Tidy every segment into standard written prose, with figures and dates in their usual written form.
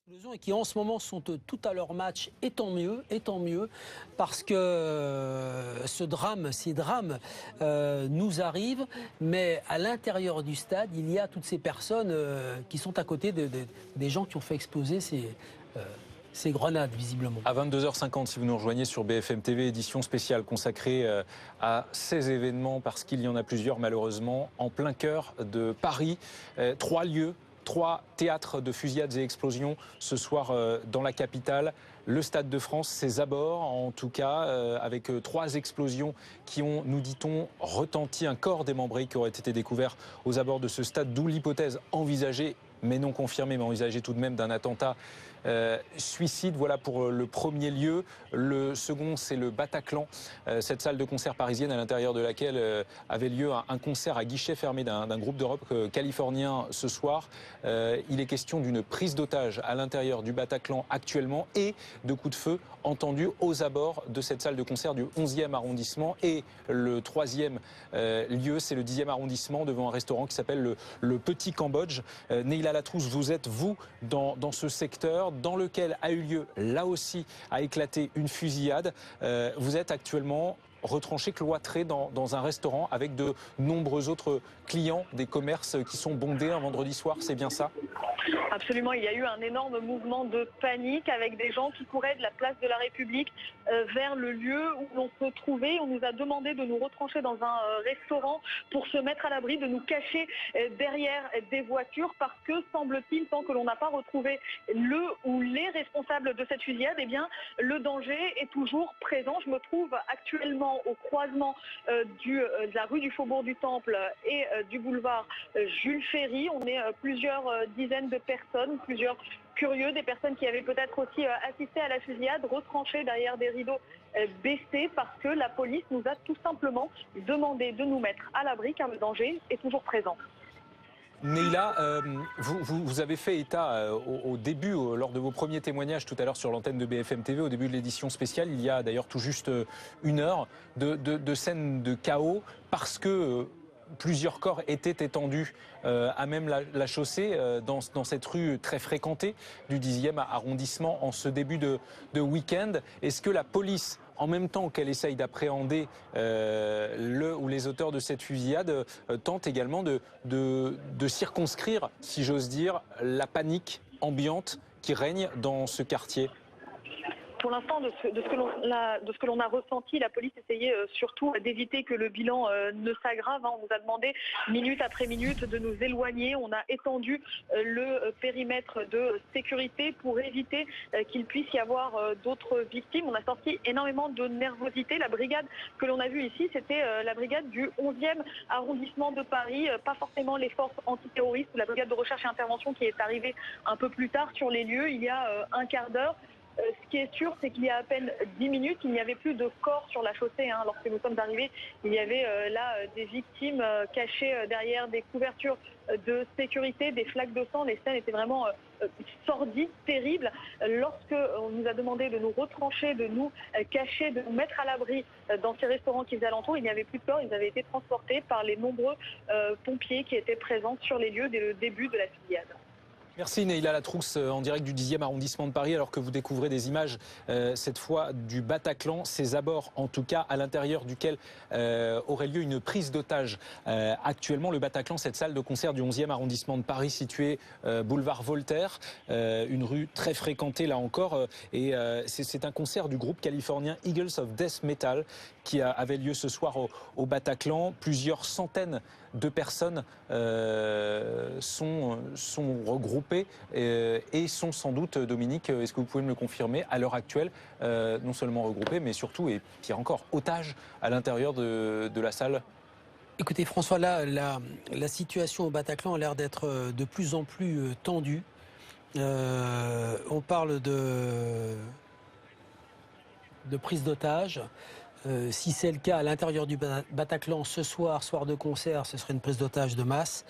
Et qui en ce moment sont tout à leur match, et tant mieux, parce que ces drames nous arrivent, mais à l'intérieur du stade, il y a toutes ces personnes qui sont à côté des gens qui ont fait exploser ces grenades, visiblement. À 22h50, si vous nous rejoignez sur BFM TV, édition spéciale consacrée à ces événements, parce qu'il y en a plusieurs, malheureusement, en plein cœur de Paris. 3 lieux. 3 théâtres de fusillades et explosions ce soir dans la capitale. Le Stade de France, ses abords en tout cas, avec 3 explosions qui ont, nous dit-on, retenti. Un corps démembré qui aurait été découvert aux abords de ce stade, d'où l'hypothèse envisagée, mais non confirmée, mais envisagée tout de même, d'un attentat suicide. Voilà pour le premier lieu. Le second, c'est le Bataclan, cette salle de concert parisienne à l'intérieur de laquelle avait lieu un concert à guichet fermé d'un groupe de rock californien ce soir. Il est question d'une prise d'otage à l'intérieur du Bataclan actuellement et de coups de feu entendus aux abords de cette salle de concert du 11e arrondissement. Et le troisième lieu, c'est le 10e arrondissement, devant un restaurant qui s'appelle le Petit Cambodge. Neila Latrousse, vous êtes, vous, dans ce secteur dans lequel a eu lieu, là aussi, a éclaté une fusillade. Vous êtes actuellement retranché, cloîtré dans un restaurant avec de nombreux autres clients, des commerces qui sont bondés un vendredi soir, c'est bien ça ? Absolument, il y a eu un énorme mouvement de panique avec des gens qui couraient de la place de la République vers le lieu où l'on se trouvait. On nous a demandé de nous retrancher dans un restaurant pour se mettre à l'abri, de nous cacher derrière des voitures parce que, semble-t-il, tant que l'on n'a pas retrouvé le ou les responsables de cette fusillade, eh bien, le danger est toujours présent. Je me trouve actuellement au croisement de la rue du Faubourg du Temple et du boulevard Jules Ferry. On est plusieurs dizaines de personnes, plusieurs curieux, des personnes qui avaient peut-être aussi assisté à la fusillade, retranchées derrière des rideaux baissés parce que la police nous a tout simplement demandé de nous mettre à l'abri car le danger est toujours présent. Neila, vous avez fait état au début, lors de vos premiers témoignages tout à l'heure sur l'antenne de BFM TV, au début de l'édition spéciale, il y a d'ailleurs tout juste 1 heure, de scènes de chaos parce que plusieurs corps étaient étendus à même la chaussée dans cette rue très fréquentée du 10e arrondissement en ce début de week-end. Est-ce que la police, en même temps qu'elle essaye d'appréhender le ou les auteurs de cette fusillade, tente également de circonscrire, si j'ose dire, la panique ambiante qui règne dans ce quartier ? Pour l'instant, de ce que l'on a ressenti, la police essayait surtout d'éviter que le bilan ne s'aggrave. On nous a demandé minute après minute de nous éloigner. On a étendu le périmètre de sécurité pour éviter qu'il puisse y avoir d'autres victimes. On a sorti énormément de nervosité. La brigade que l'on a vue ici, c'était la brigade du 11e arrondissement de Paris, pas forcément les forces antiterroristes ou la brigade de recherche et intervention qui est arrivée un peu plus tard sur les lieux, il y a un quart d'heure. Ce qui est sûr, c'est qu'il y a à peine 10 minutes, il n'y avait plus de corps sur la chaussée. Lorsque nous sommes arrivés, il y avait là des victimes cachées derrière des couvertures de sécurité, des flaques de sang. Les scènes étaient vraiment sordides, terribles. Lorsqu'on nous a demandé de nous retrancher, de nous cacher, de nous mettre à l'abri dans ces restaurants qui faisaient alentour, il n'y avait plus de corps. Ils avaient été transportés par les nombreux pompiers qui étaient présents sur les lieux dès le début de la fusillade. Merci Neila Latrousse en direct du 10e arrondissement de Paris, alors que vous découvrez des images cette fois du Bataclan, ses abords en tout cas, à l'intérieur duquel aurait lieu une prise d'otage. Actuellement, le Bataclan, cette salle de concert du 11e arrondissement de Paris située boulevard Voltaire, une rue très fréquentée là encore, et c'est un concert du groupe californien Eagles of Death Metal qui avait lieu ce soir au Bataclan. Plusieurs centaines de personnes sont regroupées et sont sans doute, Dominique, est-ce que vous pouvez me le confirmer, à l'heure actuelle, non seulement regroupées, mais surtout, et pire encore, otages à l'intérieur de la salle ? Écoutez François, là, la situation au Bataclan a l'air d'être de plus en plus tendue. On parle de prise d'otage. Si c'est le cas à l'intérieur du Bataclan ce soir, soir de concert, ce serait une prise d'otage de masse.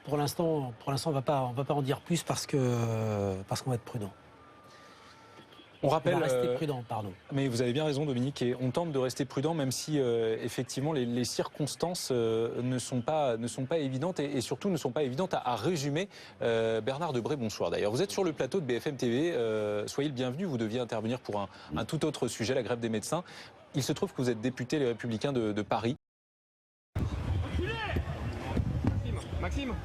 Pour l'instant, on va pas en dire plus parce qu'on va être prudent. On rappelle, on va rester prudent, pardon. Mais vous avez bien raison, Dominique, et on tente de rester prudent, même si effectivement les circonstances ne sont pas évidentes et surtout ne sont pas évidentes à résumer. Bernard Debré, bonsoir d'ailleurs. Vous êtes sur le plateau de BFM TV, soyez le bienvenu, vous deviez intervenir pour un tout autre sujet, la grève des médecins. Il se trouve que vous êtes député Les Républicains de Paris. Maxime.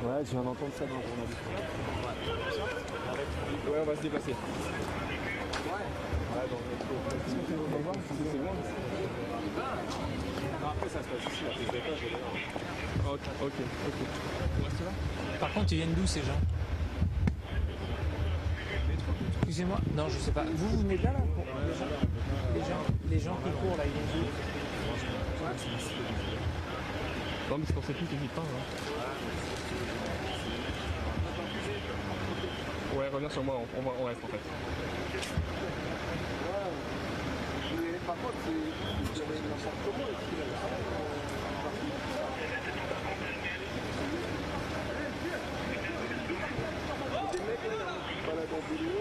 Ouais, je viens d'entendre ça dans le journal. Ouais, on va se déplacer. Ouais, dans le on va voir si c'est loin. Non, après, ça se passe ici, là, c'est pas, Ok. On reste là. Par contre, ils viennent d'où ces gens? Excusez-moi, non, je sais pas. Vous venez de là, pour... les gens qui courent là, ils viennent d'où? Non, mais c'est pour ça que t'hésites pas. Hein. Ouais, reviens sur moi, on reste en fait. Par contre, c'est un appartement ici. Des mecs, pas la dans le vidéo.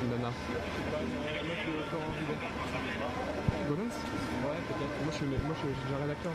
Nana. Golas? Ouais, peut-être. Moi, je suis déjà rédacteur.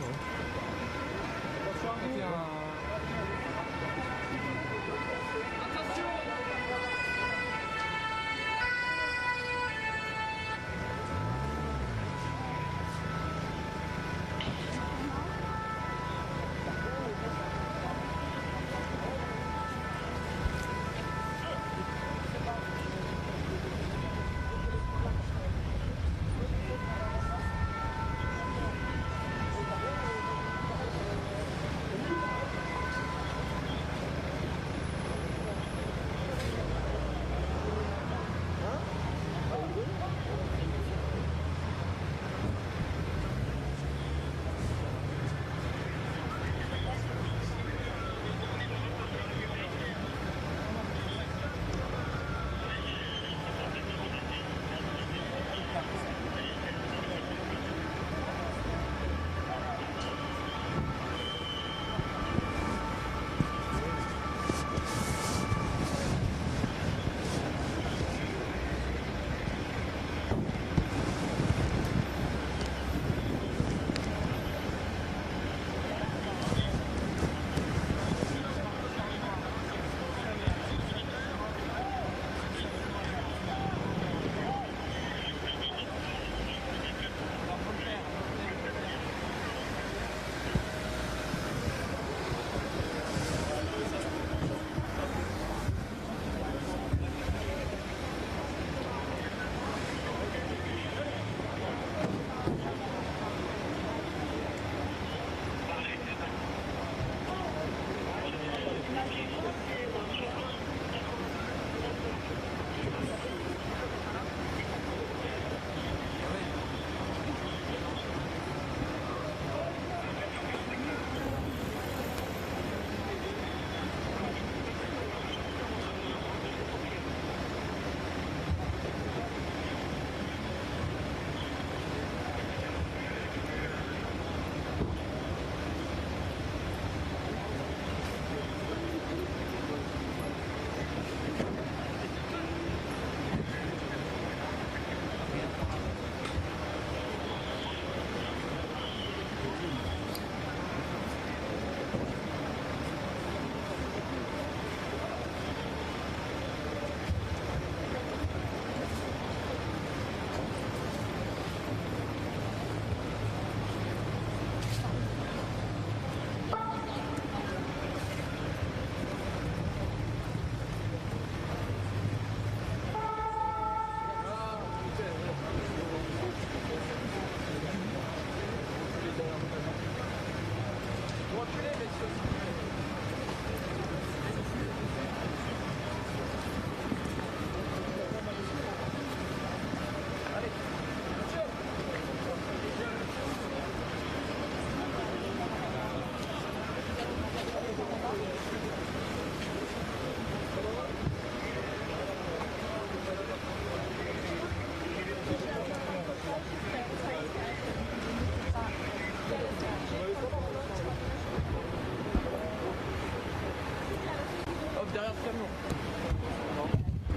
camion.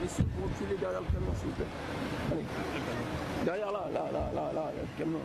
Laissez pour reculer derrière le camion, s'il vous plaît. Allez. Derrière là, le camion.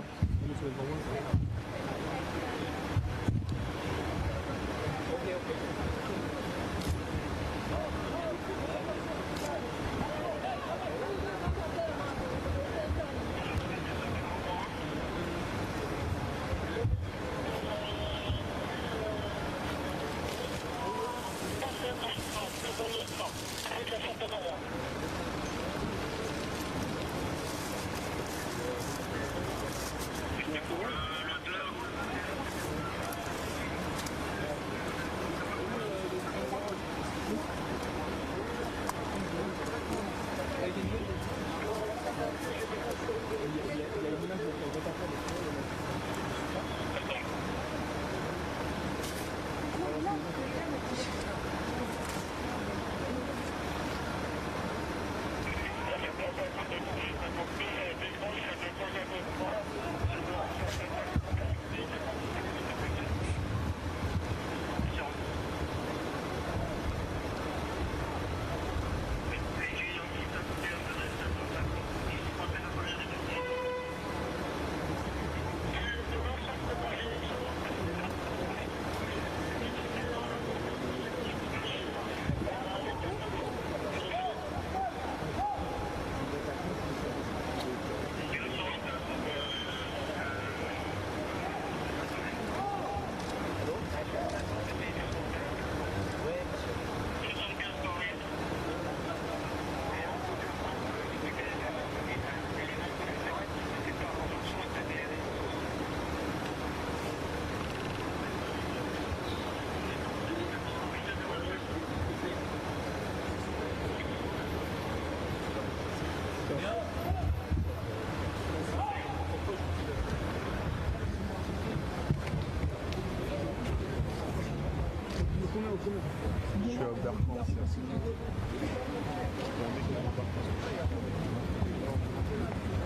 Je suis à Bertrand ici.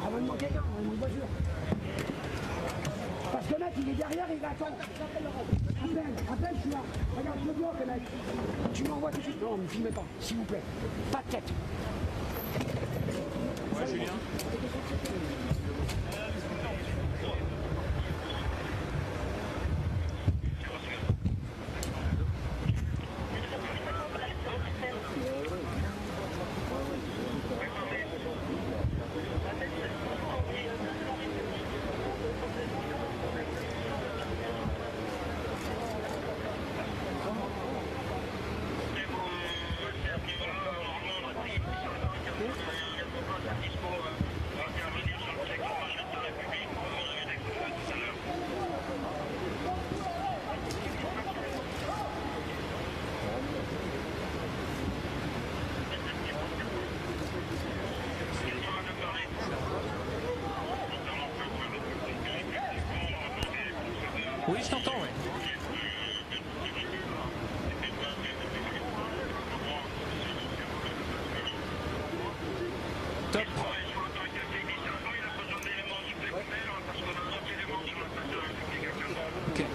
Ramène-moi quelqu'un, ramène-moi une voiture. Parce que le mec, il est derrière, il attend. Appelle, je suis là. Regarde, je me bloque, le mec. Tu m'envoies tout de suite. Non, ne me filmez pas, s'il vous plaît. Pas de tête. Ouais, Julien. Oui, je t'entends, ouais. Top. Ok.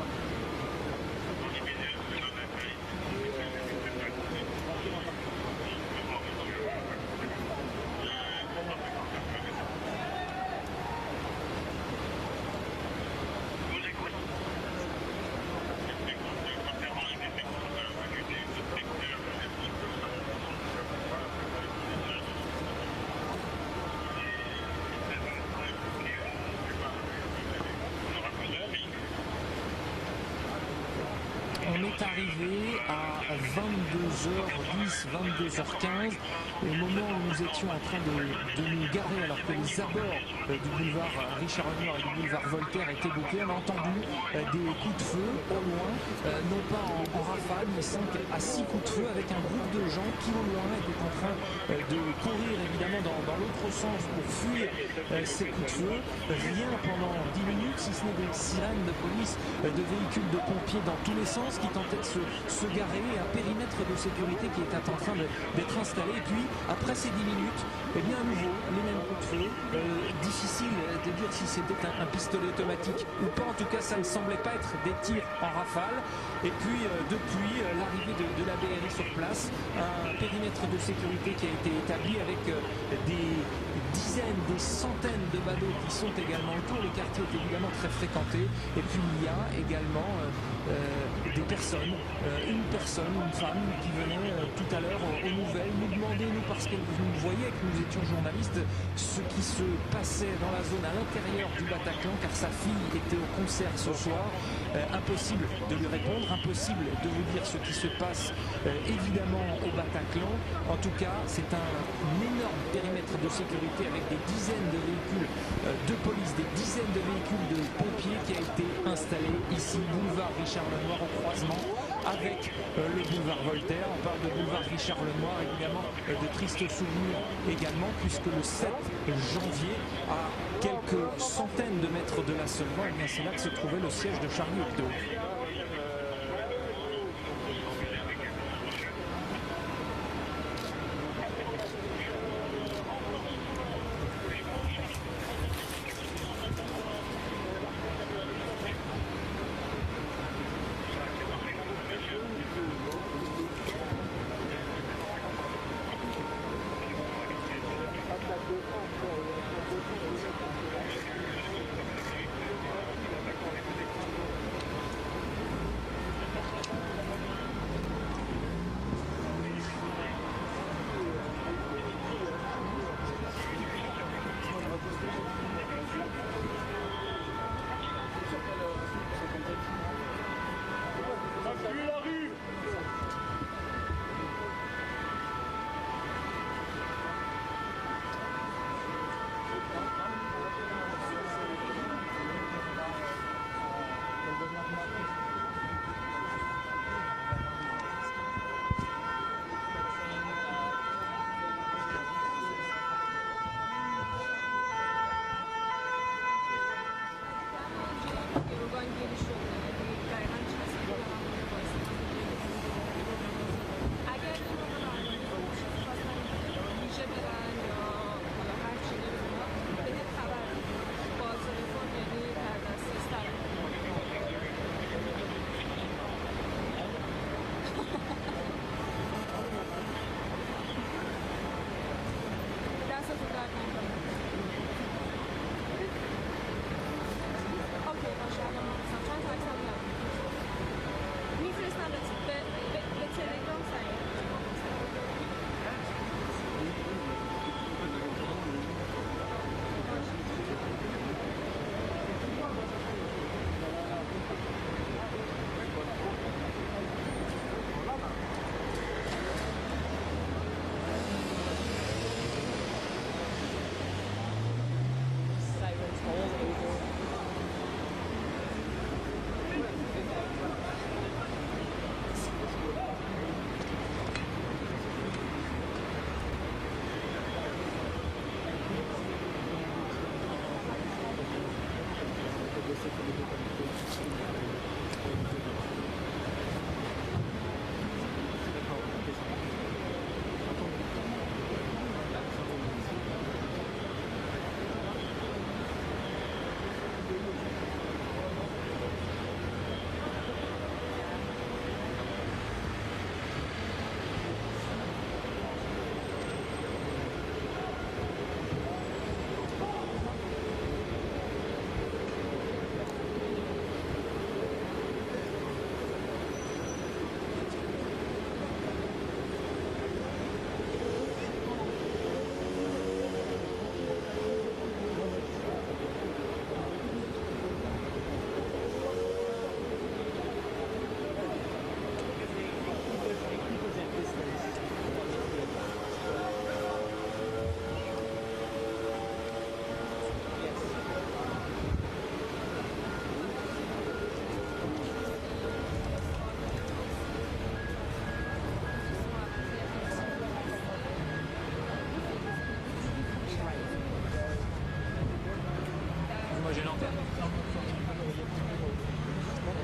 On est arrivé à 22h10, 22h15, au moment où nous étions en train de nous garer, alors que les abords du boulevard Richard Wagner et du boulevard Voltaire étaient bouclés. On a entendu des coups de feu au loin, non pas en rafale, mais 5 à 6 coups de feu, avec un groupe de gens qui au loin étaient en train de courir évidemment dans l'autre sens pour fuir ces coups de feu. Rien pendant 10 minutes, si ce n'est des sirènes de police, de véhicules de pompiers dans tous les sens qui tentaient de se garer, un périmètre de sécurité qui était en train d'être installé. Et puis après ces 10 minutes, eh bien à nouveau les mêmes coups de feu. Difficile de dire si c'était un pistolet automatique ou pas. En tout cas, ça ne semblait pas être des tirs en rafale. Et puis depuis l'arrivée de la BRI sur place, un périmètre de sécurité qui a été établi avec des dizaines, des centaines de badauds qui sont également autour. Le quartier est évidemment très fréquenté. Et puis il y a également des personnes, une femme qui venait tout à l'heure aux nouvelles nous demander, nous, parce qu'elle nous voyait que nous étions journalistes, ce qui se passait dans la zone à l'intérieur du Bataclan, car sa fille était au concert ce soir. Impossible de lui répondre, impossible de vous dire ce qui se passe évidemment au Bataclan. En tout cas, c'est un énorme périmètre de sécurité avec des dizaines de véhicules de police, des dizaines de véhicules de pompiers qui a été installé ici, boulevard Richard Lenoir, au croisement avec le boulevard Voltaire. On parle de boulevard Richard Lenoir, évidemment de tristes souvenirs également, puisque le 7 janvier, à quelques centaines de mètres de là seulement, eh bien c'est là que se trouvait le siège de Charlie Hebdo.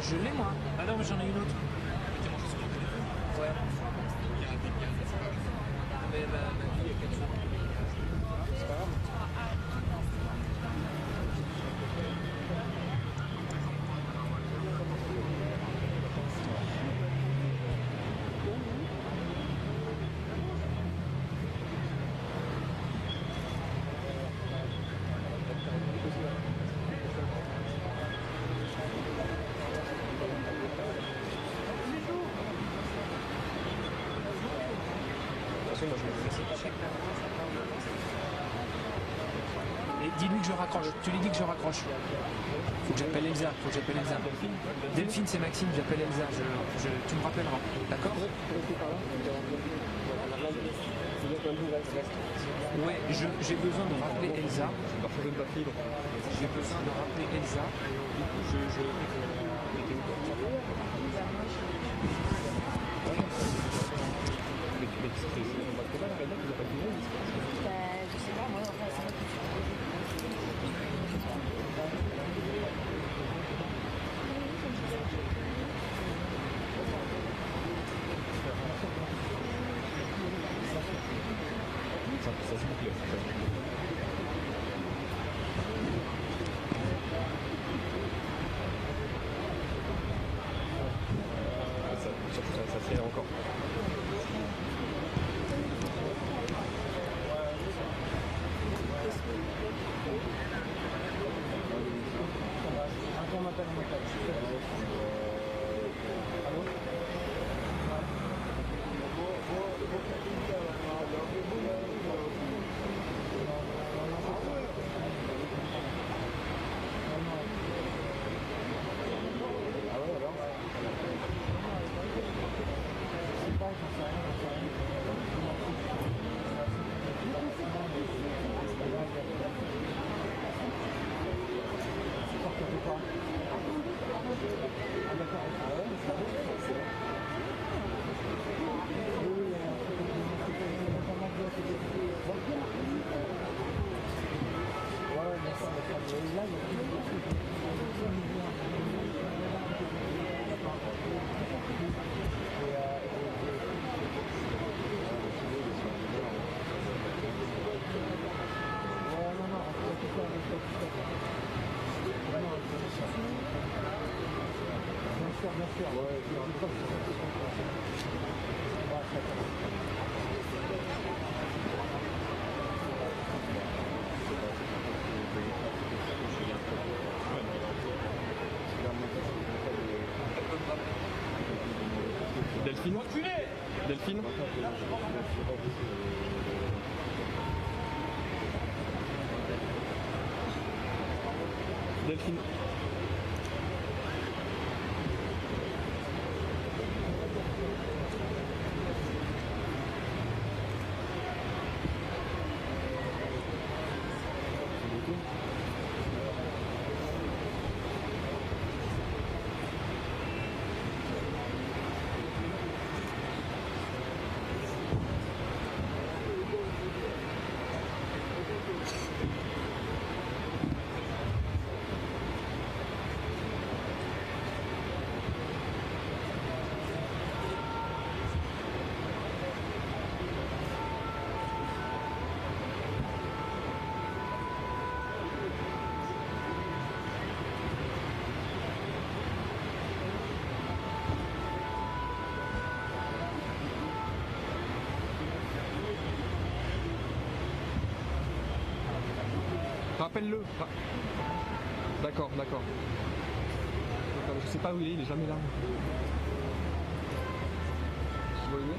Je l'ai moi. Ah non, mais j'en ai une autre. Ouais. Mais ma vie, il y a 4 jours. C'est pas grave. Et dis-lui que je raccroche. Tu lui dis que je raccroche. Faut que j'appelle Elsa. Delphine, c'est Maxime. J'appelle Elsa. Tu me rappelleras. D'accord? Ouais, j'ai besoin de rappeler Elsa. J'ai besoin de rappeler Elsa. Je sais pas, moi, enfin, c'est moi qui suis. Ça s'il vous plaît. Ça fait encore. Delphine. Delphine. Delphine. Rappelle-le. D'accord, d'accord. Je sais pas où il est jamais là. Tu vois où il est ?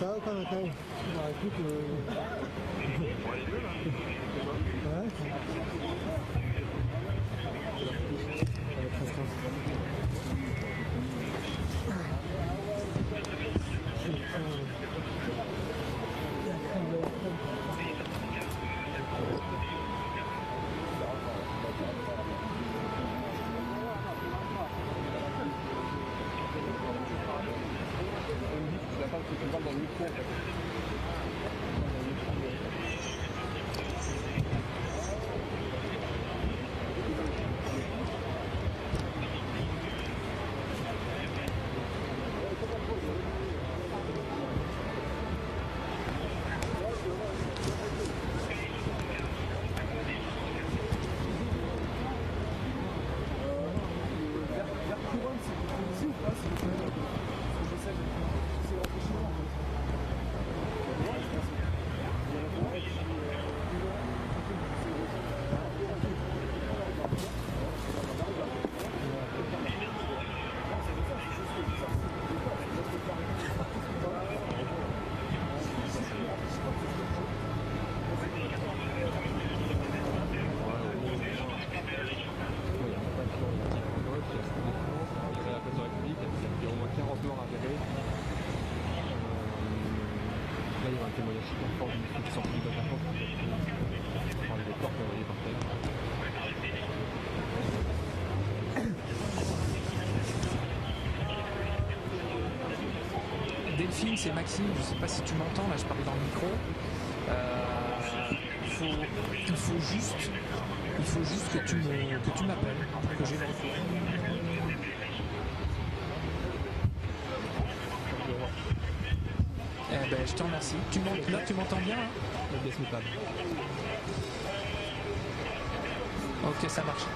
Ça va quand même. Bah écoute, Delphine, c'est Maxime, je ne sais pas si tu m'entends, là je parle dans le micro. Il faut juste que tu m'appelles pour que j'ai le retour. Je te remercie. Là tu m'entends bien hein? Ok, ça marche.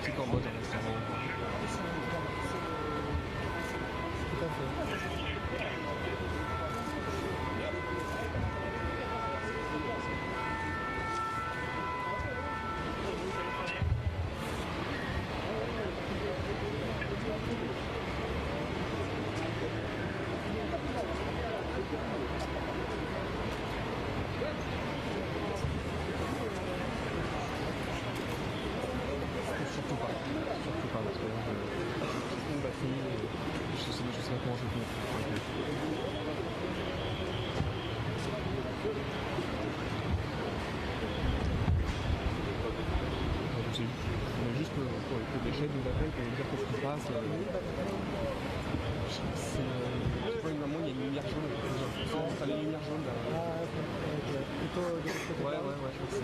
C'est en mode à l'instant. tout à fait. Surtout pas parce que une batterie, je sais pas comment je vais finir. C'est juste que les chaînes nous appellent pour nous dire qu'est-ce qui se passe. Je vois une maman, il y a une lumière jaune. Il y a une lumière jaune là. Plutôt de l'autre côté. Ouais, je crois que c'est.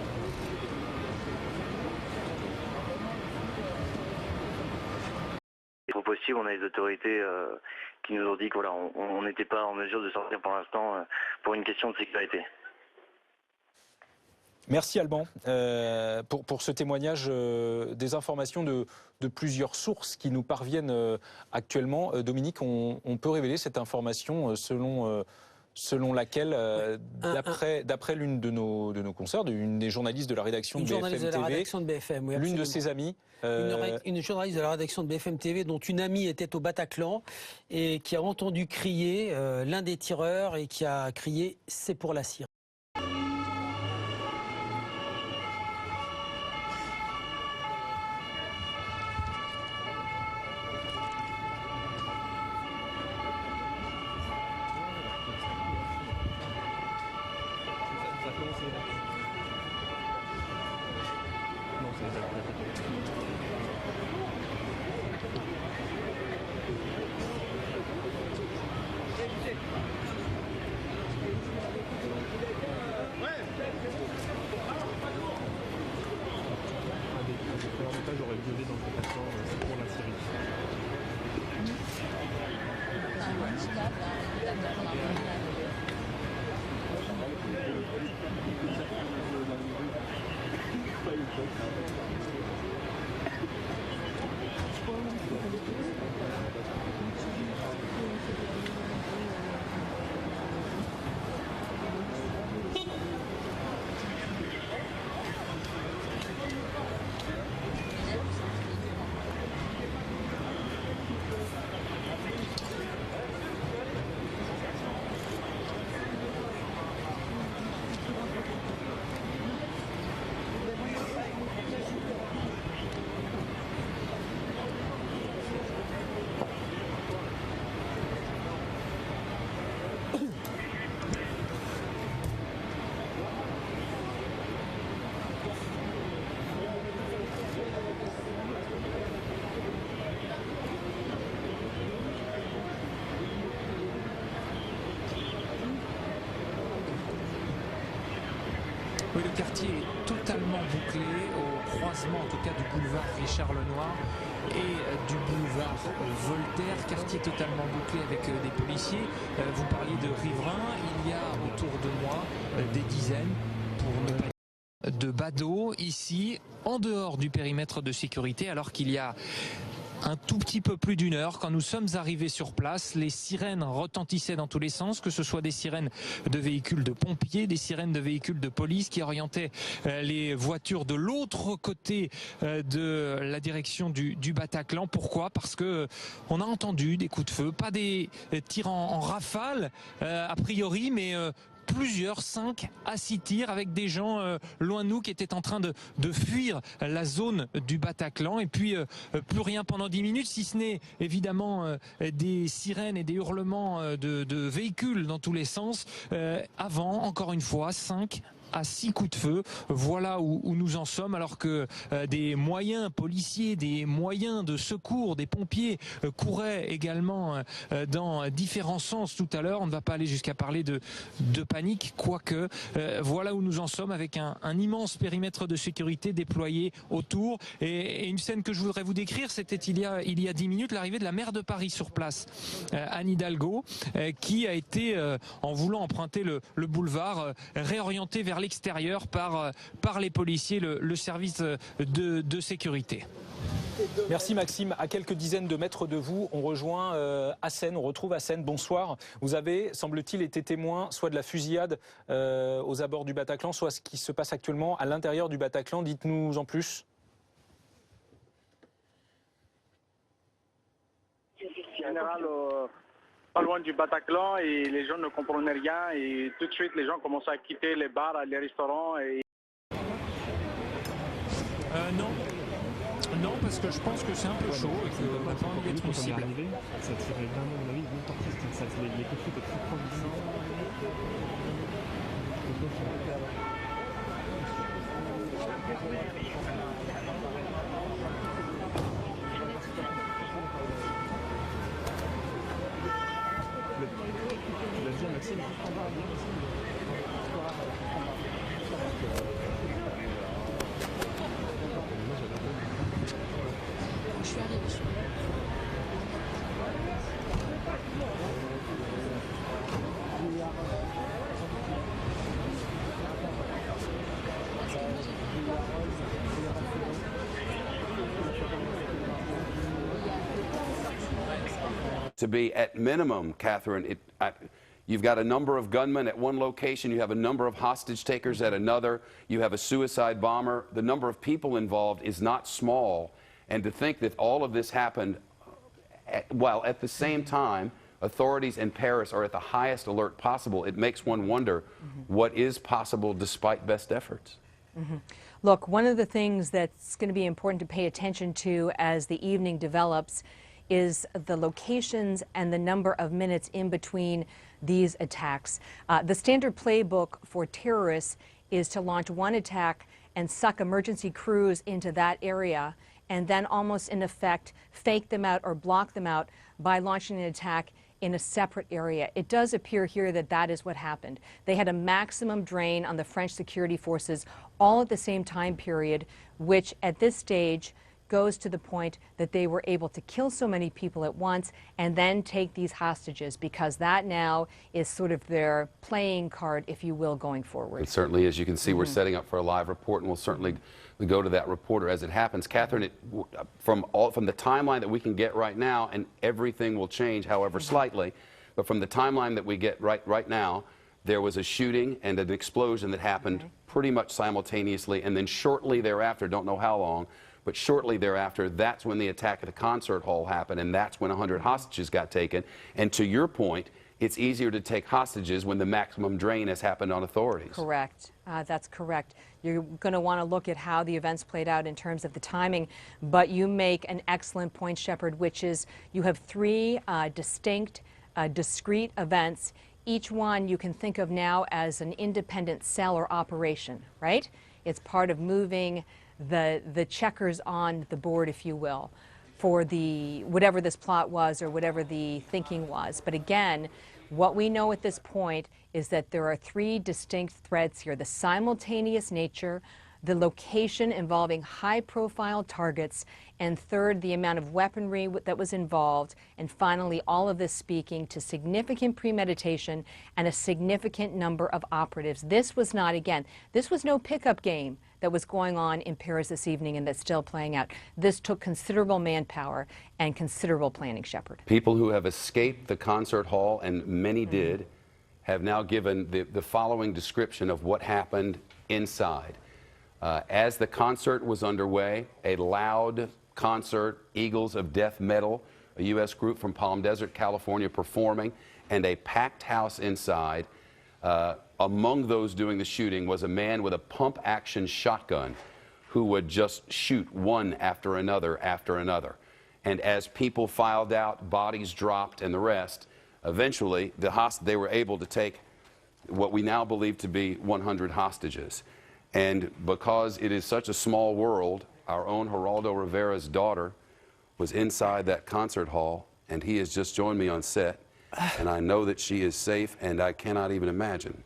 Pour possible, on a les autorités qui nous ont dit que voilà, on n'était pas en mesure de sortir pour l'instant pour une question de sécurité. Merci Alban pour ce témoignage, des informations de plusieurs sources qui nous parviennent actuellement. Dominique, on peut révéler cette information selon laquelle, d'après l'une de nos consoeurs, une des journalistes de la rédaction de BFM TV, l'une de ses amies, une journaliste de la rédaction de BFM TV dont une amie était au Bataclan et qui a entendu crier l'un des tireurs et qui a crié « c'est pour la Syrie ». J'aurais violé dans cette action, c'est pour la Syrie. Oui, le quartier est totalement bouclé au croisement, en tout cas, du boulevard Richard Lenoir et du boulevard Voltaire. Quartier totalement bouclé avec des policiers. Vous parliez de riverains. Il y a autour de moi des dizaines, pour ne pas de badauds ici, en dehors du périmètre de sécurité, alors qu'il y a un tout petit peu plus d'une heure, quand nous sommes arrivés sur place, les sirènes retentissaient dans tous les sens, que ce soit des sirènes de véhicules de pompiers, des sirènes de véhicules de police qui orientaient les voitures de l'autre côté de la direction du Bataclan. Pourquoi? Parce que on a entendu des coups de feu, pas des tirs en rafale a priori, mais plusieurs, 5 à 6 tirs avec des gens loin de nous qui étaient en train de fuir la zone du Bataclan. Et puis plus rien pendant 10 minutes, si ce n'est évidemment des sirènes et des hurlements de véhicules dans tous les sens. Avant, encore une fois, 5 à 6 coups de feu. Voilà où nous en sommes, alors que des moyens policiers, des moyens de secours, des pompiers couraient également dans différents sens tout à l'heure. On ne va pas aller jusqu'à parler de panique, quoique voilà où nous en sommes, avec un immense périmètre de sécurité déployé autour. Et une scène que je voudrais vous décrire, c'était il y a 10 minutes, l'arrivée de la maire de Paris sur place, Anne Hidalgo, qui a été, en voulant emprunter le boulevard, réorientée vers l'extérieur par les policiers, le service de sécurité. Merci Maxime. À quelques dizaines de mètres de vous, on rejoint Hassen, on retrouve Hassen. Bonsoir. Vous avez, semble-t-il, été témoin soit de la fusillade aux abords du Bataclan, soit ce qui se passe actuellement à l'intérieur du Bataclan. Dites-nous en plus. Général, pas loin du Bataclan, et les gens ne comprenaient rien, et tout de suite les gens commençaient à quitter les bars, les restaurants. Non, parce que je pense que c'est un peu chaud et qu'on n'a pas envie d'être une cible. Ça tirait vraiment, à mon avis, longtemps plus, les coups de feu étaient très proches d'ici. Tu l'as dit à Maxime, Je suis arrivée. To be at minimum, Catherine, you've got a number of gunmen at one location, you have a number of hostage takers at another, you have a suicide bomber. The number of people involved is not small, and to think that all of this happened while at the same time authorities in Paris are at the highest alert possible, it makes one wonder what is possible despite best efforts. Look, one of the things that's going to be important to pay attention to as the evening develops is the locations and the number of minutes in between these attacks. The standard playbook for terrorists is to launch one attack and suck emergency crews into that area, and then almost in effect fake them out or block them out by launching an attack in a separate area. It does appear here that that is what happened. They had a maximum drain on the French security forces all at the same time period, which at this stage goes to the point that they were able to kill so many people at once and then take these hostages, because that now is sort of their playing card, if you will, going forward. It certainly is. You can see we're setting up for a live report, and we'll certainly go to that reporter as it happens. Catherine, from the timeline that we can get right now, and everything will change, however slightly, but from the timeline that we get right now, there was a shooting and an explosion that happened pretty much simultaneously, and then shortly thereafter, don't know how long, but shortly thereafter, that's when the attack at the concert hall happened, and that's when 100 hostages got taken. And to your point, it's easier to take hostages when the maximum drain has happened on authorities. Correct. That's correct. You're going to want to look at how the events played out in terms of the timing, but you make an excellent point, Shepard, which is you have three distinct, discrete events. Each one you can think of now as an independent cell or operation, right? It's part of moving the checkers on the board, if you will, for the whatever this plot was or whatever the thinking was. But again, What we know at this point is that there are three distinct threats here: the simultaneous nature, the location involving high-profile targets, and third, the amount of weaponry that was involved, and finally, all of this speaking to significant premeditation and a significant number of operatives. This was not, again, this was no pickup game that was going on in Paris this evening and that's still playing out. This took considerable manpower and considerable planning, Shepard. People who have escaped the concert hall, and many did, have now given the following description of what happened inside. As the concert was underway, a loud concert, Eagles of Death Metal, a U.S. group from Palm Desert, California, performing, and a packed house inside. Among those doing the shooting was a man with a pump-action shotgun who would just shoot one after another after another. And as people filed out, bodies dropped, and the rest, eventually they were able to take what we now believe to be 100 hostages. And because it is such a small world, our own Geraldo Rivera's daughter was inside that concert hall, and he has just joined me on set, and I know that she is safe, and I cannot even imagine.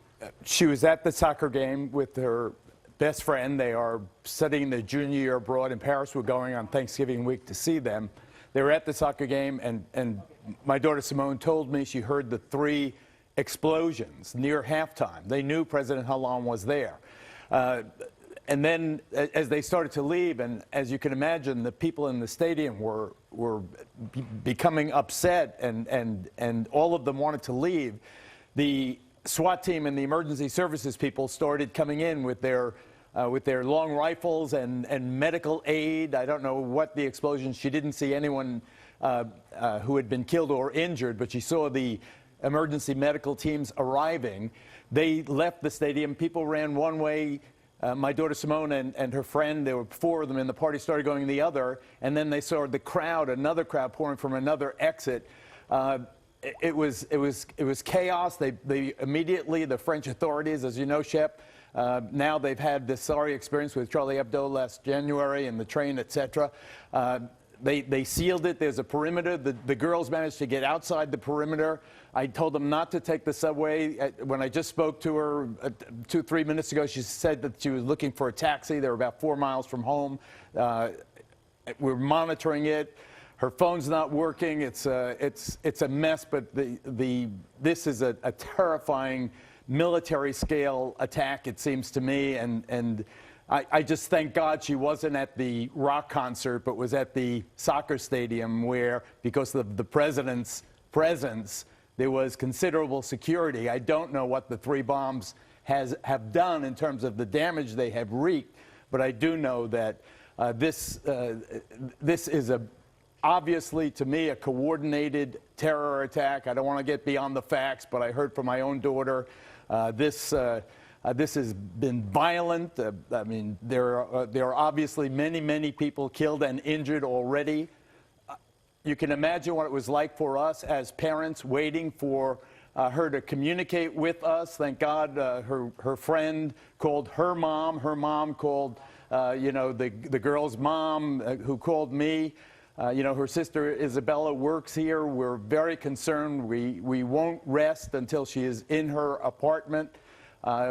She was at the soccer game with her best friend. They are studying their junior year abroad in Paris. We're going on Thanksgiving week to see them. They were at the soccer game, and my daughter Simone told me she heard the 3 explosions near halftime. They knew President Hollande was there. And then as they started to leave, and as you can imagine, the people in the stadium were becoming upset, and all of them wanted to leave. The SWAT team and the emergency services people started coming in with their long rifles and medical aid. I don't know what the explosions. She didn't see anyone who had been killed or injured, but she saw the emergency medical teams arriving. They left the stadium. People ran one way. My daughter Simone and her friend, there were 4 of them, and the party started going the other. And then they saw the crowd, another crowd pouring from another exit. It was chaos. They immediately, the French authorities, as you know, Shep, now they've had this sorry experience with Charlie Hebdo last January and the train, etc. They sealed it. There's a perimeter. The girls managed to get outside the perimeter. I told them not to take the subway. When I just spoke to her 2-3 minutes ago, she said that she was looking for a taxi. They were about 4 miles from home. We're monitoring it. Her phone's not working. It's a mess. But this is a terrifying military-scale attack, it seems to me. And I just thank God she wasn't at the rock concert, but was at the soccer stadium where, because of the president's presence, there was considerable security. I don't know what the 3 bombs have done in terms of the damage they have wreaked, but I do know that this is obviously, to me, a coordinated terror attack. I don't want to get beyond the facts, but I heard from my own daughter this has been violent. I mean, there are obviously many people killed and injured already. You can imagine what it was like for us as parents waiting for her to communicate with us. Thank God her friend called her mom. Her mom called, the girl's mom who called me. Her sister Isabella works here. We're very concerned. We won't rest until she is in her apartment.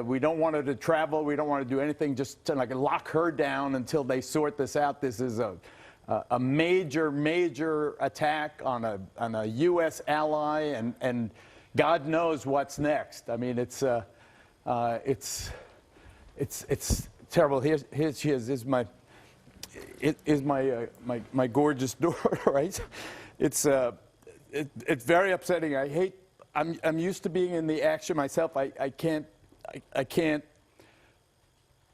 We don't want her to travel. We don't want to do anything, just to lock her down until they sort this out. This is a major attack on a U.S. ally, and God knows what's next. I mean, it's terrible. Here she is. Is my gorgeous daughter, right? It's very upsetting. I'm used to being in the action myself. I can't.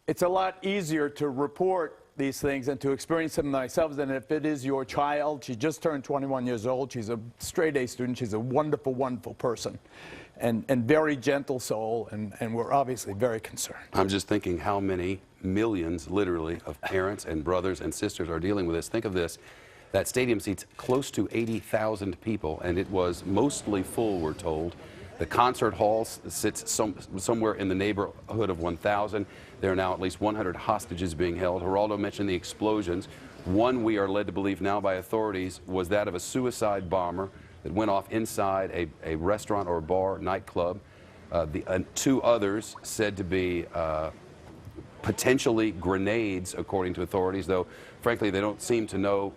It's a lot easier to report these things and to experience them myself than if it is your child. She just turned 21 years old. She's a straight-A student. She's a wonderful person, and very gentle soul, and we're obviously very concerned. I'm just thinking how many millions, literally, of parents and brothers and sisters are dealing with this. Think of this. That stadium seats close to 80,000 people, and it was mostly full, we're told. The concert hall sits somewhere in the neighborhood of 1,000. There are now at least 100 hostages being held. Geraldo mentioned the explosions. One, we are led to believe now by authorities, was that of a suicide bomber that went off inside a restaurant or a bar, nightclub. Two others said to be potentially grenades, according to authorities, though frankly they don't seem to know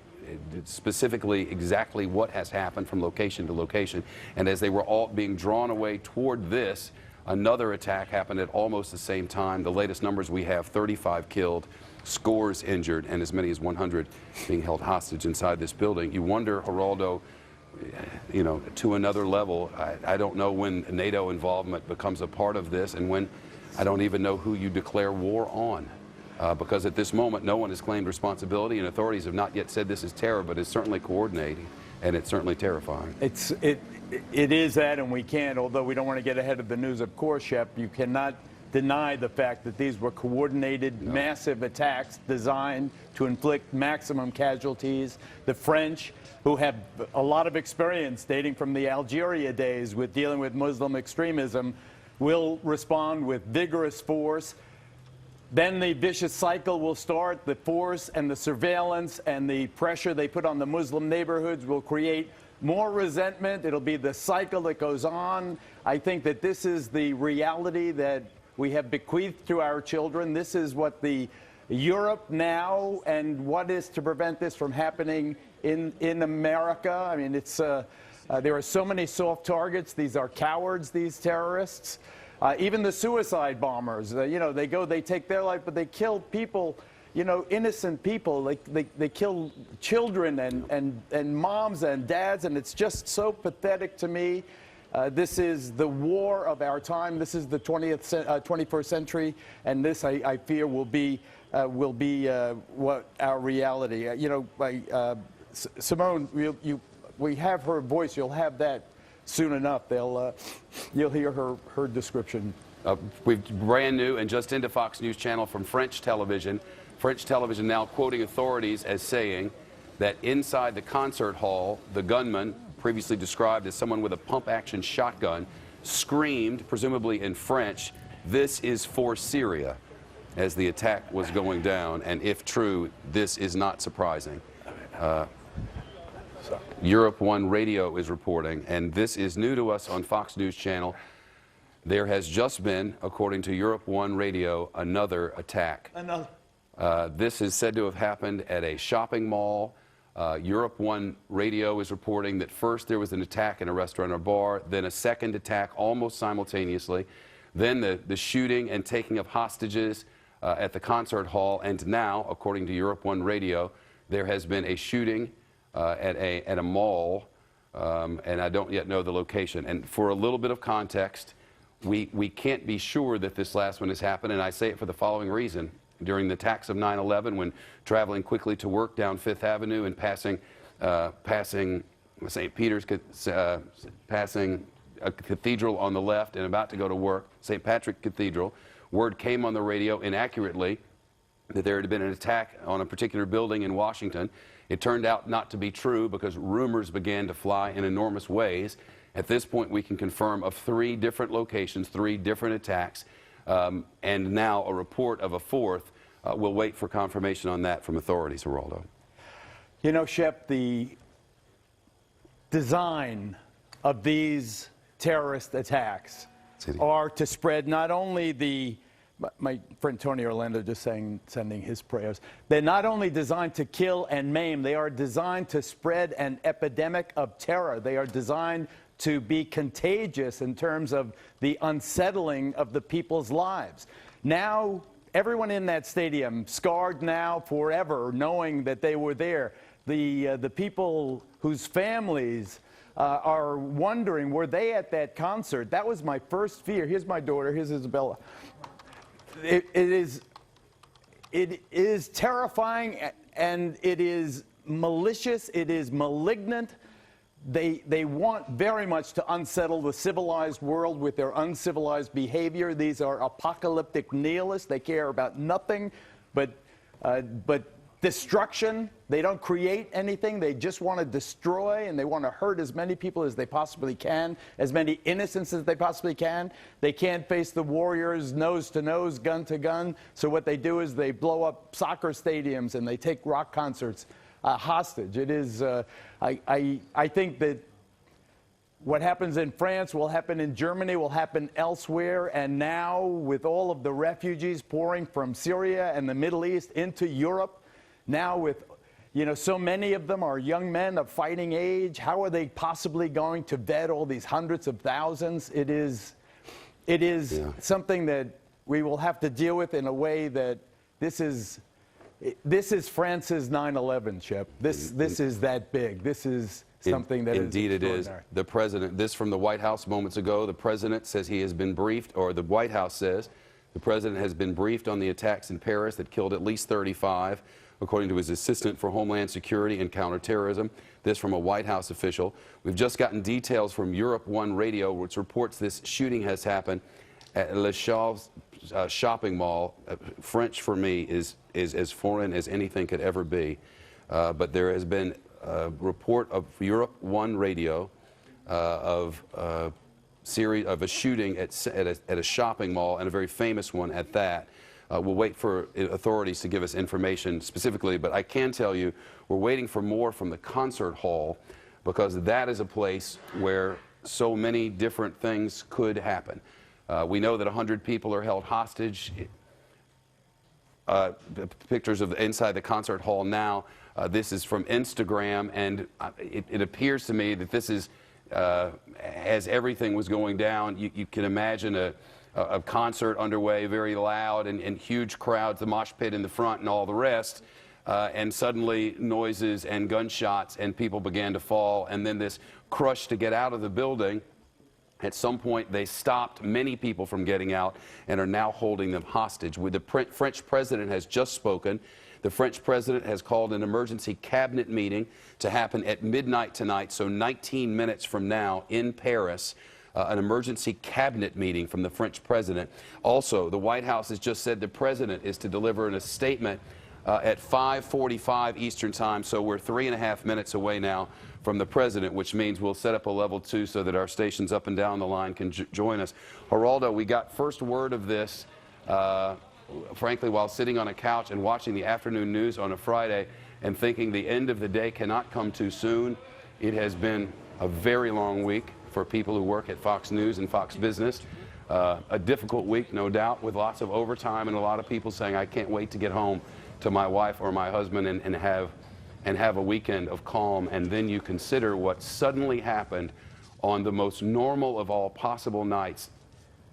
specifically exactly what has happened from location to location. And as they were all being drawn away toward this, another attack happened at almost the same time. The latest numbers we have, 35 killed, scores injured, and as many as 100 being held hostage inside this building. You wonder, Geraldo, you know, to another level, I don't know when NATO involvement becomes a part of this, and when I don't even know who you declare war on. Because at this moment, no one has claimed responsibility, and authorities have not yet said this is terror, but it's certainly coordinating, and it's certainly terrifying. It is that, and we can't, although we don't want to get ahead of the news, of course, Shep, you cannot deny the fact that these were coordinated, massive attacks designed to inflict maximum casualties. The French, who have a lot of experience dating from the Algeria days with dealing with Muslim extremism, will respond with vigorous force. Then the vicious cycle will start. The force and the surveillance and the pressure they put on the Muslim neighborhoods will create more resentment. It'll be the cycle that goes on. I think that this is the reality that we have bequeathed to our children. This is what the Europe now, and what is to prevent this from happening in America. I mean, it's there are so many soft targets. These are cowards, these terrorists. Even the suicide bombers, you know, they take their life, but they kill people, you know, innocent people. They kill children and moms and dads, and it's just so pathetic to me. This is the war of our time. This is the 21st century, and this, I fear, will be what our reality. You know, Simone, we have her voice. You'll have that soon enough. You'll hear her description. We've brand new and just into Fox News Channel from French television. French television now quoting authorities as saying that inside the concert hall, the gunman, previously described as someone with a pump-action shotgun, screamed, presumably in French, "This is for Syria," as the attack was going down. And if true, this is not surprising. Europe 1 Radio is reporting, and this is new to us on Fox News Channel. There has just been, according to Europe 1 Radio, another attack. This is said to have happened at a shopping mall. Europe 1 Radio is reporting that first there was an attack in a restaurant or bar, then a second attack almost simultaneously, then the shooting and taking of hostages at the concert hall, and now, according to Europe 1 Radio, there has been a shooting at a mall, and I don't yet know the location. And for a little bit of context, we can't be sure that this last one has happened, and I say it for the following reason. During the attacks of 9/11, when traveling quickly to work down Fifth Avenue and passing St. Peter's, passing a cathedral on the left and about to go to work, St. Patrick Cathedral, word came on the radio inaccurately that there had been an attack on a particular building in Washington. It turned out not to be true because rumors began to fly in enormous ways. At this point, we can confirm of 3 different locations, 3 different attacks, and now a report of a 4th. We'll wait for confirmation on that from authorities, Geraldo. You know, Shep, the design of these terrorist attacks are to spread not only my friend Tony Orlando just sending his prayers. They're not only designed to kill and maim, they are designed to spread an epidemic of terror. They are designed to be contagious in terms of the unsettling of the people's lives. Now, everyone in that stadium, scarred now forever, knowing that they were there. The people whose families are wondering, were they at that concert? That was my first fear. Here's my daughter. Here's Isabella. It is terrifying, and it is malicious. It is malignant. They want very much to unsettle the civilized world with their uncivilized behavior. These are apocalyptic nihilists. They care about nothing but destruction. They don't create anything. They just want to destroy, and they want to hurt as many people as they possibly can, as many innocents as they possibly can. They can't face the warriors nose to nose, gun to gun. So what they do is they blow up soccer stadiums and they take rock concerts hostage. It is, I think that what happens in France will happen in Germany, will happen elsewhere. And now, with all of the refugees pouring from Syria and the Middle East into Europe, now with, you know, so many of them are young men of fighting age, how are they possibly going to vet all these hundreds of thousands? It is something that we will have to deal with in a way that this is France's 9/11, Chip. This is that big. This is something that indeed is it is. The president, this from the White House moments ago, the president says he has been briefed, or the White House says the president has been briefed on the attacks in Paris that killed at least 35, according to his assistant for Homeland Security and Counterterrorism. This from a White House official. We've just gotten details from Europe 1 Radio, which reports this shooting has happened at Le Chauves shopping mall. French for me is as foreign as anything could ever be. But there has been a report of Europe 1 Radio of a shooting at a shopping mall, and a very famous one at that. We'll wait for authorities to give us information specifically, but I can tell you we're waiting for more from the concert hall, because that is a place where so many different things could happen. We know that 100 people are held hostage. Pictures of inside the concert hall now. This is from Instagram, and it appears to me that this is, as everything was going down, you can imagine a concert underway, very loud, and huge crowds, the mosh pit in the front and all the rest, and suddenly noises and gunshots, and people began to fall, and then this crush to get out of the building. At some point, they stopped many people from getting out and are now holding them hostage. The French president has just spoken. The French president has called an emergency cabinet meeting to happen at midnight tonight, so 19 minutes from now in Paris. An emergency cabinet meeting from the French president. Also, the White House has just said the president is to deliver a statement at 5:45 Eastern time, so we're 3.5 minutes away now from the president, which means we'll set up a level 2 so that our stations up and down the line can join us. Geraldo, we got first word of this, frankly, while sitting on a couch and watching the afternoon news on a Friday and thinking the end of the day cannot come too soon. It has been a very long week for people who work at Fox News and Fox Business. A difficult week, no doubt, with lots of overtime and a lot of people saying, I can't wait to get home to my wife or my husband and have a weekend of calm. And then you consider what suddenly happened on the most normal of all possible nights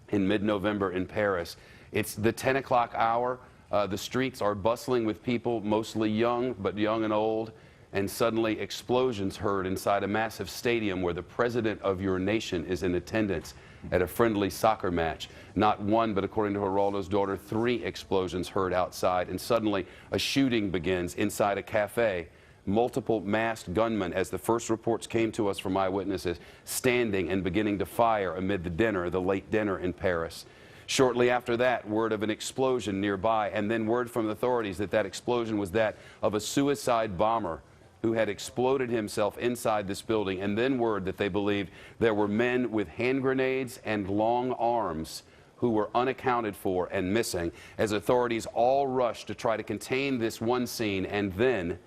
in mid-November in Paris. It's the 10 o'clock hour. The streets are bustling with people, mostly young, but young and old. And suddenly explosions heard inside a massive stadium where the president of your nation is in attendance at a friendly soccer match. Not one, but according to Geraldo's daughter, 3 explosions heard outside. And suddenly a shooting begins inside a cafe. Multiple masked gunmen, as the first reports came to us from eyewitnesses, standing and beginning to fire amid the late dinner in Paris. Shortly after that, word of an explosion nearby, and then word from the authorities that that explosion was that of a suicide bomber who had exploded himself inside this building, and then word that they believed there were men with hand grenades and long arms who were unaccounted for and missing, as authorities all rushed to try to contain this one scene, and then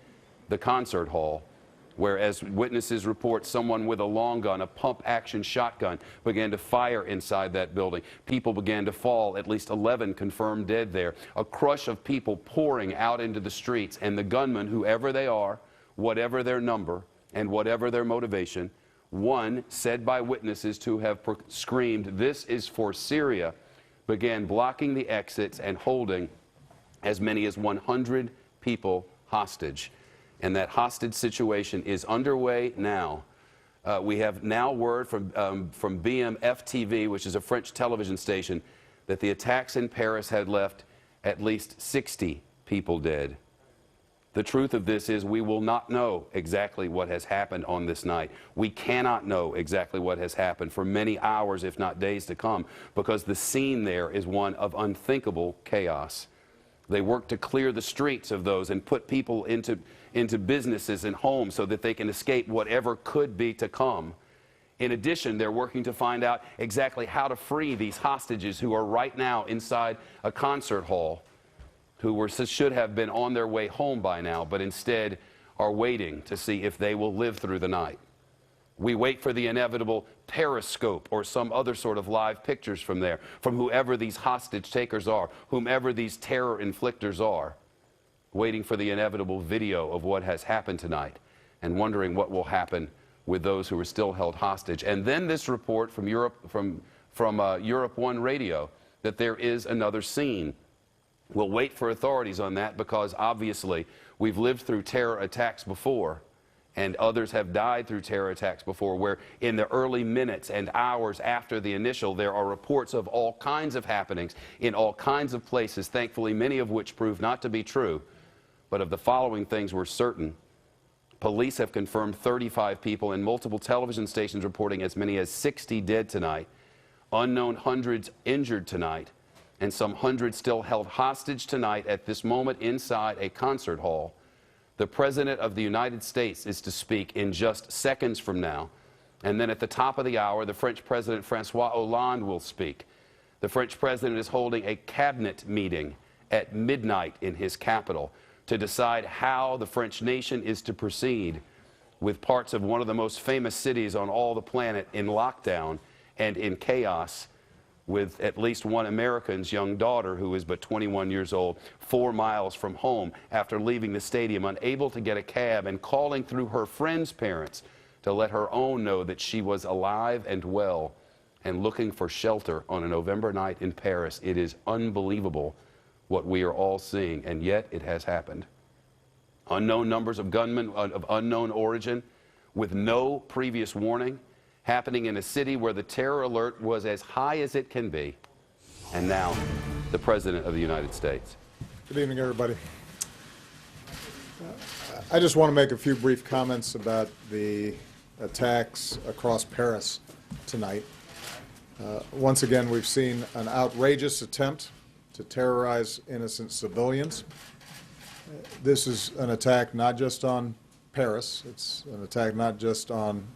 the concert hall, where, as witnesses report, someone with a long gun, a pump-action shotgun, began to fire inside that building. People began to fall, at least 11 confirmed dead there. A crush of people pouring out into the streets, and the gunmen, whoever they are, whatever their number and whatever their motivation, one said by witnesses to have screamed, "This is for Syria," began blocking the exits and holding as many as 100 people hostage. And that hostage situation is underway now. We have now word from WAGA-TV, which is a French television station, that the attacks in Paris had left at least 60 people dead. The truth of this is we will not know exactly what has happened on this night. We cannot know exactly what has happened for many hours, if not days to come, because the scene there is one of unthinkable chaos. They work to clear the streets of those and put people into businesses and homes so that they can escape whatever could be to come. In addition, they're working to find out exactly how to free these hostages who are right now inside a concert hall, who should have been on their way home by now, but instead are waiting to see if they will live through the night. We wait for the inevitable periscope or some other sort of live pictures from there, from whoever these hostage takers are, whomever these terror inflictors are, waiting for the inevitable video of what has happened tonight and wondering what will happen with those who are still held hostage. And then this report from Europe, from Europe 1 Radio, that there is another scene. We'll wait for authorities on that because obviously we've lived through terror attacks before, and others have died through terror attacks before, where in the early minutes and hours after the initial, there are reports of all kinds of happenings in all kinds of places, thankfully many of which prove not to be true. But of the following things we're certain. Police have confirmed 35 people, and multiple television stations reporting as many as 60 dead tonight, unknown hundreds injured tonight, and some hundreds still held hostage tonight at this moment inside a concert hall. The President of the United States is to speak in just seconds from now. And then at the top of the hour, the French President François Hollande will speak. The French President is holding a cabinet meeting at midnight in his capital to decide how the French nation is to proceed with parts of one of the most famous cities on all the planet in lockdown and in chaos, with at least one American's young daughter, who is but 21 years old, 4 miles from home after leaving the stadium, unable to get a cab and calling through her friend's parents to let her own know that she was alive and well and looking for shelter on a November night in Paris. It is unbelievable what we are all seeing, and yet it has happened. Unknown numbers of gunmen of unknown origin with no previous warning, happening in a city where the terror alert was as high as it can be. And now, the President of the United States. Good evening, everybody. I just want to make a few brief comments about the attacks across Paris tonight. Once again, we've seen an outrageous attempt to terrorize innocent civilians. This is an attack not just on Paris, it's an attack not just on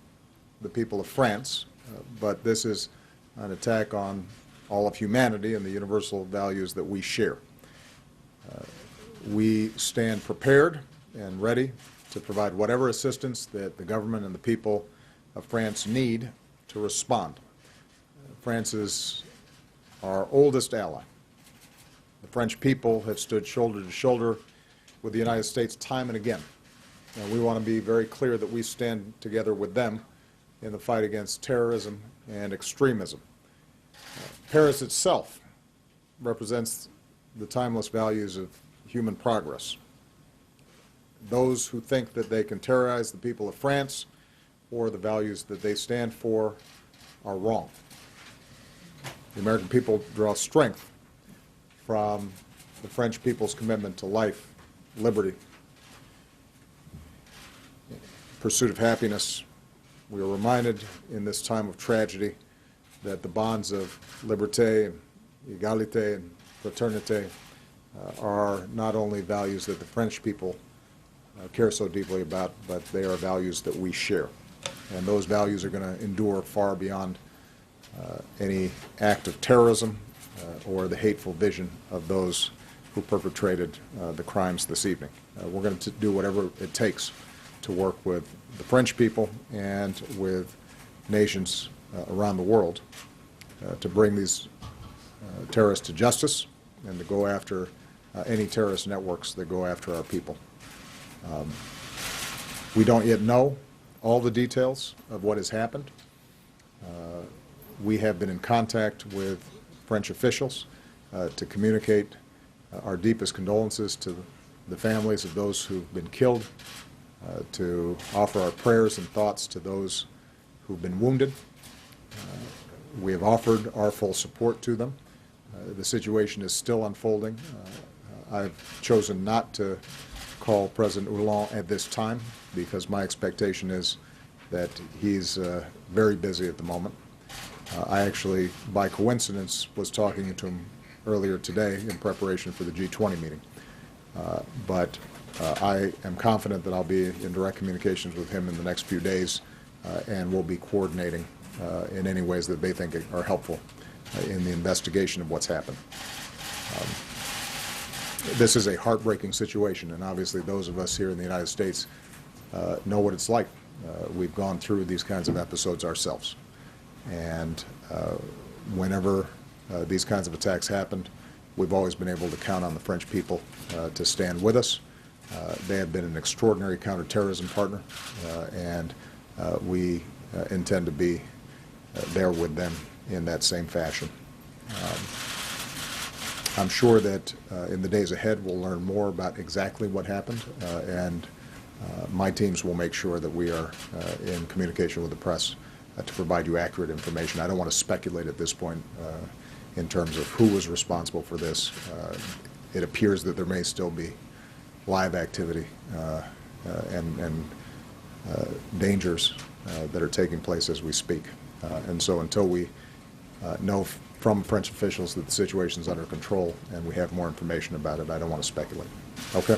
the people of France, but this is an attack on all of humanity and the universal values that we share. We stand prepared and ready to provide whatever assistance that the government and the people of France need to respond. France is our oldest ally. The French people have stood shoulder to shoulder with the United States time and again. And we want to be very clear that we stand together with them in the fight against terrorism and extremism. Paris itself represents the timeless values of human progress. Those who think that they can terrorize the people of France or the values that they stand for are wrong. The American people draw strength from the French people's commitment to life, liberty, pursuit of happiness. We are reminded in this time of tragedy that the bonds of liberté, égalité, and fraternité are not only values that the French people care so deeply about, but they are values that we share. And those values are going to endure far beyond any act of terrorism or the hateful vision of those who perpetrated the crimes this evening. We're going to do whatever it takes to work with the French people and with nations around the world to bring these terrorists to justice and to go after any terrorist networks that go after our people. We don't yet know all the details of what has happened. We have been in contact with French officials to communicate our deepest condolences to the families of those who've been killed, to offer our prayers and thoughts to those who've been wounded. We have offered our full support to them. The situation is still unfolding. I've chosen not to call President Hollande at this time because my expectation is that he's very busy at the moment. I actually, by coincidence, was talking to him earlier today in preparation for the G20 meeting. But I am confident that I'll be in direct communications with him in the next few days, and we'll be coordinating in any ways that they think are helpful in the investigation of what's happened. This is a heartbreaking situation, and obviously those of us here in the United States know what it's like we've gone through these kinds of episodes ourselves. And whenever these kinds of attacks happened, we've always been able to count on the French people to stand with us. They have been an extraordinary counterterrorism partner, and we intend to be there with them in that same fashion. I'm sure that in the days ahead we'll learn more about exactly what happened, and my teams will make sure that we are in communication with the press to provide you accurate information. I don't want to speculate at this point in terms of who was responsible for this. It appears that there may still be live activity and dangers that are taking place as we speak. And so until we know from French officials that the situation is under control and we have more information about it, I don't want to speculate. Okay?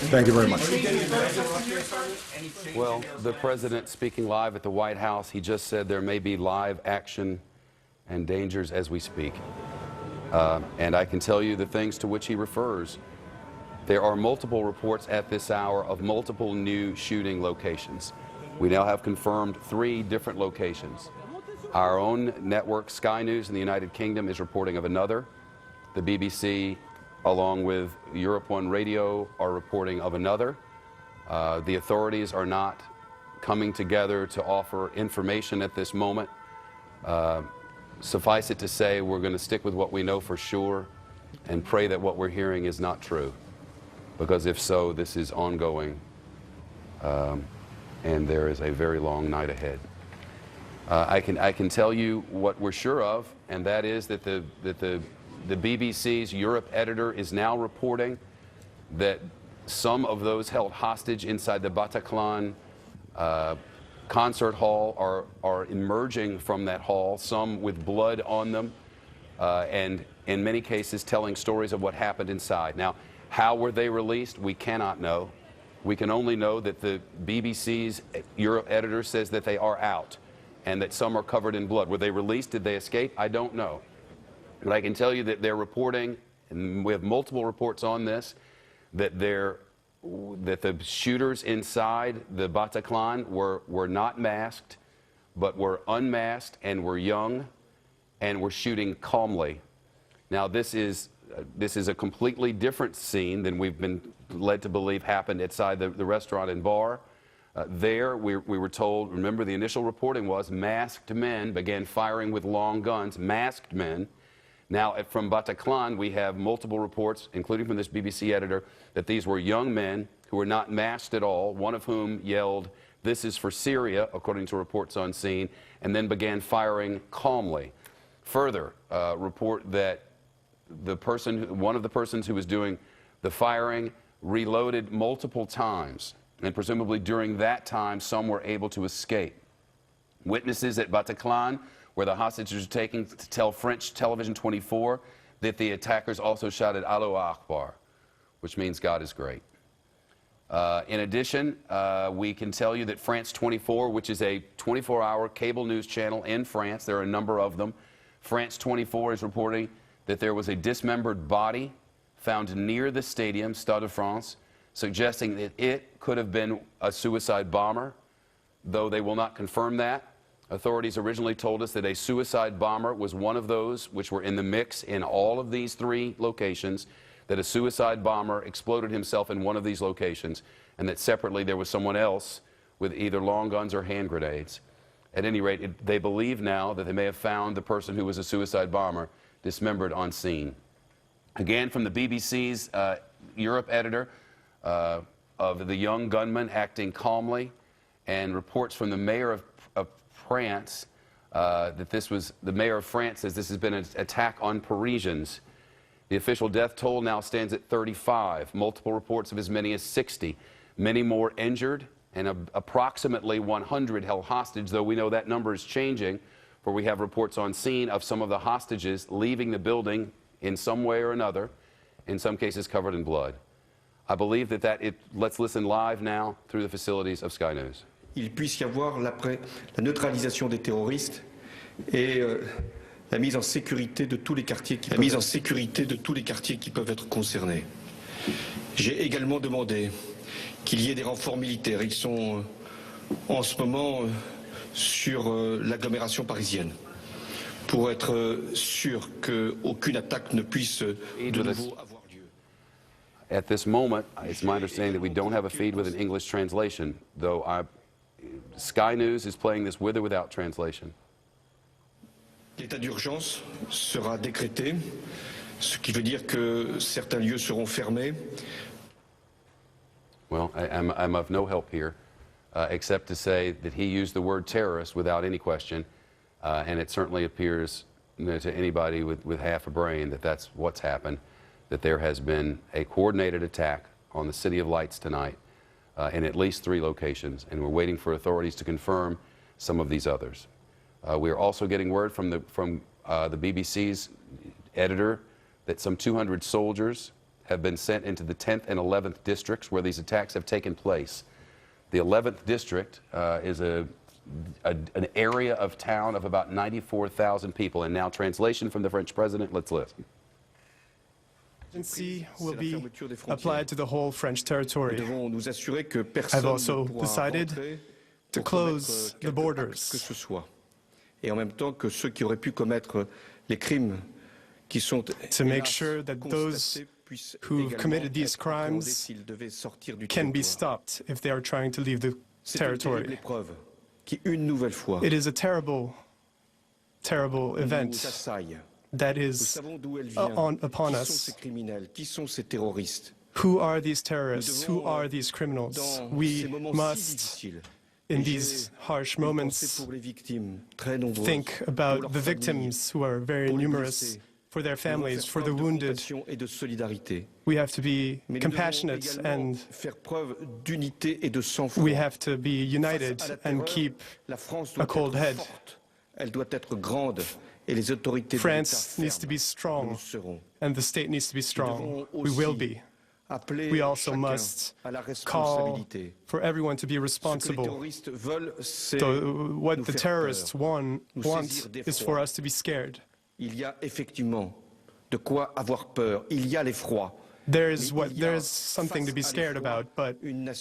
Thank you very much. Well, the president speaking live at the White House, he just said there may be live action and dangers as we speak. And I can tell you the things to which he refers. There are multiple reports at this hour of multiple new shooting locations. We now have confirmed 3 different locations. Our own network, Sky News in the United Kingdom, is reporting of another. The BBC, along with Europe 1 Radio, are reporting of another. The authorities are not coming together to offer information at this moment. Suffice it to say, we're going to stick with what we know for sure and pray that what we're hearing is not true. Because if so, this is ongoing, and there is a very long night ahead. I can tell you what we're sure of, and that is that the BBC's Europe editor is now reporting that some of those held hostage inside the Bataclan concert hall are emerging from that hall, some with blood on them, and in many cases telling stories of what happened inside. Now, how were they released? We cannot know. We can only know that the BBC's Europe editor says that they are out and that some are covered in blood. Were they released? Did they escape? I don't know. But I can tell you that they're reporting, and we have multiple reports on this, that the shooters inside the Bataclan were not masked, but were unmasked and were young and were shooting calmly. Now, this is a completely different scene than we've been led to believe happened outside the restaurant and bar. There, we were told, remember the initial reporting was masked men began firing with long guns, masked men. Now, from Bataclan, we have multiple reports, including from this BBC editor, that these were young men who were not masked at all, one of whom yelled, "This is for Syria," according to reports on scene, and then began firing calmly. Further, report that one of the persons who was doing the firing reloaded multiple times, and presumably during that time, some were able to escape. Witnesses at Bataclan, where the hostages were taken, to tell French Television 24 that the attackers also shouted Allahu Akbar, which means God is great. In addition, we can tell you that France 24, which is a 24-hour cable news channel in France, there are a number of them, France 24 is reporting that there was a dismembered body found near the stadium, Stade de France, suggesting that it could have been a suicide bomber, though they will not confirm that. Authorities originally told us that a suicide bomber was one of those which were in the mix in all of these 3 locations, that a suicide bomber exploded himself in one of these locations, and that separately there was someone else with either long guns or hand grenades. At any rate, they believe now that they may have found the person who was a suicide bomber dismembered on scene. Again, from the BBC's Europe editor, of the young gunman acting calmly, and reports from the mayor of France that the mayor of France says this has been an attack on Parisians. The official death toll now stands at 35, multiple reports of as many as 60, many more injured, and approximately 100 held hostage, though we know that number is changing, for we have reports on scene of some of the hostages leaving the building in some way or another, in some cases covered in blood. I believe let's listen live now through the facilities of Sky News. Il puisse y avoir la neutralisation des terroristes et la mise en sécurité de tous les quartiers qui peuvent être concernés. J'ai également demandé qu'il y ait des renforts militaires. Ils sont en ce moment sur l'agglomération parisienne, pour être sûr qu'aucune attaque ne puisse de nouveau avoir lieu. At this moment, it's my understanding that we don't have a feed with an English translation, though Sky News is playing this with or without translation. L'état d'urgence sera décrété, ce qui veut dire que certains lieux seront fermés. Well, I'm of no help here, except to say that he used the word terrorist without any question, and it certainly appears to anybody with half a brain that that's what's happened, that there has been a coordinated attack on the City of Lights tonight in at least 3 locations, and we're waiting for authorities to confirm some of these others. We are also getting word from the BBC's editor that some 200 soldiers have been sent into the 10th and 11th districts where these attacks have taken place. The 11th district is an area of town of about 94,000 people. And now translation from the French president, let's listen. Emergency will be applied to the whole French territory. I've also decided to close the borders. Et en même temps que ceux qui auraient pu commettre les crimes qui sont to make sure that those who've committed these crimes can be stopped if they are trying to leave the territory. It is a terrible, terrible event that is upon us. Who are these terrorists? Who are these criminals? We must, in these harsh moments, think about the victims who are very numerous, for their families, for the wounded. We have to be compassionate and we have to be united and keep a cold head. France needs to be strong and the state needs to be strong. We will be. We also must call for everyone to be responsible. So what the terrorists want is for us to be scared. Il y a effectivement de quoi avoir peur. Il y a l'effroi. There is something to be scared about, but in the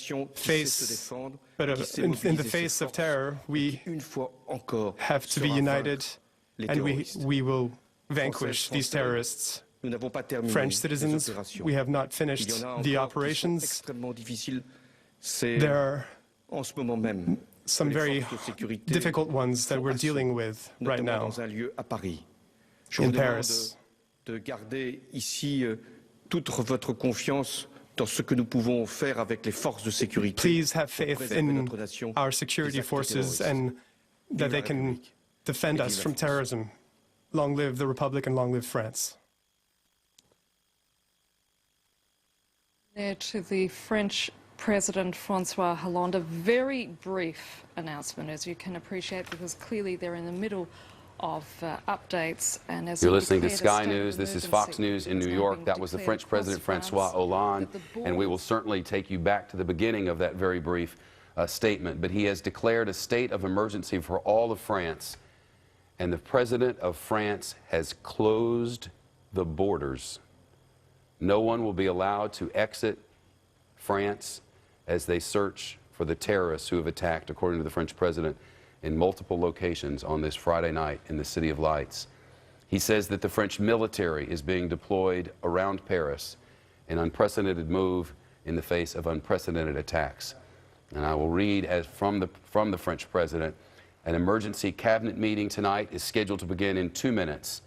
face of terror, we have to be united, and we will vanquish these terrorists. French citizens, we have not finished the operations. There are some very difficult ones that we're dealing with right now in Paris. De garder ici toute votre confiance dans ce que nous pouvons faire avec les forces de sécurité. Please have faith in our security forces and that they can defend us from terrorism. Long live the Republic and long live France. There to the French President Francois Hollande, a very brief announcement, as you can appreciate, because clearly they're in the middle of updates. And as you're listening to Sky News, this is Fox News in New York. That was the French President Francois Hollande, and we will certainly take you back to the beginning of that very brief statement. But he has declared a state of emergency for all of France, and the President of France has closed the borders. No one will be allowed to exit France as they search for the terrorists who have attacked, according to the French President, in multiple locations on this Friday night in the City of Lights. He says that the French military is being deployed around Paris, an unprecedented move in the face of unprecedented attacks. And I will read from the French President, an emergency cabinet meeting tonight is scheduled to begin in 2 minutes.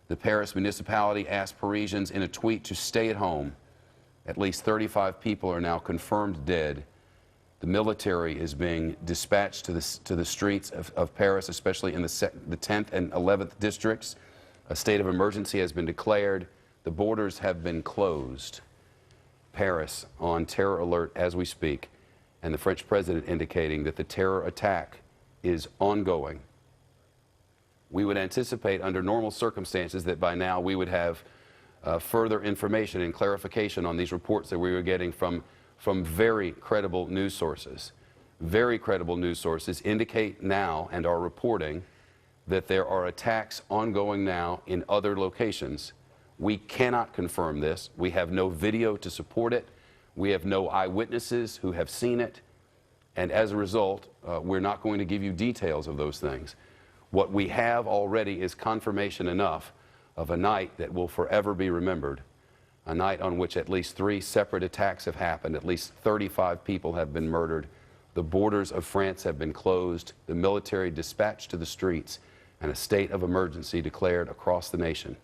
The Paris municipality asked Parisians in a tweet to stay at home. At least 35 people are now confirmed dead. The military is being dispatched to the streets of Paris, especially in the 10th and 11th districts. A state of emergency has been declared. The borders have been closed. Paris on terror alert as we speak, and the French president indicating that the terror attack is ongoing. We would anticipate under normal circumstances that by now we would have further information and clarification on these reports that we were getting from very credible news sources. Very credible news sources indicate now and are reporting that there are attacks ongoing now in other locations. We cannot confirm this. We have no video to support it. We have no eyewitnesses who have seen it. And as a result, we're not going to give you details of those things. What we have already is confirmation enough of a night that will forever be remembered, a night on which at least 3 separate attacks have happened, at least 35 people have been murdered, the borders of France have been closed, the military dispatched to the streets, and a state of emergency declared across the nation.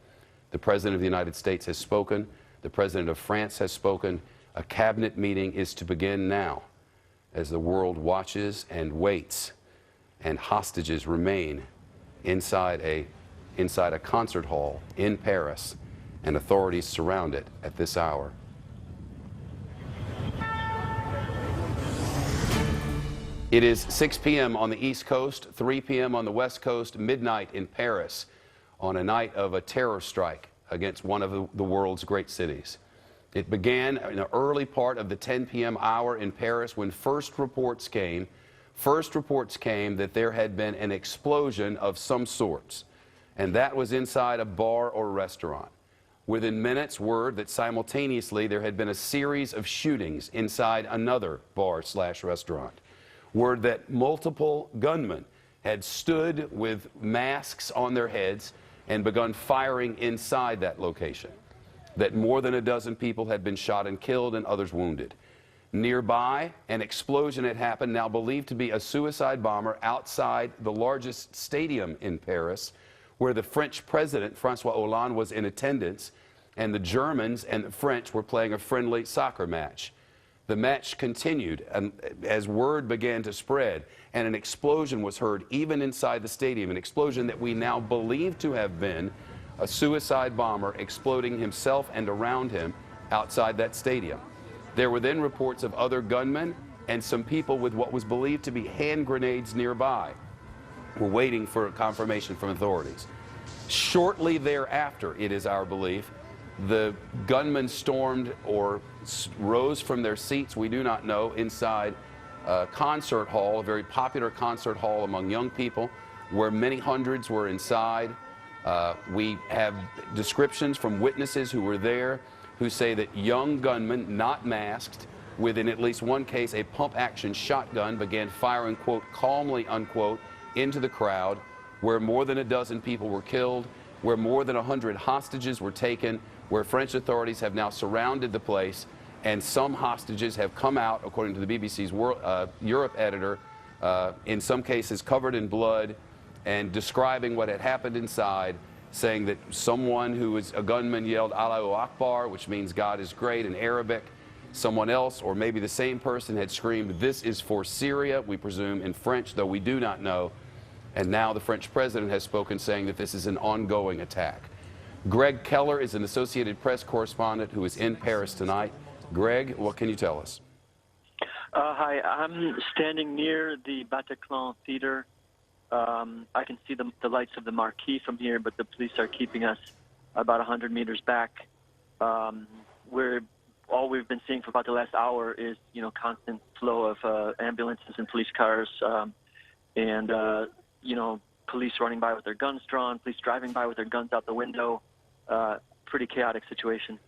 The President of the United States has spoken, the President of France has spoken. A cabinet meeting is to begin now as the world watches and waits, and hostages remain inside a concert hall in Paris, and authorities surround it at this hour. It is 6 p.m. on the East Coast, 3 p.m. on the West Coast, midnight in Paris, on a night of a terror strike against one of the world's great cities. It began in the early part of the 10 p.m. hour in Paris when first reports came that there had been an explosion of some sorts, and that was inside a bar or restaurant. Within minutes, word that simultaneously there had been a series of shootings inside another bar/restaurant. Word that multiple gunmen had stood with masks on their heads and begun firing inside that location. That more than a dozen people had been shot and killed and others wounded. Nearby, an explosion had happened, now believed to be a suicide bomber outside the largest stadium in Paris, where the French president, François Hollande, was in attendance, and the Germans and the French were playing a friendly soccer match. The match continued as word began to spread, and an explosion was heard even inside the stadium, an explosion that we now believe to have been a suicide bomber exploding himself and around him outside that stadium. There were then reports of other gunmen and some people with what was believed to be hand grenades nearby. We're waiting for a confirmation from authorities. Shortly thereafter, it is our belief, the gunmen stormed or rose from their seats, we do not know, inside a concert hall, a very popular concert hall among young people, where many hundreds were inside. We have descriptions from witnesses who were there who say that young gunmen, not masked, with in at least one case a pump-action shotgun, began firing, quote, calmly, unquote, into the crowd, where more than a dozen people were killed, where more than 100 hostages were taken, where French authorities have now surrounded the place, and some hostages have come out, according to the BBC's Europe editor, in some cases covered in blood, and describing what had happened inside, saying that someone who was a gunman yelled Allahu Akbar, which means God is great in Arabic. Someone else, or maybe the same person, had screamed, "This is for Syria," we presume in French, though we do not know. And now the French president has spoken, saying that this is an ongoing attack. Greg Keller is an Associated Press correspondent who is in Paris tonight. Greg, what can you tell us? Hi, I'm standing near the Bataclan Theater. I can see the lights of the marquee from here, but the police are keeping us about 100 meters back. All we've been seeing for about the last hour is, constant flow of ambulances and police cars, police running by with their guns drawn, police driving by with their guns out the window. Pretty chaotic situation.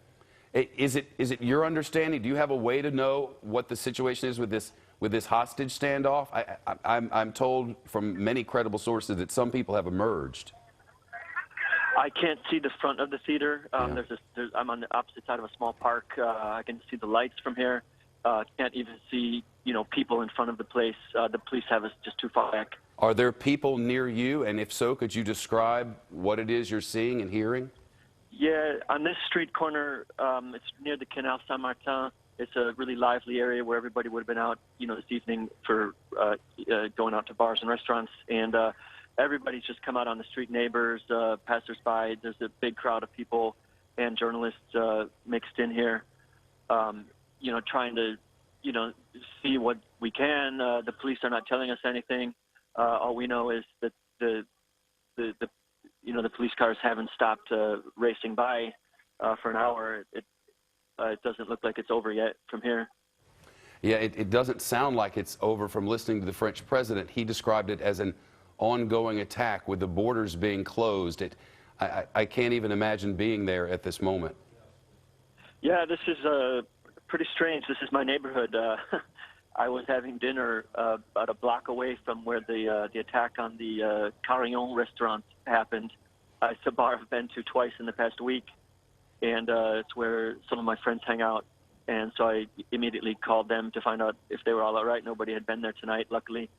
Is it your understanding? Do you have a way to know what the situation is with this hostage standoff? I'm told from many credible sources that some people have emerged. I can't see the front of the theater. I'm on the opposite side of a small park. I can see the lights from here. Can't even see, people in front of the place. The police have us just too far back. Are there people near you? And if so, could you describe what it is you're seeing and hearing? Yeah, on this street corner, it's near the Canal Saint-Martin. It's a really lively area where everybody would have been out, this evening for going out to bars and restaurants. And everybody's just come out on the street, neighbors, passersby. There's a big crowd of people and journalists mixed in here, trying to, see what we can. The police are not telling us anything. All we know is that the police cars haven't stopped racing by for an hour. It doesn't look like it's over yet from here. Yeah, it doesn't sound like it's over from listening to the French president. He described it as an ongoing attack with the borders being closed. I can't even imagine being there at this moment. Yeah, this is pretty strange. This is my neighborhood. I was having dinner about a block away from where the attack on the Carillon restaurant happened. It's a bar I've been to twice in the past week, and it's where some of my friends hang out. And so I immediately called them to find out if they were all right. Nobody had been there tonight, luckily.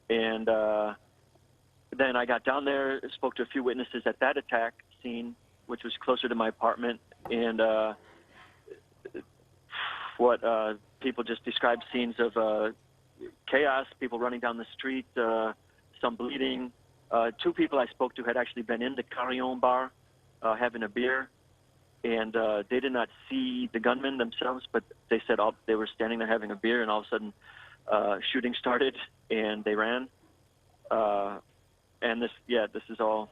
And then I got down there, spoke to a few witnesses at that attack scene, which was closer to my apartment, and what people just described scenes of chaos, people running down the street, some bleeding. Two people I spoke to had actually been in the Carillon bar having a beer, and they did not see the gunmen themselves, but they said they were standing there having a beer, and all of a sudden shooting started, and they ran. And this is all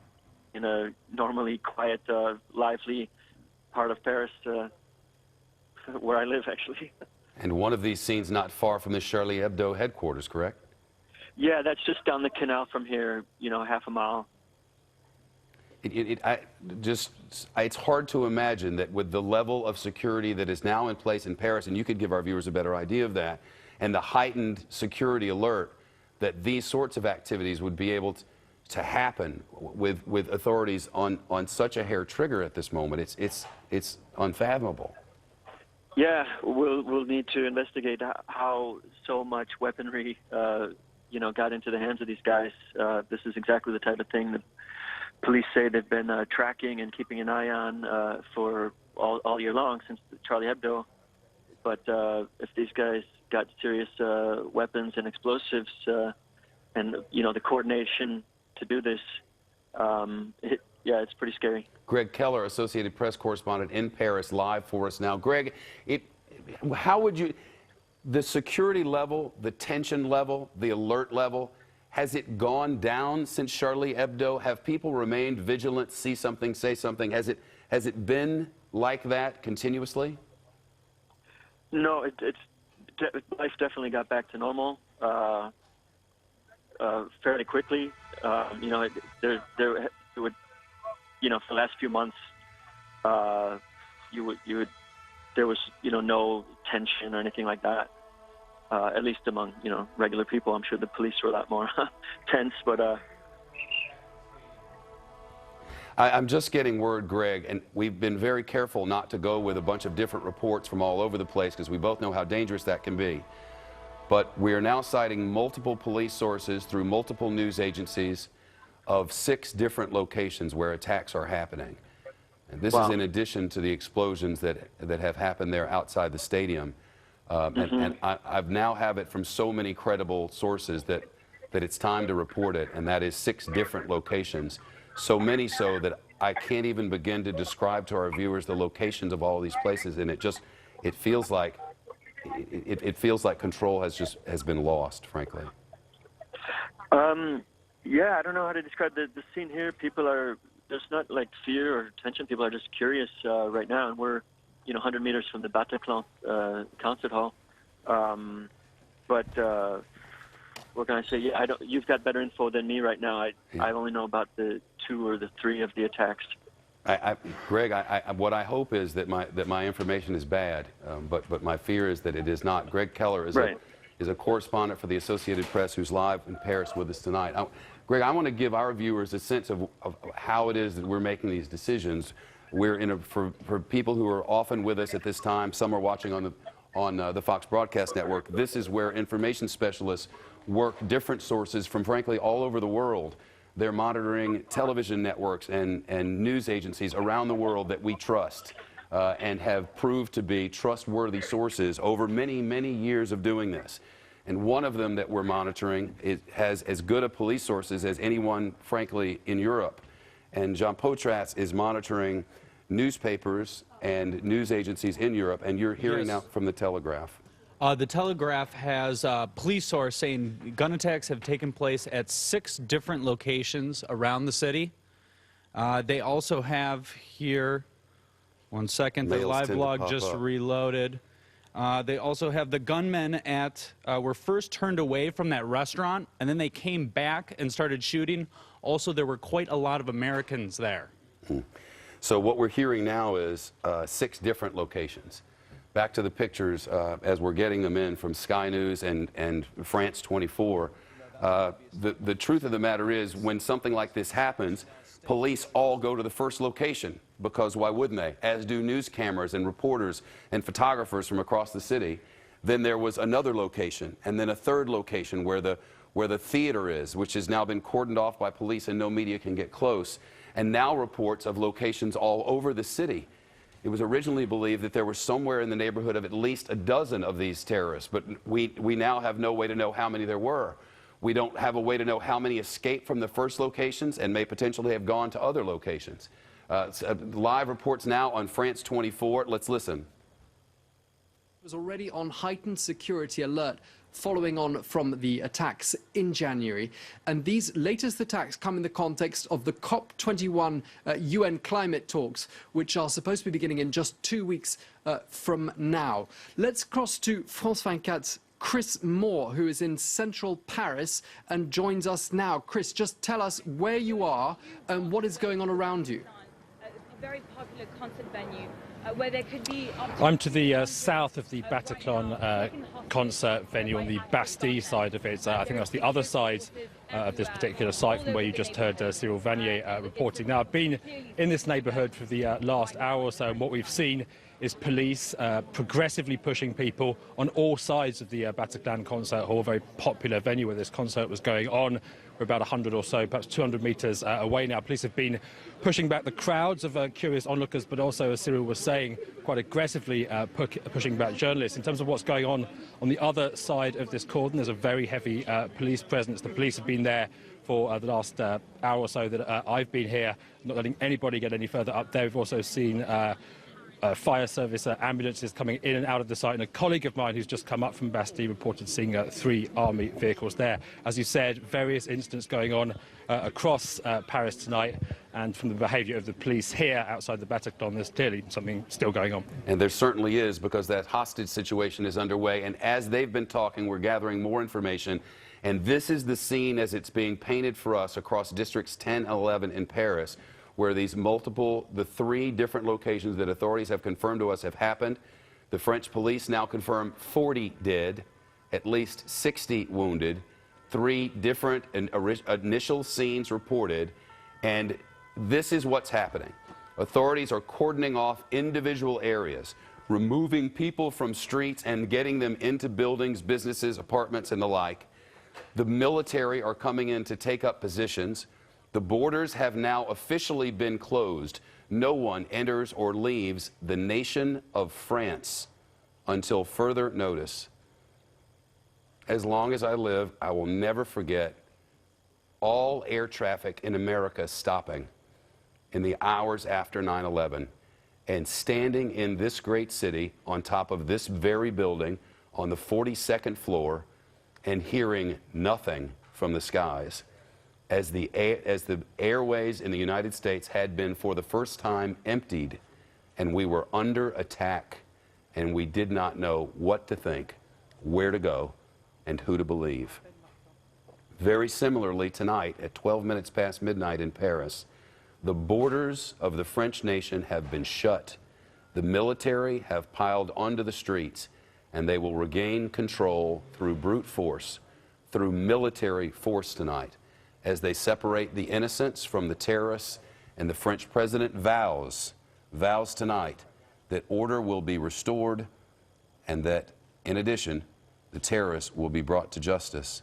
in a normally quiet, lively part of Paris, where I live, actually. And one of these scenes not far from the Charlie Hebdo headquarters, correct? Yeah, that's just down the canal from here, half a mile. It's hard to imagine that with the level of security that is now in place in Paris, and you could give our viewers a better idea of that, and the heightened security alert, that these sorts of activities would be able to happen with authorities on such a hair trigger at this moment. It's unfathomable. Yeah, we'll need to investigate how so much weaponry, got into the hands of these guys. This is exactly the type of thing that police say they've been tracking and keeping an eye on for all year long since Charlie Hebdo. But if these guys got serious weapons and explosives, and the coordination to do this, it's pretty scary. Greg Keller, Associated Press correspondent in Paris, live for us now. Greg, how would you, the security level, the tension level, the alert level, has it gone down since Charlie Hebdo? Have people remained vigilant, see something, say something? Has it been like that continuously? No, life definitely got back to normal fairly quickly. For the last few months, there was no tension or anything like that. At least among regular people. I'm sure the police were a lot more tense, but. I'm just getting word, Greg, and we've been very careful not to go with a bunch of different reports from all over the place because we both know how dangerous that can be. But we are now citing multiple police sources through multiple news agencies of 6 different locations where attacks are happening. And this is in addition to the explosions that have happened there outside the stadium. And I've now have it from so many credible sources that it's time to report it, and that is 6 different locations. So many so that I can't even begin to describe to our viewers the locations of all of these places, and it feels like control has been lost, frankly. Yeah, I don't know how to describe the scene here. People are, there's not like fear or tension. People are just curious right now, and we're 100 meters from the Bataclan concert hall. But what can I say? Yeah, you've got better info than me right now. I only know about the 2 or the 3 of the attacks. Greg, what I hope is that my information is bad, but my fear is that it is not. Greg Keller is a correspondent for the Associated Press who's live in Paris with us tonight. Greg, I want to give our viewers a sense of how it is that we're making these decisions. We're for people who are often with us at this time, some are watching on the Fox Broadcast Network. This is where information specialists work different sources from, frankly, all over the world. They're monitoring television networks and news agencies around the world that we trust and have proved to be trustworthy sources over many, many years of doing this. And one of them that we're monitoring has as good a police sources as anyone, frankly, in Europe. And Jean Potras is monitoring newspapers and news agencies in Europe, and you're hearing now from the Telegraph. The Telegraph has a police source saying gun attacks have taken place at 6 different locations around the city. They also have here, one second, the live blog just reloaded. They also have the gunmen were first turned away from that restaurant, and then they came back and started shooting. Also, there were quite a lot of Americans there. So what we're hearing now is 6 different locations. back to the pictures as we're getting them in from Sky News and France 24. The truth of the matter is, when something like this happens, police all go to the first location, because why wouldn't they? As do news cameras and reporters and photographers from across the city. Then there was another location, and then a third location where the theater is, which has now been cordoned off by police and no media can get close, and now reports of locations all over the city. It was originally believed that there were somewhere in the neighborhood of at least a dozen of these terrorists, but we now have no way to know how many there were. We don't have a way to know how many escaped from the first locations and may potentially have gone to other locations. Live reports now on France 24. Let's listen. Was already on heightened security alert following on from the attacks in January. And these latest attacks come in the context of the COP21 UN climate talks, which are supposed to be beginning in just 2 weeks from now. Let's cross to France 24's Chris Moore, who is in central Paris and joins us now. Chris, just tell us where you are and what is going on around you. A very popular concert venue where there could be... I'm to the south of the Bataclan concert venue on the Bastille side of it. I think that's the other side of this particular site from where you just heard Cyril Vanier reporting. Now, I've been in this neighbourhood for the last hour or so, and what we've seen is police progressively pushing people on all sides of the Bataclan concert hall, a very popular venue where this concert was going on. We're about 100 or so, perhaps 200 metres away now. Police have been pushing back the crowds of curious onlookers, but also, as Cyril was saying, quite aggressively pushing back journalists. In terms of what's going on the other side of this cordon, there's a very heavy police presence. The police have been there for the last hour or so that I've been here, not letting anybody get any further up there. We've also seen fire service ambulances coming in and out of the site, and a colleague of mine who's just come up from Bastille reported seeing 3 army vehicles there. As you said, various incidents going on across Paris tonight, and from the behaviour of the police here outside the Bataclan, there's clearly something still going on. And there certainly is, because that hostage situation is underway, and as they've been talking, we're gathering more information, and this is the scene as it's being painted for us across districts 10 and 11 in Paris, where the 3 different locations that authorities have confirmed to us have happened. The French police now confirm 40 dead, at least 60 wounded, 3 different initial scenes reported, and this is what's happening. Authorities are cordoning off individual areas, removing people from streets and getting them into buildings, businesses, apartments, and the like. The military are coming in to take up positions. The borders have now officially been closed. No one enters or leaves the nation of France until further notice. As long as I live, I will never forget all air traffic in America stopping in the hours after 9/11 and standing in this great city on top of this very building on the 42nd floor and hearing nothing from the skies. As the airways in the United States had been for the first time emptied, and we were under attack, and we did not know what to think, where to go, and who to believe. Very similarly, tonight at 12 minutes past midnight in Paris, the borders of the French nation have been shut. The military have piled onto the streets, and they will regain control through brute force, through military force tonight, as they separate the innocents from the terrorists, and the French president vows tonight that order will be restored and that, in addition, the terrorists will be brought to justice.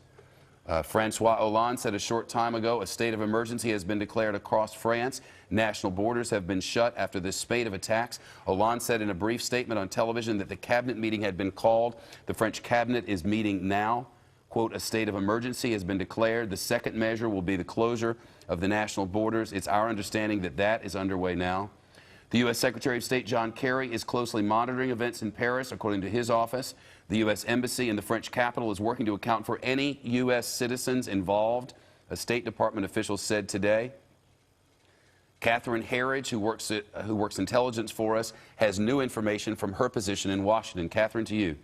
Francois Hollande said a short time ago a state of emergency has been declared across France. National borders have been shut after this spate of attacks. Hollande said in a brief statement on television that the cabinet meeting had been called. The French cabinet is meeting now. Quote, a state of emergency has been declared. The second measure will be the closure of the national borders. It's our understanding that that is underway now. The U.S. Secretary of State John Kerry is closely monitoring events in Paris, according to his office. The U.S. Embassy in the French capital is working to account for any U.S. citizens involved, a State Department official said today. Catherine Herridge, who works intelligence for us, has new information from her position in Washington. Catherine, to you.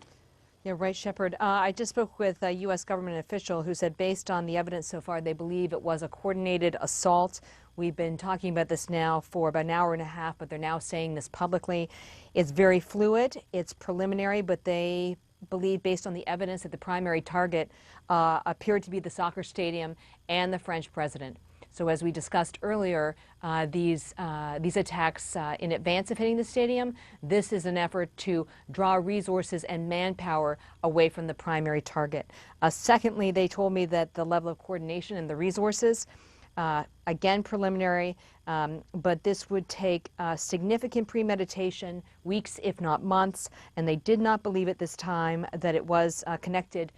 Yeah, right, Shepard. I just spoke with a U.S. government official who said based on the evidence so far, they believe it was a coordinated assault We've been talking about this now for about an hour and a half, but they're now saying this publicly. It's very fluid, it's preliminary, but they believe, based on the evidence, that the primary target appeared to be the soccer stadium and the French president. So as we discussed earlier, these attacks in advance of hitting the stadium, this is an effort to draw resources and manpower away from the primary target. Secondly, they told me that the level of coordination and the resources, again preliminary, but this would take significant premeditation, weeks if not months, and they did not believe at this time that it was connected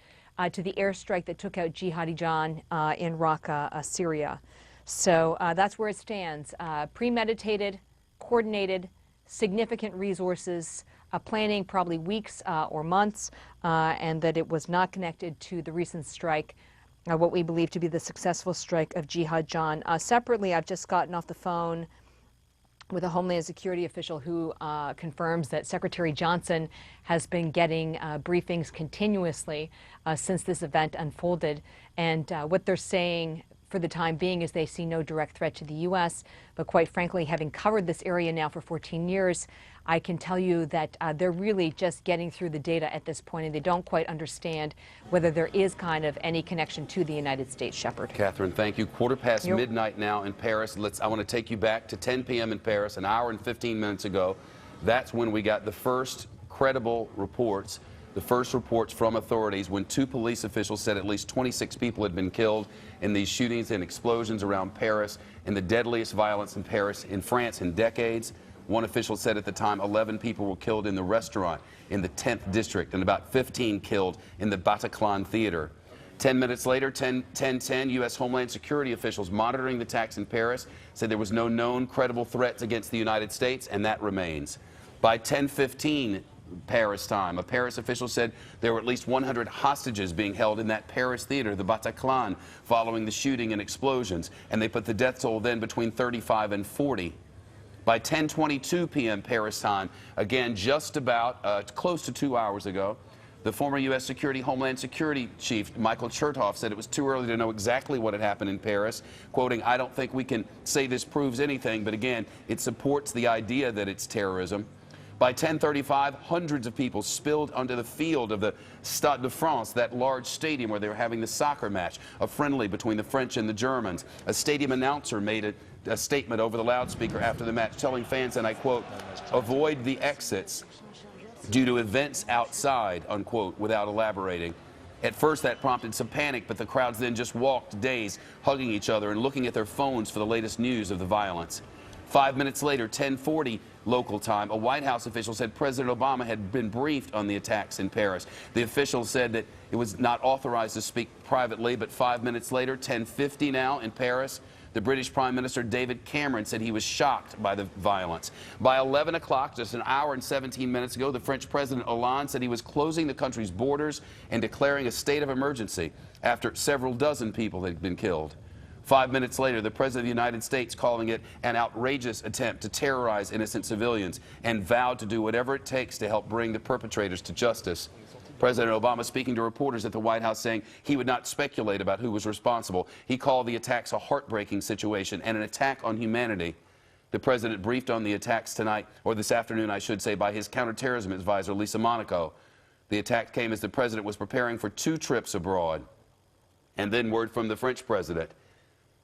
to the airstrike that took out Jihadi John in Raqqa, Syria. So that's where it stands. Premeditated, coordinated, significant resources, planning probably weeks or months, and that it was not connected to the recent strike, what we believe to be the successful strike of Jihad John. Separately, I've just gotten off the phone with a Homeland Security official who confirms that Secretary Johnson has been getting briefings continuously since this event unfolded. And what they're saying for the time being is they see no direct threat to the U.S., but quite frankly, having covered this area now for 14 years, I can tell you that they're really just getting through the data at this point, and they don't quite understand whether there is kind of any connection to the United States. Shepard. Catherine, thank you. Quarter past midnight now in Paris. I want to take you back to 10 p.m. in Paris, an hour and 15 minutes ago. That's when we got the first credible reports. The first reports from authorities when 2 police officials said at least 26 people had been killed in these shootings and explosions around Paris, in the deadliest violence in Paris, in France, in decades. One official said at the time 11 people were killed in the restaurant in the 10th district and about 15 killed in the Bataclan theater. 10 minutes later, 10:10, U.S. Homeland Security officials monitoring the attacks in Paris said there was no known credible threats against the United States, and that remains. By 10:15, Paris time, a Paris official said there were at least 100 hostages being held in that Paris theater, the Bataclan, following the shooting and explosions, and they put the death toll then between 35 and 40. By 10:22 p.m. Paris time, again just about close to 2 hours ago, the former U.S. Homeland Security Chief Michael Chertoff said it was too early to know exactly what had happened in Paris, quoting, "I don't think we can say this proves anything, but again, it supports the idea that it's terrorism." By 10:35, hundreds of people spilled onto the field of the Stade de France, that large stadium where they were having the soccer match, a friendly between the French and the Germans. A stadium announcer made a statement over the loudspeaker after the match, telling fans, and I quote, "Avoid the exits due to events outside," unquote, without elaborating. At first, that prompted some panic, but the crowds then just walked dazed, hugging each other and looking at their phones for the latest news of the violence. 5 minutes later, 10:40 local time, a White House official said President Obama had been briefed on the attacks in Paris. The official said that it was not authorized to speak privately, but 5 minutes later, 10:50 now in Paris, the British Prime Minister David Cameron said he was shocked by the violence. By 11 o'clock, just an hour and 17 minutes ago, the French President Hollande said he was closing the country's borders and declaring a state of emergency after several dozen people had been killed. 5 minutes later, the President of the United States calling it an outrageous attempt to terrorize innocent civilians and vowed to do whatever it takes to help bring the perpetrators to justice. President Obama speaking to reporters at the White House saying he would not speculate about who was responsible. He called the attacks a heartbreaking situation and an attack on humanity. The president briefed on the attacks tonight, or this afternoon, I should say, by his counterterrorism advisor, Lisa Monaco. The attack came as the president was preparing for 2 trips abroad. And then word from the French president.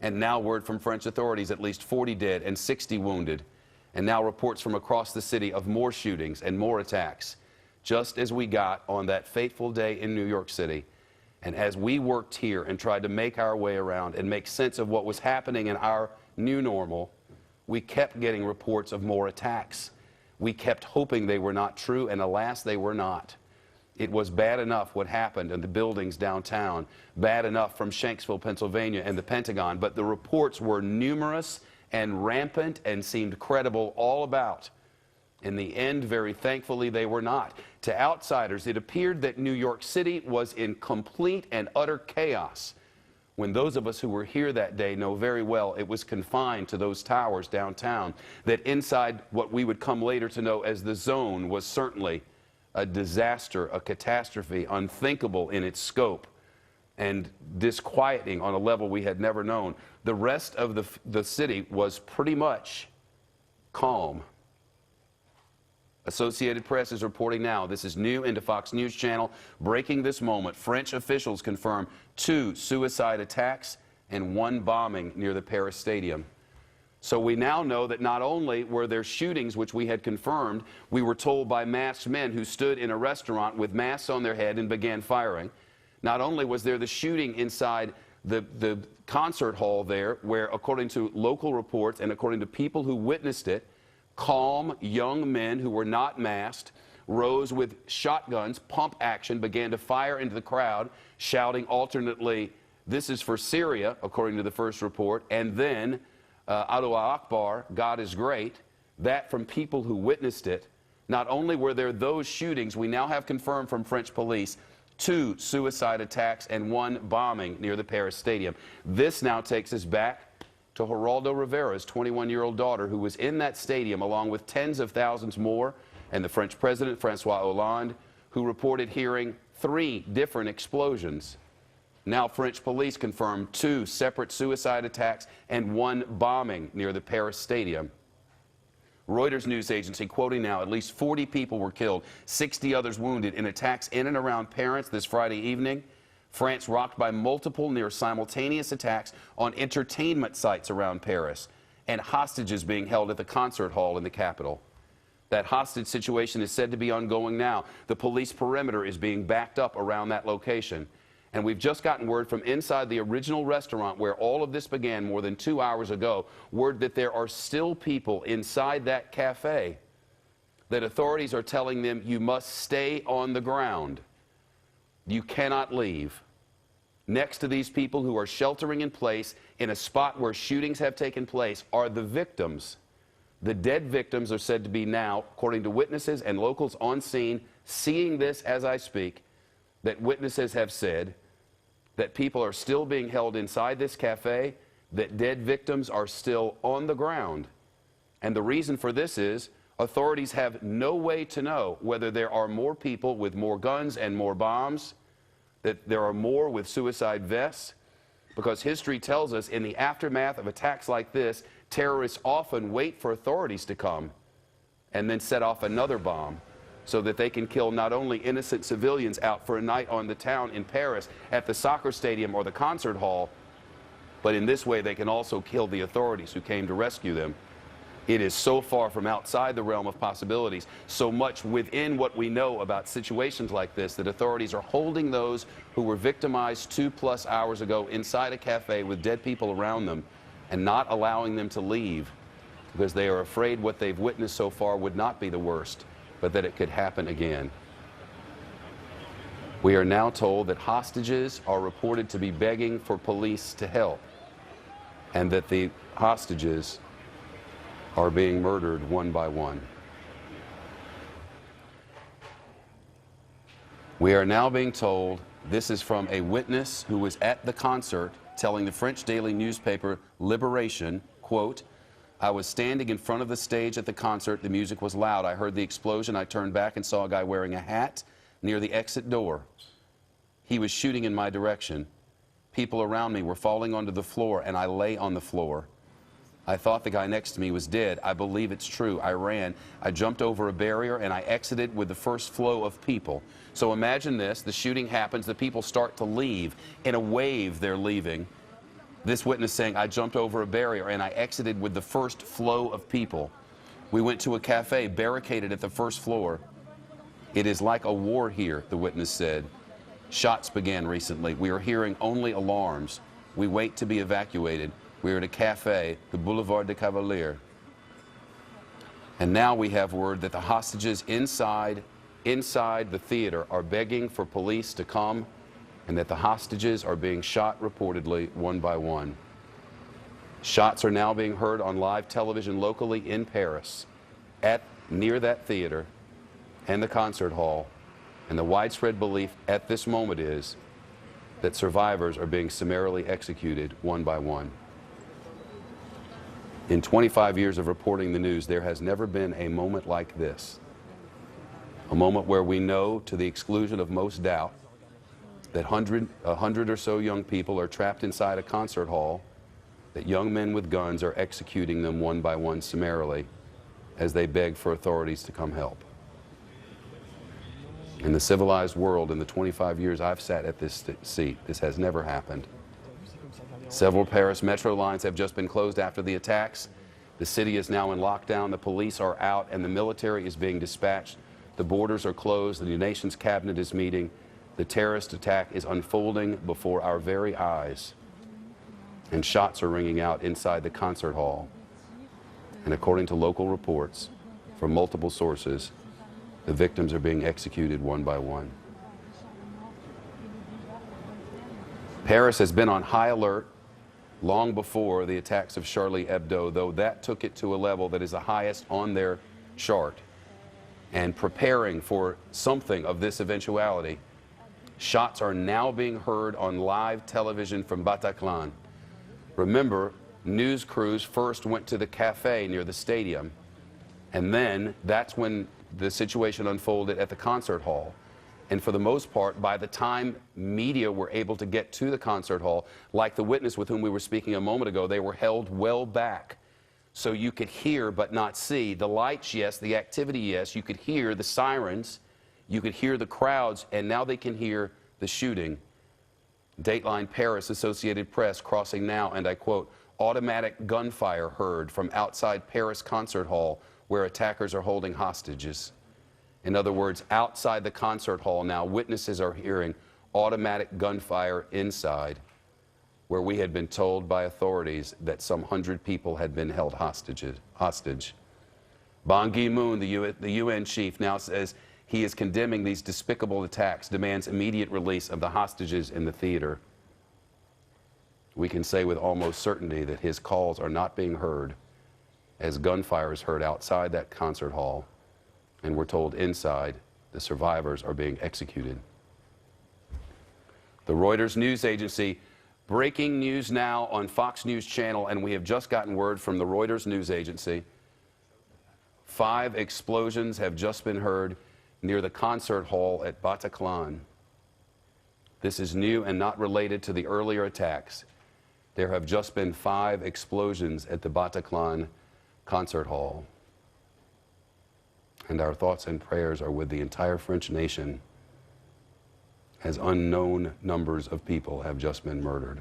And now word from French authorities, at least 40 dead and 60 wounded. And now reports from across the city of more shootings and more attacks, just as we got on that fateful day in New York City. And as we worked here and tried to make our way around and make sense of what was happening in our new normal, we kept getting reports of more attacks. We kept hoping they were not true, and alas, they were not. It was bad enough what happened in the buildings downtown, bad enough from Shanksville, Pennsylvania, and the Pentagon, but the reports were numerous and rampant and seemed credible all about. In the end, very thankfully, they were not. To outsiders, it appeared that New York City was in complete and utter chaos, when those of us who were here that day know very well it was confined to those towers downtown, that inside what we would come later to know as the zone was certainly a disaster, a catastrophe, unthinkable in its scope. and disquieting on a level we had never known. The rest of the city was pretty much calm. Associated Press is reporting now, this is new into Fox News Channel, breaking this moment. French officials confirm 2 suicide attacks and 1 bombing near the Paris Stadium. So we now know that not only were there shootings, which we had confirmed, we were told by masked men who stood in a restaurant with masks on their head and began firing. Not only was there the shooting inside the concert hall there, where according to local reports and according to people who witnessed it, calm young men who were not masked rose with shotguns, pump action, began to fire into the crowd, shouting alternately, "This is for Syria," according to the first report, and then Allahu Akbar, God is great. That from people who witnessed it. Not only were there those shootings, we now have confirmed from French police 2 suicide attacks and 1 bombing near the Paris Stadium. This now takes us back to Geraldo Rivera's 21-year-old daughter, who was in that stadium along with tens of thousands more, and the French president, François Hollande, who reported hearing 3 different explosions. Now French police confirmed 2 separate suicide attacks and 1 bombing near the Paris Stadium. Reuters news agency quoting now, at least 40 people were killed, 60 others wounded in attacks in and around Paris this Friday evening. France rocked by multiple near simultaneous attacks on entertainment sites around Paris and hostages being held at the concert hall in the capital. That hostage situation is said to be ongoing now. The police perimeter is being backed up around that location. And we've just gotten word from inside the original restaurant where all of this began more than 2 hours ago, word that there are still people inside that cafe, that authorities are telling them you must stay on the ground. You cannot leave. Next to these people who are sheltering in place in a spot where shootings have taken place are the victims. The dead victims are said to be now, according to witnesses and locals on scene, seeing this as I speak, that witnesses have said that people are still being held inside this cafe, that dead victims are still on the ground. And the reason for this is authorities have no way to know whether there are more people with more guns and more bombs, that there are more with suicide vests, because history tells us in the aftermath of attacks like this, terrorists often wait for authorities to come and then set off another bomb, so that they can kill not only innocent civilians out for a night on the town in Paris, at the soccer stadium or the concert hall, but in this way they can also kill the authorities who came to rescue them. It is so far from outside the realm of possibilities, so much within what we know about situations like this, that authorities are holding those who were victimized 2+ hours ago inside a cafe with dead people around them and not allowing them to leave because they are afraid what they've witnessed so far would not be the worst, but that it could happen again. We are now told that hostages are reported to be begging for police to help, and that the hostages are being murdered one by one. We are now being told, this is from a witness who was at the concert, telling the French daily newspaper Libération, quote, "I was standing in front of the stage at the concert. The music was loud. I heard the explosion. I turned back and saw a guy wearing a hat near the exit door. He was shooting in my direction. People around me were falling onto the floor, and I lay on the floor. I thought the guy next to me was dead. I believe it's true. I ran. I jumped over a barrier, and I exited with the first flow of people." So imagine this. The shooting happens. The people start to leave. In a wave, they're leaving. This witness saying, "I jumped over a barrier and I exited with the first flow of people. We went to a cafe barricaded at the first floor. It is like a war here," the witness said. "Shots began recently. We are hearing only alarms. We wait to be evacuated. We are at a cafe, the Boulevard des Cavaliers." And now we have word that the hostages inside the theater are begging for police to come, and that the hostages are being shot reportedly one by one. Shots are now being heard on live television locally in Paris, near that theater and the concert hall, and the widespread belief at this moment is that survivors are being summarily executed one by one. In 25 years of reporting the news, there has never been a moment like this. A moment where we know, to the exclusion of most doubt, that 100 or so young people are trapped inside a concert hall, that young men with guns are executing them one by one summarily as they beg for authorities to come help. In the civilized world, in the 25 years I've sat at this seat, this has never happened. Several Paris metro lines have just been closed after the attacks. The city is now in lockdown, the police are out, and the military is being dispatched. The borders are closed, the nation's cabinet is meeting. The terrorist attack is unfolding before our very eyes. And shots are ringing out inside the concert hall. And according to local reports from multiple sources, the victims are being executed one by one. Paris has been on high alert long before the attacks of Charlie Hebdo, though that took it to a level that is the highest on their chart. And preparing for something of this eventuality, shots are now being heard on live television from Bataclan. Remember, news crews first went to the cafe near the stadium, and then that's when the situation unfolded at the concert hall. And for the most part, by the time media were able to get to the concert hall, like the witness with whom we were speaking a moment ago, they were held well back. So you could hear but not see. The lights, yes. The activity, yes. You could hear the sirens. You could hear the crowds. And now they can hear the shooting. Dateline Paris, Associated Press, crossing now, and I quote, automatic gunfire heard from outside Paris concert hall where attackers are holding hostages. In other words, outside the concert hall now, witnesses are hearing automatic gunfire inside, where we had been told by authorities that some 100 people had been held hostage. Ban Ki-moon, the UN chief, now says he is condemning these despicable attacks, demands immediate release of the hostages in the theater. We can say with almost certainty that his calls are not being heard, as gunfire is heard outside that concert hall, and we're told inside the survivors are being executed. The Reuters news agency, breaking news now on Fox News Channel, and we have just gotten word from the Reuters news agency. 5 explosions have just been heard near the concert hall at Bataclan. This is new and not related to the earlier attacks. There have just been 5 explosions at the Bataclan concert hall. And our thoughts and prayers are with the entire French nation, as unknown numbers of people have just been murdered.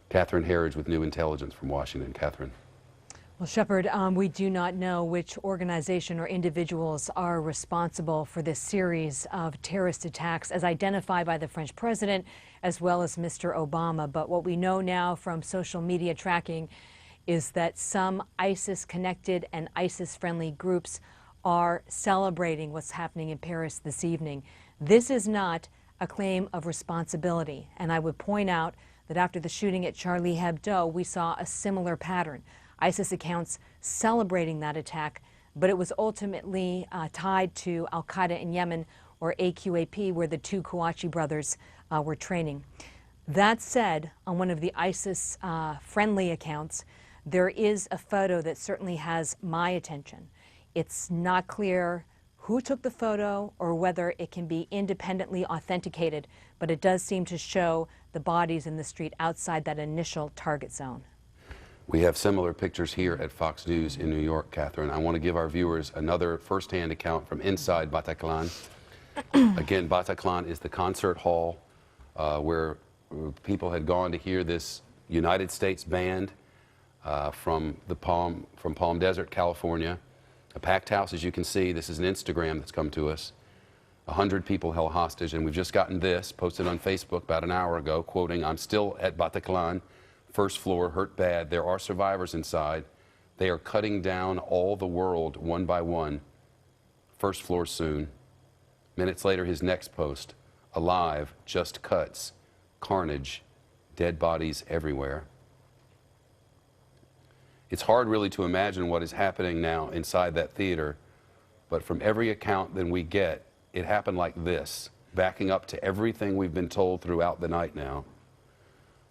Catherine Herridge with new intelligence from Washington. Catherine. Well, Shepard, we do not know which organization or individuals are responsible for this series of terrorist attacks as identified by the French president as well as Mr. Obama. But what we know now from social media tracking is that some ISIS-connected and ISIS-friendly groups are celebrating what's happening in Paris this evening. This is not a claim of responsibility, and I would point out that after the shooting at Charlie Hebdo, we saw a similar pattern. ISIS accounts celebrating that attack, but it was ultimately tied to al-Qaeda in Yemen, or AQAP, where the 2 Kouachi brothers were training. That said, on one of the ISIS-friendly accounts, there is a photo that certainly has my attention. It's not clear who took the photo or whether it can be independently authenticated, but it does seem to show the bodies in the street outside that initial target zone. We have similar pictures here at Fox News in New York, Catherine. I want to give our viewers another firsthand account from inside Bataclan. Again, Bataclan is the concert hall where people had gone to hear this United States band from Palm Desert, California. A packed house, as you can see. This is an Instagram that's come to us. 100 people held hostage, and we've just gotten this posted on Facebook about an hour ago, quoting, "I'm still at Bataclan, first floor, hurt bad. There are survivors inside. They are cutting down all the world one by one. First floor soon." Minutes later, his next post, "Alive, just cuts, carnage, dead bodies everywhere." It's hard really to imagine what is happening now inside that theater, but from every account that we get, it happened like this, backing up to everything we've been told throughout the night now.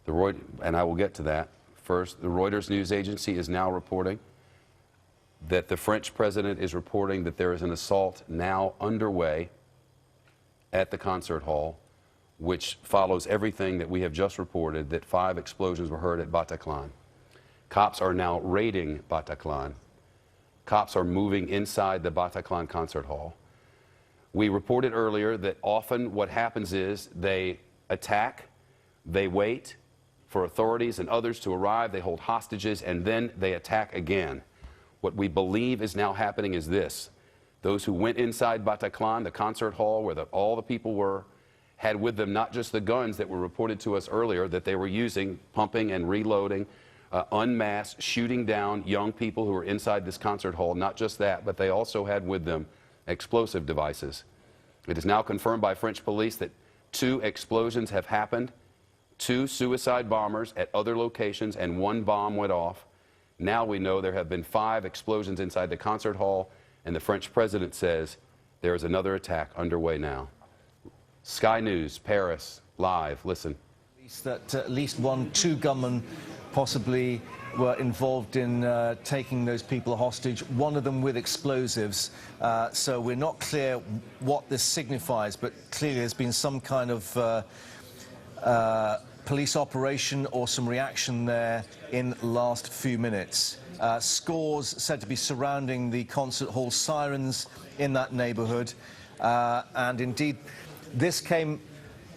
And I will get to that. First, the Reuters news agency is now reporting that the French president is reporting that there is an assault now underway at the concert hall which follows everything that we have just reported, that 5 explosions were heard at Bataclan. Cops are now raiding Bataclan. Cops are moving inside the Bataclan concert hall. We reported earlier that often what happens is they attack, they wait for authorities and others to arrive, they hold hostages, and then they attack again. What we believe is now happening is this. Those who went inside Bataclan, the concert hall where all the people were, had with them not just the guns that were reported to us earlier that they were using, pumping and reloading, unmasked, shooting down young people who were inside this concert hall. Not just that, but they also had with them explosive devices. It is now confirmed by French police that 2 explosions have happened, 2 suicide bombers at other locations, and 1 bomb went off. Now we know there have been 5 explosions inside the concert hall, and the French president says there is another attack underway now. Sky News, Paris, live. Listen. That at least 2 gunmen possibly were involved in taking those people hostage, one of them with explosives. So we're not clear what this signifies, but clearly there's been some kind of police operation or some reaction there in the last few minutes. Scores said to be surrounding the concert hall, sirens in that neighborhood. And indeed, this came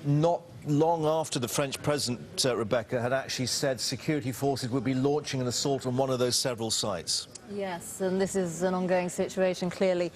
not long after the French president, Rebecca, had actually said security forces would be launching an assault on one of those several sites. Yes, and this is an ongoing situation, clearly,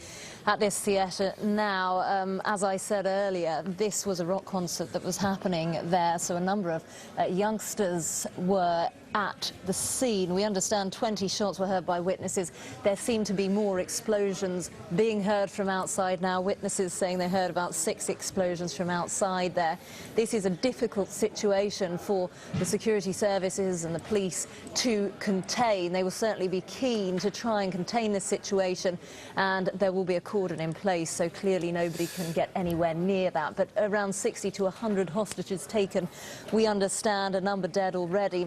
at this theatre now. As I said earlier, this was a rock concert that was happening there, so a number of youngsters were at the scene. We understand 20 shots were heard by witnesses. There seem to be more explosions being heard from outside now. Witnesses saying they heard about 6 explosions from outside there. This is a difficult situation for the security services and the police to contain. They will certainly be keen to try and contain this situation, and there will be a cordon in place, so clearly nobody can get anywhere near that. But around 60 to 100 hostages taken. We understand a number dead already.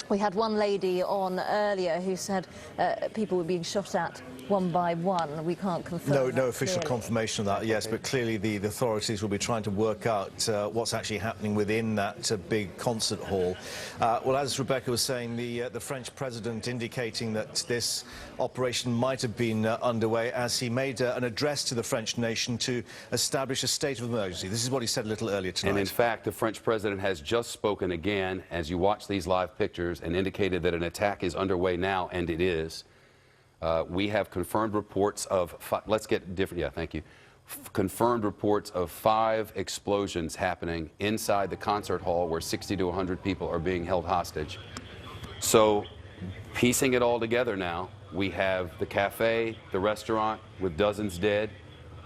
We had one lady on earlier who said people were being shot at one by one. We can't confirm. No official confirmation of that, yes, but clearly the authorities will be trying to work out what's actually happening within that big concert hall. Well, as Rebecca was saying, the French president indicating that this operation might have been underway as he made an address to the French nation to establish a state of emergency. This is what he said a little earlier tonight. And in fact, the French president has just spoken again, as you watch these live pictures, and indicated that an attack is underway now, and it is. We have confirmed reports of, let's get different, yeah, thank you. Confirmed reports of 5 explosions happening inside the concert hall where 60 to 100 people are being held hostage. So, piecing it all together now, we have the cafe, the restaurant with dozens dead.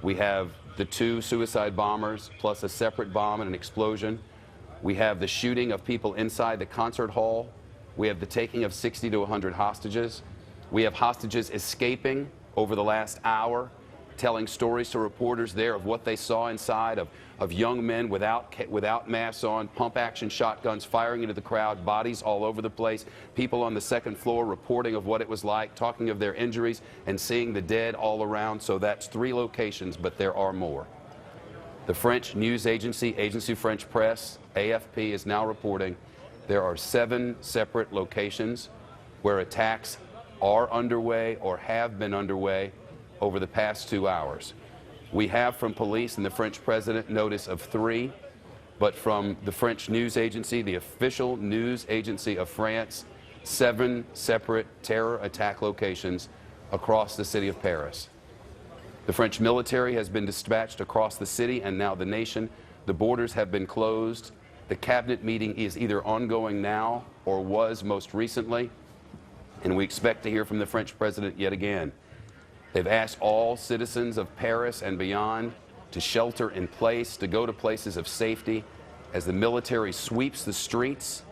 We have the 2 suicide bombers plus a separate bomb and an explosion. We have the shooting of people inside the concert hall. We have the taking of 60 to 100 hostages. We have hostages escaping over the last hour, telling stories to reporters there of what they saw inside, of young men without masks on, pump-action shotguns firing into the crowd, bodies all over the place, people on the second floor reporting of what it was like, talking of their injuries, and seeing the dead all around. So that's 3 locations, but there are more. The French news agency, Agence France Presse, AFP, is now reporting there are 7 separate locations where attacks are underway or have been underway over the past 2 hours. We have from police and the French president notice of 3, but from the French news agency, the official news agency of France, 7 separate terror attack locations across the city of Paris. The French military has been dispatched across the city and now the nation. The borders have been closed. The cabinet meeting is either ongoing now or was most recently, and we expect to hear from the French president yet again. They've asked all citizens of Paris and beyond to shelter in place, to go to places of safety as the military sweeps the streets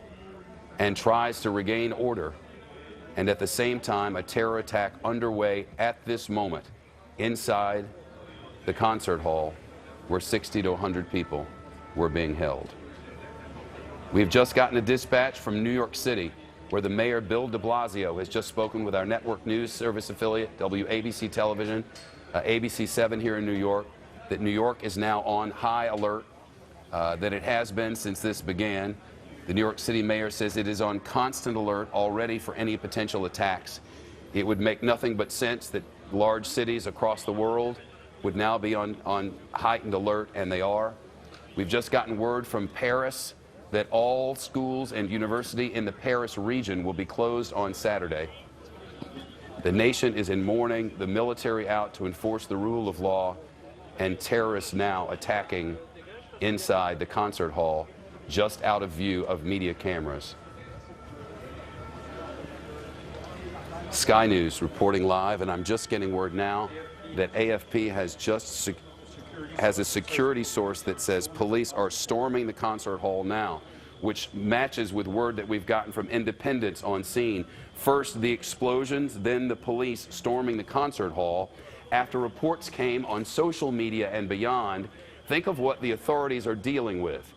and tries to regain order. And at the same time, a terror attack underway at this moment inside the concert hall where 60 to 100 people were being held. We've just gotten a dispatch from New York City, where the mayor, Bill de Blasio, has just spoken with our network news service affiliate, WABC Television, ABC 7 here in New York, that New York is now on high alert. than it has been since this began. The New York City mayor says it is on constant alert already for any potential attacks. It would make nothing but sense that large cities across the world would now be on heightened alert, and they are. We've just gotten word from Paris that all schools and university in the Paris region will be closed on Saturday. The nation is in mourning, the military out to enforce the rule of law, and terrorists now attacking inside the concert hall, just out of view of media cameras. Sky News reporting live, and I'm just getting word now that AFP has a security source that says police are storming the concert hall now, which matches with word that we've gotten from independents on scene. First the explosions, then the police storming the concert hall. After reports came on social media and beyond, think of what the authorities are dealing with.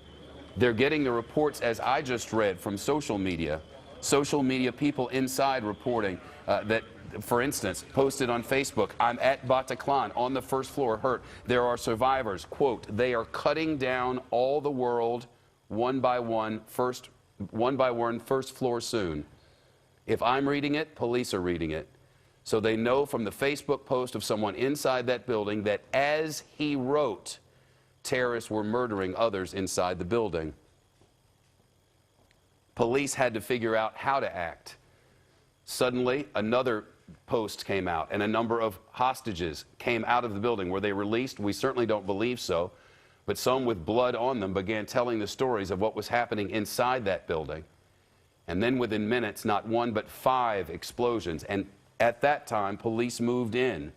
They're getting the reports, as I just read, from social media. Social media people inside reporting that, for instance, posted on Facebook, "I'm at Bataclan on the first floor, hurt. There are survivors." Quote, "They are cutting down all the world one by one, first floor soon." If I'm reading it, police are reading it. So they know from the Facebook post of someone inside that building that as he wrote, terrorists were murdering others inside the building. Police had to figure out how to act. Suddenly, another post came out, and a number of hostages came out of the building. Were they released? We certainly don't believe so. But some with blood on them began telling the stories of what was happening inside that building. And then within minutes, not one but 5 explosions. And at that time, police moved in.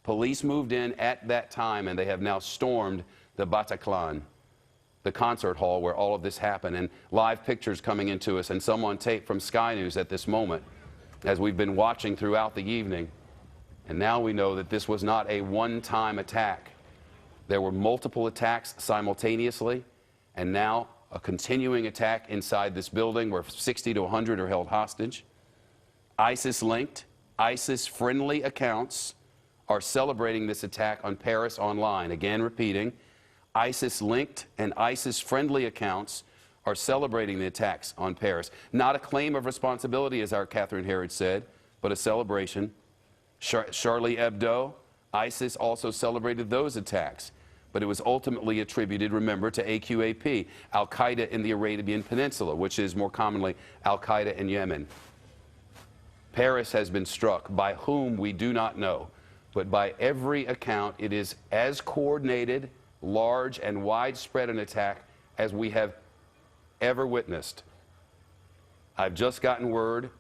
Police moved in at that time, and they have now stormed the Bataclan, the concert hall where all of this happened. And live pictures coming into us, and some on tape from Sky News at this moment, as we've been watching throughout the evening. And now we know that this was not a one-time attack. There were multiple attacks simultaneously, and now a continuing attack inside this building where 60 to 100 are held hostage. ISIS-linked, ISIS-friendly accounts are celebrating this attack on Paris online. Again, repeating, ISIS-linked and ISIS-friendly accounts are celebrating the attacks on Paris. Not a claim of responsibility, as our Catherine Herod said, but a celebration. Charlie Hebdo, ISIS also celebrated those attacks, but it was ultimately attributed, remember, to AQAP, Al-Qaeda in the Arabian Peninsula, which is more commonly Al-Qaeda in Yemen. Paris has been struck, by whom we do not know, but by every account, it is as coordinated, large, and widespread an attack as we have ever witnessed. I've just gotten word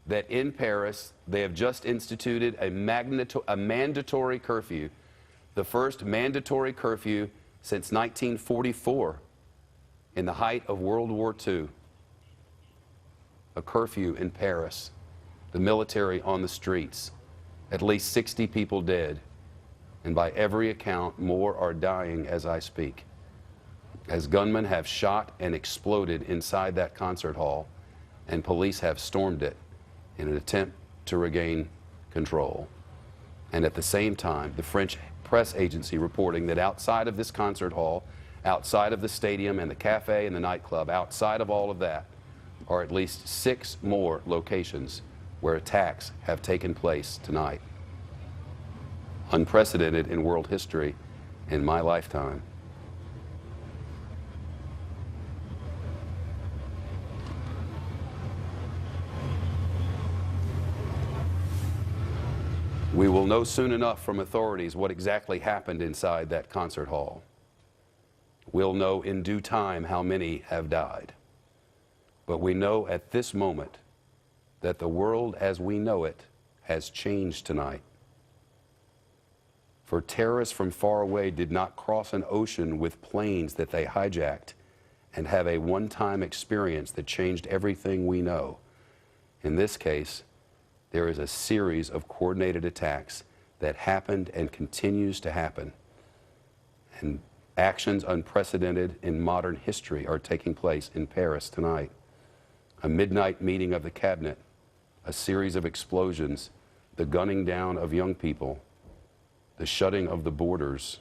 that in Paris, they have just instituted a mandatory curfew, the first mandatory curfew since 1944, in the height of World War II. A curfew in Paris, the military on the streets, at least 60 people dead, and by every account, more are dying as I speak, as gunmen have shot and exploded inside that concert hall, and police have stormed it in an attempt to regain control. And at the same time, the French press agency reporting that outside of this concert hall, outside of the stadium and the cafe and the nightclub, outside of all of that, are at least 6 more locations where attacks have taken place tonight. Unprecedented in world history in my lifetime. We will know soon enough from authorities what exactly happened inside that concert hall. We'll know in due time how many have died. But we know at this moment that the world as we know it has changed tonight. For terrorists from far away did not cross an ocean with planes that they hijacked and have a one-time experience that changed everything we know. In this case, there is a series of coordinated attacks that happened and continues to happen. And actions unprecedented in modern history are taking place in Paris tonight. A midnight meeting of the cabinet, a series of explosions, the gunning down of young people, the shutting of the borders,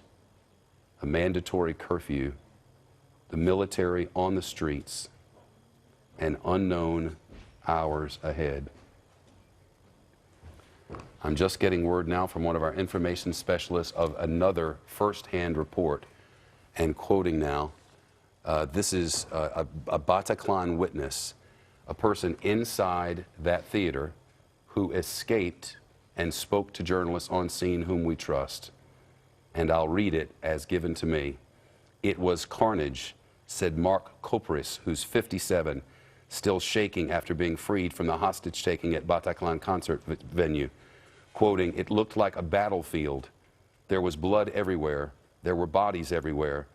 a mandatory curfew, the military on the streets, and unknown hours ahead. I'm just getting word now from one of our information specialists of another first-hand report, and quoting now, this is a Bataclan witness, a person inside that theater who escaped and spoke to journalists on scene whom we trust. And I'll read it as given to me. "It was carnage," said Mark Copris, who's 57, still shaking after being freed from the hostage-taking at Bataclan concert venue. Quoting, "It looked like a battlefield. There was blood everywhere. There were bodies everywhere.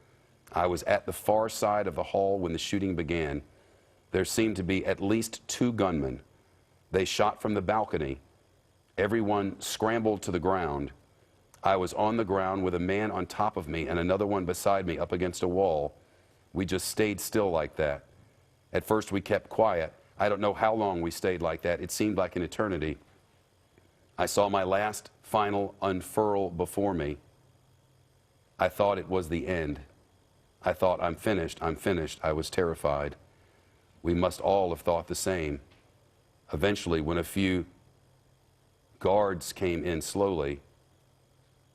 I was at the far side of the hall when the shooting began. There seemed to be at least 2 gunmen. They shot from the balcony. Everyone scrambled to the ground. I was on the ground with a man on top of me and another one beside me up against a wall. We just stayed still like that. At first we kept quiet. I don't know how long we stayed like that. It seemed like an eternity. I saw my last final unfurl before me. I thought it was the end. I thought, I'm finished, I'm finished. I was terrified. We must all have thought the same. Eventually, when a few guards came in slowly,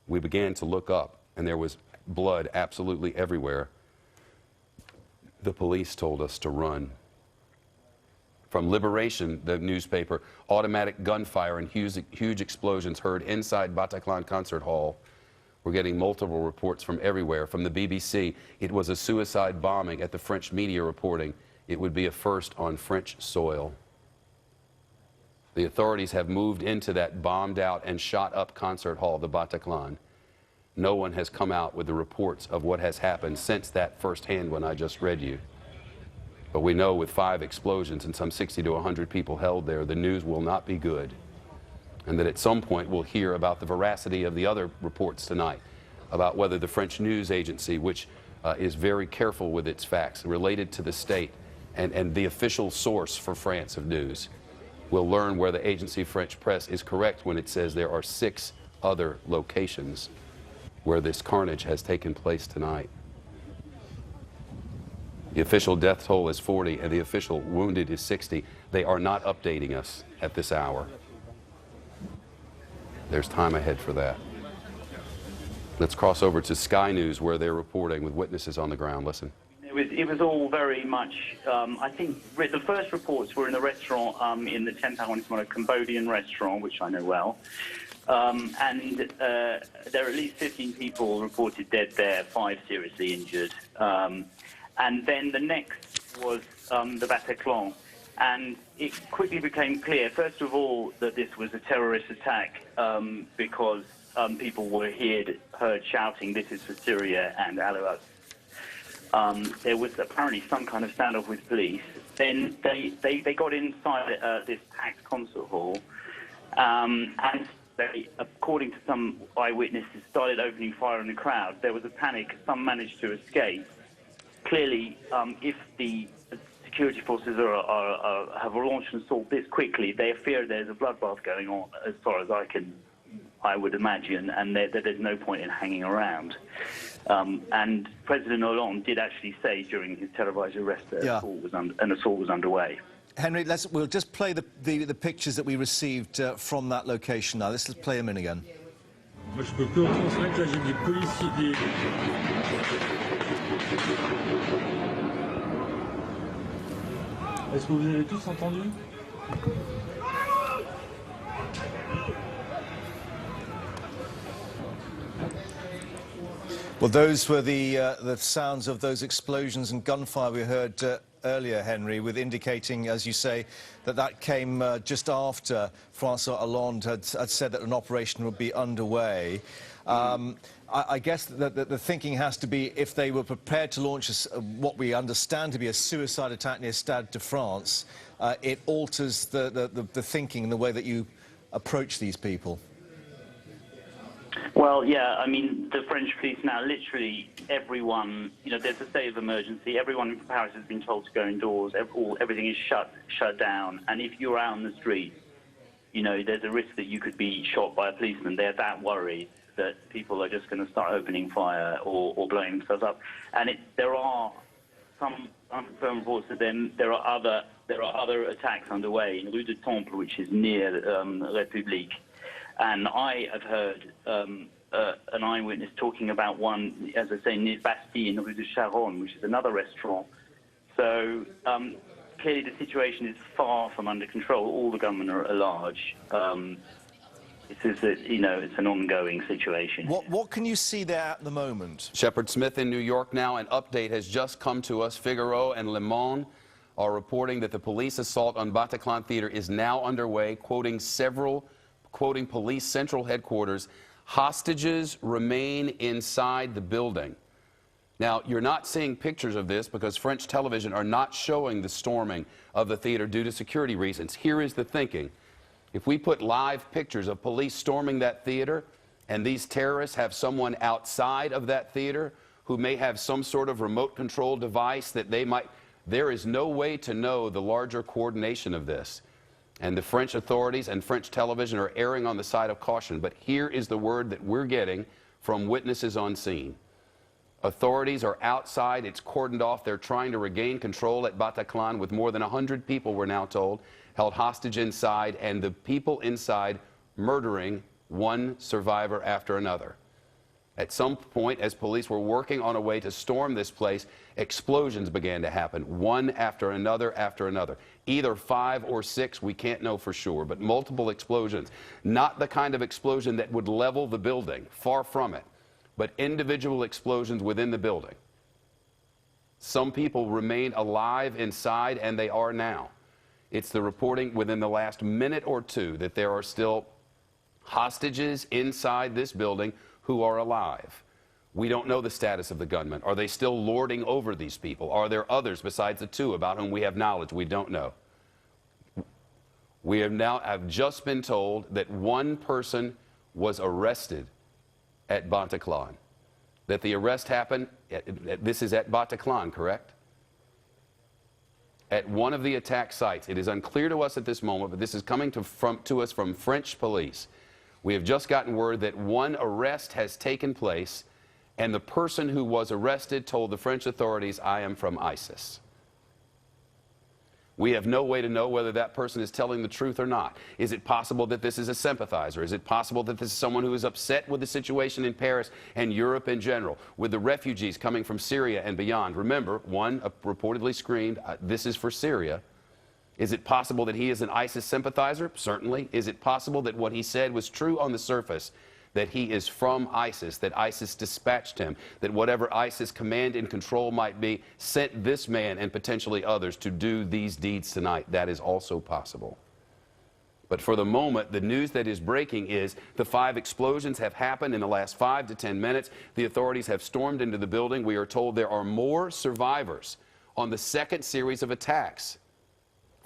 we began to look up, and there was blood absolutely everywhere. The police told us to run." From Liberation, the newspaper, automatic gunfire and huge explosions heard inside Bataclan Concert Hall. We're getting multiple reports from everywhere. From the BBC, it was a suicide bombing. At the French media reporting, it would be a first on French soil. The authorities have moved into that bombed out and shot up concert hall, the Bataclan. No one has come out with the reports of what has happened since that first-hand one I just read you. But we know with 5 explosions and some 60 to 100 people held there, the news will not be good. And that at some point we'll hear about the veracity of the other reports tonight, about whether the French news agency, which is very careful with its facts related to the state and the official source for France of news, will learn where the agency French press is correct when it says there are 6 other locations where this carnage has taken place tonight. The official death toll is 40 and the official wounded is 60. They are not updating us at this hour. There's time ahead for that. Let's cross over to Sky News, where they're reporting with witnesses on the ground. Listen. It was all very much, I think the first reports were in the restaurant in the 10th Arrondissement, a Cambodian restaurant, which I know well. And there are at least 15 people reported dead there, 5 seriously injured. And then the next was the Bataclan. And it quickly became clear, first of all, that this was a terrorist attack because people were heard shouting, "This is for Syria," and "Alawat." There was apparently some kind of standoff with police. Then they got inside this packed concert hall, and they, according to some eyewitnesses, started opening fire on the crowd. There was a panic. Some managed to escape. Clearly, if the security forces have launched an assault this quickly, they fear there's a bloodbath going on, as far as I would imagine, and that there's no point in hanging around. And President Hollande did actually say during his televised arrest that an assault was underway. Henry, we'll just play the pictures that we received from that location now. Let's play them in again. Moi, je peux que retransmettre. Là, j'ai des policiers, Est-ce que vous avez tous entendu? Well, those were the sounds of those explosions and gunfire we heard earlier, Henry, with indicating, as you say, that came just after François Hollande had said that an operation would be underway. I guess the thinking has to be, if they were prepared to launch what we understand to be a suicide attack near Stade de France, it alters the thinking and the way that you approach these people. Well, yeah, I mean, the French police now, literally everyone, there's a state of emergency. Everyone in Paris has been told to go indoors. Everything is shut down. And if you're out on the street, there's a risk that you could be shot by a policeman. They're that worried that people are just going to start opening fire or blowing themselves up. And there are some unconfirmed reports that then there are other attacks underway in Rue du Temple, which is near République. And I have heard an eyewitness talking about one, as I say, near Bastille in Rue de Charonne, which is another restaurant. So clearly the situation is far from under control. All the gunmen are at large. It's an ongoing situation. What can you see there at the moment? Shepard Smith in New York now. An update has just come to us. Figaro and Le Monde are reporting that the police assault on Bataclan Theater is now underway, quoting police central headquarters. Hostages remain inside the building. Now, you're not seeing pictures of this because French television are not showing the storming of the theater due to security reasons. Here is the thinking. If we put live pictures of police storming that theater and these terrorists have someone outside of that theater who may have some sort of remote control device that they might, there is no way to know the larger coordination of this. And the French authorities and French television are erring on the side of caution. But here is the word that we're getting from witnesses on scene. Authorities are outside. It's cordoned off. They're trying to regain control at Bataclan with more than 100 people, we're now told, held hostage inside, and the people inside murdering one survivor after another. At some point, as police were working on a way to storm this place, explosions began to happen, one after another after another. Either 5 or 6, we can't know for sure, but multiple explosions. Not the kind of explosion that would level the building, far from it, but individual explosions within the building. Some people remain alive inside, and they are now. It's the reporting within the last minute or two that there are still hostages inside this building who are alive. We don't know the status of the gunmen. Are they still lording over these people? Are there others besides the 2 about whom we have knowledge? We don't know. We have just been told that one person was arrested at Bataclan. That the arrest happened, this is at Bataclan, correct? At one of the attack sites. It is unclear to us at this moment, but this is coming to us from French police. We have just gotten word that one arrest has taken place, and the person who was arrested told the French authorities, "I am from ISIS." We have no way to know whether that person is telling the truth or not. Is it possible that this is a sympathizer? Is it possible that this is someone who is upset with the situation in Paris and Europe in general, with the refugees coming from Syria and beyond? Remember, one reportedly screamed, "This is for Syria." Is it possible that he is an ISIS sympathizer? Certainly. Is it possible that what he said was true on the surface, that he is from ISIS, that ISIS dispatched him, that whatever ISIS command and control might be, sent this man and potentially others to do these deeds tonight? That is also possible. But for the moment, the news that is breaking is the 5 explosions have happened in the last 5 to 10 minutes. The authorities have stormed into the building. We are told there are more survivors on the second series of attacks.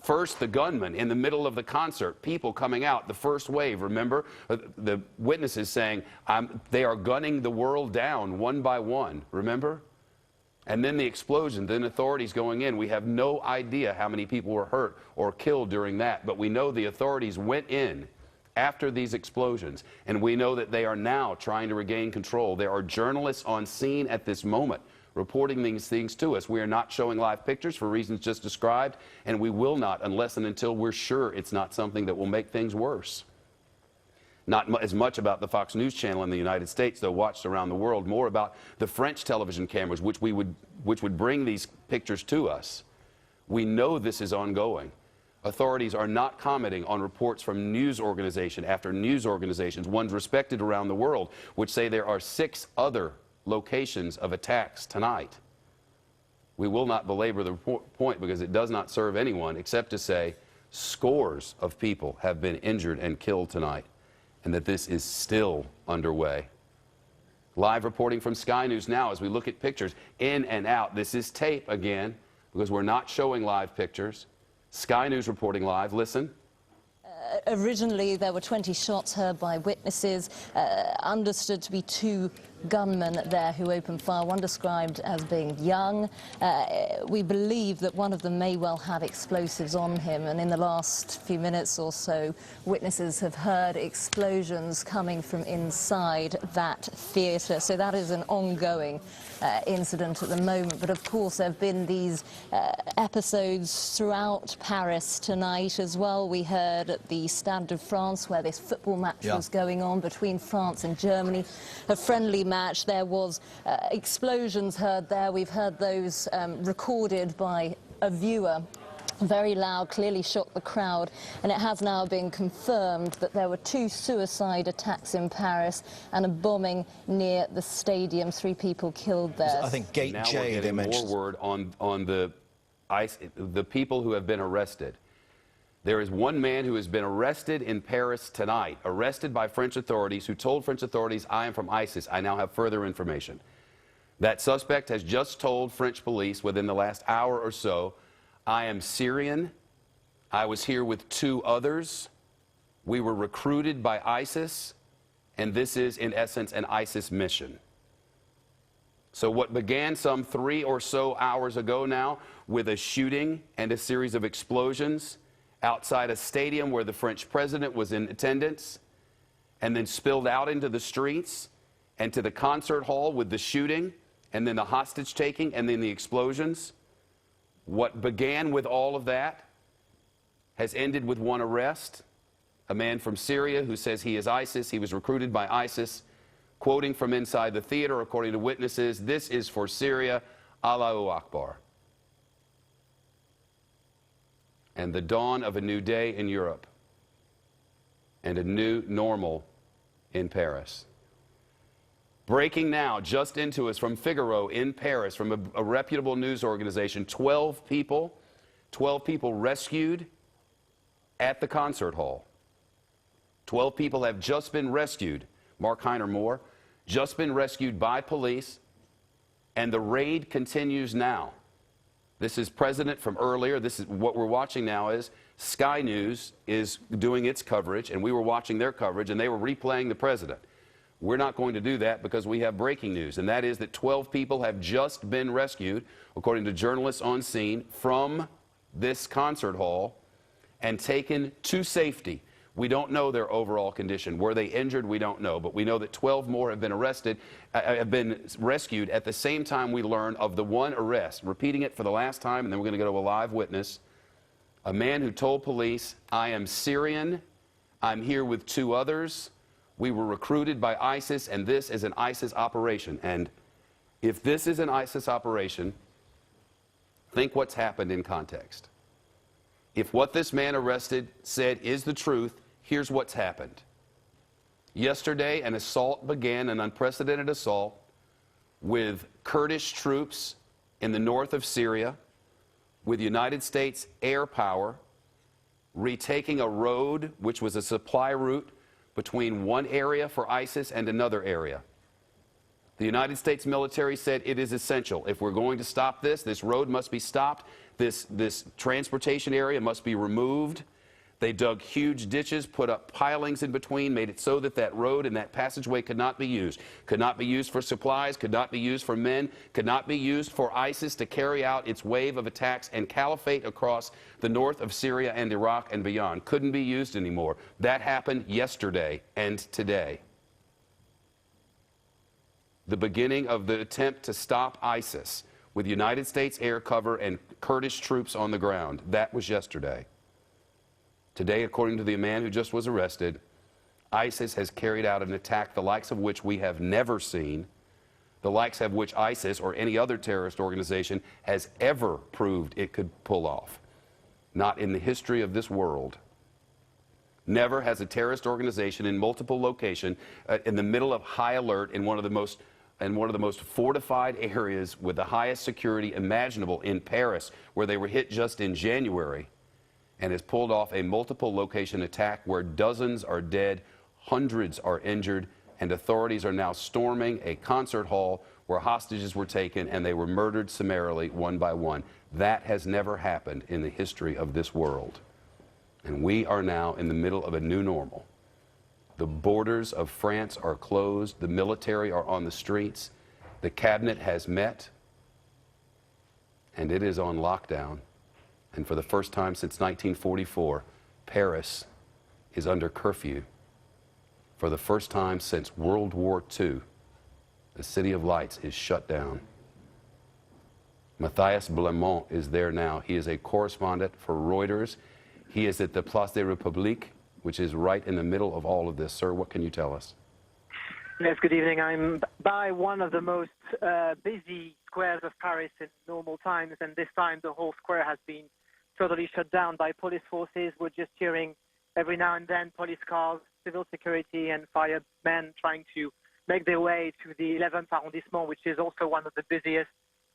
First, the gunman in the middle of the concert, people coming out, the first wave, remember? The witnesses saying, they are gunning the world down one by one, remember? And then the explosion, then authorities going in. We have no idea how many people were hurt or killed during that, but we know the authorities went in after these explosions, and we know that they are now trying to regain control. There are journalists on scene at this moment reporting these things to us. We are not showing live pictures for reasons just described, and we will not unless and until we're sure it's not something that will make things worse. Not as much about the Fox News channel in the United States, though watched around the world, more about the French television cameras which would bring these pictures to us. We know this is ongoing. Authorities are not commenting on reports from news organization after news organizations, ones respected around the world, which say there are 6 other locations of attacks tonight. We will not belabor the point because it does not serve anyone except to say scores of people have been injured and killed tonight, and that this is still underway. Live reporting from Sky News now as we look at pictures in and out. This is tape again because we're not showing live pictures. Sky News reporting live. Listen. Originally, there were 20 shots heard by witnesses, understood to be 2 gunmen there who opened fire, one described as being young. We believe that one of them may well have explosives on him, and in the last few minutes or so, witnesses have heard explosions coming from inside that theatre. So that is an ongoing incident at the moment. But of course, there have been these episodes throughout Paris tonight as well. We heard at the Stade de France, where this football match was going on between France and Germany, a friendly match. There was explosions heard there. We've heard those recorded by a viewer. Very loud, clearly shocked the crowd, and it has now been confirmed that there were 2 suicide attacks in Paris and a bombing near the stadium. 3 people killed there. I think Gate J, they mentioned. More word on the people who have been arrested. There is one man who has been arrested in Paris tonight, arrested by French authorities, who told French authorities, I am from ISIS. I now have further information. That suspect has just told French police within the last hour or so, I am Syrian. I was here with 2 others. We were recruited by ISIS, and this is, in essence, an ISIS mission. So what began some 3 or so hours ago now with a shooting and a series of explosions outside a stadium where the French president was in attendance, and then spilled out into the streets and to the concert hall with the shooting, and then the hostage taking, and then the explosions. What began with all of that has ended with one arrest, a man from Syria who says he is ISIS. He was recruited by ISIS, quoting from inside the theater, according to witnesses, this is for Syria, Allahu Akbar. And the dawn of a new day in Europe and a new normal in Paris. Breaking now, just into us from Figaro in Paris, from a reputable news organization, 12 people rescued at the concert hall. 12 people have just been rescued, Mark Heiner Moore, just been rescued by police, and the raid continues now. This is precedent from earlier. This is what we're watching now is Sky News is doing its coverage, and we were watching their coverage, and they were replaying the president. We're not going to do that because we have breaking news, and that is that 12 people have just been rescued, according to journalists on scene, from this concert hall and taken to safety. We don't know their overall condition. Were they injured? We don't know, but we know that 12 more have been rescued at the same time we learn of the one arrest. Repeating it for the last time, and then we're going to go to a live witness. A man who told police, I am Syrian, I'm here with 2 others. We were recruited by ISIS, and this is an ISIS operation. And if this is an ISIS operation, think what's happened in context. If what this man arrested said is the truth, here's what's happened. Yesterday, an assault began, an unprecedented assault, with Kurdish troops in the north of Syria, with United States air power, retaking a road which was a supply route between one area for ISIS and another area. The United States military said it is essential. If we're going to stop this, this road must be stopped. This transportation area must be removed. They dug huge ditches, put up pilings in between, made it so that that road and that passageway could not be used. Could not be used for supplies, could not be used for men, could not be used for ISIS to carry out its wave of attacks and caliphate across the north of Syria and Iraq and beyond. Couldn't be used anymore. That happened yesterday and today. The beginning of the attempt to stop ISIS with United States air cover and Kurdish troops on the ground. That was yesterday. Today, according to the man who just was arrested, ISIS has carried out an attack the likes of which we have never seen, the likes of which ISIS or any other terrorist organization has ever proved it could pull off. Not in the history of this world. Never has a terrorist organization in multiple locations, in the middle of high alert, in one of the most fortified areas with the highest security imaginable in Paris, where they were hit just in January, and has pulled off a multiple location attack where dozens are dead, hundreds are injured, and authorities are now storming a concert hall where hostages were taken and they were murdered summarily one by one. That has never happened in the history of this world. And we are now in the middle of a new normal. The borders of France are closed. The military are on the streets. The cabinet has met, and it is on lockdown. And for the first time since 1944, Paris is under curfew. For the first time since World War II, the City of Lights is shut down. Matthias Blemont is there now. He is a correspondent for Reuters. He is at the Place des Républiques, which is right in the middle of all of this. Sir, what can you tell us? Yes, good evening. I'm by one of the most busy squares of Paris in normal times, and this time the whole square has been totally shut down by police forces. We're just hearing every now and then police cars, civil security and firemen trying to make their way to the 11th arrondissement, which is also one of the busiest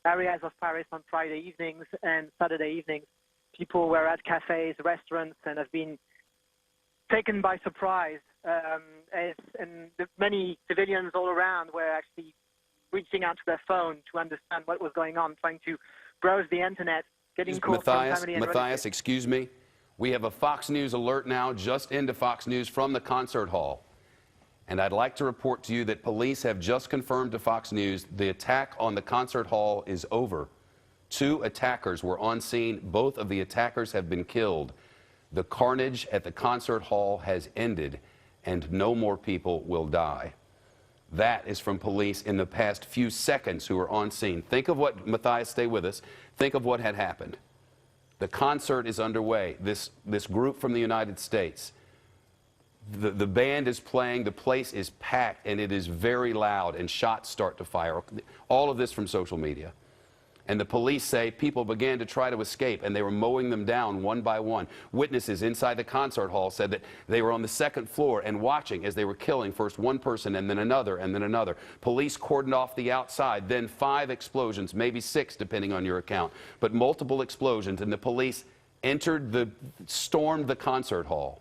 areas of Paris on Friday evenings and Saturday evenings. People were at cafes, restaurants, and have been taken by surprise. And many civilians all around were actually reaching out to their phone to understand what was going on, trying to browse the internet, getting calls from family and Matthias, relatives. excuse me. We have a Fox News alert now, just into Fox News from the concert hall. And I'd like to report to you that police have just confirmed to Fox News the attack on the concert hall is over. 2 attackers were on scene. Both of the attackers have been killed. The carnage at the concert hall has ended, and no more people will die. That is from police in the past few seconds who were on scene. Think of what, Matthias, stay with us. Think of what had happened. The concert is underway. This group from the United States. The band is playing, the place is packed, and it is very loud, and shots start to fire. All of this from social media. And the police say people began to try to escape, and they were mowing them down one by one. Witnesses inside the concert hall said that they were on the 2nd floor and watching as they were killing first one person and then another and then another. Police cordoned off the outside, then 5 explosions, maybe 6 depending on your account, but multiple explosions, and the police stormed the concert hall.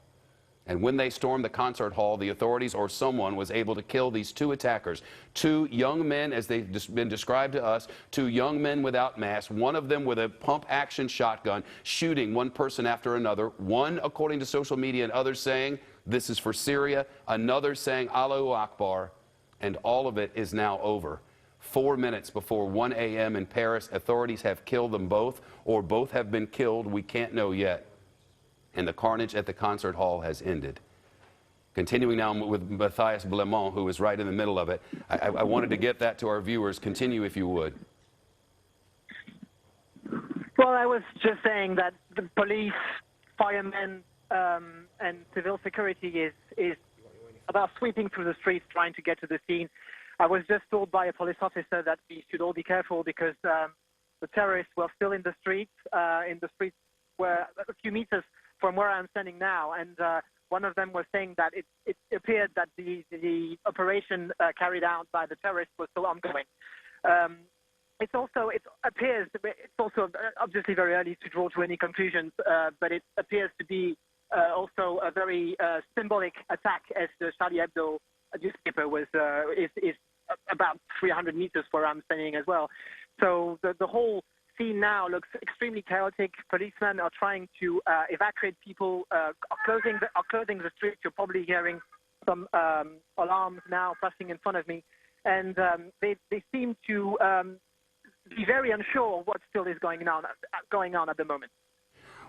And when they stormed the concert hall, the authorities or someone was able to kill these 2 attackers. 2 young men, as they've been described to us, 2 young men without masks, one of them with a pump-action shotgun, shooting one person after another. One, according to social media, and others saying, this is for Syria. Another saying, Allahu Akbar. And all of it is now over. 4 minutes before 1 a.m. in Paris, authorities have killed them both, or both have been killed. We can't know yet. And the carnage at the concert hall has ended. Continuing now with Matthias Blemont, who is right in the middle of it. I wanted to get that to our viewers. Continue, if you would. Well, I was just saying that the police, firemen, and civil security is about sweeping through the streets trying to get to the scene. I was just told by a police officer that we should all be careful because the terrorists were still in the streets where a few meters from where I'm standing now, and one of them was saying that it appeared that the operation carried out by the terrorists was still ongoing. It appears it's also obviously very early to draw to any conclusions, but it appears to be also a very symbolic attack, as the Charlie Hebdo newspaper is about 300 meters where I'm standing as well. So the whole scene now looks extremely chaotic. Policemen are trying to evacuate people, are closing the streets. You're probably hearing some alarms now flashing in front of me, and they seem to be very unsure what still is going on at the moment.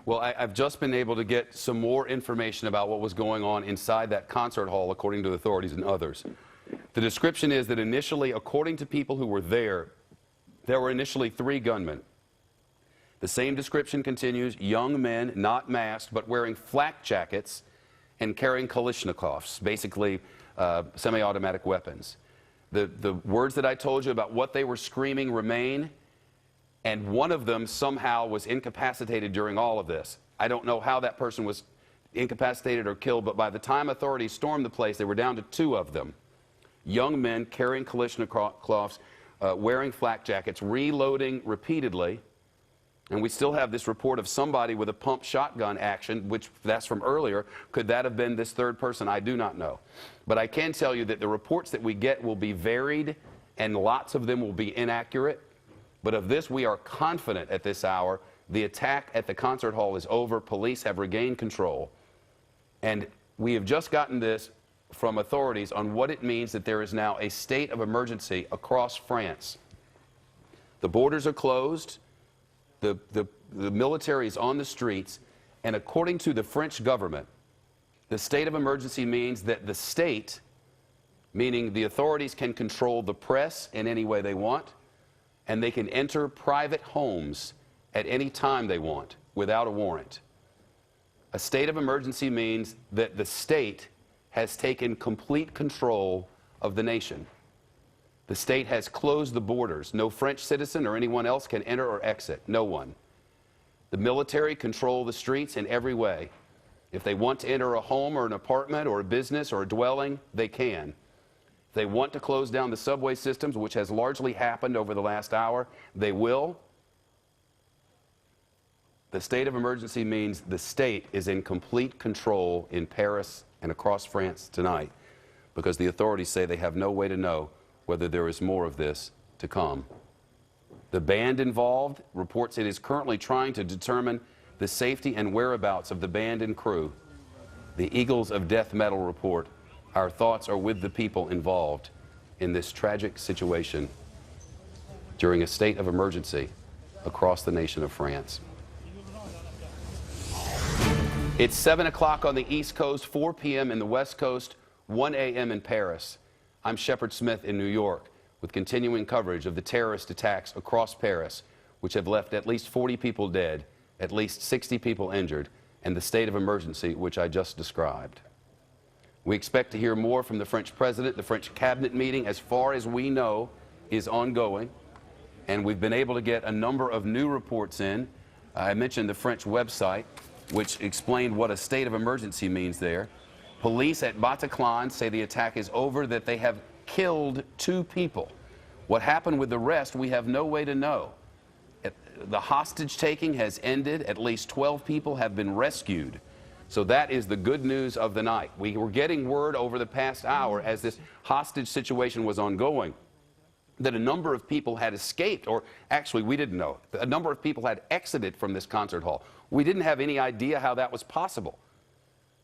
Well, I've just been able to get some more information about what was going on inside that concert hall, according to the authorities and others. The description is that initially, according to people who were there were initially 3 gunmen. The same description continues: young men, not masked, but wearing flak jackets and carrying Kalashnikovs, basically semi-automatic weapons. The words that I told you about what they were screaming remain, and one of them somehow was incapacitated during all of this. I don't know how that person was incapacitated or killed, but by the time authorities stormed the place, they were down to 2 of them. Young men carrying Kalashnikovs, wearing flak jackets, reloading repeatedly. And we still have this report of somebody with a pump shotgun action, which that's from earlier. Could that have been this 3rd person? I do not know. But I can tell you that the reports that we get will be varied, and lots of them will be inaccurate. But of this, we are confident at this hour. The attack at the concert hall is over. Police have regained control. And we have just gotten this from authorities on what it means that there is now a state of emergency across France. The borders are closed, the military is on the streets, and according to the French government, the state of emergency means that the state, meaning the authorities, can control the press in any way they want, and they can enter private homes at any time they want without a warrant. A state of emergency means that the state has taken complete control of the nation. The state has closed the borders. No French citizen or anyone else can enter or exit. No one. The military control the streets in every way. If they want to enter a home or an apartment or a business or a dwelling, they can. If they want to close down the subway systems, which has largely happened over the last hour, they will. The state of emergency means the state is in complete control in Paris and across France tonight, because the authorities say they have no way to know whether there is more of this to come. The band involved reports it is currently trying to determine the safety and whereabouts of the band and crew. The Eagles of Death Metal report, our thoughts are with the people involved in this tragic situation during a state of emergency across the nation of France. It's 7 o'clock on the East Coast, 4 p.m. in the West Coast, 1 a.m. in Paris. I'm Shepard Smith in New York with continuing coverage of the terrorist attacks across Paris, which have left at least 40 people dead, at least 60 people injured, and the state of emergency which I just described. We expect to hear more from the French president. The French cabinet meeting, as far as we know, is ongoing, and we've been able to get a number of new reports in. I mentioned the French website, which explained what a state of emergency means there. Police at Bataclan say the attack is over, that they have killed 2 people. What happened with the rest, we have no way to know. The hostage taking has ended. At least 12 people have been rescued. So that is the good news of the night. We were getting word over the past hour, as this hostage situation was ongoing, that a number of people had escaped, or actually we didn't know. A number of people had exited from this concert hall. We didn't have any idea how that was possible.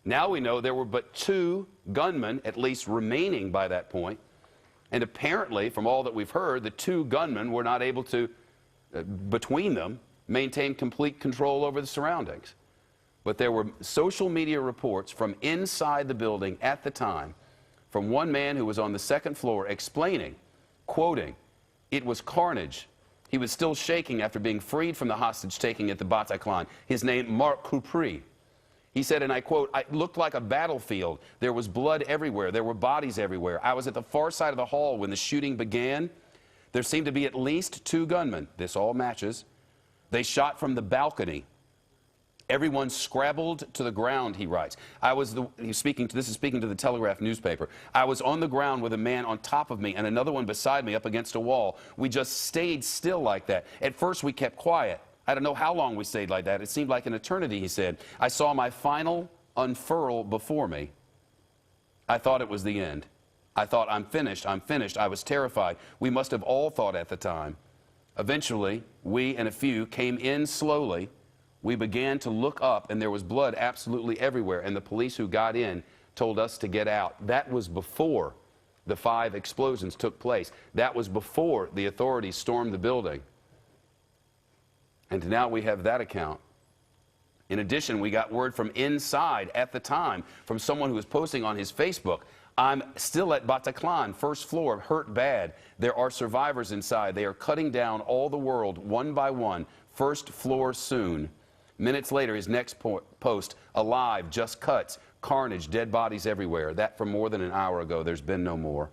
Now we know there were but 2 gunmen, at least, remaining by that point. And apparently, from all that we've heard, the 2 gunmen were not able to, between them, maintain complete control over the surroundings. But there were social media reports from inside the building at the time, from one man who was on the 2nd floor explaining, quoting, "It was carnage. He was still shaking after being freed from the hostage taking at the Bataclan. His name, Marc Coupry." He said, and I quote, "It looked like a battlefield. There was blood everywhere. There were bodies everywhere. I was at the far side of the hall when the shooting began. There seemed to be at least 2 gunmen. This all matches. They shot from the balcony. Everyone scrabbled to the ground," he writes. This is speaking to the Telegraph newspaper. "I was on the ground with a man on top of me and another one beside me up against a wall. We just stayed still like that. At first we kept quiet. I don't know how long we stayed like that. It seemed like an eternity," he said. "I saw my final unfurl before me. I thought it was the end. I thought, I'm finished, I'm finished. I was terrified. We must have all thought at the time. Eventually, we and a few came in slowly. We began to look up, and there was blood absolutely everywhere, and the police who got in told us to get out." That was before the 5 explosions took place. That was before the authorities stormed the building. And now we have that account. In addition, we got word from inside at the time from someone who was posting on his Facebook, "I'm still at Bataclan, 1st floor, hurt bad. There are survivors inside. They are cutting down all the world one by one. 1st floor soon." Minutes later, his next post, "Alive, just cuts, carnage, dead bodies everywhere." That from more than an hour ago. There's been no more.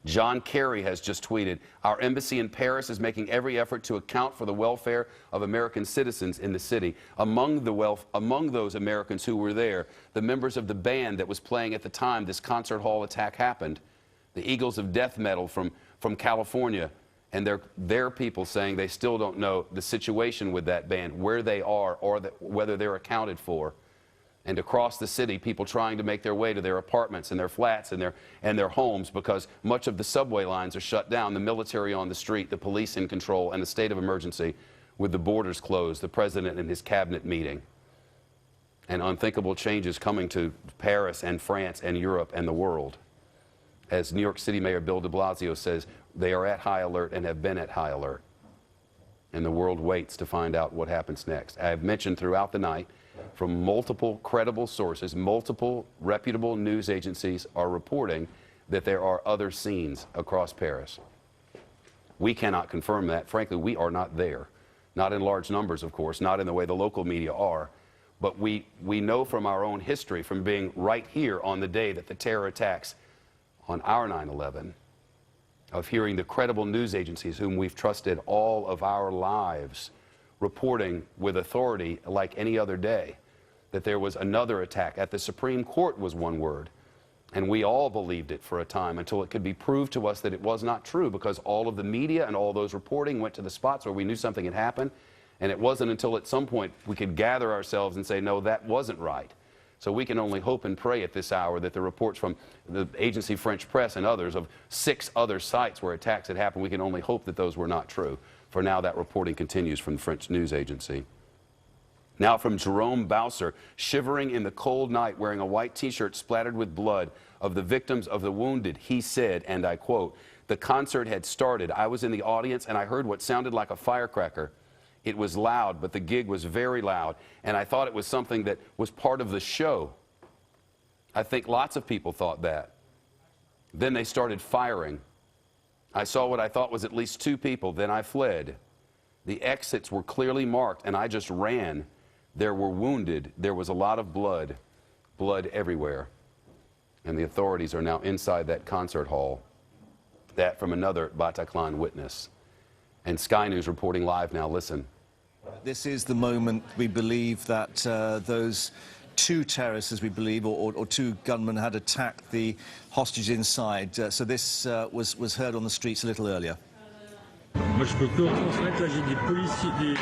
John Kerry has just tweeted, "Our embassy in Paris is making every effort to account for the welfare of American citizens in the city. Among those Americans who were there, the members of the band that was playing at the time this concert hall attack happened. The Eagles of Death Metal from California, and their people saying they still don't know the situation with that band, where they are, or whether they're accounted for. And across the city, people trying to make their way to their apartments and their flats and their homes, because much of the subway lines are shut down, the military on the street, the police in control, and the state of emergency with the borders closed, the president and his cabinet meeting. and unthinkable changes coming to Paris and France and Europe and the world. As New York City Mayor Bill de Blasio says, they are at high alert and have been at high alert. And the world waits to find out what happens next. I have mentioned throughout the night, from multiple credible sources, multiple reputable news agencies are reporting that there are other scenes across Paris. We cannot confirm that. Frankly, we are not there. Not in large numbers, of course, not in the way the local media are. But we know from our own history, from being right here on the day that the terror attacks on our 9/11, of hearing the credible news agencies whom we've trusted all of our lives reporting with authority like any other day that there was another attack. At the Supreme Court was one word, and we all believed it for a time until it could be proved to us that it was not true, because all of the media and all those reporting went to the spots where we knew something had happened, and it wasn't until at some point we could gather ourselves and say, no, that wasn't right. So we can only hope and pray at this hour that the reports from the agency French Press and others of 6 other sites where attacks had happened, we can only hope that those were not true. For now, that reporting continues from the French news agency. Now from Jerome Bowser, shivering in the cold night, wearing a white T-shirt splattered with blood of the victims of the wounded, he said, and I quote, "The concert had started. I was in the audience and I heard what sounded like a firecracker. It was loud, but the gig was very loud, and I thought it was something that was part of the show. I think lots of people thought that. Then they started firing. I saw what I thought was at least 2 people, then I fled. The exits were clearly marked, and I just ran. There were wounded. There was a lot of blood everywhere." And the authorities are now inside that concert hall. That from another Bataclan witness. And Sky News reporting live now. Listen. This is the moment we believe that those 2 terrorists, as we believe, or 2 gunmen had attacked the hostage inside. So this was heard on the streets a little earlier. Moi, je peux que retransmettre. Là, j'ai des policiers,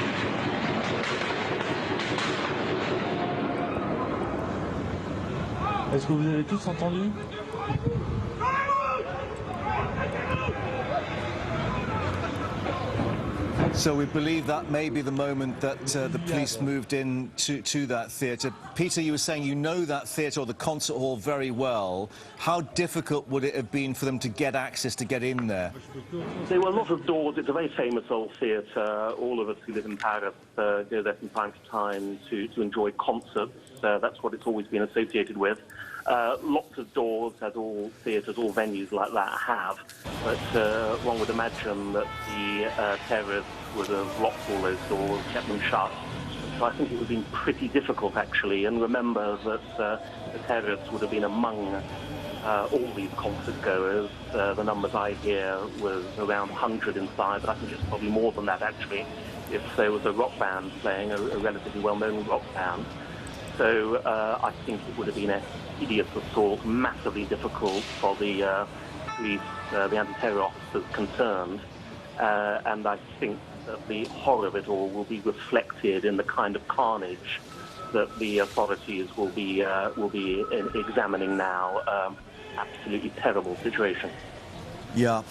Est-ce que vous avez tous entendu? So we believe that may be the moment that the police moved in to that theatre. Peter, you were saying you know that theatre or the concert hall very well. How difficult would it have been for them to get access, to get in there? There were a lot of doors. It's a very famous old theatre. All of us who live in Paris go there from time to time to enjoy concerts. That's what it's always been associated with. Lots of doors, as all theatres, all venues like that have, but one would imagine that the terrorists would have locked all those doors, kept them shut. So I think it would have been pretty difficult, actually. And remember that the terrorists would have been among all these concert goers. The numbers I hear was around 100 inside, but I think it's probably more than that, actually, if there was a rock band playing, a relatively well-known rock band. So I think it would have been a hideous assault, massively difficult for the police, the anti-terror officers concerned. And I think that the horror of it all will be reflected in the kind of carnage that the authorities will be examining now. Absolutely terrible situation. Yeah,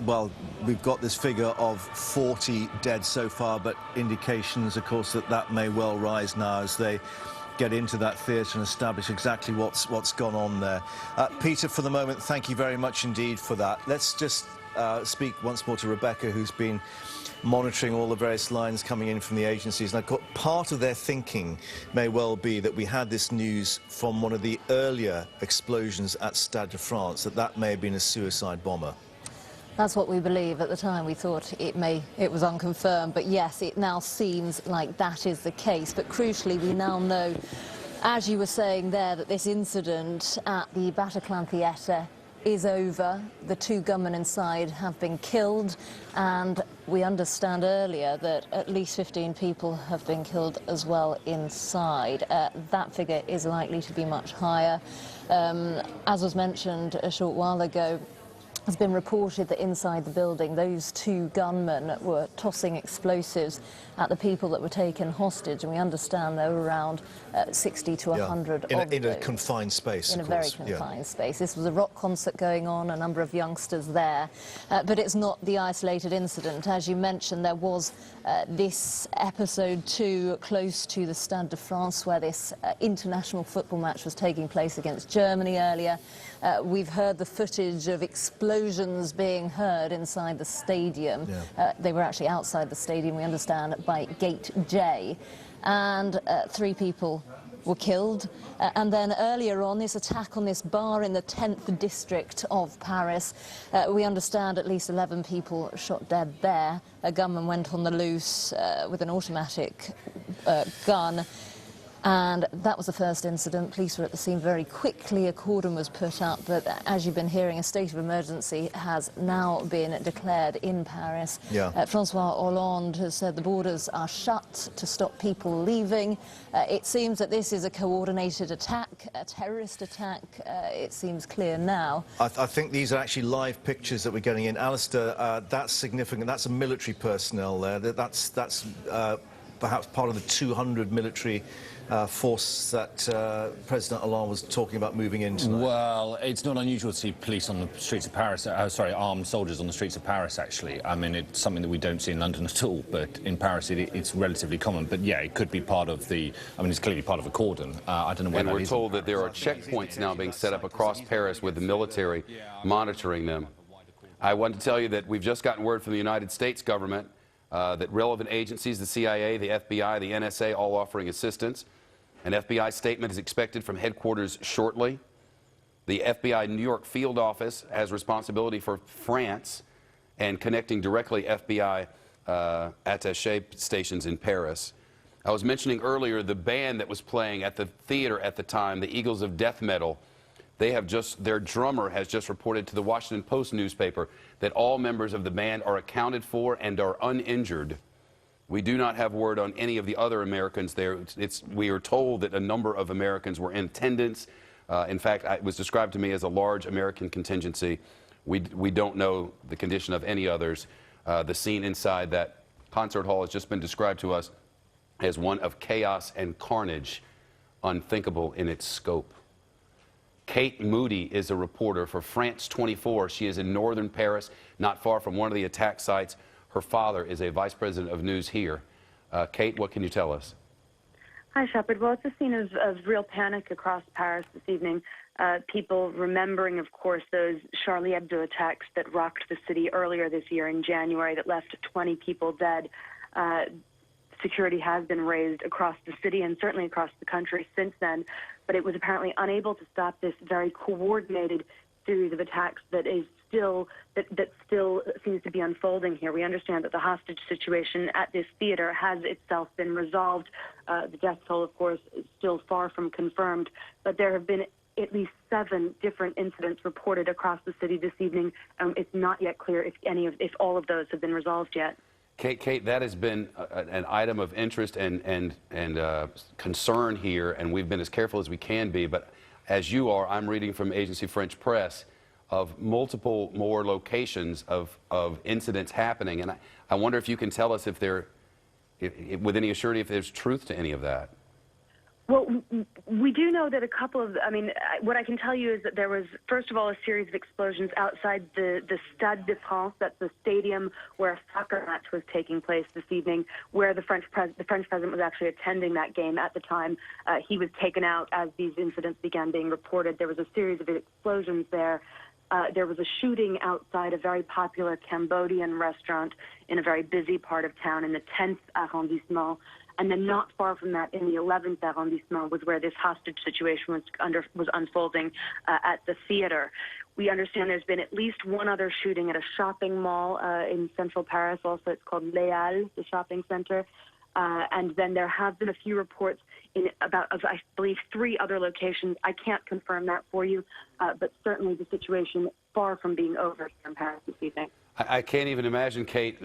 well, we've got this figure of 40 dead so far, but indications, of course, that may well rise now as they get into that theatre and establish exactly what's gone on there. Peter, for the moment, thank you very much indeed for that. Let's just speak once more to Rebecca, who's been monitoring all the various lines coming in from the agencies. And part of their thinking may well be that we had this news from one of the earlier explosions at Stade de France, that may have been a suicide bomber. That's what we believe. At the time we thought it was unconfirmed, but yes, it now seems like that is the case. But crucially, we now know, as you were saying there, that this incident at the Bataclan Theatre is over. The 2 gunmen inside have been killed, and we understand earlier that at least 15 people have been killed as well inside. That figure is likely to be much higher. As was mentioned a short while ago, has been reported that inside the building, those two gunmen were tossing explosives at the people that were taken hostage, and we understand there were around 60 to 100 in a confined space, in a very confined space. This was a rock concert going on, a number of youngsters there, but it's not the isolated incident. As you mentioned, there was this episode too close to the Stade de France, where this international football match was taking place against Germany earlier. We've heard the footage of explosions being heard inside the stadium. They were actually outside the stadium, we understand, by Gate J. And 3 people were killed. And then earlier on, this attack on this bar in the 10th district of Paris, we understand at least 11 people shot dead there. A gunman went on the loose with an automatic gun. And that was the first incident. Police were at the scene very quickly. A cordon was put up, but as you've been hearing, a state of emergency has now been declared in Paris. Francois Hollande has said the borders are shut to stop people leaving. It seems that this is a coordinated attack, a terrorist attack. It seems clear now. I think these are actually live pictures that we're getting in. Alistair, that's significant. That's a military personnel there. That's perhaps part of the 200 military force that President Hollande was talking about moving in tonight. Well, it's not unusual to see police on the streets of Paris, armed soldiers on the streets of Paris, actually. I mean, it's something that we don't see in London at all, but in Paris it's relatively common. But yeah, it could be part of the, I mean, it's clearly part of a cordon. I don't know where that is. And we're told that there are checkpoints now being set up across Paris with the military monitoring them. I want to tell you that we've just gotten word from the United States government that relevant agencies, the CIA, the FBI, the NSA, all offering assistance. An FBI statement is expected from headquarters shortly. The FBI New York field office has responsibility for France and connecting directly FBI attaché stations in Paris. I was mentioning earlier the band that was playing at the theater at the time, the Eagles of Death Metal. Their drummer has just reported to the Washington Post newspaper that all members of the band are accounted for and are uninjured. We do not have word on any of the other Americans there. We are told that a number of Americans were in attendance. In fact, it was described to me as a large American contingency. We don't know the condition of any others. The scene inside that concert hall has just been described to us as one of chaos and carnage, unthinkable in its scope. Kate Moody is a reporter for France 24. She is in northern Paris, not far from one of the attack sites. Her father is a vice president of news here. Kate, what can you tell us? Hi, Shepard. Well, it's a scene of real panic across Paris this evening. People remembering, of course, those Charlie Hebdo attacks that rocked the city earlier this year in January that left 20 people dead. Security has been raised across the city and certainly across the country since then, but it was apparently unable to stop this very coordinated series of attacks that still seems to be unfolding here. We understand that the hostage situation at this theater has itself been resolved. The death toll, of course, is still far from confirmed, but there have been at least 7 different incidents reported across the city this evening. It's not yet clear if all of those have been resolved yet. Kate, that has been an item of interest and concern here, and we've been as careful as we can be. But as you are, I'm reading from Agency French Press of multiple more locations of incidents happening, and I wonder if you can tell us if with any assurity, if there's truth to any of that. Well, we do know that a couple of, what I can tell you is that there was, first of all, a series of explosions outside the Stade de France, that's the stadium where a soccer match was taking place this evening, where the French president was actually attending that game at the time. He was taken out as these incidents began being reported. There was a series of explosions there. There was a shooting outside a very popular Cambodian restaurant in a very busy part of town in the 10th arrondissement. And then not far from that, in the 11th arrondissement, was where this hostage situation was unfolding at the theater. We understand there's been at least one other shooting at a shopping mall in central Paris. Also, it's called Les Halles, the shopping center. And then there have been a few reports in about, I believe, 3 other locations. I can't confirm that for you, but certainly the situation far from being over here in Paris this evening. I can't even imagine, Kate,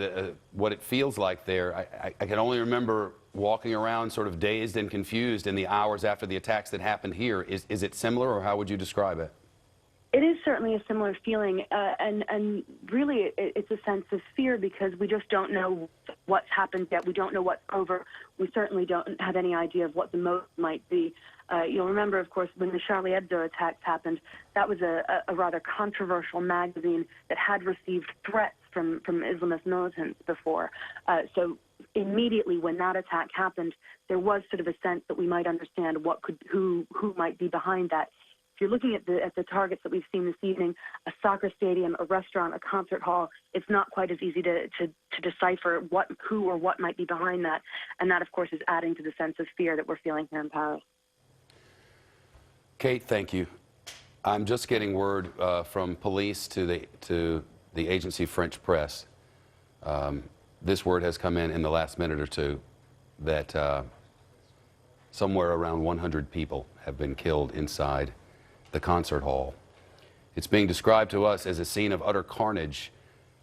what it feels like there. I can only remember walking around sort of dazed and confused in the hours after the attacks that happened here. Is it similar, or how would you describe it? It is certainly a similar feeling, and really it's a sense of fear because we just don't know what's happened yet. We don't know what's over. We certainly don't have any idea of what the motive might be. You'll remember, of course, when the Charlie Hebdo attacks happened, that was a rather controversial magazine that had received threats from Islamist militants before. So immediately when that attack happened, there was sort of a sense that we might understand who might be behind that. If you're looking at the targets that we've seen this evening, a soccer stadium, a restaurant, a concert hall, it's not quite as easy to decipher who or what might be behind that. And that, of course, is adding to the sense of fear that we're feeling here in Paris. Kate, thank you. I'm just getting word from police to the agency French Press. This word has come in the last minute or two that somewhere around 100 people have been killed inside the concert hall. It's being described to us as a scene of utter carnage,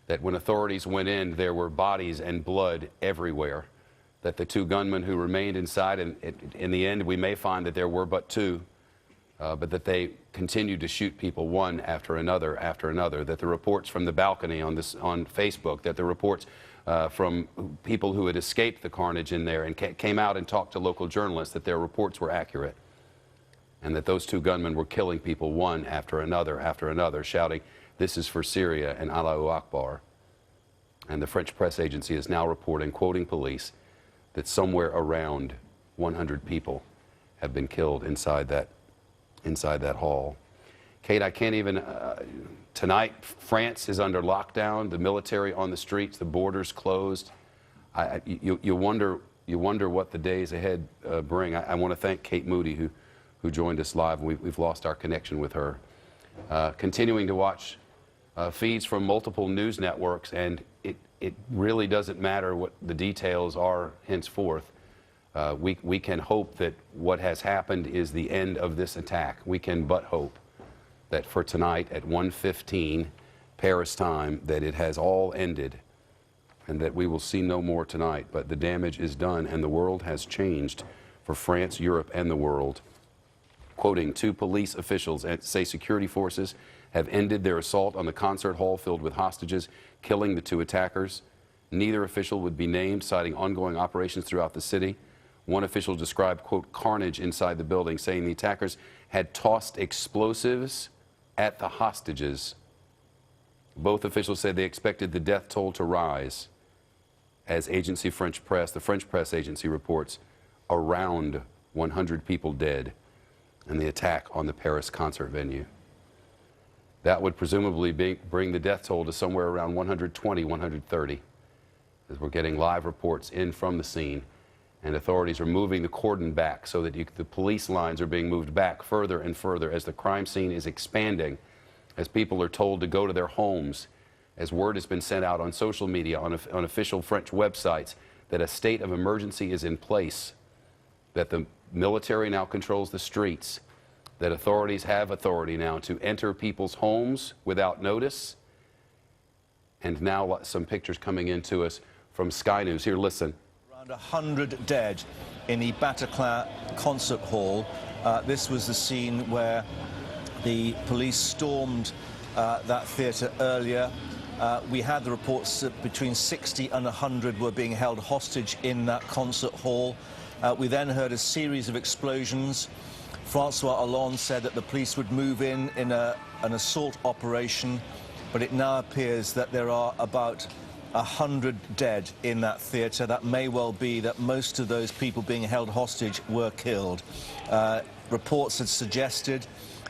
that when authorities went in, there were bodies and blood everywhere, that the two gunmen who remained inside, and in the end we may find that there were but two, but that they continued to shoot people one after another, that the reports from the balcony on Facebook, that the reports from people who had escaped the carnage in there and came out and talked to local journalists, that their reports were accurate, and that those two gunmen were killing people one after another, shouting, "This is for Syria," and Allahu Akbar. And the French press agency is now reporting, quoting police, that somewhere around 100 people have been killed inside that hall. Kate, I can't even, tonight France is under lockdown, the military on the streets, the borders closed. You wonder what the days ahead bring. I want to thank Kate Moody, who joined us live. We've lost our connection with her. Continuing to watch feeds from multiple news networks, and it really doesn't matter what the details are henceforth. We can hope that what has happened is the end of this attack. We can but hope that for tonight at 1:15 Paris time, that it has all ended and that we will see no more tonight. But the damage is done and the world has changed for France, Europe, and the world. Quoting two police officials say security forces have ended their assault on the concert hall filled with hostages, killing the two attackers. Neither official would be named, citing ongoing operations throughout the city. One official described, quote, carnage inside the building, saying the attackers had tossed explosives at the hostages. Both officials said they expected the death toll to rise. As the French press agency reports, around 100 people dead in the attack on the Paris concert venue. That would presumably bring the death toll to somewhere around 120, 130, as we're getting live reports in from the scene. And authorities are moving the cordon back so that the police lines are being moved back further and further as the crime scene is expanding, as people are told to go to their homes, as word has been sent out on social media, on official French websites, that a state of emergency is in place, that the military now controls the streets, that authorities have authority now to enter people's homes without notice. And now some pictures coming in to us from Sky News. Here, listen. 100 dead in the Bataclan concert hall. This was the scene where the police stormed that theatre earlier. We had the reports that between 60 and 100 were being held hostage in that concert hall. We then heard a series of explosions. Francois Hollande said that the police would move in an assault operation, but it now appears that there are about 100 dead in that theatre. That may well be that most of those people being held hostage were killed. Reports had suggested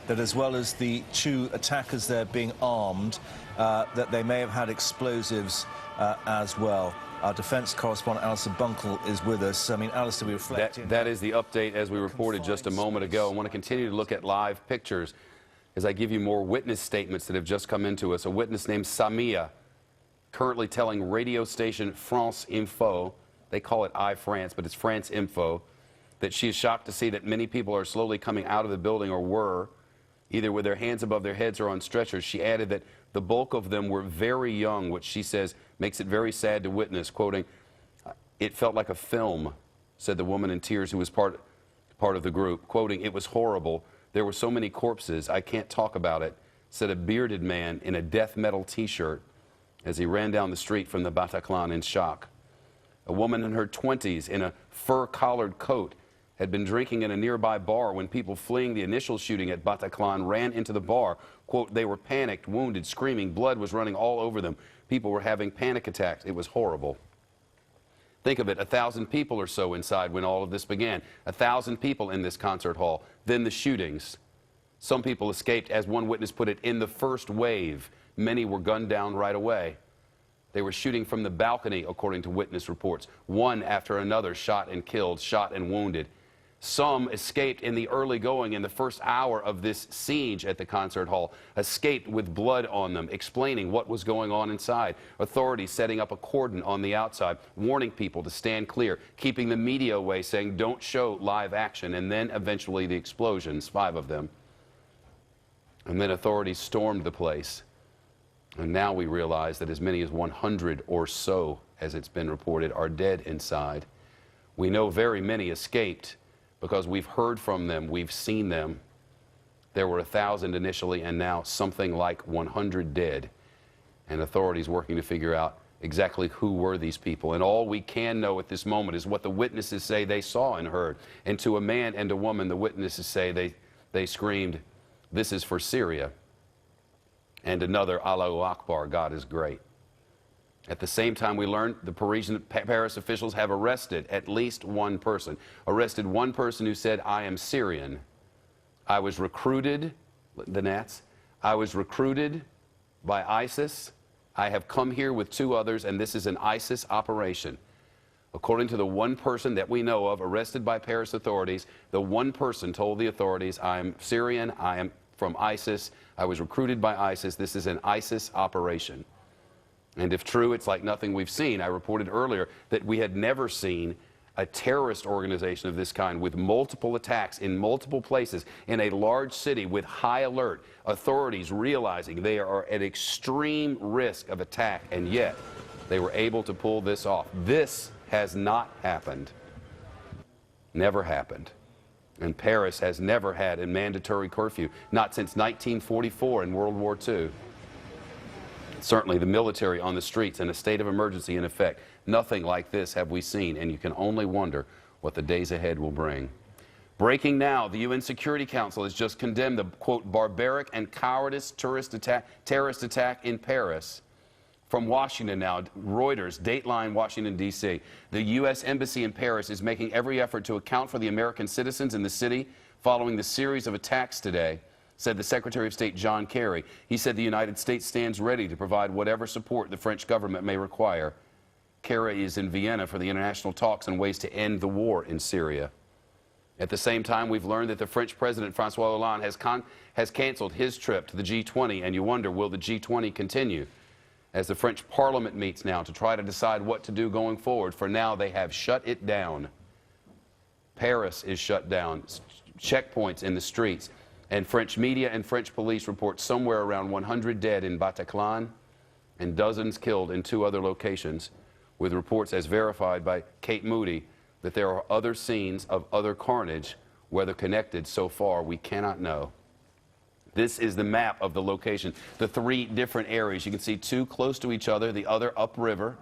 that as well as the two attackers there being armed, that they may have had explosives as well. Our defence correspondent, Alistair Bunkle, is with us. I mean, Alistair, we reflect... That is the update as we reported just a moment ago. I want to continue to look at live pictures as I give you more witness statements that have just come into us. A witness named Samia, currently telling radio station France Info, they call it iFrance, but it's France Info, that she is shocked to see that many people are slowly coming out of the building, or were, either with their hands above their heads or on stretchers. She added that the bulk of them were very young, which she says makes it very sad to witness, quoting, "It felt like a film," said the woman in tears who was part of the group, quoting, "It was horrible. There were so many corpses. I can't talk about it," said a bearded man in a death metal T-shirt as he ran down the street from the Bataclan in shock. A woman in her 20s in a fur-collared coat had been drinking in a nearby bar when people fleeing the initial shooting at Bataclan ran into the bar. Quote, they were panicked, wounded, screaming. Blood was running all over them. People were having panic attacks. It was horrible. Think of it, 1,000 people or so inside when all of this began. 1,000 people in this concert hall. Then the shootings. Some people escaped, as one witness put it, in the first wave. Many were gunned down right away. They were shooting from the balcony, according to witness reports. One after another shot and killed, shot and wounded. Some escaped in the early going in the first hour of this siege at the concert hall, escaped with blood on them, explaining what was going on inside. Authorities setting up a cordon on the outside, warning people to stand clear, keeping the media away, saying don't show live action, and then eventually the explosions, 5 of them. And then authorities stormed the place. And now we realize that as many as 100 or so, as it's been reported, are dead inside. We know very many escaped because we've heard from them, we've seen them. There were 1,000 initially, and now something like 100 dead. And authorities working to figure out exactly who were these people. And all we can know at this moment is what the witnesses say they saw and heard. And to a man and a woman, the witnesses say they screamed, "This is for Syria." And another, "Allahu Akbar, God is great." At the same time, we learned the Paris officials have arrested at least one person. Arrested one person who said, "I am Syrian. I was recruited," the Nats, "I was recruited by ISIS. I have come here with 2 others, and this is an ISIS operation." According to the one person that we know of arrested by Paris authorities, the one person told the authorities, "I am Syrian, I am from ISIS, I was recruited by ISIS, this is an ISIS operation." And if true, it's like nothing we've seen. I reported earlier that we had never seen a terrorist organization of this kind with multiple attacks in multiple places in a large city with high alert, authorities realizing they are at extreme risk of attack, and yet they were able to pull this off. This has not happened. Never happened. And Paris has never had a mandatory curfew, not since 1944 in World War II. Certainly the military on the streets and a state of emergency in effect. Nothing like this have we seen, and you can only wonder what the days ahead will bring. Breaking now, the UN Security Council has just condemned the, quote, barbaric and cowardice terrorist attack in Paris. From Washington now, Reuters, Dateline, Washington, D.C. The U.S. Embassy in Paris is making every effort to account for the American citizens in the city following the series of attacks today, said the Secretary of State John Kerry. He said the United States stands ready to provide whatever support the French government may require. Kerry is in Vienna for the international talks on ways to end the war in Syria. At the same time, we've learned that the French President François Hollande has canceled his trip to the G20, and you wonder, will the G20 continue? As the French Parliament meets now to try to decide what to do going forward. For now, they have shut it down. Paris is shut down, checkpoints in the streets, and French media and French police report somewhere around 100 dead in Bataclan and dozens killed in 2 other locations, with reports as verified by Kate Moody that there are other scenes of other carnage, whether connected so far we cannot know. This is the map of the location, the 3 different areas. You can see 2 close to each other, the other upriver.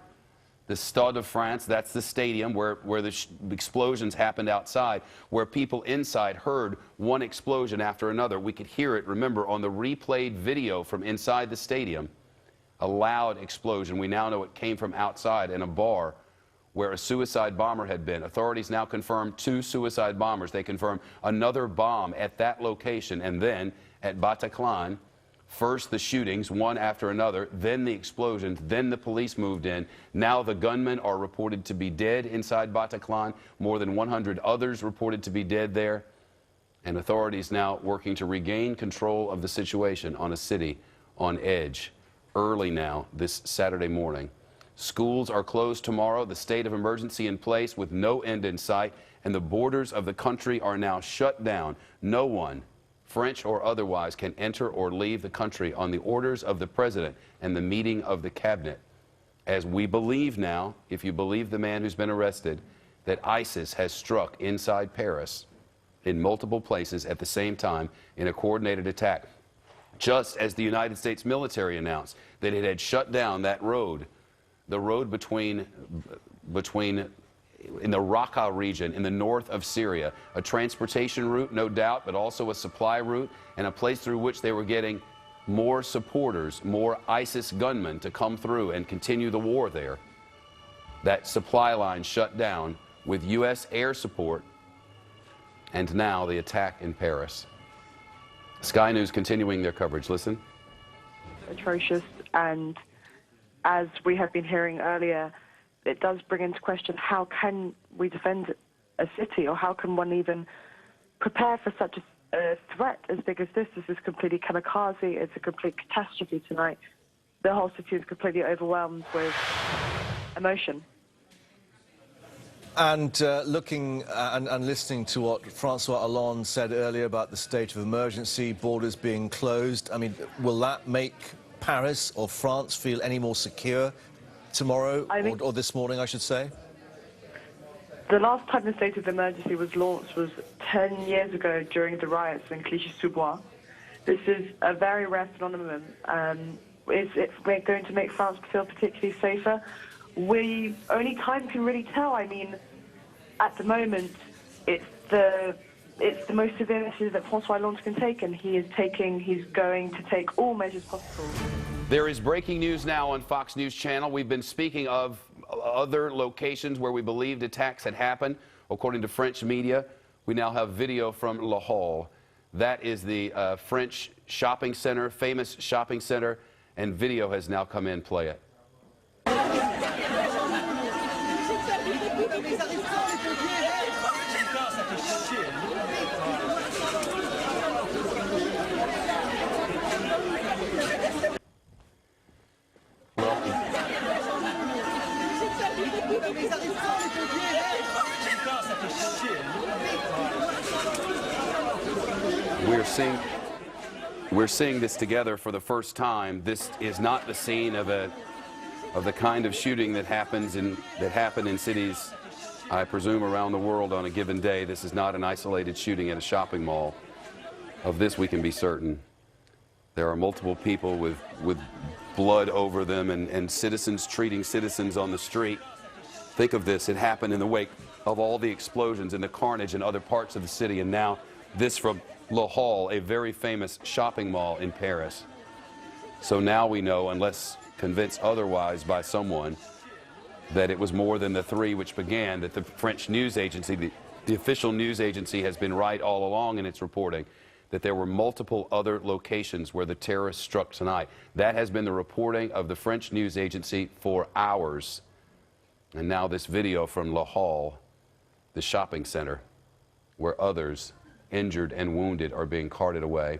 The Stade de France, that's the stadium where the explosions happened outside, where people inside heard one explosion after another. We could hear it, remember, on the replayed video from inside the stadium. A loud explosion. We now know it came from outside in a bar where a suicide bomber had been. Authorities now confirm 2 suicide bombers. They confirm another bomb at that location, and then at Bataclan, first the shootings, one after another, then the explosions, then the police moved in. Now the gunmen are reported to be dead inside Bataclan, more than 100 others reported to be dead there, and authorities now working to regain control of the situation on a city on edge. Early now this Saturday morning. Schools are closed tomorrow, the state of emergency in place with no end in sight, and the borders of the country are now shut down. No one, French or otherwise, can enter or leave the country on the orders of the president and the meeting of the cabinet. As we believe now, if you believe the man who's been arrested, that ISIS has struck inside Paris in multiple places at the same time in a coordinated attack. just as the United States military announced that it had shut down that road, the road between in the Raqqa region in the north of Syria, a transportation route, no doubt, but also a supply route and a place through which they were getting more supporters, more ISIS gunmen to come through and continue the war there. That supply line shut down with U.S. air support, and now the attack in Paris. Sky News continuing their coverage. Listen. Atrocious, and as we have been hearing earlier, it does bring into question how can we defend a city, or how can one even prepare for such a threat as big as this? This is completely kamikaze. It's a complete catastrophe tonight. The whole city is completely overwhelmed with emotion. And looking and listening to what Francois Hollande said earlier about the state of emergency, borders being closed, I mean, will that make Paris or France feel any more secure tomorrow, or this morning, I should say? The last time the state of emergency was launched was 10 years ago during the riots in Clichy-sous-Bois. This is a very rare phenomenon. Is it going to make France feel particularly safer? Only time can really tell. I mean, at the moment, it's the most severe measure that Francois Hollande can take, and he's going to take all measures possible. There is breaking news now on Fox News Channel. We've been speaking of other locations where we believed attacks had happened. According to French media, we now have video from Le Hall. That is the French shopping center, famous shopping center, and video has now come in. Play it. We're seeing this together for the first time. This is not the scene of the kind of shooting that happen in cities, I presume, around the world on a given day. This is not an isolated shooting at a shopping mall. Of this we can be certain. There are multiple people with blood over them and citizens treating citizens on the street. Think of this. It happened in the wake of all the explosions and the carnage in other parts of the city, and now this from Le Hall, a very famous shopping mall in Paris. So now we know, unless convinced otherwise by someone, that it was more than the three which began, that the French news agency, the official news agency, has been right all along in its reporting, that there were multiple other locations where the terrorists struck tonight. That has been the reporting of the French news agency for hours. And now this video from Le Hall, the shopping center, where others, injured and wounded, are being carted away.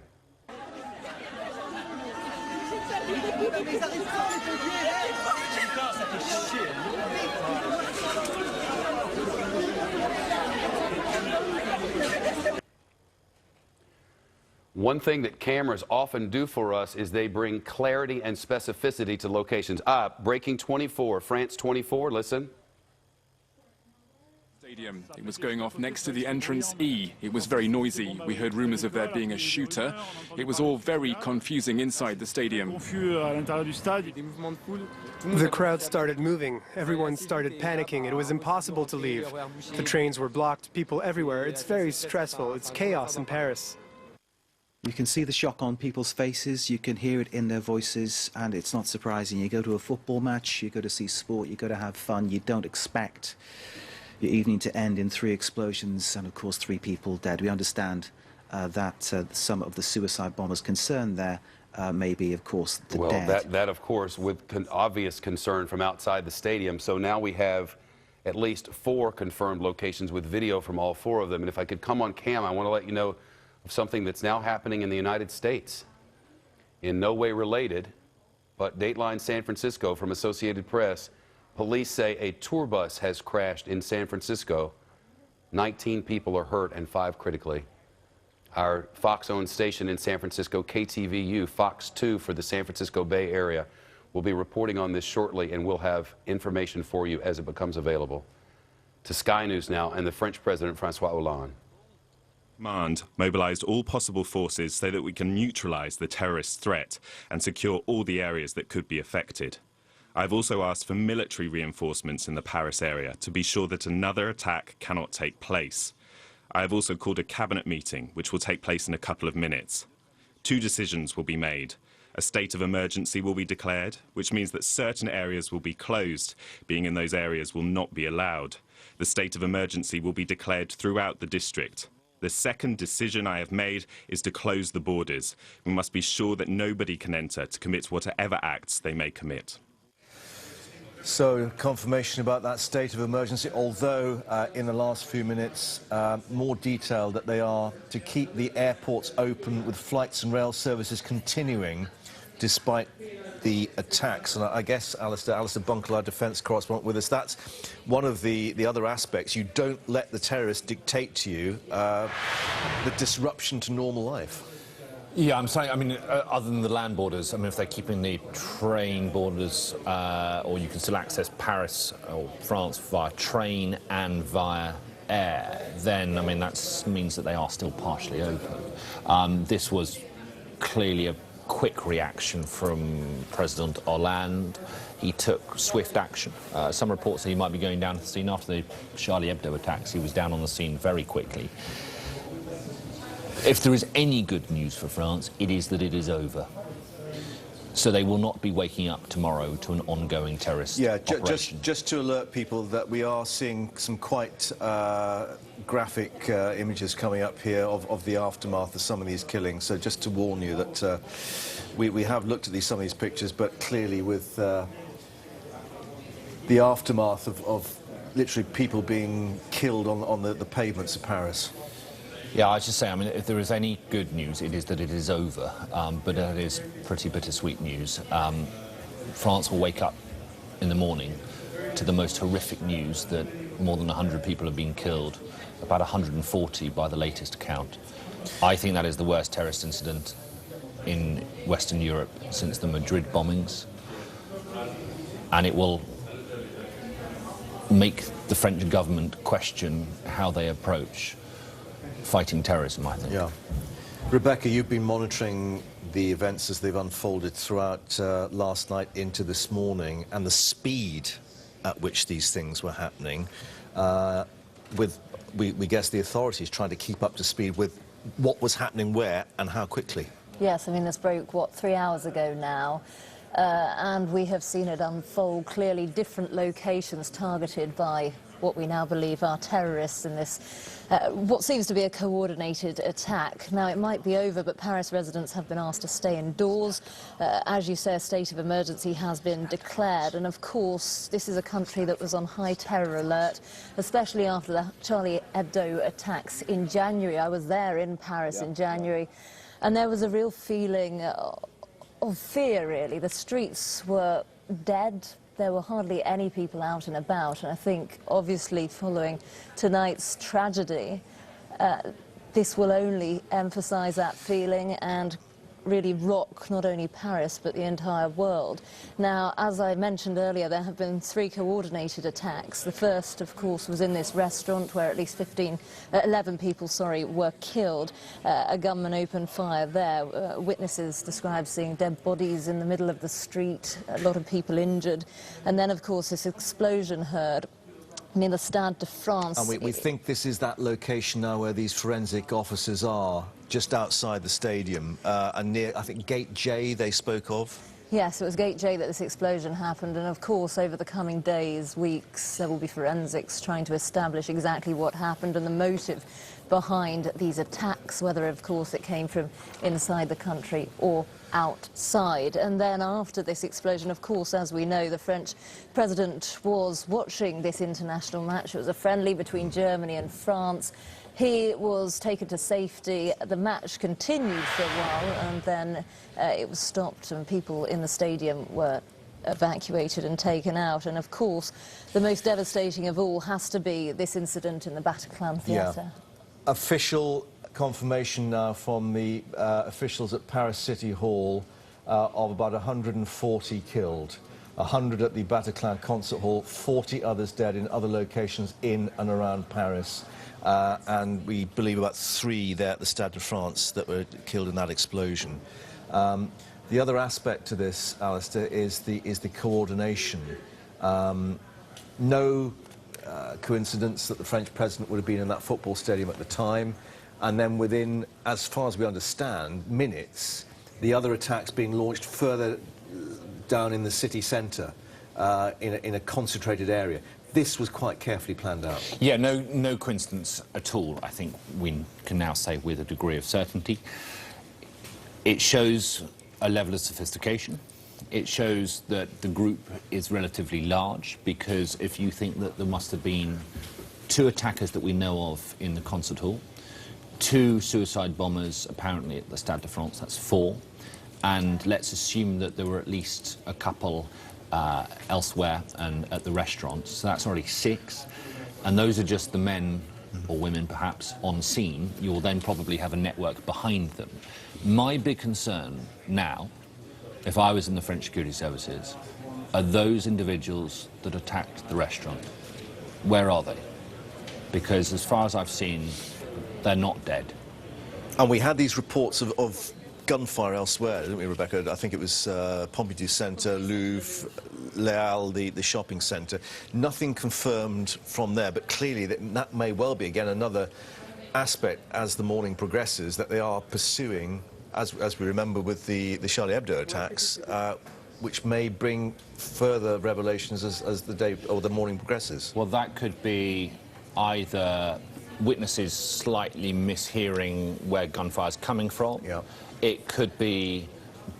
One thing that cameras often do for us is they bring clarity and specificity to locations. Breaking 24, France 24, listen. Stadium. It was going off next to the entrance E. It was very noisy. We heard rumors of there being a shooter. It was all very confusing inside the stadium. The crowd started moving. Everyone started panicking. It was impossible to leave. The trains were blocked, people everywhere. It's very stressful. It's chaos in Paris. You can see the shock on people's faces, you can hear it in their voices, and it's not surprising. You go to a football match, you go to see sport, you go to have fun, you don't expect your evening to end in 3 explosions and, of course, 3 people dead. We understand that some of the suicide bombers concerned there may be, of course, the dead. Well, that, of course, with obvious concern from outside the stadium. So now we have at least 4 confirmed locations with video from all 4 of them. And if I could come on cam, I want to let you know of something that's now happening in the United States. In no way related, but Dateline San Francisco from Associated Press, police say a tour bus has crashed in San Francisco. 19 people are hurt and 5 critically. Our Fox-owned station in San Francisco, KTVU, Fox 2 for the San Francisco Bay Area, will be reporting on this shortly, and we'll have information for you as it becomes available. To Sky News now, and the French President, Francois Hollande. Command mobilised all possible forces so that we can neutralise the terrorist threat and secure all the areas that could be affected. I've also asked for military reinforcements in the Paris area to be sure that another attack cannot take place. I have also called a cabinet meeting, which will take place in a couple of minutes. 2 decisions will be made. A state of emergency will be declared, which means that certain areas will be closed. Being in those areas will not be allowed. The state of emergency will be declared throughout the district. The second decision I have made is to close the borders. We must be sure that nobody can enter to commit whatever acts they may commit. So, confirmation about that state of emergency, although in the last few minutes, more detail that they are to keep the airports open with flights and rail services continuing despite the attacks. And I guess, Alistair Bunkle, our defence correspondent with us, that's one of the other aspects. You don't let the terrorists dictate to you the disruption to normal life. Yeah, I'm saying, I mean, other than the land borders, I mean, if they're keeping the train borders, or you can still access Paris or France via train and via air, then, I mean, that means that they are still partially open. This was clearly a quick reaction from President Hollande. He took swift action. Some reports that he might be going down to the scene after the Charlie Hebdo attacks. He was down on the scene very quickly. If there is any good news for France, it is that it is over. So they will not be waking up tomorrow to an ongoing terrorist operation. Just to alert people that we are seeing some quite graphic images coming up here of the aftermath of some of these killings. So just to warn you that we have looked at some of these pictures, but clearly with the aftermath of literally people being killed on the pavements of Paris. Yeah, I should say, I mean, if there is any good news, it is that it is over, but it is pretty bittersweet news. France will wake up in the morning to the most horrific news that more than 100 people have been killed, about 140 by the latest count. I think that is the worst terrorist incident in Western Europe since the Madrid bombings, and it will make the French government question how they approach fighting terrorism, I think. Yeah. Rebecca, you've been monitoring the events as they've unfolded throughout last night into this morning, and the speed at which these things were happening, we guess the authorities trying to keep up to speed with what was happening where and how quickly. Yes, I mean, this broke, what, 3 hours ago now, and we have seen it unfold. Clearly different locations targeted by what we now believe are terrorists in this, what seems to be a coordinated attack. Now, it might be over, but Paris residents have been asked to stay indoors. As you say, a state of emergency has been declared. And, of course, this is a country that was on high terror alert, especially after the Charlie Hebdo attacks in January. I was there in Paris in January, and there was a real feeling of fear, really. The streets were dead. There were hardly any people out and about, and I think, obviously, following tonight's tragedy, this will only emphasise that feeling and really rock not only Paris but the entire world. Now, as I mentioned earlier, there have been 3 coordinated attacks. The first, of course, was in this restaurant where at least 11 people, were killed. A gunman opened fire there. Witnesses described seeing dead bodies in the middle of the street, a lot of people injured. And then, of course, this explosion heard near the Stade de France. And we think this is that location now where these forensic officers are, just outside the stadium, and near, I think, Gate J they spoke of. Yes, it was Gate J that this explosion happened, and of course over the coming days, weeks, there will be forensics trying to establish exactly what happened and the motive behind these attacks, whether of course it came from inside the country or outside. And then after this explosion, of course, as we know, the French president was watching this international match. It was a friendly between Germany and France. He was taken to safety. The match continued for a while, and then it was stopped and people in the stadium were evacuated and taken out. And of course, the most devastating of all has to be this incident in the Bataclan theatre. Yeah. Official confirmation now from the officials at Paris City Hall of about 140 killed. 100 at the Bataclan concert hall, 40 others dead in other locations in and around Paris. And we believe about 3 there at the Stade de France that were killed in that explosion. The other aspect to this, Alistair, is the coordination. No coincidence that the French president would have been in that football stadium at the time, and then within, as far as we understand, minutes, the other attacks being launched further down in the city centre, in a concentrated area. This was quite carefully planned out. Yeah, no coincidence at all, I think we can now say with a degree of certainty. It shows a level of sophistication. It shows that the group is relatively large, because if you think that there must have been 2 attackers that we know of in the concert hall, 2 suicide bombers apparently at the Stade de France, that's 4, and let's assume that there were at least a couple elsewhere and at the restaurants, so that's already 6, and those are just the men or women perhaps on scene. You'll then probably have a network behind them. My big concern now, if I was in the French security services, are those individuals that attacked the restaurant. Where are they? Because as far as I've seen, they're not dead. And we had these reports of gunfire elsewhere, didn't we, Rebecca? I think it was Pompidou Centre, Louvre, Les Halles, the shopping centre. Nothing confirmed from there, but clearly that may well be, again, another aspect as the morning progresses, that they are pursuing, as we remember with the Charlie Hebdo attacks, which may bring further revelations as the day or the morning progresses. Well, that could be either witnesses slightly mishearing where gunfire's coming from. Yeah. It could be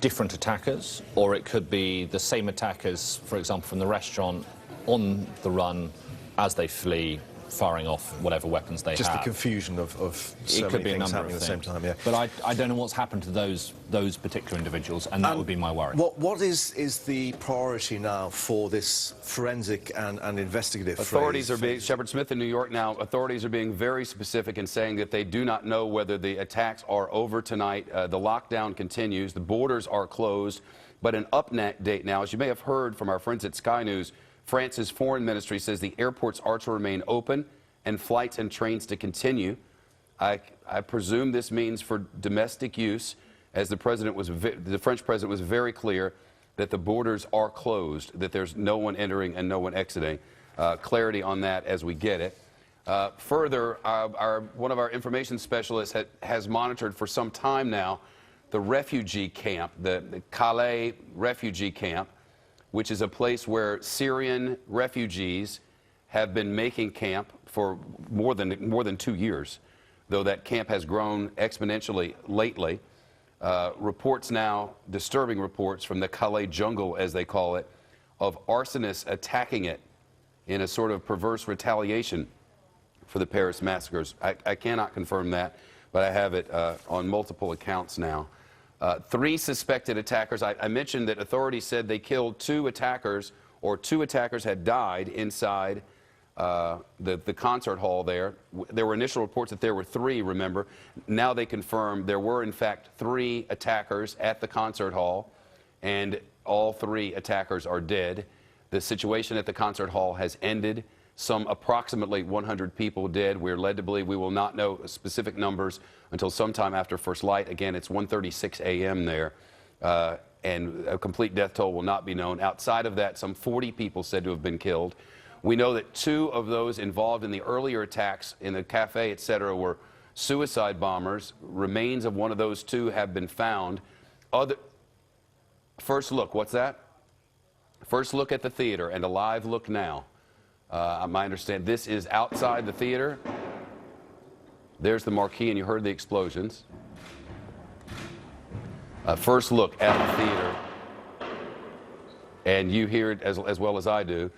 different attackers, or it could be the same attackers, for example, from the restaurant on the run as they flee, firing off whatever weapons they have. Just the confusion of so many things happening at the same time, yeah. But I don't know what's happened to those particular individuals, and that would be my worry. What is the priority now for this forensic and investigative Authorities are being, Shepard Smith in New York now, authorities are being very specific in saying that they do not know whether the attacks are over tonight. The lockdown continues, the borders are closed, but an update now, as you may have heard from our friends at Sky News, France's foreign ministry says the airports are to remain open and flights and trains to continue. I presume this means for domestic use, as the French president was very clear that the borders are closed, that there's no one entering and no one exiting. Clarity on that as we get it. Further, one of our information specialists has monitored for some time now the refugee camp, the Calais refugee camp, which is a place where Syrian refugees have been making camp for more than 2 years, though that camp has grown exponentially lately. Reports now, disturbing reports from the Calais jungle, as they call it, of arsonists attacking it in a sort of perverse retaliation for the Paris massacres. I cannot confirm that, but I have it on multiple accounts now. 3 suspected attackers. I mentioned that authorities said they killed 2 attackers, or 2 attackers had died inside the concert hall there. There were initial reports that there were 3, remember. Now they confirm there were, in fact, 3 attackers at the concert hall, and all 3 attackers are dead. The situation at the concert hall has ended. Some approximately 100 people dead. We're led to believe we will not know specific numbers until sometime after first light. Again, it's 1:36 a.m. there, and a complete death toll will not be known. Outside of that, some 40 people said to have been killed. We know that 2 of those involved in the earlier attacks in the cafe, etc., were suicide bombers. Remains of one of those 2 have been found. First look, what's that? First look at the theater, and a live look now. I understand this is outside the theater. There's the marquee, and you heard the explosions. First look at the theater, and you hear it as well as I do.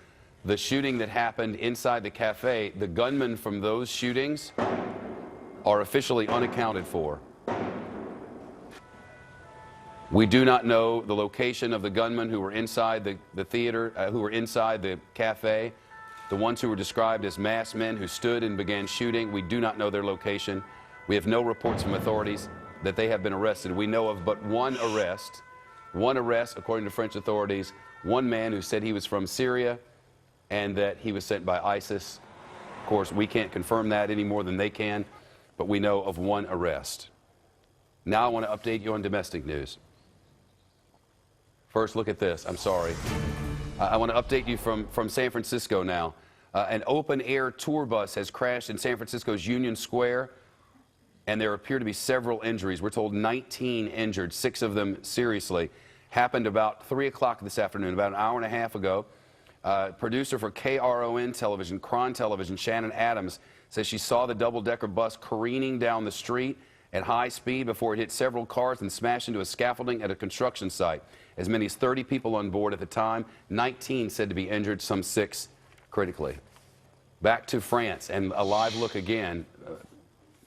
The shooting that happened inside the cafe, the gunmen from those shootings are officially unaccounted for. We do not know the location of the gunmen who were inside the theater, who were inside the cafe. The ones who were described as masked men who stood and began shooting, we do not know their location. We have no reports from authorities that they have been arrested. We know of but one arrest according to French authorities, one man who said he was from Syria and that he was sent by ISIS. Of course, we can't confirm that any more than they can, but we know of one arrest. Now I want to update you on domestic news. First, look at this. I'm sorry. I want to update you from San Francisco now. An open-air tour bus has crashed in San Francisco's Union Square, and there appear to be several injuries. We're told 19 injured, 6 of them seriously. Happened about 3 o'clock this afternoon, about an hour and a half ago. Producer for KRON Television, Cron Television, Shannon Adams, says she saw the double-decker bus careening down the street at high speed before it hit several cars and smashed into a scaffolding at a construction site. As many as 30 people on board at the time, 19 said to be injured, some 6 critically. Back to France and a live look again.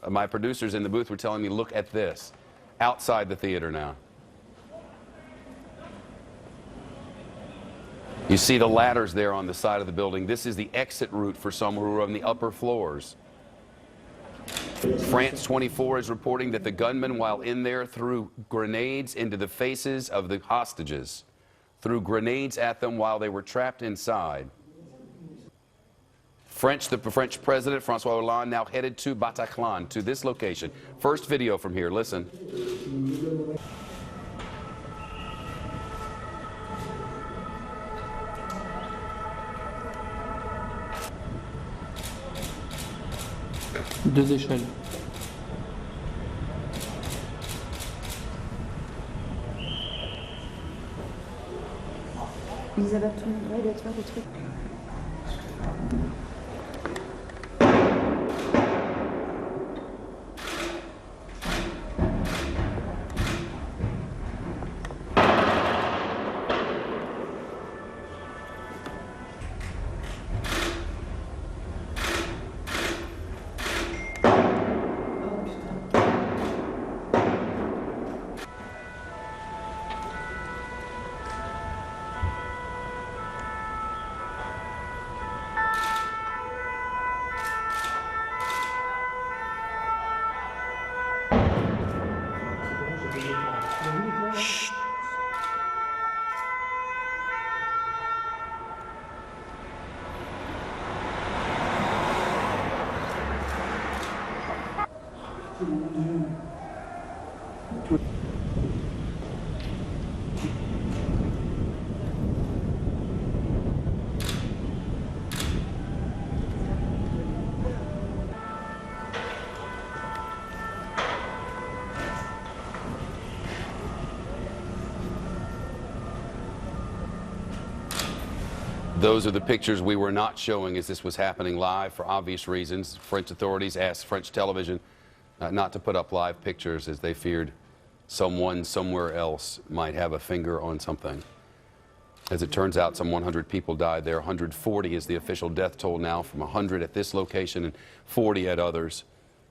My producers in the booth were telling me, look at this, outside the theater now. You see the ladders there on the side of the building. This is the exit route for some who are on the upper floors. France 24 is reporting that the gunman, while in there, threw grenades into the faces of the hostages. Threw grenades at them while they were trapped inside. The French President, François Hollande, now headed to Bataclan, to this location. First video from here, listen. Deux échelles. Elisabeth, tout le monde doit faire des trucs. Those are the pictures we were not showing as this was happening live for obvious reasons. French authorities asked French television not to put up live pictures as they feared someone somewhere else might have a finger on something. As it turns out, some 100 people died there. 140 is the official death toll now, from 100 at this location and 40 at others.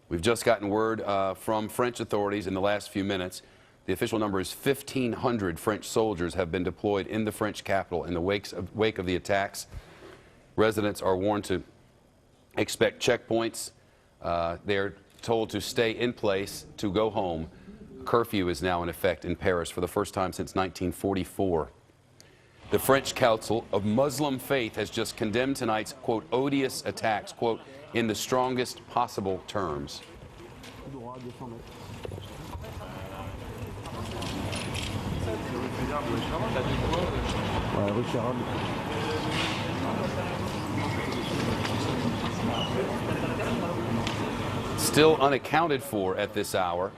We've just gotten word from French authorities in the last few minutes. The official number is 1,500 French soldiers have been deployed in the French capital in the wake of the attacks. Residents are warned to expect checkpoints. They're told to stay in place, to go home. Curfew is now in effect in Paris for the first time since 1944. The French Council of Muslim Faith has just condemned tonight's, quote, odious attacks, quote, in the strongest possible terms. Still unaccounted for at this hour,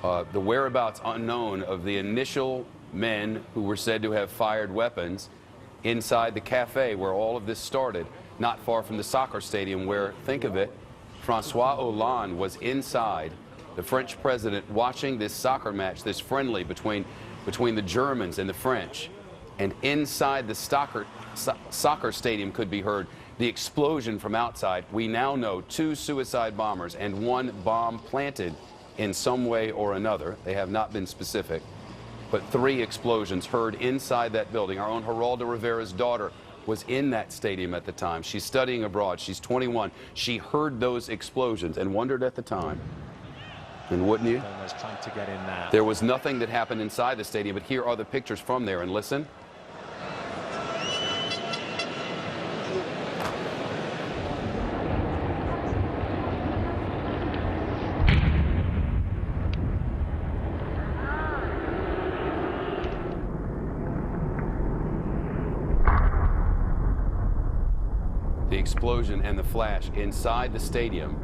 the whereabouts unknown of the initial men who were said to have fired weapons inside the cafe where all of this started, not far from the soccer stadium where, think of it, François Hollande was inside, the French president, watching this soccer match, this friendly between the Germans and the French. And inside the soccer stadium could be heard the explosion from outside. We now know 2 suicide bombers and 1 bomb planted in some way or another. They have not been specific. But 3 explosions heard inside that building. Our own Geraldo Rivera's daughter was in that stadium at the time. She's studying abroad. She's 21. She heard those explosions and wondered at the time, and wouldn't you? Trying to get in there. There was nothing that happened inside the stadium, but here are the pictures from there, and listen. the explosion and the flash inside the stadium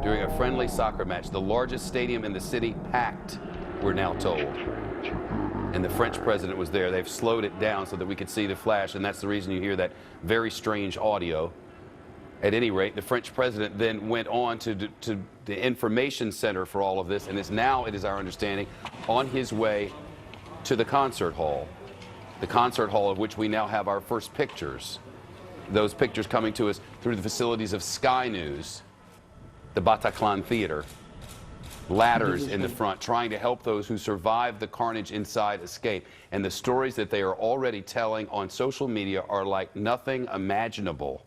during a friendly soccer match, the largest stadium in the city, packed, we're now told. And the French president was there. They've slowed it down so that we could see the flash, and that's the reason you hear that very strange audio. At any rate, the French president then went on to the information center for all of this, and is now, it is our understanding, on his way to the concert hall. The concert hall of which we now have our first pictures. Those pictures coming to us through the facilities of Sky News, the Bataclan Theater. Ladders in the front, trying to help those who survived the carnage inside escape. And the stories that they are already telling on social media are like nothing imaginable.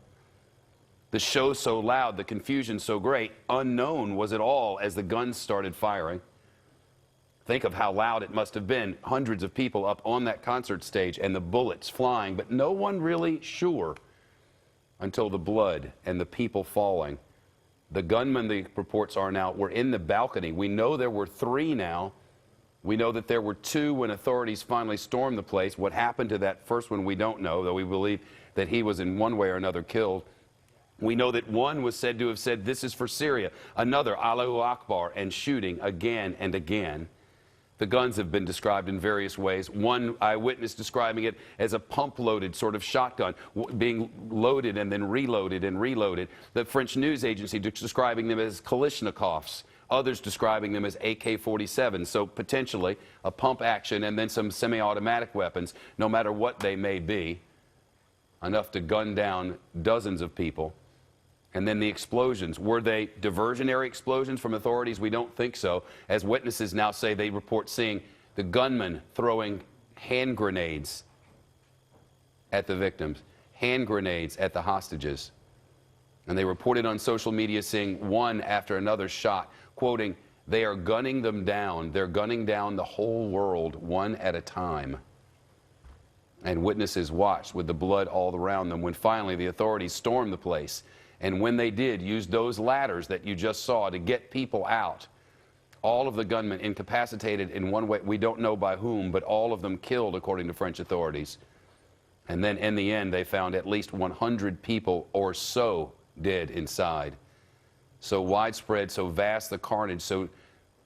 The show so loud, the confusion so great, unknown was it all as the guns started firing. Think of how loud it must have been. Hundreds of people up on that concert stage and the bullets flying, but no one really sure until the blood and the people falling. The gunmen, the reports are now, were in the balcony. We know there were 3 now. We know that there were 2 when authorities finally stormed the place. What happened to that first one, we don't know, though we believe that he was in one way or another killed. We know that one was said to have said, "This is for Syria." Another, "Allahu Akbar," and shooting again and again. The guns have been described in various ways. One eyewitness describing it as a pump-loaded sort of shotgun, being loaded and then reloaded and reloaded. The French news agency describing them as Kalashnikovs. Others describing them as AK-47. So potentially a pump action and then some semi-automatic weapons, no matter what they may be, enough to gun down dozens of people. And then the explosions. Were they diversionary explosions from authorities? We don't think so. As witnesses now say, they report seeing the gunmen throwing hand grenades at the victims, hand grenades at the hostages. And they reported on social media seeing one after another shot, quoting, "They are gunning them down. They're gunning down the whole world one at a time." And witnesses watched with the blood all around them when finally the authorities stormed the place. And when they did, use those ladders that you just saw to get people out. All of the gunmen incapacitated in one way, we don't know by whom, but all of them killed, according to French authorities. And then in the end, they found at least 100 people or so dead inside. So widespread, so vast the carnage, so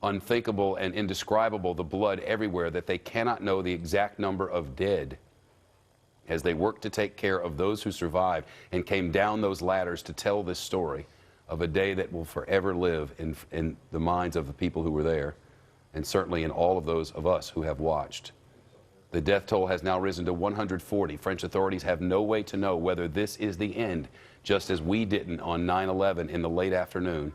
unthinkable and indescribable the blood everywhere that they cannot know the exact number of dead as they worked to take care of those who survived and came down those ladders to tell this story of a day that will forever live in the minds of the people who were there, and certainly in all of those of us who have watched. The death toll has now risen to 140. French authorities have no way to know whether this is the end, just as we didn't on 9/11 in the late afternoon,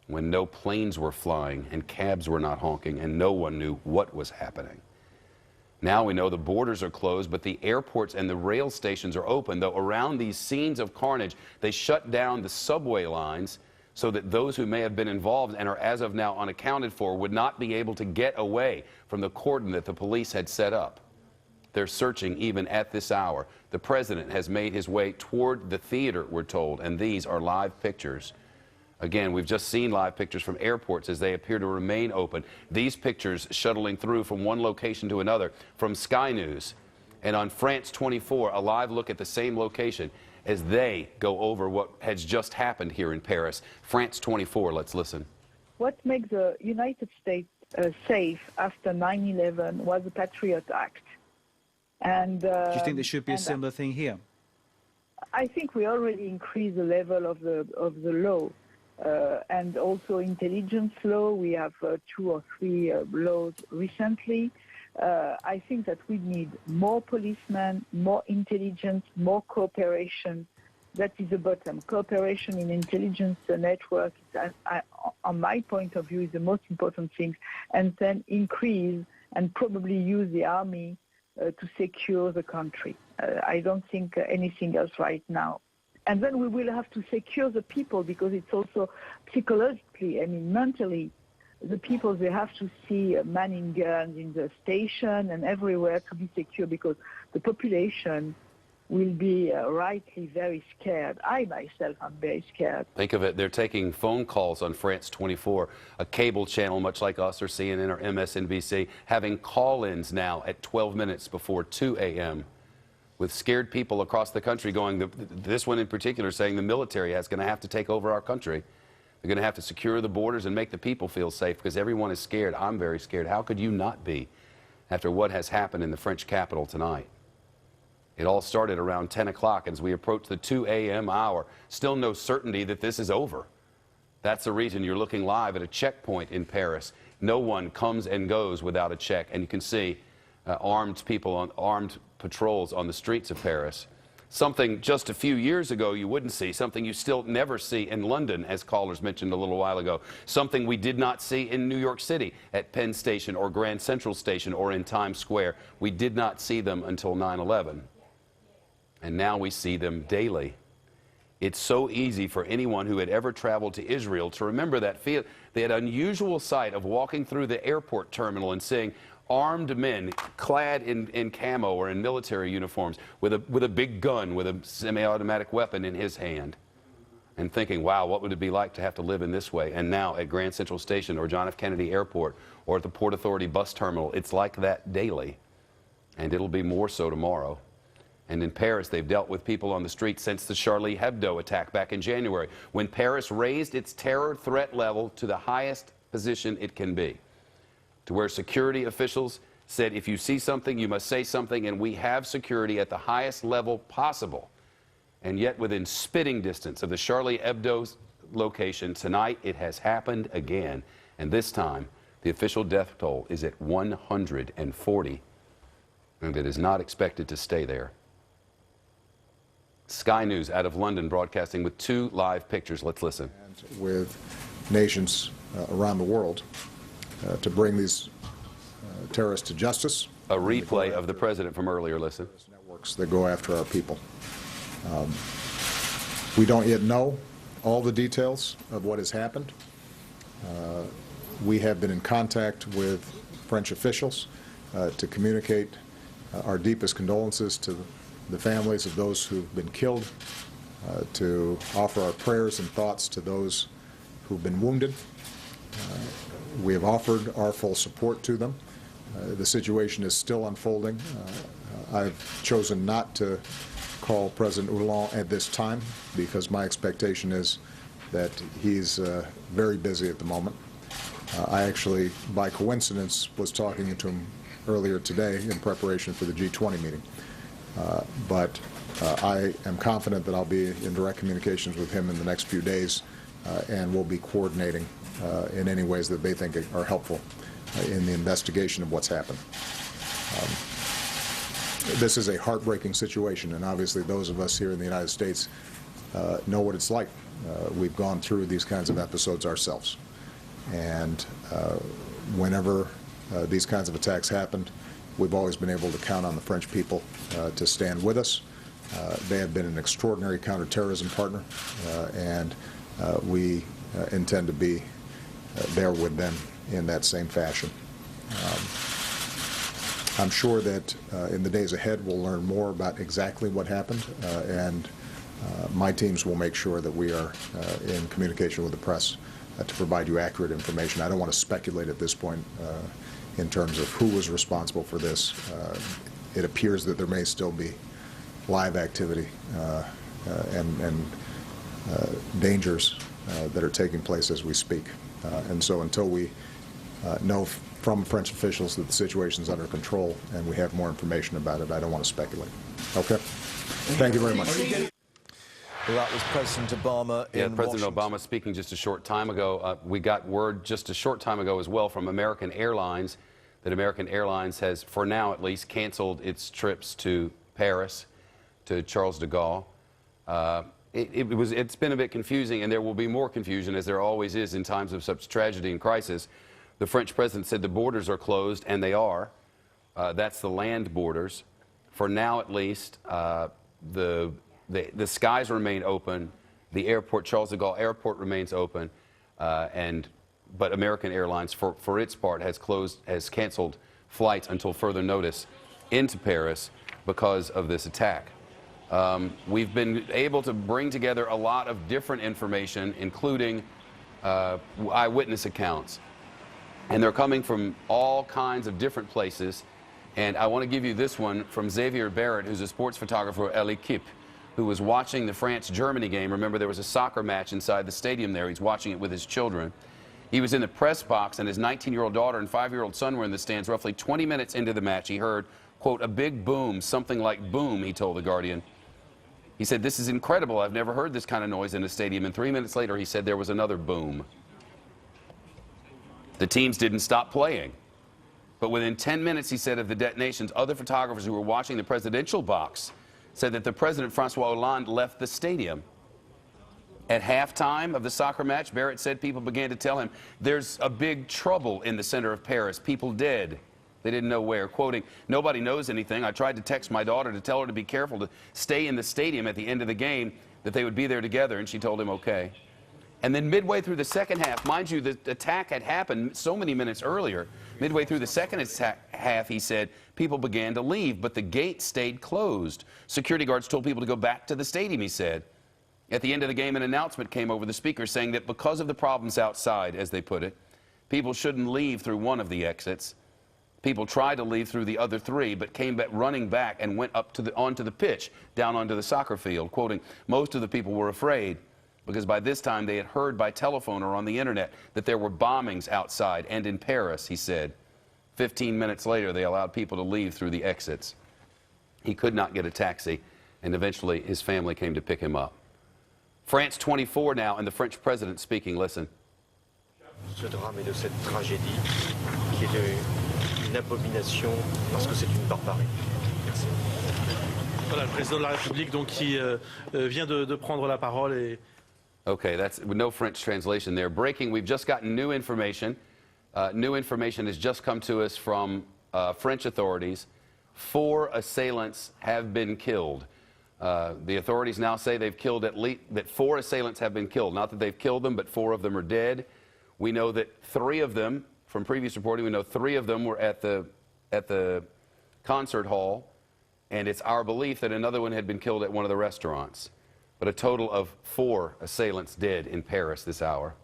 when no planes were flying and cabs were not honking and no one knew what was happening. Now we know the borders are closed, but the airports and the rail stations are open, though around these scenes of carnage, they shut down the subway lines so that those who may have been involved and are as of now unaccounted for would not be able to get away from the cordon that the police had set up. They're searching even at this hour. The president has made his way toward the theater, we're told, and these are live pictures. Again, we've just seen live pictures from airports as they appear to remain open. These pictures shuttling through from one location to another from Sky News. And on France 24, a live look at the same location as they go over what has just happened here in Paris. France 24, let's listen. What makes the United States safe after 9/11 was the Patriot Act. And do you think there should be a similar thing here? I think we already increased the level of the law. And also intelligence law. We have 2 or 3 laws recently. I think that we need more policemen, more intelligence, more cooperation. That is the bottom. Cooperation in intelligence network, on my point of view, is the most important thing. And then increase and probably use the army to secure the country. I don't think anything else right now. And then we will have to secure the people, because it's also psychologically, I mean, mentally, the people, they have to see manning guns in the station and everywhere to be secure, because the population will be rightly very scared. I myself am very scared. Think of it, they're taking phone calls on France 24, a cable channel much like us or CNN or MSNBC, having call-ins now at 12 minutes before 2 a.m. with scared people across the country going, this one in particular saying the military is going to have to take over our country. They're going to have to secure the borders and make the people feel safe because everyone is scared. I'm very scared. How could you not be after what has happened in the French capital tonight? It all started around 10 o'clock as we approach the 2 a.m. hour. Still no certainty that this is over. That's the reason you're looking live at a checkpoint in Paris. No one comes and goes without a check. And you can see armed people on armed patrols on the streets of Paris. Something just a few years ago you wouldn't see, something you still never see in London, as callers mentioned a little while ago, something we did not see in New York City at Penn Station or Grand Central Station or in Times Square. We did not see them until 9/11. And now we see them daily. It's so easy for anyone who had ever traveled to Israel to remember that unusual sight of walking through the airport terminal and seeing armed men clad in camo or in military uniforms with a big gun, with a semi-automatic weapon in his hand, and thinking, wow, what would it be like to have to live in this way? And now at Grand Central Station or John F. Kennedy Airport or at the Port Authority bus terminal, it's like that daily, and it'll be more so tomorrow. And in Paris, they've dealt with people on the street since the Charlie Hebdo attack back in January, when Paris raised its terror threat level to the highest position it can be, to where security officials said, if you see something, you must say something, and we have security at the highest level possible. And yet, within spitting distance of the Charlie Hebdo location, tonight it has happened again. And this time, the official death toll is at 140, and it is not expected to stay there. Sky News out of London broadcasting with 2 live pictures. Let's listen. And with nations around the world to bring these terrorists to justice. A replay of the president from earlier. Listen. Networks that go after our people. We don't yet know all the details of what has happened. We have been in contact with French officials to communicate our deepest condolences to the families of those who've been killed, to offer our prayers and thoughts to those who've been wounded. We have offered our full support to them. The situation is still unfolding. I've chosen not to call President Hollande at this time because my expectation is that he's very busy at the moment. I actually, by coincidence, was talking to him earlier today in preparation for the G20 meeting. But I am confident that I'll be in direct communications with him in the next few days, and we'll be coordinating in any ways that they think are helpful in the investigation of what's happened. This is a heartbreaking situation, and obviously those of us here in the United States know what it's like. We've gone through these kinds of episodes ourselves. And whenever these kinds of attacks happened, we've always been able to count on the French people to stand with us. They have been an extraordinary counterterrorism partner, and we intend to be there with them in that same fashion. I'm sure that in the days ahead we'll learn more about exactly what happened, and my teams will make sure that we are in communication with the press to provide you accurate information. I don't want to speculate at this point in terms of who was responsible for this. It appears that there may still be live activity and dangers that are taking place as we speak. And so until we know from French officials that the situation's under control and we have more information about it, I don't want to speculate. Okay? Thank you very much. Well, that was President Obama in President Washington. Obama speaking just a short time ago. We got word just a short time ago as well from American Airlines that American Airlines has, for now at least, canceled its trips to Paris, to Charles de Gaulle. It's been a bit confusing, and there will be more confusion, as there always is in times of such tragedy and crisis. The French president said the borders are closed, and they are. That's the land borders. For now, at least, the skies remain open. The airport, Charles de Gaulle Airport, remains open, but American Airlines, for its part, has canceled flights until further notice into Paris because of this attack. We've been able to bring together a lot of different information, including eyewitness accounts. And they're coming from all kinds of different places. And I want to give you this one from Xavier Barrett, who's a sports photographer at L'Equipe, who was watching the France-Germany game. Remember, there was a soccer match inside the stadium there. He's watching it with his children. He was in the press box, and his 19-year-old daughter and 5-year-old son were in the stands. Roughly 20 minutes into the match, he heard, quote, a big boom, something like boom, he told The Guardian. He said, this is incredible. I've never heard this kind of noise in a stadium. And 3 minutes later, he said there was another boom. The teams didn't stop playing. But within 10 minutes, he said, of the detonations, other photographers who were watching the presidential box said that the President, Francois Hollande, left the stadium. At halftime of the soccer match, Barrett said people began to tell him, there's a big trouble in the center of Paris, people dead. They didn't know where. Quoting, nobody knows anything. I tried to text my daughter to tell her to be careful to stay in the stadium at the end of the game, that they would be there together, and she told him okay. And then midway through the second half, mind you, the attack had happened so many minutes earlier. Midway through the second half, he said, people began to leave, but the gate stayed closed. Security guards told people to go back to the stadium, he said. At the end of the game, an announcement came over the speaker saying that because of the problems outside, as they put it, people shouldn't leave through one of the exits. People tried to leave through the other three, but came back running back and went up to onto the pitch, down onto the soccer field. Quoting, most of the people were afraid because by this time they had heard by telephone or on the internet that there were bombings outside and in Paris, he said. 15 minutes later, they allowed people to leave through the exits. He could not get a taxi, and eventually his family came to pick him up. France 24 now, and the French president speaking. Listen. Ce drame et de cette tragédie qui est une abomination parce que c'est une barbarie. Merci. Voilà, le président de la République donc qui vient de prendre la parole et Okay, that's no French translation there. Breaking, we've just gotten new information. New information has just come to us from French authorities. 4 assailants have been killed. The authorities now say they've killed at least, that 4 assailants have been killed. Not that they've killed them, but 4 of them are dead. We know that 3 of them, from previous reporting, we know 3 of them were at the concert hall, and it's our belief that another one had been killed at one of the restaurants. But a total of 4 assailants dead in Paris this hour.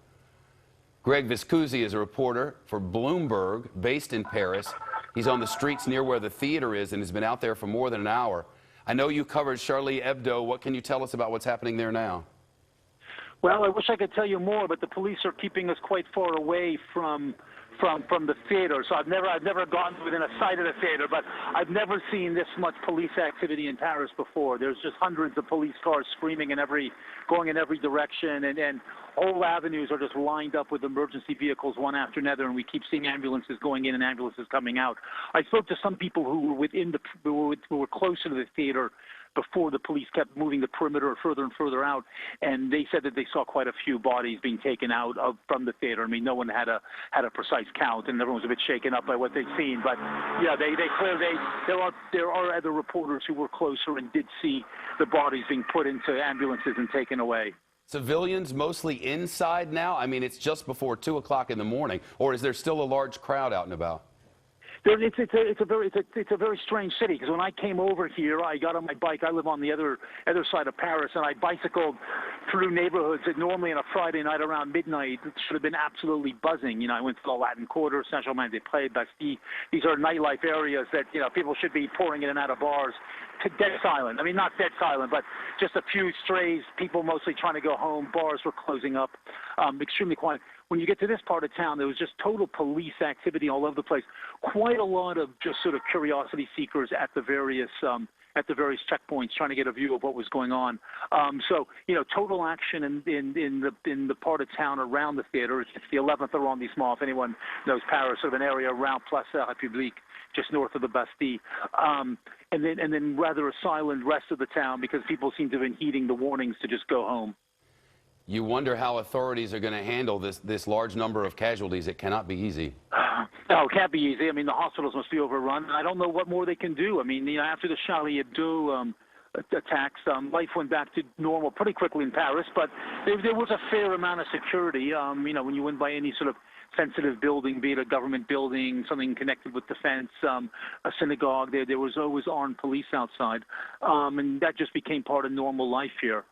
Greg Viscusi is a reporter for Bloomberg, based in Paris. He's on the streets near where the theater is and has been out there for more than an hour. I know you covered Charlie Hebdo. What can you tell us about what's happening there now? Well, I wish I could tell you more, but the police are keeping us quite far away from the theater. So I've never gone within a sight of the theater, but I've never seen this much police activity in Paris before. There's just hundreds of police cars screaming going in every direction, and whole avenues are just lined up with emergency vehicles one after another, and we keep seeing ambulances going in and ambulances coming out. I spoke to some people who were closer to the theater before the police kept moving the perimeter further and further out, and they said that they saw quite a few bodies being taken out from the theater. I mean, no one had a precise count, and everyone was a bit shaken up by what they'd seen. But yeah, there are other reporters who were closer and did see the bodies being put into ambulances and taken away. Civilians mostly inside now? I mean, it's just before 2 o'clock in the morning, or is there still a large crowd out and about? It's a very strange city, because when I came over here, I got on my bike. I live on the other side of Paris, and I bicycled through neighborhoods that normally on a Friday night around midnight should have been absolutely buzzing. You know, I went to the Latin Quarter, Saint-Germain-des-Prés, Bastille. These are nightlife areas that, you know, people should be pouring in and out of bars. Dead silent. I mean, not dead silent, but just a few strays, people mostly trying to go home. Bars were closing up, extremely quiet. When you get to this part of town, there was just total police activity all over the place. Quite a lot of just sort of curiosity seekers at the various checkpoints, trying to get a view of what was going on. So, you know, total action in the part of town around the theater. It's the 11th arrondissement, if anyone knows Paris, sort of an area around Place de la République, just north of the Bastille. And then rather a silent rest of the town, because people seem to have been heeding the warnings to just go home. You wonder how authorities are going to handle this large number of casualties. It cannot be easy. No, it can't be easy. I mean, the hospitals must be overrun. I don't know what more they can do. I mean, you know, after the Charlie Hebdo attacks, life went back to normal pretty quickly in Paris, but there was a fair amount of security. You know, when you went by any sort of sensitive building, be it a government building, something connected with defense, a synagogue, there was always armed police outside. And that just became part of normal life here.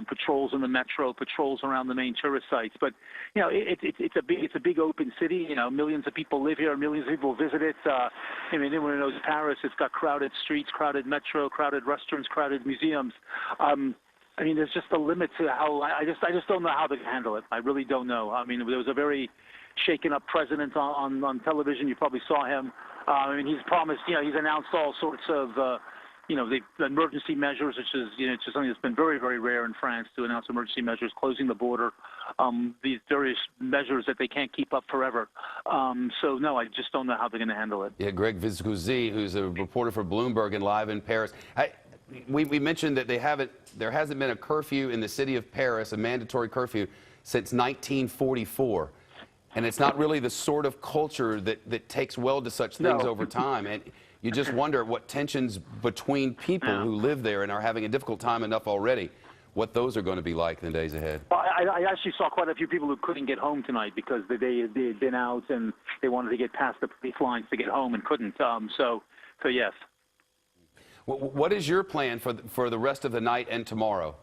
patrols in the metro, patrols around the main tourist sites. But you know, it's a big open city. You know, millions of people live here, millions of people visit it. I mean, anyone who knows Paris, it's got crowded streets, crowded metro, crowded restaurants, crowded museums. I mean, there's just a limit to how. I just don't know how they can handle it. I really don't know. I mean, there was a very shaken up president on television. You probably saw him. I mean, he's promised. You know, he's announced all sorts of. You know, the emergency measures, which is, you know, just something that's been very, very rare in France to announce emergency measures, closing the border, these various measures that they can't keep up forever. So, no, I just don't know how they're going to handle it. Yeah, Greg Vizgouzi, who's a reporter for Bloomberg and live in Paris. We mentioned that there hasn't been a curfew in the city of Paris, a mandatory curfew, since 1944. And it's not really the sort of culture that takes well to such things over time. And you just wonder what tensions between people who live there and are having a difficult time enough already, what those are going to be like in the days ahead. Well, I actually saw quite a few people who couldn't get home tonight because they had been out and they wanted to get past the police lines to get home and couldn't. So yes. What is your plan for the rest of the night and tomorrow?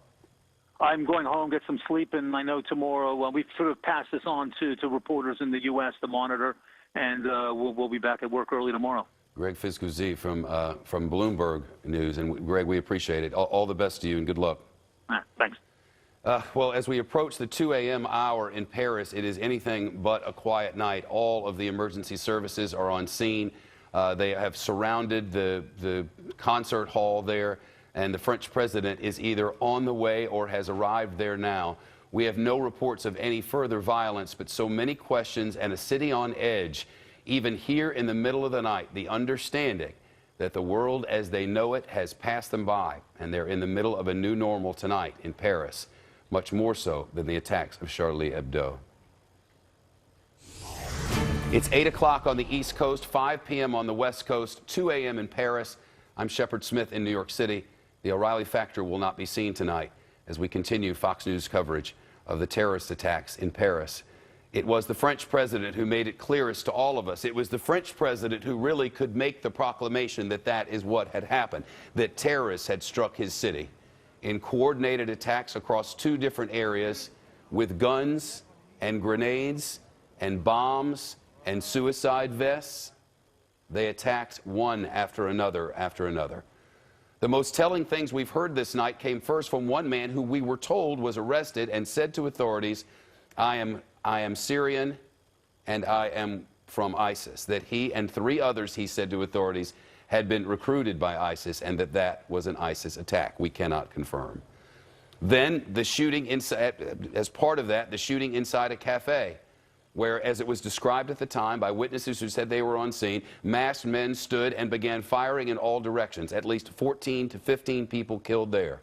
I'm going home, get some sleep, and I know tomorrow we've sort of passed this on to reporters in the U.S. to monitor, and we'll be back at work early tomorrow. Greg Vizgouzi from Bloomberg News. And Greg, we appreciate it. All the best to you and good luck. Thanks. Well, as we approach the 2 a.m. hour in Paris, it is anything but a quiet night. All of the emergency services are on scene. They have surrounded the concert hall there, and the French president is either on the way or has arrived there now. We have no reports of any further violence, but so many questions and a city on edge. Even here in the middle of the night, the understanding that the world as they know it has passed them by, and they're in the middle of a new normal tonight in Paris, much more so than the attacks of Charlie Hebdo. It's 8 o'clock on the East Coast, 5 p.m. on the West Coast, 2 a.m. in Paris. I'm Shepard Smith in New York City. The O'Reilly Factor will not be seen tonight as we continue Fox News coverage of the terrorist attacks in Paris. It was the French president who made it clearest to all of us. It was the French president who really could make the proclamation that that is what had happened, that terrorists had struck his city in coordinated attacks across 2 different areas with guns and grenades and bombs and suicide vests. They attacked one after another after another. The most telling things we've heard this night came first from one man who we were told was arrested and said to authorities, I am Syrian and I am from ISIS, that he and 3 others, he said to authorities, had been recruited by ISIS and that was an ISIS attack. We cannot confirm. Then the shooting inside, as part of that, the shooting inside a cafe, where, as it was described at the time by witnesses who said they were on scene, masked men stood and began firing in all directions. At least 14 to 15 people killed there.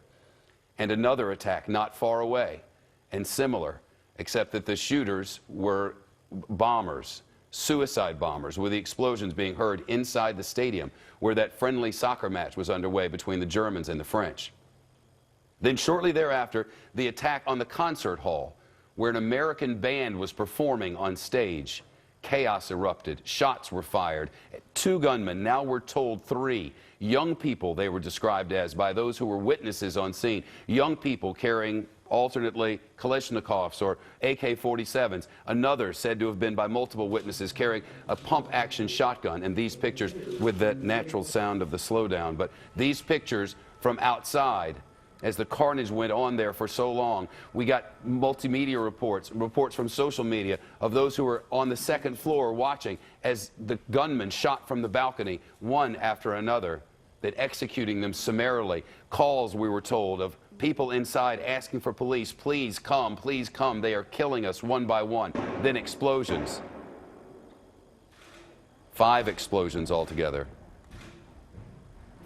And another attack not far away, and similar, except that the shooters were bombers, suicide bombers, with the explosions being heard inside the stadium where that friendly soccer match was underway between the Germans and the French. Then shortly thereafter, the attack on the concert hall, where an American band was performing on stage. Chaos erupted. Shots were fired. 2 gunmen, now we're told 3. Young people, they were described as by those who were witnesses on scene. Young people carrying alternately Kalashnikovs or AK-47s. Another said to have been by multiple witnesses carrying a pump-action shotgun. And these pictures with that natural sound of the slowdown. But these pictures from outside, as the carnage went on there for so long, we got multimedia reports from social media of those who were on the 2nd floor watching as the gunmen shot from the balcony, one after another, that executing them summarily. Calls, we were told, of people inside asking for police, please come, they are killing us one by one. Then explosions. 5 explosions altogether.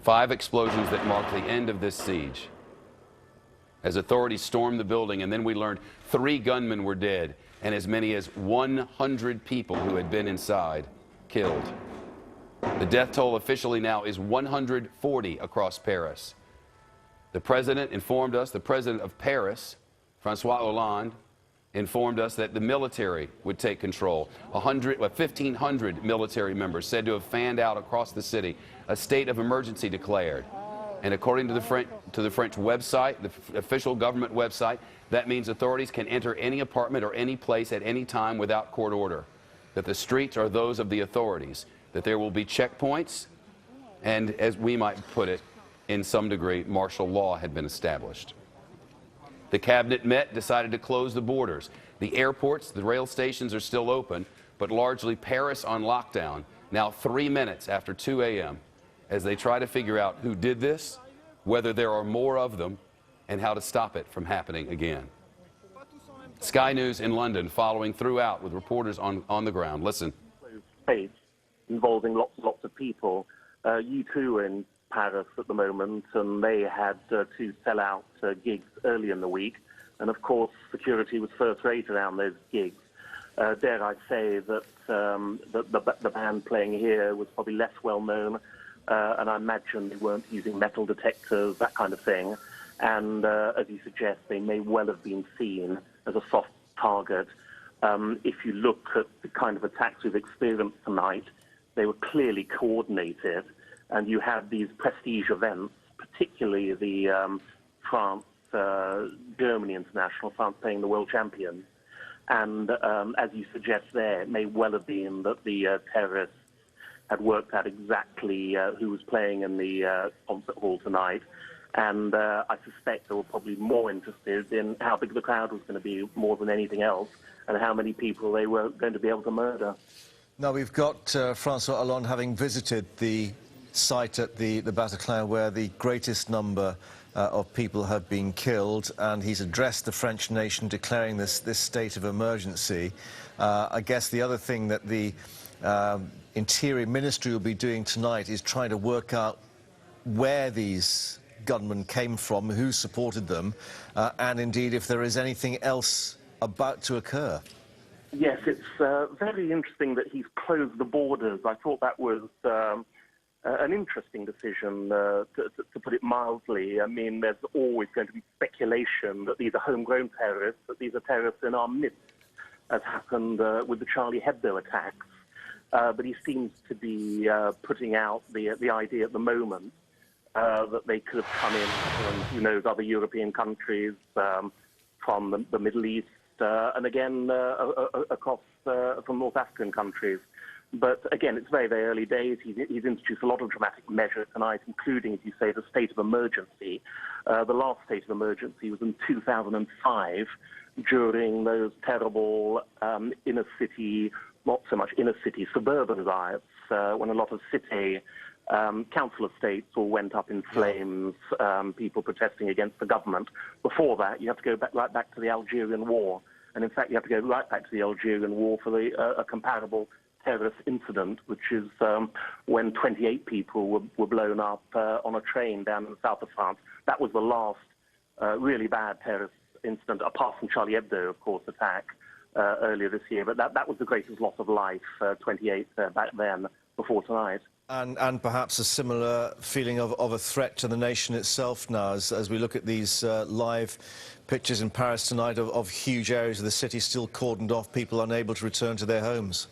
5 explosions that marked the end of this siege. As authorities stormed the building, and then we learned 3 gunmen were dead and as many as 100 people who had been inside killed. The death toll officially now is 140 across Paris. The president informed us, the president of Paris, François Hollande, informed us that the military would take control. 1,500 military members said to have fanned out across the city, a state of emergency declared. And according to the to the French website, the official government website. That means authorities can enter any apartment or any place at any time without court order, that the streets are those of the authorities, that there will be checkpoints, and as we might put it, in some degree, martial law had been established. The cabinet met, decided to close the borders. The airports, the rail stations are still open, but largely Paris on lockdown, now 3 minutes after 2 a.m., as they try to figure out who did this, whether there are more of them, and how to stop it from happening again. Sky News in London following throughout with reporters on the ground. Listen. Space involving lots and lots of people. U2 are in Paris at the moment, and they had to sell out gigs early in the week. And of course, security was first rate around those gigs. Dare I say that the band playing here was probably less well known, and I imagine they weren't using metal detectors, that kind of thing. And as you suggest, they may well have been seen as a soft target. If you look at the kind of attacks we've experienced tonight, they were clearly coordinated, and you had these prestige events, particularly the France-Germany International, France playing the world champions. And as you suggest there, it may well have been that the terrorists had worked out exactly who was playing in the concert hall tonight. And I suspect they were probably more interested in how big the crowd was going to be more than anything else, and how many people they were going to be able to murder. Now, we've got Francois Hollande having visited the site at the Bataclan where the greatest number of people have been killed, and he's addressed the French nation declaring this state of emergency. I guess the other thing that the Interior Ministry will be doing tonight is trying to work out where these gunmen came from, who supported them, and indeed if there is anything else about to occur. Yes, it's very interesting that he's closed the borders. I thought that was an interesting decision, to put it mildly. I mean, there's always going to be speculation that these are homegrown terrorists, that these are terrorists in our midst, as happened with the Charlie Hebdo attacks. But he seems to be putting out the idea at the moment that they could have come in from, who knows, other European countries, from the Middle East, and again across from North African countries. But again, it's very, very early days. He's introduced a lot of dramatic measures tonight, including, as you say, the state of emergency. The last state of emergency was in 2005, during those terrible inner city, not so much inner city, suburban riots, when a lot of city council estates all went up in flames, people protesting against the government. Before that, you have to go right back to the Algerian War. And in fact, you have to go right back to the Algerian War for a comparable terrorist incident, which is when 28 people were blown up on a train down in the south of France. That was the last really bad terrorist incident, apart from Charlie Hebdo, of course, attack earlier this year. But that was the greatest loss of life, 28 back then, before tonight. And perhaps a similar feeling of a threat to the nation itself now, as we look at these live pictures in Paris tonight of huge areas of the city still cordoned off, people unable to return to their homes.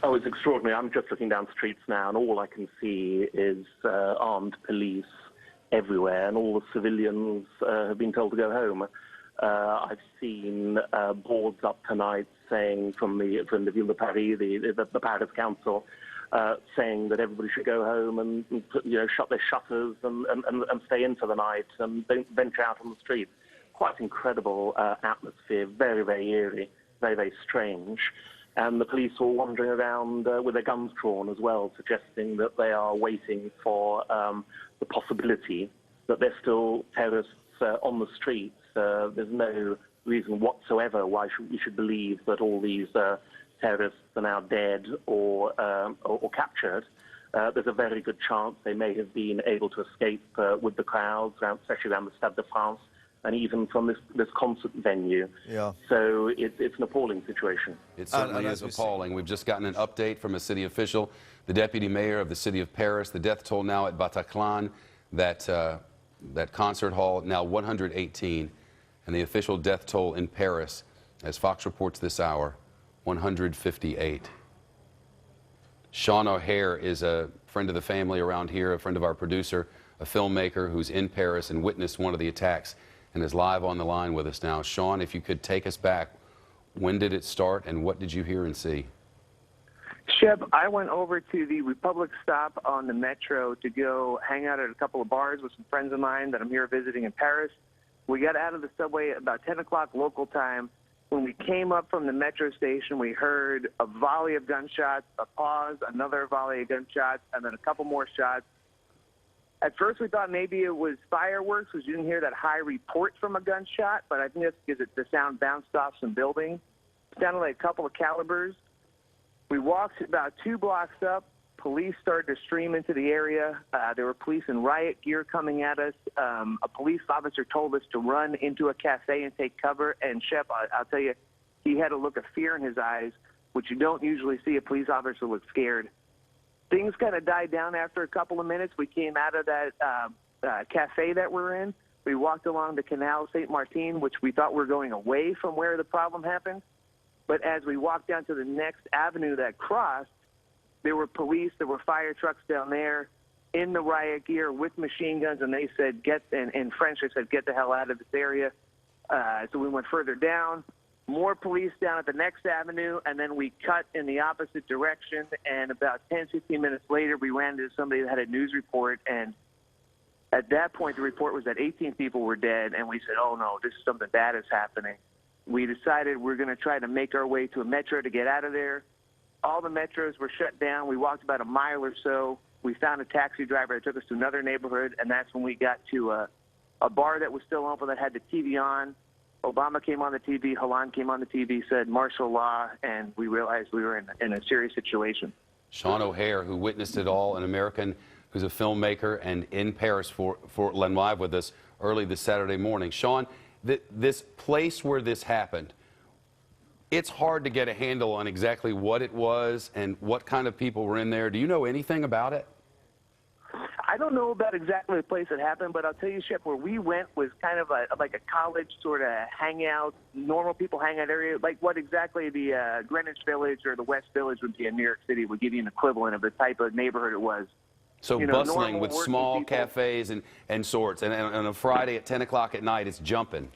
Oh, it's extraordinary. I'm just looking down streets now, and all I can see is armed police everywhere, and all the civilians have been told to go home. I've seen boards up tonight saying from the Ville de Paris, the Paris Council, saying that everybody should go home and shut their shutters and stay in for the night and don't venture out on the streets. Quite incredible atmosphere, very, very eerie, very, very strange. And the police were wandering around with their guns drawn as well, suggesting that they are waiting for the possibility that there's still terrorists on the streets. There's no reason whatsoever why we should believe that all these terrorists are now dead or captured. There's a very good chance they may have been able to escape with the crowds, especially around the Stade de France, and even from this concert venue. Yeah. So it's an appalling situation. It certainly is appalling. We've just gotten an update from a city official, the deputy mayor of the city of Paris. The death toll now at Bataclan, that concert hall, now 118, and the official death toll in Paris, as Fox reports this hour, 158. Sean O'Hare is a friend of the family around here, a friend of our producer, a filmmaker who's in Paris and witnessed one of the attacks and is live on the line with us now. Sean, if you could take us back, when did it start and what did you hear and see? Shep, I went over to the Republic stop on the Metro to go hang out at a couple of bars with some friends of mine that I'm here visiting in Paris. We got out of the subway at about 10 o'clock local time. When we came up from the Metro station, we heard a volley of gunshots, a pause, another volley of gunshots, and then a couple more shots. At first, we thought maybe it was fireworks because you didn't hear that high report from a gunshot, but I think that's because the sound bounced off some building. It sounded like a couple of calibers. We walked about 2 blocks up. Police started to stream into the area. There were police in riot gear coming at us. A police officer told us to run into a cafe and take cover. And Shep, I'll tell you, he had a look of fear in his eyes, which you don't usually see a police officer look scared. Things kind of died down after a couple of minutes. We came out of that cafe that we're in. We walked along the Canal St. Martin, which we thought we were going away from where the problem happened. But as we walked down to the next avenue that crossed, there were police, there were fire trucks down there in the riot gear with machine guns, and they said, in French, they said, get the hell out of this area. So we went further down, more police down at the next avenue, and then we cut in the opposite direction, and about 10, 15 minutes later, we ran into somebody that had a news report, and at that point, the report was that 18 people were dead, and we said, oh, no, this is something bad is happening. We decided we're going to try to make our way to a metro to get out of there. All the metros were shut down. We walked about a mile or so. We found a taxi driver that took us to another neighborhood, and that's when we got to a bar that was still open that had the TV on. Obama came on the TV, Hollande came on the TV, said martial law, and we realized we were in a serious situation. Sean O'Hare, who witnessed it all, an American who's a filmmaker and in Paris for Len Live with us early this Saturday morning. Sean, this place where this happened, it's hard to get a handle on exactly what it was and what kind of people were in there. Do you know anything about it? I don't know about exactly the place that happened, but I'll tell you, Shep, where we went was kind of like a college sort of hangout, normal people hangout area, like what exactly the Greenwich Village or the West Village would be in New York City would give you an equivalent of the type of neighborhood it was. So bustling with small cafes and sorts, and on a Friday at 10 o'clock at night, it's jumping.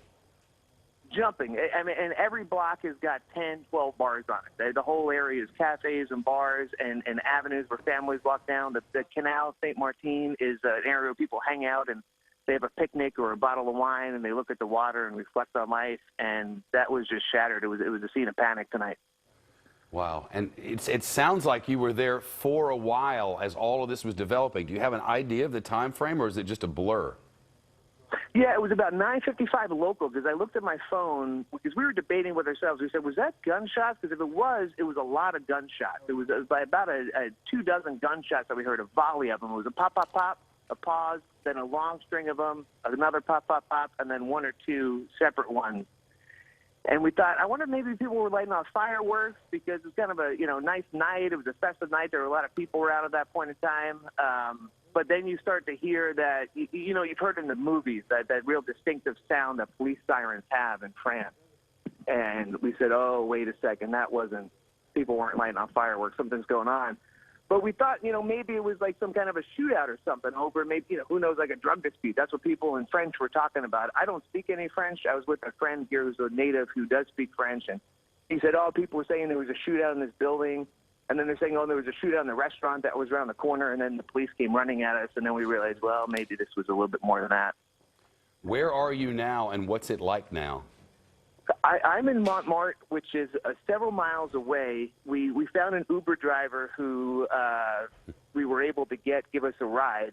Jumping. I mean, and every block has got 10, 12 bars on it. The whole area is cafes and bars and avenues where families walk down. The Canal St. Martin is an area where people hang out and they have a picnic or a bottle of wine and they look at the water and reflect on life. And that was just shattered. It was a scene of panic tonight. Wow. And it sounds like you were there for a while as all of this was developing. Do you have an idea of the time frame, or is it just a blur? Yeah, it was about 9:55 local, because I looked at my phone, because we were debating with ourselves. We said, was that gunshots? Because if it was a lot of gunshots. It was by about a 24 gunshots that we heard, a volley of them. It was a pop, pop, pop, a pause, then a long string of them, another pop, pop, pop, and then 1 or 2 separate ones. And we thought, I wonder if maybe people were lighting off fireworks because it's kind of a nice night. It was a festive night. There were a lot of people around at that point in time. But then you start to hear that, you've heard in the movies that real distinctive sound that police sirens have in France. And we said, oh, wait a second, people weren't lighting off fireworks. Something's going on. But we thought, maybe it was like some kind of a shootout or something over maybe, who knows, like a drug dispute. That's what people in French were talking about. I don't speak any French. I was with a friend here who's a native who does speak French, and he said, oh, people were saying there was a shootout in this building. And then they're saying, oh, there was a shootout in the restaurant that was around the corner, and then the police came running at us, and then we realized, well, maybe this was a little bit more than that. Where are you now, and what's it like now? I'm in Montmartre, which is several miles away. We found an Uber driver who we were able to give us a ride.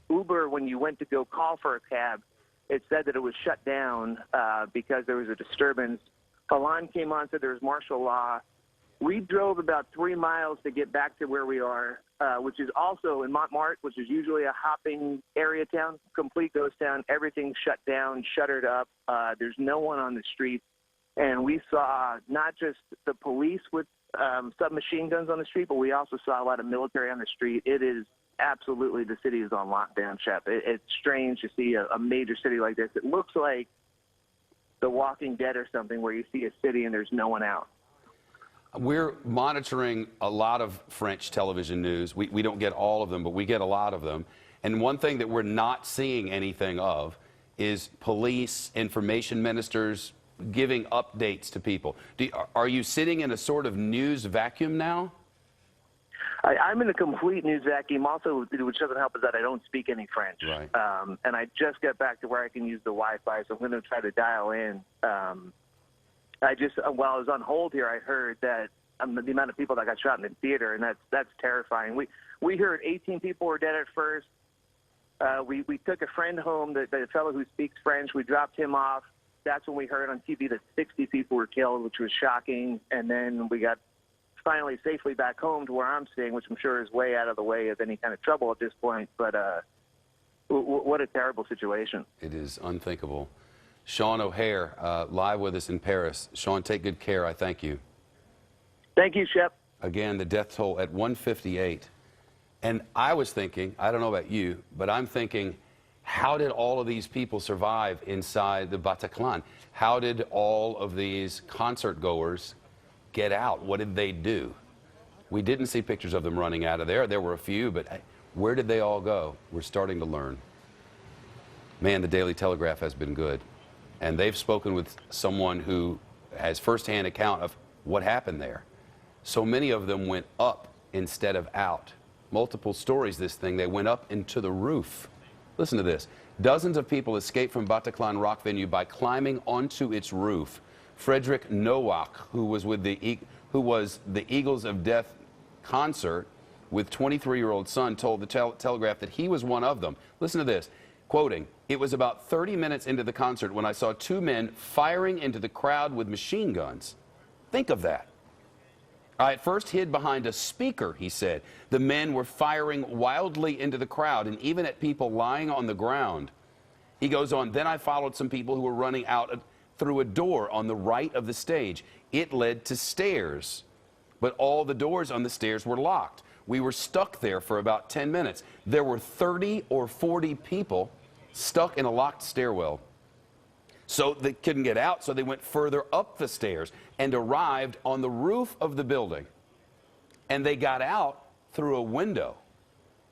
Uber, when you went to go call for a cab, it said that it was shut down because there was a disturbance. Hollande came on, said there was martial law. We drove about 3 miles to get back to where we are, which is also in Montmartre, which is usually a hopping area town, complete ghost town. Everything's shut down, shuttered up. There's no one on the street. And we saw not just the police with submachine guns on the street, but we also saw a lot of military on the street. It is absolutely, the city is on lockdown, Shep. It's strange to see a major city like this. It looks like The Walking Dead or something, where you see a city and there's no one out. We're monitoring a lot of French television news. We don't get all of them, but we get a lot of them. And one thing that we're not seeing anything of is police, information ministers giving updates to people. Are you sitting in a sort of news vacuum now? I'm in a complete news vacuum. Also, which doesn't help is that I don't speak any French. Right. And I just got back to where I can use the Wi-Fi, so I'm going to try to dial in. While I was on hold here, I heard that the amount of people that got shot in the theater, and that's terrifying. We heard 18 people were dead at first. We took a friend home, the fellow who speaks French. We dropped him off. That's when we heard on TV that 60 people were killed, which was shocking. And then we got finally safely back home to where I'm staying, which I'm sure is way out of the way of any kind of trouble at this point. But what a terrible situation. It is unthinkable. Sean O'Hare, live with us in Paris. Sean, take good care. I thank you. Thank you, Shep. Again, the death toll at 158. And I was thinking, I don't know about you, but I'm thinking, how did all of these people survive inside the Bataclan? How did all of these concert goers get out? What did they do? We didn't see pictures of them running out of there. There were a few, but where did they all go? We're starting to learn. Man, the Daily Telegraph has been good. And they've spoken with someone who has firsthand account of what happened there. So many of them went up instead of out. Multiple stories, this thing. They went up into the roof. Listen to this. Dozens of people escaped from Bataclan rock venue by climbing onto its roof. Frederick Nowak, who was the Eagles of Death concert with 23-year-old son, told the Telegraph that he was one of them. Listen to this. Quoting, "It was about 30 minutes into the concert when I saw two men firing into the crowd with machine guns." Think of that. I at first hid behind a speaker, he said. The men were firing wildly into the crowd and even at people lying on the ground. He goes on, then I followed some people who were running out through a door on the right of the stage. It led to stairs, but all the doors on the stairs were locked. We were stuck there for about 10 minutes. There were 30 or 40 people stuck in a locked stairwell. So they couldn't get out, so they went further up the stairs and arrived on the roof of the building. And they got out through a window.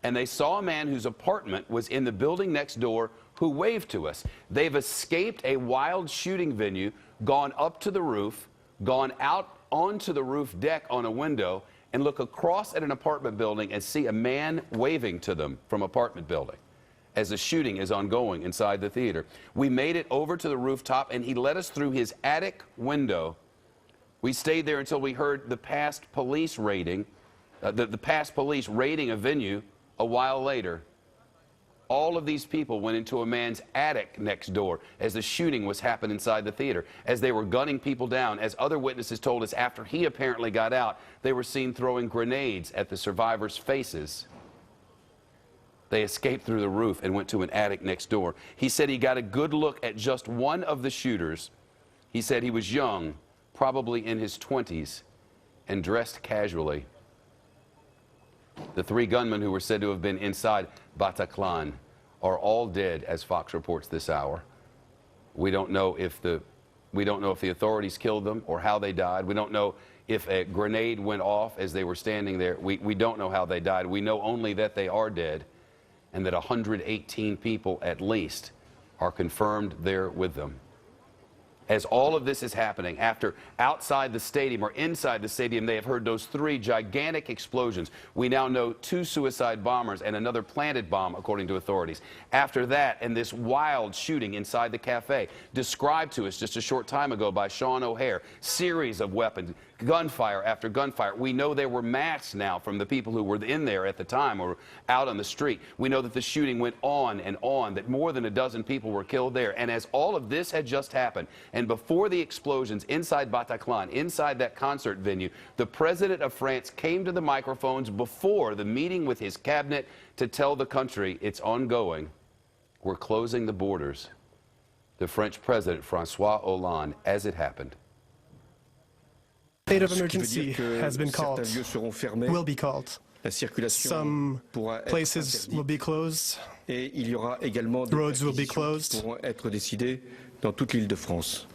And they saw a man whose apartment was in the building next door who waved to us. They've escaped a wild shooting venue, gone up to the roof, gone out onto the roof deck on a window, and look across at an apartment building and see a man waving to them from apartment building as the shooting is ongoing inside the theater. We made it over to the rooftop, and he led us through his attic window. We stayed there until we heard the past police raiding, the past police raiding a venue a while later. All of these people went into a man's attic next door as the shooting was happening inside the theater, as they were gunning people down. As other witnesses told us, after he apparently got out, they were seen throwing grenades at the survivors' faces. They escaped through the roof and went to an attic next door. He said he got a good look at just one of the shooters. He said he was young, probably in his 20s, and dressed casually. The three gunmen who were said to have been inside Bataclan are all dead, as Fox reports this hour. We don't know if the authorities killed them or how they died. We don't know if a grenade went off as they were standing there. We don't know how they died. We know only that they are dead, and that 118 people at least are confirmed there with them. As all of this is happening, after outside the stadium or inside the stadium, they have heard those three gigantic explosions. We now know 2 suicide bombers and another planted bomb, according to authorities. After that, and this wild shooting inside the cafe, described to us just a short time ago by Sean O'Hare, series of weapons, gunfire after gunfire. We know there were masks now from the people who were in there at the time or out on the street. We know that the shooting went on and on, that more than a dozen people were killed there. And as all of this had just happened, and before the explosions inside Bataclan, inside that concert venue, the president of France came to the microphones before the meeting with his cabinet to tell the country it's ongoing. We're closing the borders. The French president, François Hollande, as it happened. State of emergency has been called, will be called. Some places will be closed, roads will be closed. Dans toute l'île de France.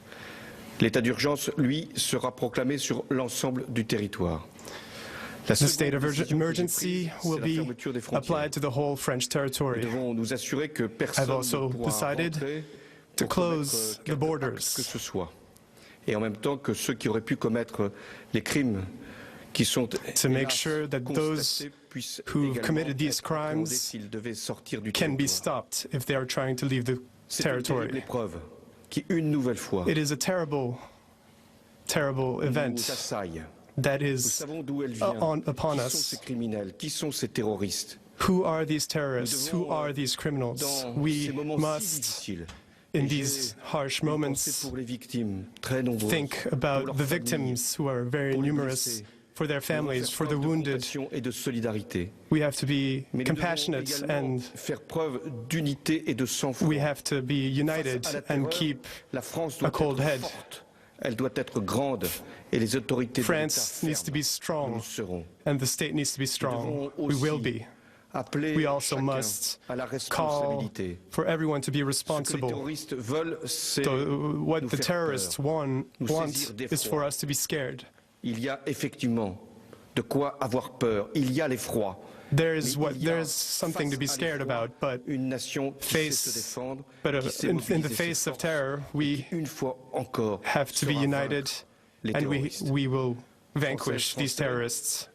L'état d'urgence, lui, sera proclamé sur l'ensemble du territoire. The state of emergency will be applied to the whole French territory. I've also decided to close the borders. Et en même temps que ceux qui auraient pu commettre les crimes qui sont to make sure that those who've committed these crimes can be stopped if they are trying to leave the territory. It is a terrible, terrible event that is upon us. Who are these terrorists? Who are these criminals? We must, in these harsh moments, think about the victims who are very numerous, for their families, for the wounded. We have to be compassionate and we have to be united and keep a cold head. France needs to be strong and the state needs to be strong. We will be. We also must call for everyone to be responsible. What the terrorists want is for us to be scared. Il y a effectivement de quoi avoir peur. Il y a l'effroi. There is something to be scared about, but in the face of terror, we have to be united, and we will vanquish these terrorists.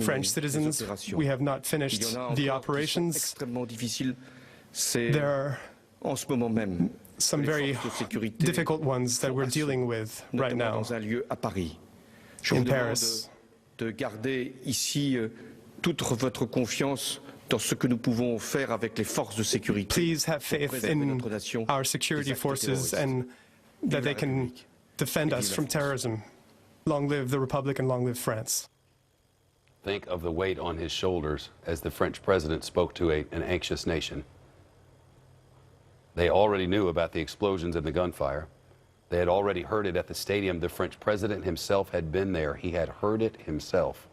French citizens, we have not finished the operations. There are some very difficult ones that we're dealing with right now in Paris. De garder ici toute votre confiance dans ce que nous pouvons faire avec les forces de sécurité. Please have faith in our security forces and that they can defend us from terrorism. Long live the Republic and long live France. Think of the weight on his shoulders as the French president spoke to an anxious nation. They already knew about the explosions and the gunfire. They had already heard it at the stadium. The French president himself had been there. He had heard it himself.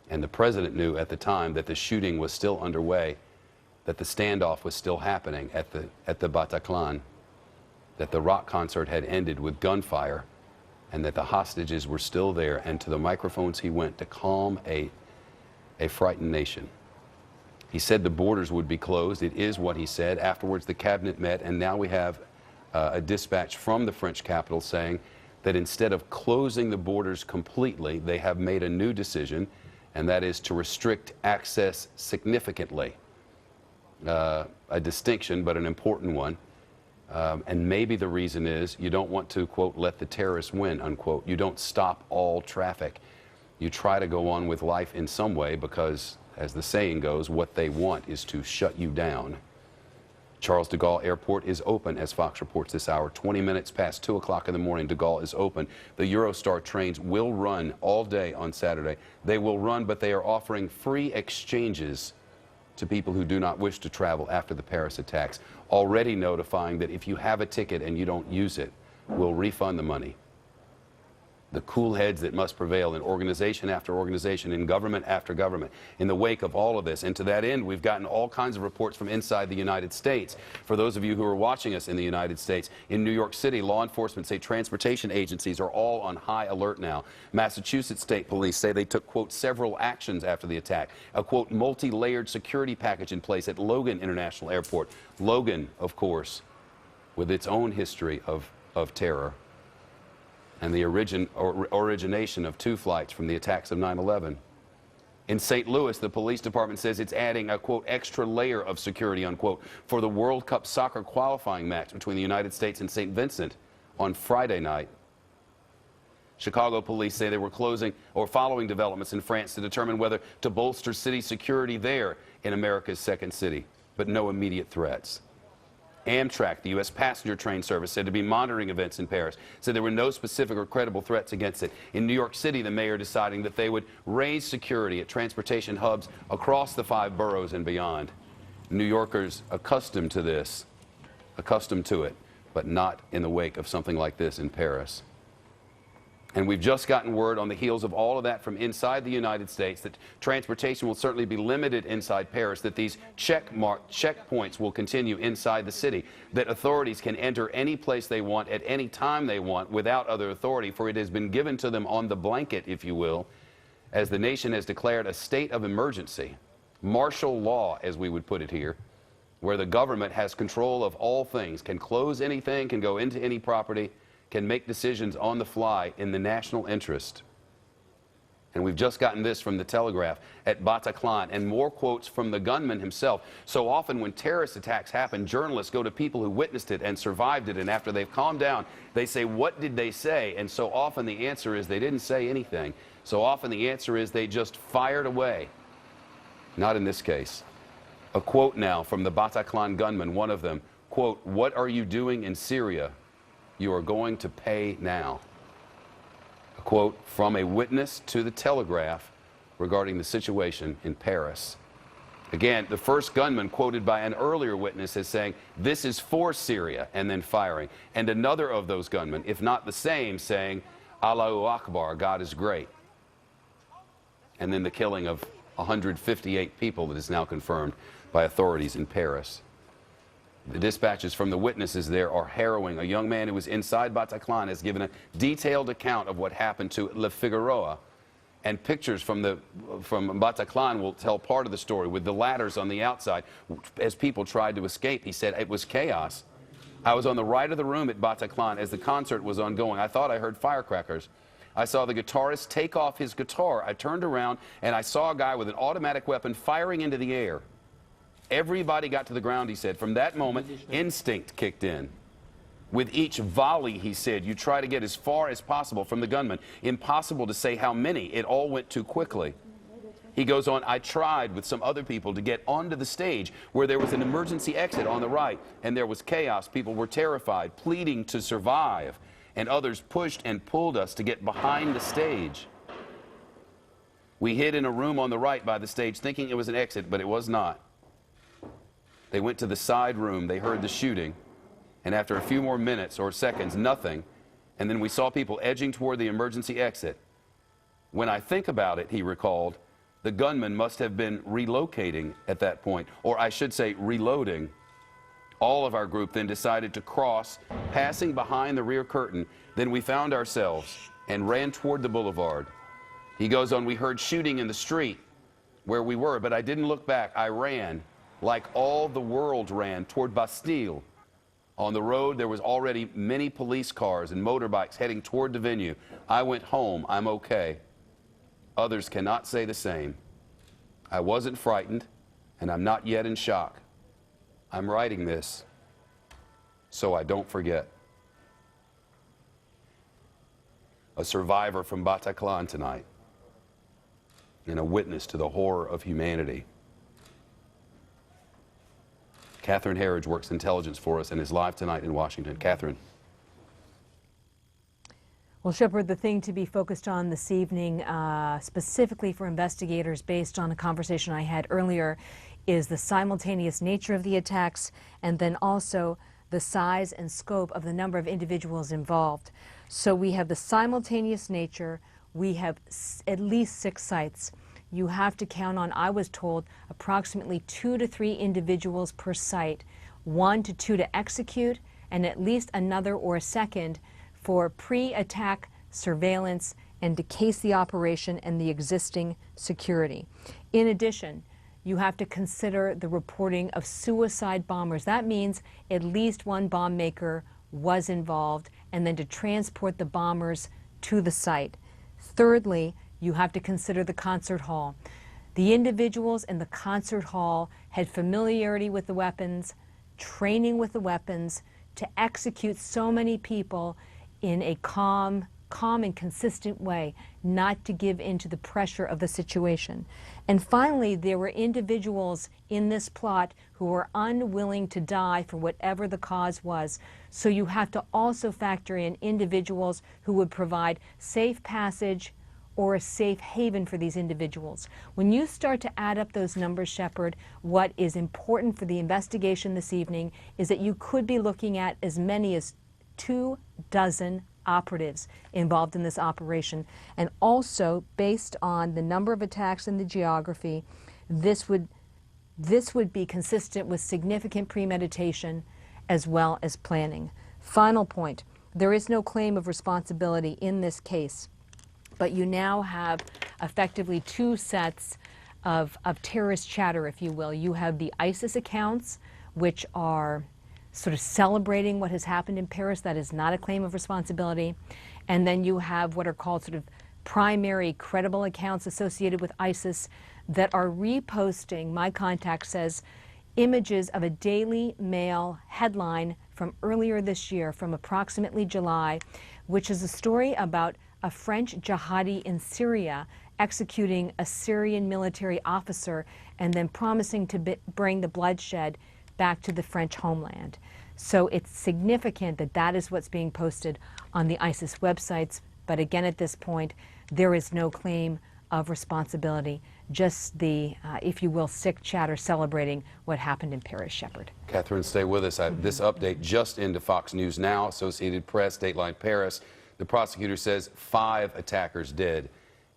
And the president knew at the time that the shooting was still underway, that the standoff was still happening at the Bataclan, that the rock concert had ended with gunfire, and that the hostages were still there. And to the microphones he went to calm a frightened nation. He said the borders would be closed. It is what he said. Afterwards, the cabinet met, and now we have a dispatch from the French capital saying that instead of closing the borders completely, they have made a new decision, and that is to restrict access significantly. A distinction, but an important one. And maybe the reason is you don't want to, quote, let the terrorists win, unquote. You don't stop all traffic. You try to go on with life in some way because, as the saying goes, what they want is to shut you down. Charles de Gaulle Airport is open, as Fox reports this hour. 20 minutes past 2 o'clock in the morning, de Gaulle is open. The Eurostar trains will run all day on Saturday. They will run, but they are offering free exchanges to people who do not wish to travel after the Paris attacks, already notifying that if you have a ticket and you don't use it, we'll refund the money. The cool heads that must prevail in organization after organization, in government after government, in the wake of all of this. And to that end, we've gotten all kinds of reports from inside the United States. For those of you who are watching us in the United States, in New York City, law enforcement say transportation agencies are all on high alert now. Massachusetts State Police say they took, quote, several actions after the attack. A, quote, multi-layered security package in place at Logan International Airport. Logan, of course, with its own history of terror, and the origination of 2 flights from the attacks of 9/11. In St. Louis, the police department says it's adding a, quote, extra layer of security, unquote, for the World Cup soccer qualifying match between the United States and St. Vincent on Friday night. Chicago police say they were closing or following developments in France to determine whether to bolster city security there in America's second city, but no immediate threats. Amtrak, the U.S. passenger train service, said to be monitoring events in Paris, said there were no specific or credible threats against it. In New York City, the mayor deciding that they would raise security at transportation hubs across the 5 boroughs and beyond. New Yorkers accustomed to this, accustomed to it, but not in the wake of something like this in Paris. And we've just gotten word on the heels of all of that from inside the United States that transportation will certainly be limited inside Paris, that these checkpoints will continue inside the city, that authorities can enter any place they want at any time they want without other authority, for it has been given to them on the blanket, if you will, as the nation has declared a state of emergency, martial law, as we would put it here, where the government has control of all things, can close anything, can go into any property, can make decisions on the fly in the national interest. And we've just gotten this from the Telegraph at Bataclan, and more quotes from the gunman himself. So often when terrorist attacks happen, journalists go to people who witnessed it and survived it, and after they've calmed down, they say, what did they say? And so often the answer is they didn't say anything. So often the answer is they just fired away. Not in this case. A quote now from the Bataclan gunman, one of them, quote, "What are you doing in Syria? You are going to pay now." A quote from a witness to the Telegraph regarding the situation in Paris. Again, the first gunman quoted by an earlier witness as saying, "This is for Syria," and then firing. And another of those gunmen, if not the same, saying, "Allahu Akbar, God is great." And then the killing of 158 people that is now confirmed by authorities in Paris. The dispatches from the witnesses there are harrowing. A young man who was inside Bataclan has given a detailed account of what happened to Le Figaro, and pictures from Bataclan will tell part of the story with the ladders on the outside as people tried to escape. He said it was chaos. I was on the right of the room at Bataclan as the concert was ongoing. I thought I heard firecrackers. I saw the guitarist take off his guitar. I turned around and I saw a guy with an automatic weapon firing into the air. Everybody got to the ground, he said. From that moment, instinct kicked in. With each volley, he said, you try to get as far as possible from the gunman. Impossible to say how many. It all went too quickly. He goes on, I tried with some other people to get onto the stage where there was an emergency exit on the right, and there was chaos. People were terrified, pleading to survive, and others pushed and pulled us to get behind the stage. We hid in a room on the right by the stage thinking it was an exit, but it was not. They went to the side room, they heard the shooting, and after a few more minutes or seconds, nothing, and then we saw people edging toward the emergency exit. When I think about it, he recalled, the gunman must have been relocating at that point, or I should say reloading. All of our group then decided to cross, passing behind the rear curtain. Then we found ourselves and ran toward the boulevard. He goes on, we heard shooting in the street where we were, but I didn't look back. I ran, like all the world ran, toward Bastille. On the road, there was already many police cars and motorbikes heading toward the venue. I went home. I'm okay. Others cannot say the same. I wasn't frightened, and I'm not yet in shock. I'm writing this so I don't forget. A survivor from Bataclan tonight, and a witness to the horror of humanity. Catherine Herridge works intelligence for us and is live tonight in Washington. Catherine. Well, Shepard, the thing to be focused on this evening, specifically for investigators based on a conversation I had earlier, is the simultaneous nature of the attacks and then also the size and scope of the number of individuals involved. So we have the simultaneous nature. We have at least 6 sites. You have to count on, I was told, approximately 2 to 3 individuals per site, 1 to 2 to execute, and at least another or a second for pre-attack surveillance and to case the operation and the existing security. In addition, you have to consider the reporting of suicide bombers. That means at least 1 bomb maker was involved, and then to transport the bombers to the site. Thirdly, you have to consider the concert hall. The individuals in the concert hall had familiarity with the weapons, training with the weapons, to execute so many people in a calm and consistent way, not to give in to the pressure of the situation. And finally, there were individuals in this plot who were unwilling to die for whatever the cause was. So you have to also factor in individuals who would provide safe passage or a safe haven for these individuals. When you start to add up those numbers, Shepard, what is important for the investigation this evening is that you could be looking at as many as 24 operatives involved in this operation. And also, based on the number of attacks and the geography, this would be consistent with significant premeditation as well as planning. Final point, there is no claim of responsibility in this case. But you now have effectively two sets of terrorist chatter, if you will. You have the ISIS accounts, which are sort of celebrating what has happened in Paris. That is not a claim of responsibility. And then you have what are called sort of primary credible accounts associated with ISIS that are reposting, my contact says, images of a Daily Mail headline from earlier this year, from approximately July, which is a story about a French jihadi in Syria executing a Syrian military officer and then promising to bring the bloodshed back to the French homeland. So it's significant that that is what's being posted on the ISIS websites. But again, at this point, there is no claim of responsibility, just the, if you will, sick chatter celebrating what happened in Paris. Shepard. Catherine, stay with us. This update just into Fox News Now, Associated Press, Dateline Paris. The prosecutor says 5 attackers dead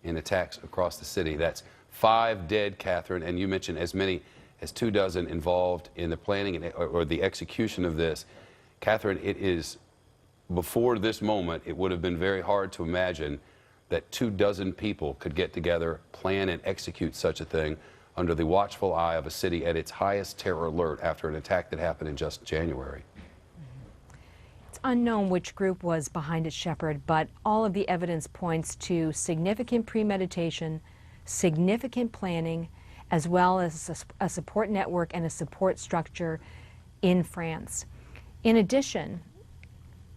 in attacks across the city. That's 5 dead, Catherine, and you mentioned as many as 24 involved in the planning or the execution of this. Catherine, it is, before this moment, it would have been very hard to imagine that 24 people could get together, plan and execute such a thing under the watchful eye of a city at its highest terror alert after an attack that happened in just January. It's unknown which group was behind it, Shepard, but all of the evidence points to significant premeditation, significant planning, as well as a support network and a support structure in France. In addition,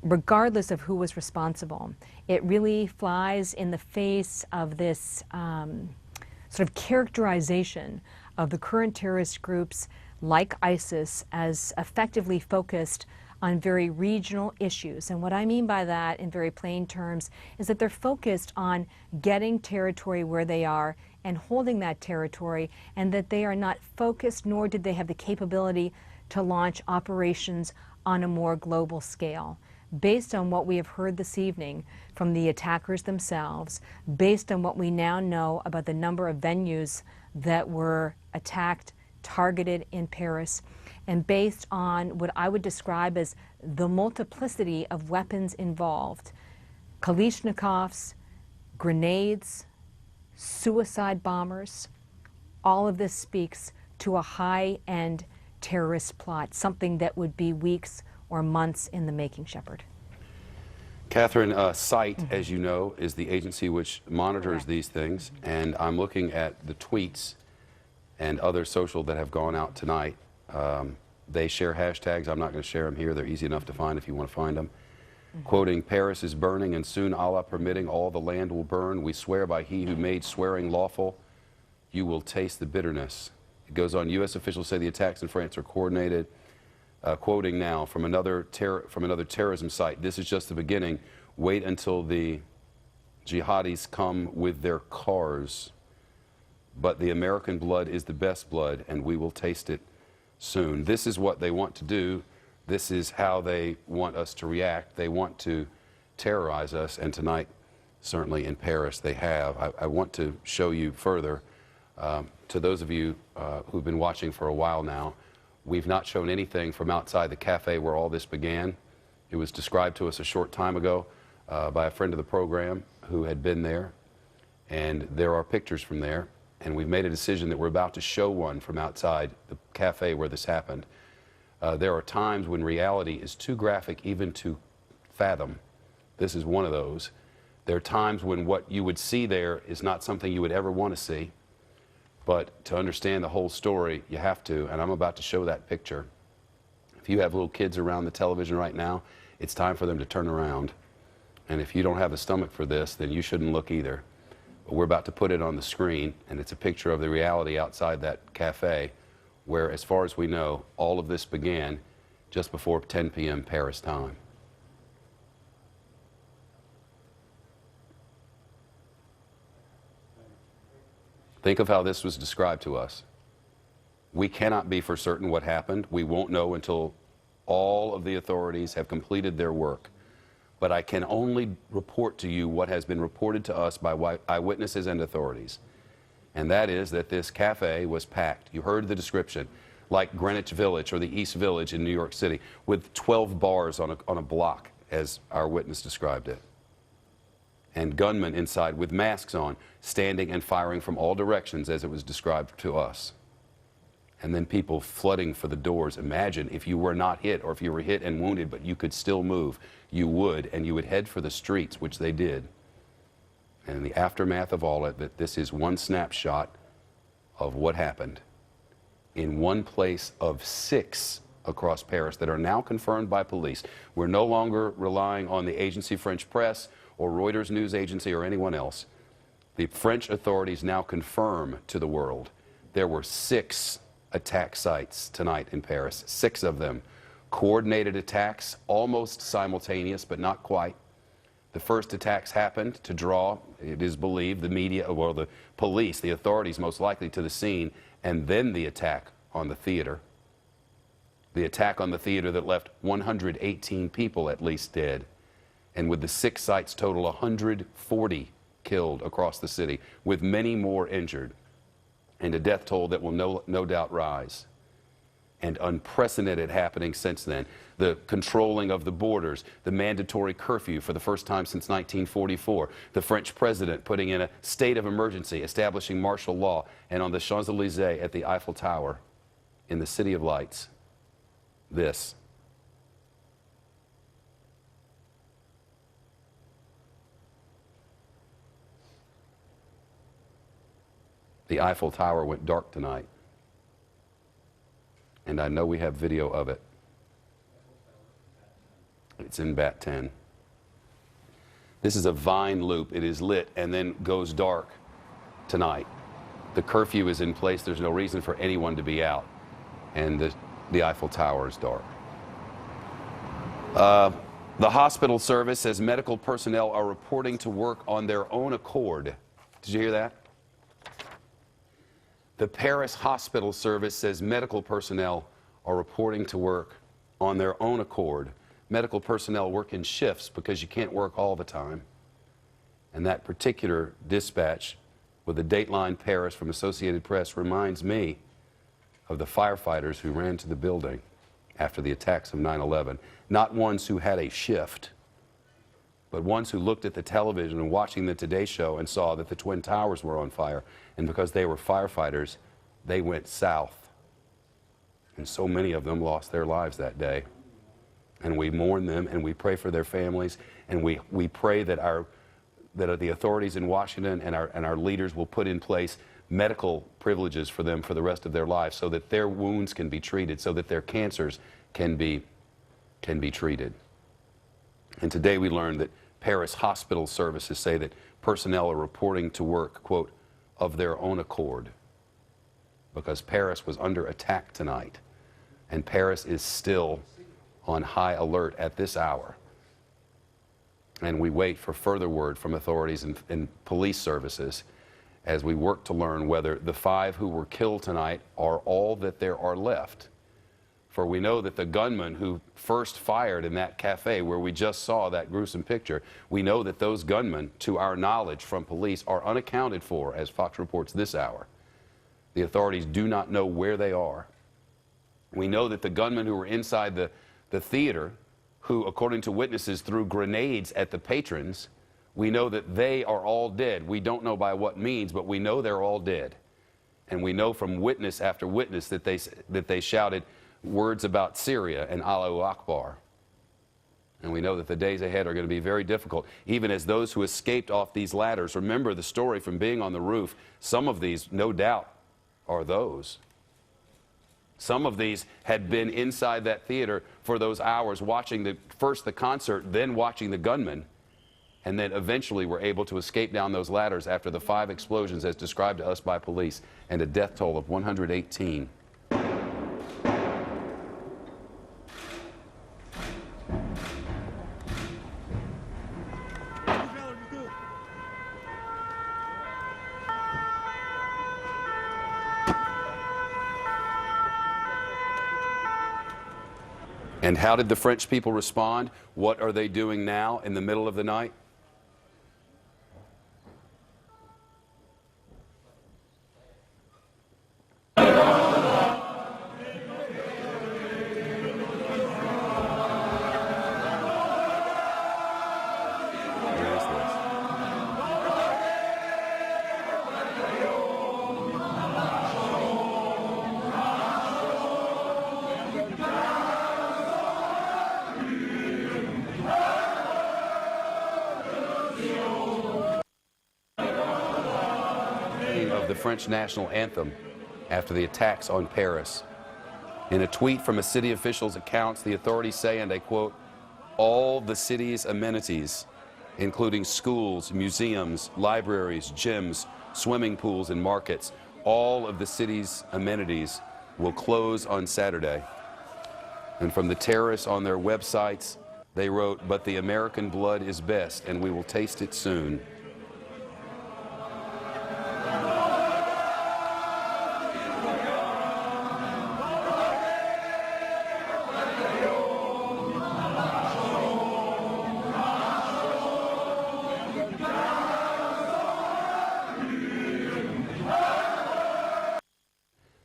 regardless of who was responsible, it really flies in the face of this sort of characterization of the current terrorist groups like ISIS as effectively focused on very regional issues. And what I mean by that in very plain terms is that they're focused on getting territory where they are and holding that territory, and that they are not focused, nor did they have the capability to launch operations on a more global scale. Based on what we have heard this evening from the attackers themselves, based on what we now know about the number of venues that were attacked, targeted in Paris, and based on what I would describe as the multiplicity of weapons involved, Kalashnikovs, grenades, suicide bombers, all of this speaks to a high-end terrorist plot, something that would be weeks or months in the making, Shepard. Catherine, CITE, as you know, is the agency which monitors these things, and I'm looking at the tweets and other social that have gone out tonight. They share hashtags. I'm not going to share them here. They're easy enough to find if you want to find them. Quoting, "Paris is burning, and soon, Allah permitting, all the land will burn. We swear by He who made swearing lawful, you will taste the bitterness." It goes on, U.S. officials say the attacks in France are coordinated. Quoting now from another terrorism site, "This is just the beginning. Wait until the jihadis come with their cars. But the American blood is the best blood, and we will taste it soon." This is what they want to do. This is how they want us to react. They want to terrorize us, and tonight, certainly in Paris, they have. I want to show you further, to those of you who've been watching for a while now, we've not shown anything from outside the cafe where all this began. It was described to us a short time ago by a friend of the program who had been there, and there are pictures from there, and we've made a decision that we're about to show one from outside the cafe where this happened. There are times when reality is too graphic even to fathom. This is one of those. There are times when what you would see there is not something you would ever want to see. But to understand the whole story, you have to, and I'm about to show that picture. If you have little kids around the television right now, it's time for them to turn around. And if you don't have the stomach for this, then you shouldn't look either. But we're about to put it on the screen, and it's a picture of the reality outside that cafe, where, as far as we know, all of this began just before 10 p.m. Paris time. Think of how this was described to us. We cannot be for certain what happened. We won't know until all of the authorities have completed their work. But I can only report to you what has been reported to us by eyewitnesses and authorities. And that is that this cafe was packed. You heard the description, like Greenwich Village or the East Village in New York City, with 12 bars on a block, as our witness described it. and gunmen inside with masks on, standing and firing from all directions as it was described to us. And then people flooding for the doors. Imagine if you were not hit, or if you were hit and wounded, but you could still move, you would, and you would head for the streets, which they did. And in the aftermath of all of it, this is one snapshot of what happened in one place of 6 across Paris that are now confirmed by police. We're no longer relying on the Agence French Presse or Reuters news agency or anyone else. The French authorities now confirm to the world there were 6 attack sites tonight in Paris, 6 of them. Coordinated attacks, almost simultaneous, but not quite. The first attacks happened to draw, it is believed, the media, or the police, the authorities most likely to the scene, and then the attack on the theater. The attack on the theater that left 118 people at least dead. And with the 6 sites total, 140 killed across the city, with many more injured. And a death toll that will no doubt rise. And unprecedented happening since then. The controlling of the borders, the mandatory curfew for the first time since 1944, the French president putting in a state of emergency, establishing martial law, and on the Champs-Élysées at the Eiffel Tower, in the City of Lights, this. The Eiffel Tower went dark tonight. And I know we have video of it. It's in Bat-10. This is a vine loop. It is lit and then goes dark tonight. The curfew is in place. There's no reason for anyone to be out. And the Eiffel Tower is dark. The hospital service says medical personnel are reporting to work on their own accord. Did you hear that? The Paris hospital service says medical personnel are reporting to work on their own accord. Medical personnel work in shifts because you can't work all the time. And that particular dispatch with the Dateline Paris from Associated Press reminds me of the firefighters who ran to the building after the attacks of 9/11. Not ones who had a shift, but ones who looked at the television and watching the Today Show and saw that the Twin Towers were on fire. And because they were firefighters, they went south. And so many of them lost their lives that day. And we mourn them, and we pray for their families, and we pray that the authorities in Washington and our leaders will put in place medical privileges for them for the rest of their lives, so that their wounds can be treated, so that their cancers can be treated. And today we learned that Paris hospital services say that personnel are reporting to work, quote, of their own accord, because Paris was under attack tonight, and Paris is still on high alert at this hour. And we wait for further word from authorities and police services as we work to learn whether the 5 who were killed tonight are all that there are left. For we know that the gunman who first fired in that cafe where we just saw that gruesome picture, we know that those gunmen, to our knowledge from police, are unaccounted for, as Fox reports this hour. The authorities do not know where they are. We know that the gunmen who were inside the theater, who, according to witnesses, threw grenades at the patrons, we know that they are all dead. We don't know by what means, but we know they're all dead. And we know from witness after witness that they shouted words about Syria and Allahu Akbar. And we know that the days ahead are going to be very difficult, even as those who escaped off these ladders. Remember the story from being on the roof. Some of these, no doubt, are those. Some of these had been inside that theater for those hours, watching first the concert, then watching the gunmen, and then eventually were able to escape down those ladders after the 5 explosions as described to us by police, and a death toll of 118. And how did the French people respond? What are they doing now in the middle of the night? of the French national anthem after the attacks on Paris. In a tweet from a city official's accounts, the authorities say, and I quote, "All the city's amenities, including schools, museums, libraries, gyms, swimming pools, and markets, all of the city's amenities will close on Saturday." And from the terrorists on their websites, they wrote, "But the American blood is best, and we will taste it soon."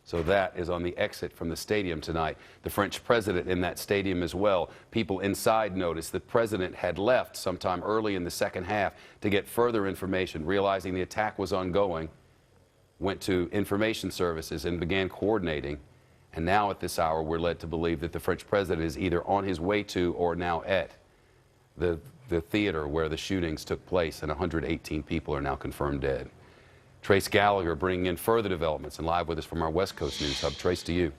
So that is on the exit from the stadium tonight. The French president in that stadium as well. People inside noticed the president had left sometime early in the second half to get further information, realizing the attack was ongoing, went to information services and began coordinating. And now at this hour, we're led to believe that the French president is either on his way to or now at the theater where the shootings took place, and 118 people are now confirmed dead. Trace Gallagher bringing in further developments and live with us from our West Coast News Hub. Trace, to you.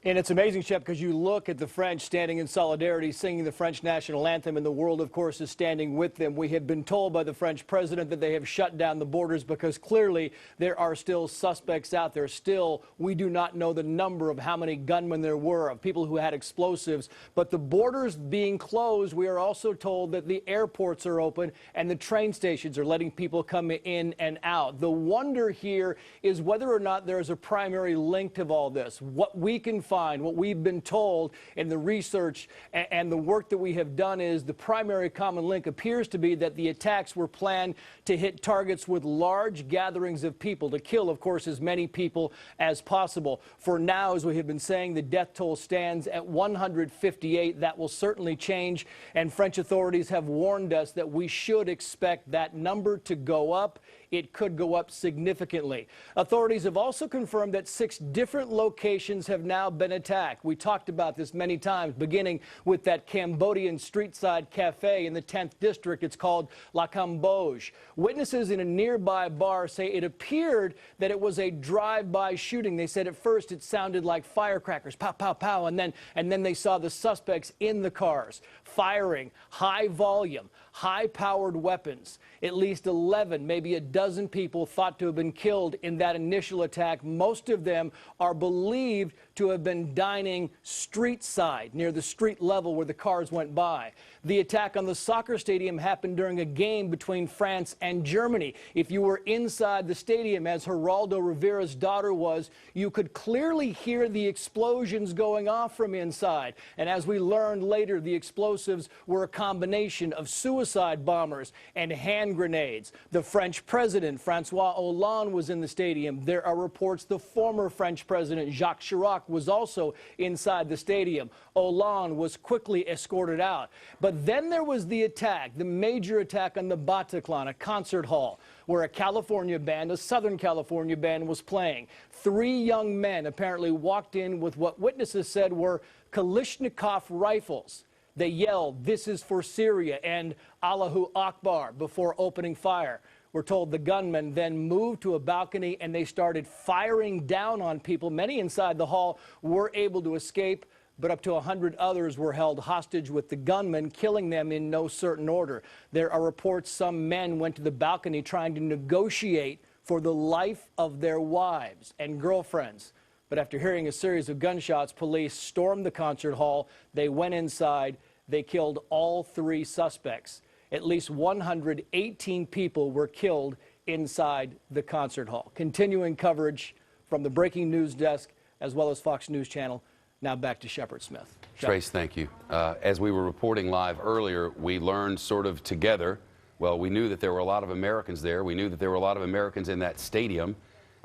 And it's amazing, Shep, because you look at the French standing in solidarity, singing the French national anthem, and the world, of course, is standing with them. We have been told by the French president that they have shut down the borders because clearly there are still suspects out there. Still, we do not know the number of how many gunmen there were, of people who had explosives. But the borders being closed, we are also told that the airports are open and the train stations are letting people come in and out. The wonder here is whether or not there is a primary link to all this. What we can find, what we've been told in the research and the work that we have done is the primary common link appears to be that the attacks were planned to hit targets with large gatherings of people, to kill, of course, as many people as possible. For now, as we have been saying, the death toll stands at 158. That will certainly change, and French authorities have warned us that we should expect that number to go up. It could go up significantly. Authorities have also confirmed that 6 different locations have now been attacked. We talked about this many times, beginning with that Cambodian street-side cafe in the 10th district. It's called La Camboge. Witnesses in a nearby bar say it appeared that it was a drive-by shooting. They said at first it sounded like firecrackers, pow, pow, pow, and then they saw the suspects in the cars firing high volume, high-powered weapons. At least 11, maybe a dozen people thought to have been killed in that initial attack. Most of them are believed to have been dining street side, near the street level where the cars went by. The attack on the soccer stadium happened during a game between France and Germany. If you were inside the stadium, as Geraldo Rivera's daughter was, you could clearly hear the explosions going off from inside. And as we learned later, the explosives were a combination of suicide bombers and hand grenades. The French president, Francois Hollande, was in the stadium. There are reports the former French president, Jacques Chirac, was also inside the stadium. Hollande was quickly escorted out. But then there was the attack, the major attack on the Bataclan, a concert hall, where a California band, a Southern California band, was playing. 3 young men apparently walked in with what witnesses said were Kalashnikov rifles. They yelled, "This is for Syria," and "Allahu Akbar," before opening fire. We're told the gunmen then moved to a balcony and they started firing down on people. Many inside the hall were able to escape, but up to 100 others were held hostage with the gunmen, killing them in no certain order. There are reports some men went to the balcony trying to negotiate for the life of their wives and girlfriends. But after hearing a series of gunshots, police stormed the concert hall. They went inside. They killed all 3 suspects. At least 118 people were killed inside the concert hall. Continuing coverage from the breaking news desk as well as Fox News Channel. Now back to Shepard Smith. Trace, thank you. As we were reporting live earlier, we learned sort of together, well, we knew that there were a lot of Americans there. We knew that there were a lot of Americans in that stadium.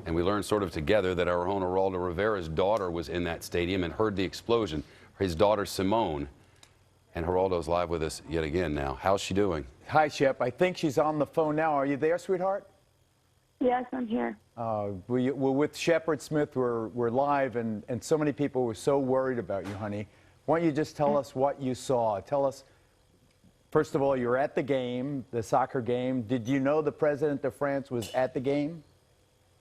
And we learned sort of together that our own Geraldo Rivera's daughter was in that stadium and heard the explosion. His daughter, Simone. And Geraldo's live with us yet again now. How's she doing? Hi, Shep. I think she's on the phone now. Are you there, sweetheart? Yes, I'm here. We're with Shepard Smith. We're live, and so many people were so worried about you, honey. Why don't you just tell us what you saw? Tell us, first of all, you're at the game, the soccer game. Did you know the president of France was at the game?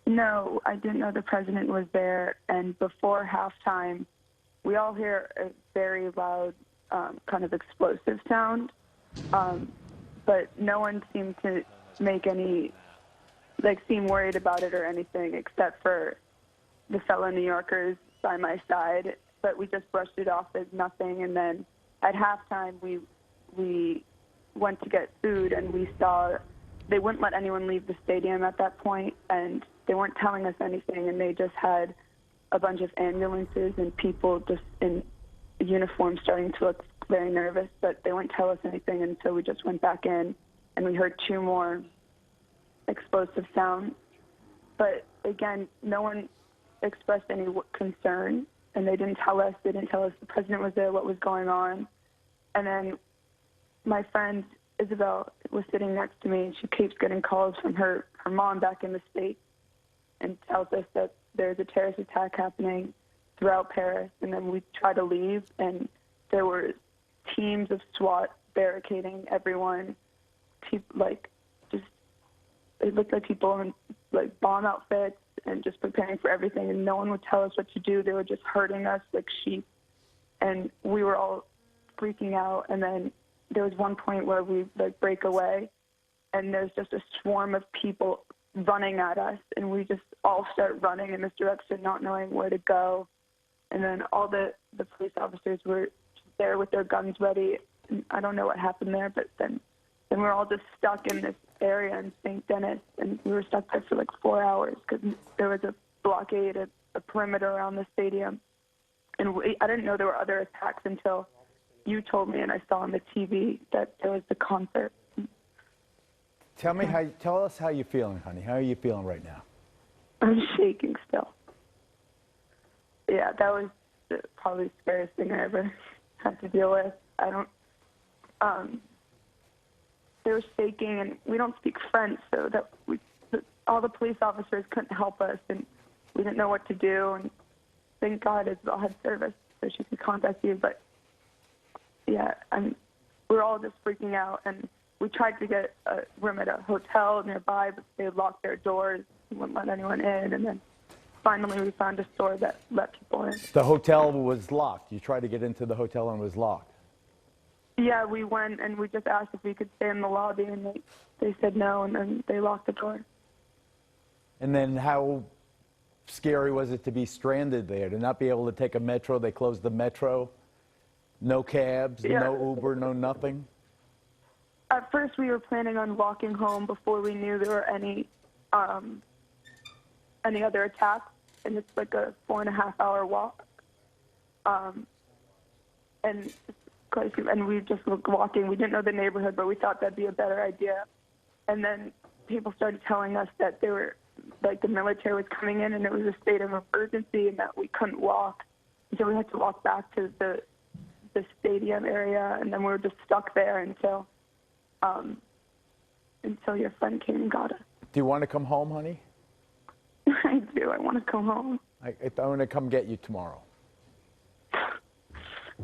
No, I didn't know the president was there. And before halftime, we all hear a very loud kind of explosive sound. But no one seemed to make any, seem worried about it or anything, except for the fellow New Yorkers by my side. But we just brushed it off as nothing. And then at halftime, we went to get food, and we saw they wouldn't let anyone leave the stadium at that point, and they weren't telling us anything, and they just had a bunch of ambulances and people just in uniform starting to look very nervous, but they wouldn't tell us anything, and so we just went back in, and we heard 2 more explosive sounds. But again, no one expressed any concern, and they didn't tell us. They didn't tell us the president was there, what was going on. And then my friend Isabel was sitting next to me, and she keeps getting calls from her mom back in the States and tells us that there's a terrorist attack happening throughout Paris. And then we try to leave, and there were teams of SWAT barricading everyone. It looked like people in bomb outfits and just preparing for everything, and no one would tell us what to do. They were just herding us like sheep, and we were all freaking out. And then there was one point where we break away, and there's just a swarm of people running at us, and we just all start running in this direction, not knowing where to go. And then all the police officers were there with their guns ready. And I don't know what happened there, but then we're all just stuck in this area in St. Denis, and we were stuck there for 4 hours because there was a blockade, a perimeter around the stadium. And I didn't know there were other attacks until you told me, and I saw on the TV that there was the concert. Tell us how you're feeling, honey. How are you feeling right now? I'm shaking still. Yeah, that was probably the scariest thing I ever had to deal with. They were shaking, and we don't speak French, so all the police officers couldn't help us, and we didn't know what to do. And thank God Isabel had service, so she could contact you. But yeah, we were all just freaking out, and we tried to get a room at a hotel nearby, but they locked their doors and wouldn't let anyone in. And then finally we found a store that let people in. The hotel was locked. You tried to get into the hotel and it was locked. Yeah, we went and we just asked if we could stay in the lobby, and they said no, and then they locked the door. And then how scary was it to be stranded there, to not be able to take a metro? They closed the metro. No cabs, Yeah. no Uber, no nothing? At first we were planning on walking home before we knew there were any other attacks, and it's like a 4.5-hour walk. And we just were walking. We didn't know the neighborhood, but we thought that'd be a better idea. And then people started telling us that they were, the military was coming in, and it was a state of emergency, and that we couldn't walk. And so we had to walk back to the stadium area, and then we were just stuck there until your friend came and got us. Do you want to come home, honey? I do. I want to come home. I want to come get you tomorrow.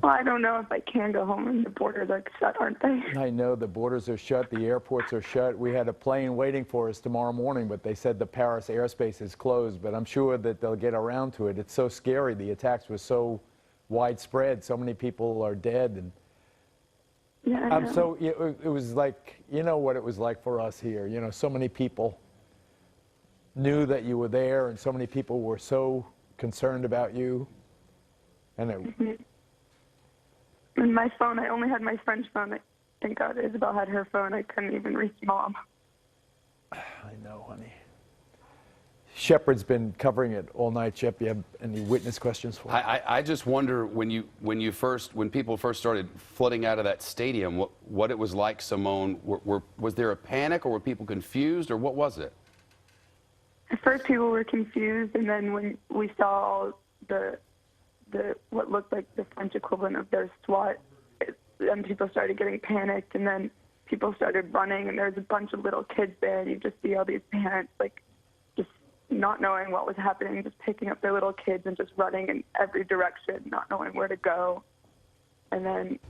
Well, I don't know if I can go home, and the borders are shut, aren't they? I know the borders are shut, the airports are shut. We had a plane waiting for us tomorrow morning, but they said the Paris airspace is closed, but I'm sure that they'll get around to it. It's so scary. The attacks were so widespread. So many people are dead. And yeah, it was like, you know what it was like for us here. You know, so many people knew that you were there, and so many people were so concerned about you. And it, And my phone, I only had my French phone. Thank God Isabel had her phone. I couldn't even reach Mom. I know, honey. Shepard's been covering it all night. Shep, you have any witness questions for me? I just wonder when people first started flooding out of that stadium, what it was like, Simone. Was there a panic, or were people confused, or what was it? At first, people were confused, and then when we saw all what looked like the French equivalent of their SWAT, then people started getting panicked, and then people started running, and there was a bunch of little kids there, and you just see all these parents just not knowing what was happening, just picking up their little kids and just running in every direction, not knowing where to go. And then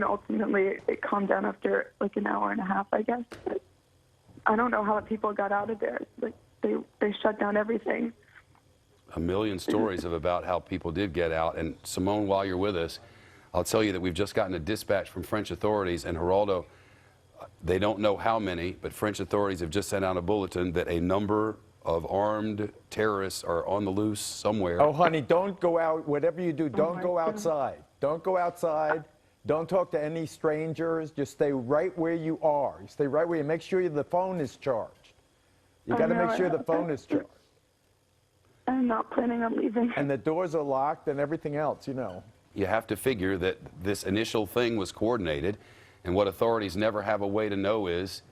ultimately it calmed down after an hour and a half, I guess. But I don't know how people got out of there. they shut down everything. A million stories about how people did get out. And Simone, while you're with us, I'll tell you that we've just gotten a dispatch from French authorities, and Geraldo, they don't know how many, but French authorities have just sent out a bulletin that a number of armed terrorists are on the loose somewhere. Oh, honey, don't go out. Whatever you do, don't go outside. Don't go outside. Don't talk to any strangers. Just stay right where you are. You stay right where you make sure the phone is charged. You got to make sure the phone is charged. I'm not planning on leaving. And the doors are locked and everything else, you know. You have to figure that this initial thing was coordinated, and what authorities never have a way to know is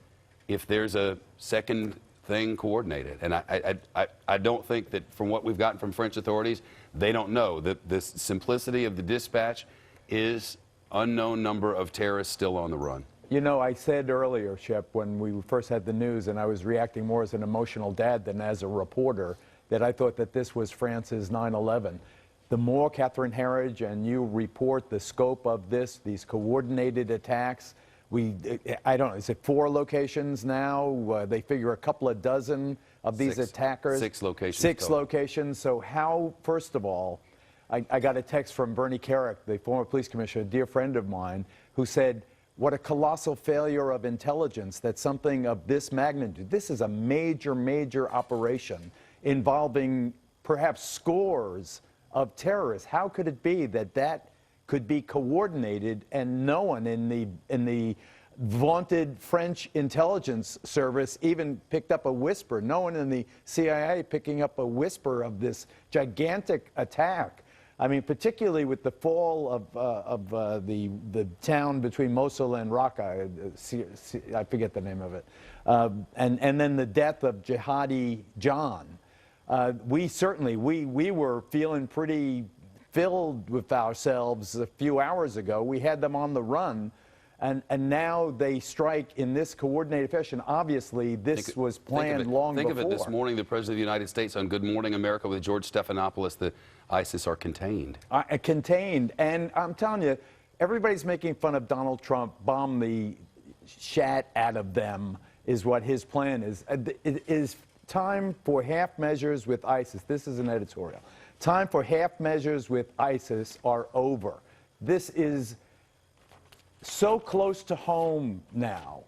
if there's a second thing coordinated. And I don't think that from what we've gotten from French authorities, they don't know. The simplicity of the dispatch is unknown number of terrorists still on the run. You know, I said earlier, Shep, when we first had the news, and I was reacting more as an emotional dad than as a reporter, that I thought that this was France's 9/11. The more Catherine Herridge and you report the scope of this, these coordinated attacks, I don't know, is it 4 locations now? They figure a couple of dozen of these attackers. 6 locations. 6 locations. So how, first of all, I got a text from Bernie Kerik, the former police commissioner, a dear friend of mine, who said, what a colossal failure of intelligence that something of this magnitude, this is a major, major operation involving perhaps scores of terrorists. How could it be that that could be coordinated and no one in the vaunted French intelligence service even picked up a whisper? No one in the CIA picking up a whisper of this gigantic attack. I mean, particularly with the fall of the town between Mosul and Raqqa, I forget the name of it, and then the death of Jihadi John. We were feeling pretty filled with ourselves a few hours ago. We had them on the run, and now they strike in this coordinated fashion. Obviously, this was planned long before. Think of it this morning, the President of the United States on Good Morning America with George Stephanopoulos, the ISIS are contained. Contained, and I'm telling you, everybody's making fun of Donald Trump, bomb the shat out of them, is what his plan is. It is time for half measures with ISIS. This is an editorial. Time for half measures with ISIS are over. This is so close to home now.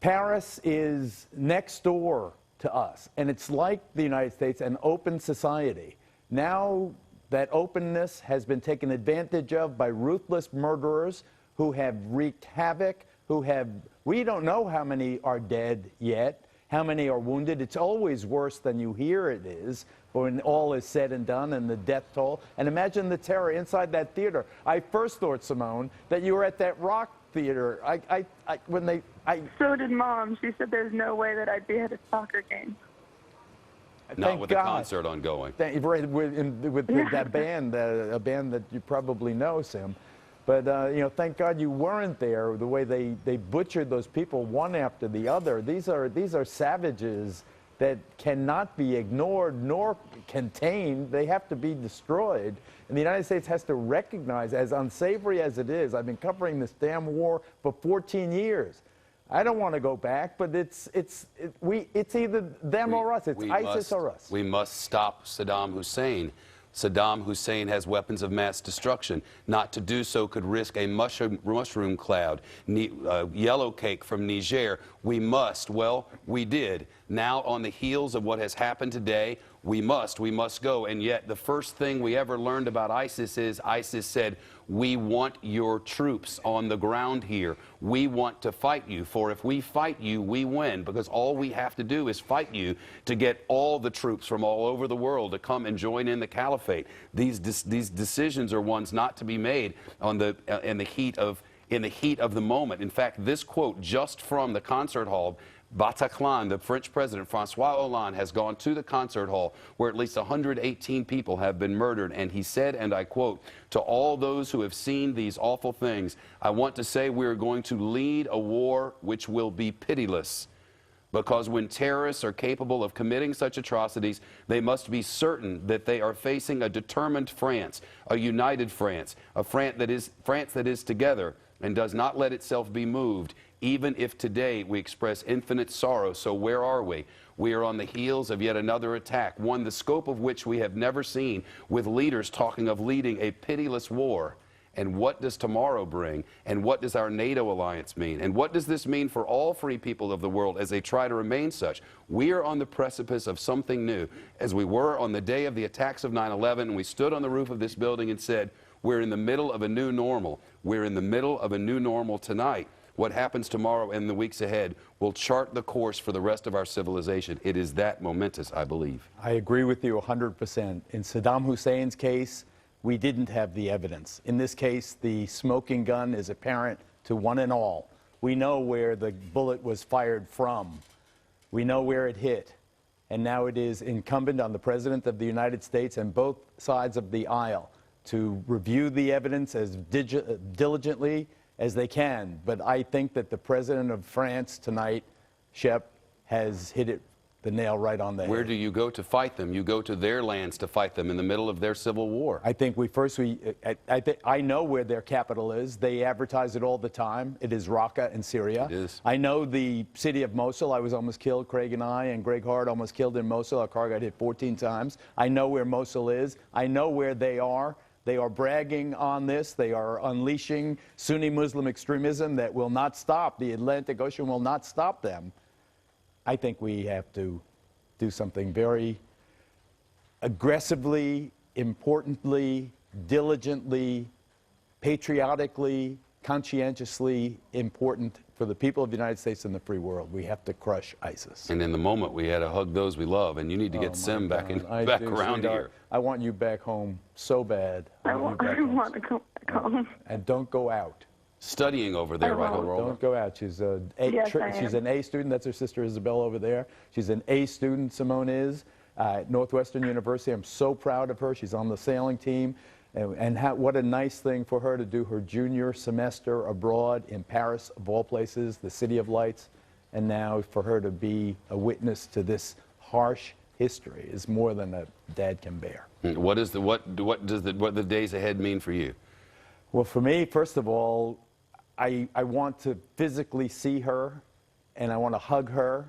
Paris is next door to us, and it's like the United States, an open society. Now that openness has been taken advantage of by ruthless murderers who have wreaked havoc, we don't know how many are dead yet, how many are wounded. It's always worse than you hear it is when all is said and done and the death toll. And imagine the terror inside that theater. I first thought, Simone, that you were at that rock theater. So did Mom. She said there's no way that I'd be at a soccer game. Not with the concert ongoing. With that band, a band that you probably know, Sim. But, you know, thank God you weren't there, the way they butchered those people one after the other. These are savages that cannot be ignored nor contained. They have to be destroyed. And the United States has to recognize, as unsavory as it is, I've been covering this damn war for 14 years. I don't want to go back, but it's either them or us. It's ISIS or us. We must stop Saddam Hussein. Saddam Hussein has weapons of mass destruction. Not to do so could risk a mushroom cloud. Yellow cake from Niger. We must. Well, we did. Now, on the heels of what has happened today, we must go. And yet, the first thing we ever learned about ISIS is ISIS said, we want your troops on the ground here. We want to fight you, for if we fight you, we win, because all we have to do is fight you to get all the troops from all over the world to come and join in the caliphate. These decisions are ones not to be made in the heat of the moment. In fact, this quote just from the concert hall, Bataclan, the French president, Francois Hollande, has gone to the concert hall where at least 118 people have been murdered. And he said, and I quote, to all those who have seen these awful things, I want to say we are going to lead a war which will be pitiless. Because when terrorists are capable of committing such atrocities, they must be certain that they are facing a determined France, a united France, a France that is together and does not let itself be moved, even if today we express infinite sorrow. So where are we? We are on the heels of yet another attack, one the scope of which we have never seen, with leaders talking of leading a pitiless war. And what does tomorrow bring? And what does our NATO alliance mean? And what does this mean for all free people of the world as they try to remain such? We are on the precipice of something new, as we were on the day of the attacks of 9/11, and we stood on the roof of this building and said, we're in the middle of a new normal. We're in the middle of a new normal tonight. What happens tomorrow and the weeks ahead will chart the course for the rest of our civilization. It is that momentous, I believe. I agree with you 100%. In Saddam Hussein's case, we didn't have the evidence. In this case, the smoking gun is apparent to one and all. We know where the bullet was fired from. We know where it hit. And now it is incumbent on the President of the United States and both sides of the aisle to review the evidence as diligently as they can. But I think that the President of France tonight, Shep, has hit it the nail right on the head. Where do you go to fight them? You go to their lands to fight them in the middle of their civil war. I think I know where their capital is. They advertise it all the time. It is Raqqa in Syria. It is. I know the city of Mosul. I was almost killed. Craig and I and Greg Hart almost killed in Mosul. Our car got hit 14 times. I know where Mosul is. I know where they are. They are bragging on this. They are unleashing Sunni Muslim extremism that will not stop. The Atlantic Ocean will not stop them. I think we have to do something very aggressively, importantly, diligently, patriotically, conscientiously important for the people of the United States and the free world. We have to crush ISIS. And in the moment, we had to hug those we love, and you need to get Sim back around here. I want you back home so bad. I want to go back home. And don't go out. Studying over there, right, Geraldo? Don't go out. She's an A student. That's her sister Isabel over there. She's an A student, Simone is, at Northwestern University. I'm so proud of her. She's on the sailing team. And what a nice thing for her to do her junior semester abroad in Paris, of all places, the City of Lights. And now for her to be a witness to this harsh history is more than a dad can bear. What do the days ahead mean for you? Well, for me, first of all, I want to physically see her, and I want to hug her.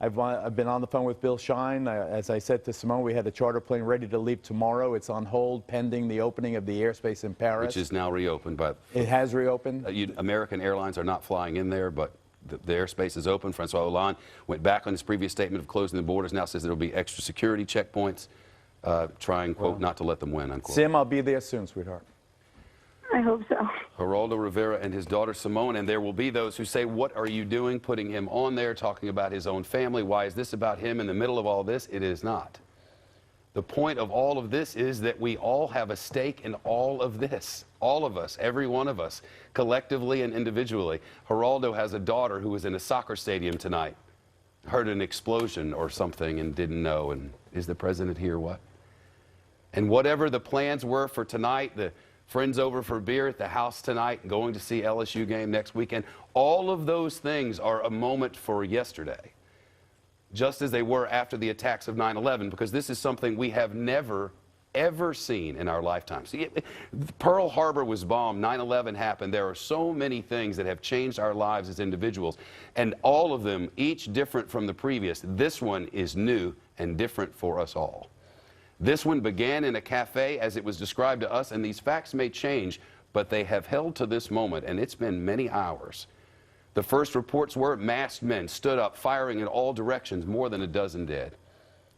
I've been on the phone with Bill Shine. As I said to Simone, we had a charter plane ready to leave tomorrow. It's on hold pending the opening of the airspace in Paris. Which is now reopened. But it has reopened. American Airlines are not flying in there, but the airspace is open. Francois Hollande went back on his previous statement of closing the borders, now says there will be extra security checkpoints, trying, quote, not to let them win, unquote. Sim, I'll be there soon, sweetheart. I hope so. Geraldo Rivera and his daughter Simone, and there will be those who say, what are you doing, putting him on there, talking about his own family? Why is this about him in the middle of all this? It is not. The point of all of this is that we all have a stake in all of this. All of us, every one of us, collectively and individually. Geraldo has a daughter who was in a soccer stadium tonight, heard an explosion or something and didn't know. And is the president here? What? And whatever the plans were for tonight, the friends over for beer at the house tonight, going to see LSU game next weekend, all of those things are a moment for yesterday, just as they were after the attacks of 9/11, because this is something we have never, ever seen in our lifetimes. Pearl Harbor was bombed, 9/11 happened. There are so many things that have changed our lives as individuals, and all of them, each different from the previous. This one is new and different for us all. This one began in a cafe as it was described to us, and these facts may change, but they have held to this moment, and it's been many hours. The first reports were masked men stood up, firing in all directions, more than a dozen dead.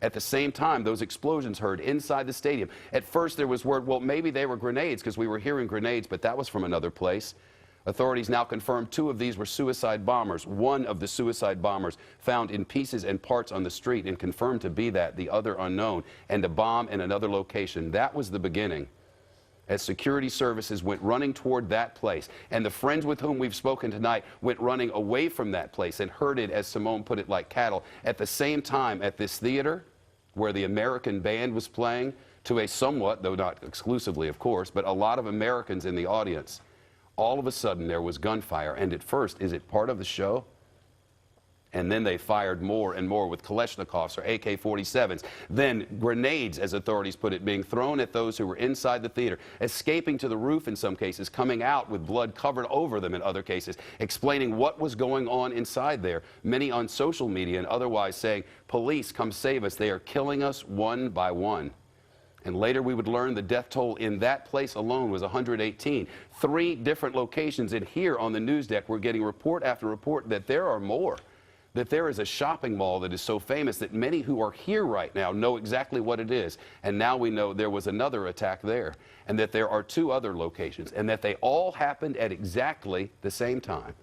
At the same time, those explosions heard inside the stadium. At first, there was word, well, maybe they were grenades, because we were hearing grenades, but that was from another place. Authorities now confirm 2 of these were suicide bombers. One of the suicide bombers found in pieces and parts on the street and confirmed to be that, the other unknown, and a bomb in another location. That was the beginning. As security services went running toward that place, and the friends with whom we've spoken tonight went running away from that place and herded, as Simone put it, like cattle. At the same time, at this theater, where the American band was playing, to a somewhat, though not exclusively, of course, but a lot of Americans in the audience, all of a sudden there was gunfire. And at first, is it part of the show? And then they fired more and more with Kalashnikovs or AK-47s. Then grenades, as authorities put it, being thrown at those who were inside the theater, escaping to the roof in some cases, coming out with blood covered over them in other cases, explaining what was going on inside there. Many on social media and otherwise saying, police, come save us. They are killing us one by one. And later we would learn the death toll in that place alone was 118. 3 different locations, and here on the news deck we're getting report after report that there are more. That there is a shopping mall that is so famous that many who are here right now know exactly what it is. And now we know there was another attack there, and that there are 2 other locations, and that they all happened at exactly the same time.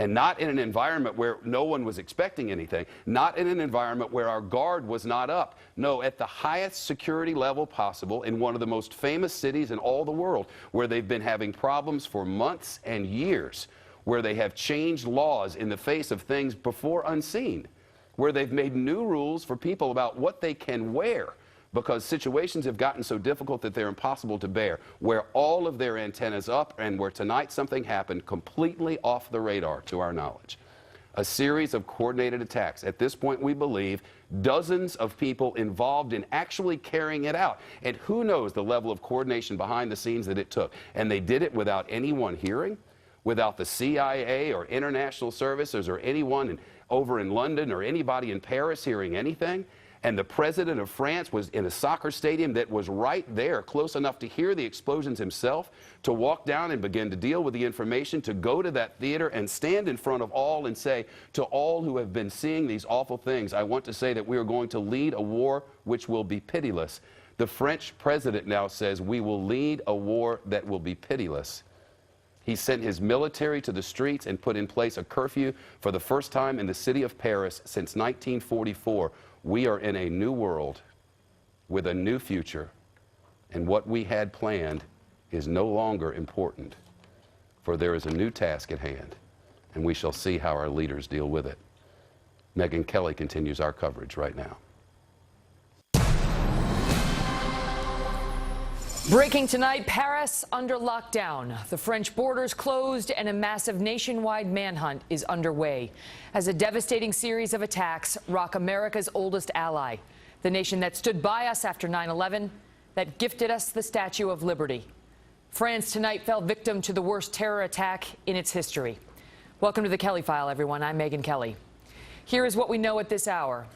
And not in an environment where no one was expecting anything, not in an environment where our guard was not up. No, at the highest security level possible in one of the most famous cities in all the world, where they've been having problems for months and years, where they have changed laws in the face of things before unseen, where they've made new rules for people about what they can wear because situations have gotten so difficult that they're impossible to bear, where all of their antennas up and where tonight something happened completely off the radar to our knowledge. A series of coordinated attacks. At this point, we believe dozens of people involved in actually carrying it out. And who knows the level of coordination behind the scenes that it took. And they did it without anyone hearing, without the CIA or international services or anyone over in London or anybody in Paris hearing anything. And the president of France was in a soccer stadium that was right there, close enough to hear the explosions himself, to walk down and begin to deal with the information, to go to that theater and stand in front of all and say, to all who have been seeing these awful things, I want to say that we are going to lead a war which will be pitiless. The French president now says we will lead a war that will be pitiless. He sent his military to the streets and put in place a curfew for the first time in the city of Paris since 1944. We are in a new world with a new future, and what we had planned is no longer important, for there is a new task at hand, and we shall see how our leaders deal with it. Megyn Kelly continues our coverage right now. Breaking tonight, Paris under lockdown. The French borders closed and a massive nationwide manhunt is underway as a devastating series of attacks rock America's oldest ally, the nation that stood by us after 9/11, that gifted us the Statue of Liberty. France tonight fell victim to the worst terror attack in its history. Welcome to the Kelly File, everyone. I'm Megyn Kelly. Here is what we know at this hour.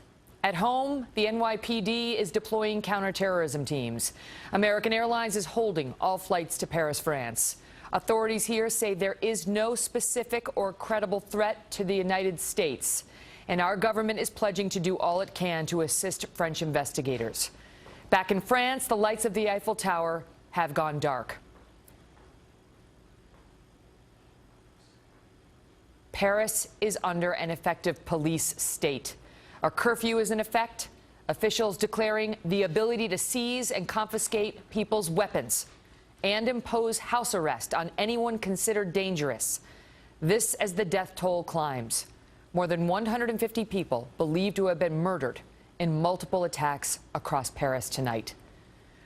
At home, the NYPD is deploying counterterrorism teams. American Airlines is holding all flights to Paris, France. Authorities here say there is no specific or credible threat to the United States, and our government is pledging to do all it can to assist French investigators. Back in France, the lights of the Eiffel Tower have gone dark. Paris is under an effective police state. A curfew is in effect, officials declaring the ability to seize and confiscate people's weapons and impose house arrest on anyone considered dangerous. This as the death toll climbs. More than 150 people believed to have been murdered in multiple attacks across Paris tonight.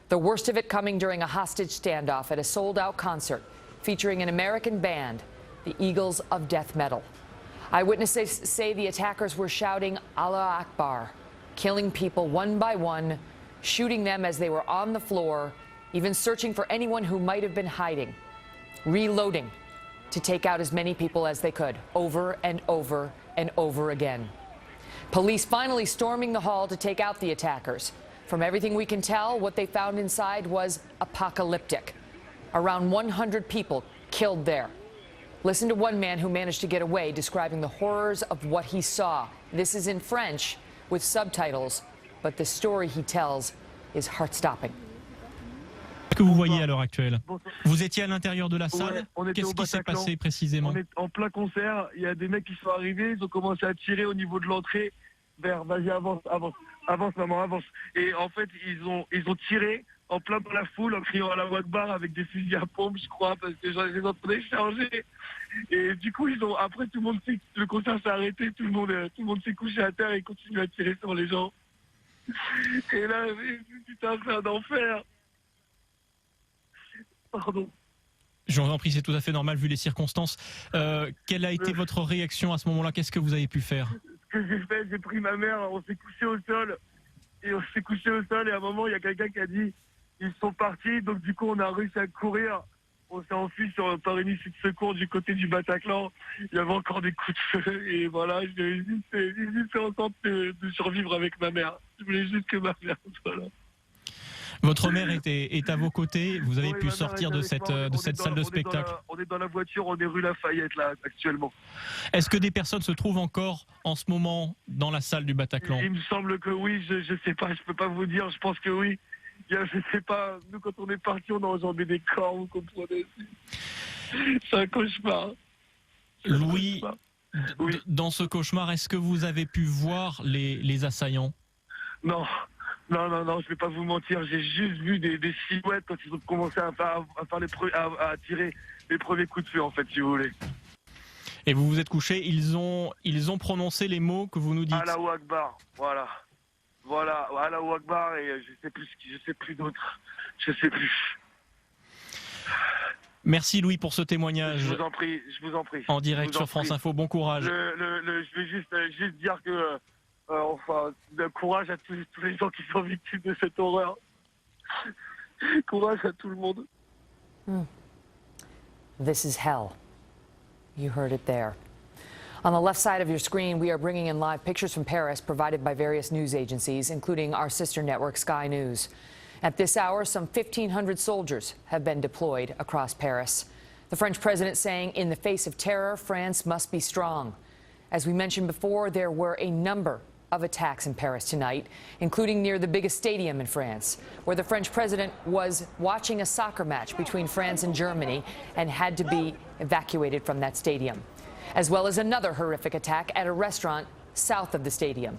The worst of it coming during a hostage standoff at a sold-out concert featuring an American band, the Eagles of Death Metal. Eyewitnesses say the attackers were shouting Allah Akbar, killing people one by one, shooting them as they were on the floor, even searching for anyone who might have been hiding, reloading to take out as many people as they could, over and over and over again. Police finally storming the hall to take out the attackers. From everything we can tell, what they found inside was apocalyptic. Around 100 people killed there. Listen to one man who managed to get away, describing the horrors of what he saw. This is in French with subtitles, but the story he tells is heart-stopping. Qu'est-ce que vous voyez à l'heure actuelle? Vous étiez à l'intérieur de la salle? Qu'est-ce qui s'est passé précisément? On est en plein concert, il y a des mecs qui sont arrivés, ils ont commencé à tirer au niveau de l'entrée vers vas-y avance, avance, avance maman, avance. Et en fait, ils ont tiré en plein dans la foule en criant à la WAGA-TV avec des fusils à pompe, je crois, parce que les gens entendaient charger. Et du coup, après tout le monde sait que le concert s'est arrêté, tout le monde s'est couché à terre et continue à tirer sur les gens. Et là, putain, c'est un enfer. Pardon. Je vous en prie, c'est tout à fait normal vu les circonstances. Quelle a été votre réaction à ce moment-là? Qu'est-ce que vous avez pu faire? Ce que j'ai fait, j'ai pris ma mère, on s'est couché au sol. Et on s'est couché au sol et à un moment, il y a quelqu'un qui a dit ils sont partis. Donc du coup, on a réussi à courir. On s'est enfui par une issue de secours du côté du Bataclan. Il y avait encore des coups de feu. Et voilà, j'ai juste fait en sorte de survivre avec ma mère. Je voulais juste que ma mère soit là. Votre mère est à vos côtés. Vous avez pu sortir de cette salle de spectacle. On est dans la voiture, on est rue Lafayette là actuellement. Est-ce que des personnes se trouvent encore en ce moment dans la salle du Bataclan? Il me semble que oui, je sais pas, je peux pas vous dire, je pense que oui. Je sais pas, nous quand on est parti, on a enjambé des corps, vous comprenez. C'est un cauchemar. Louis, dans ce cauchemar, est-ce que vous avez pu voir les assaillants? Non. Non, je vais pas vous mentir, j'ai juste vu des silhouettes quand ils ont commencé à tirer les premiers coups de feu, en fait, si vous voulez. Et vous vous êtes couché, ils ont prononcé les mots que vous nous dites. Allahu Akbar, voilà, Allahu Akbar, et je sais plus d'autres, je sais plus. Merci Louis pour ce témoignage. Je vous en prie. En direct sur France Info, bon courage. Je vais juste dire que... enfin, courage à tous les gens qui sont victimes de cette horreur. Courage à tout le monde. This is hell. You heard it there. On the left side of your screen, we are bringing in live pictures from Paris provided by various news agencies, including our sister network, Sky News. At this hour, some 1,500 soldiers have been deployed across Paris. The French president saying, in the face of terror, France must be strong. As we mentioned before, there were a number of attacks in Paris tonight, including near the biggest stadium in France, where the French president was watching a soccer match between France and Germany and had to be evacuated from that stadium, as well as another horrific attack at a restaurant south of the stadium.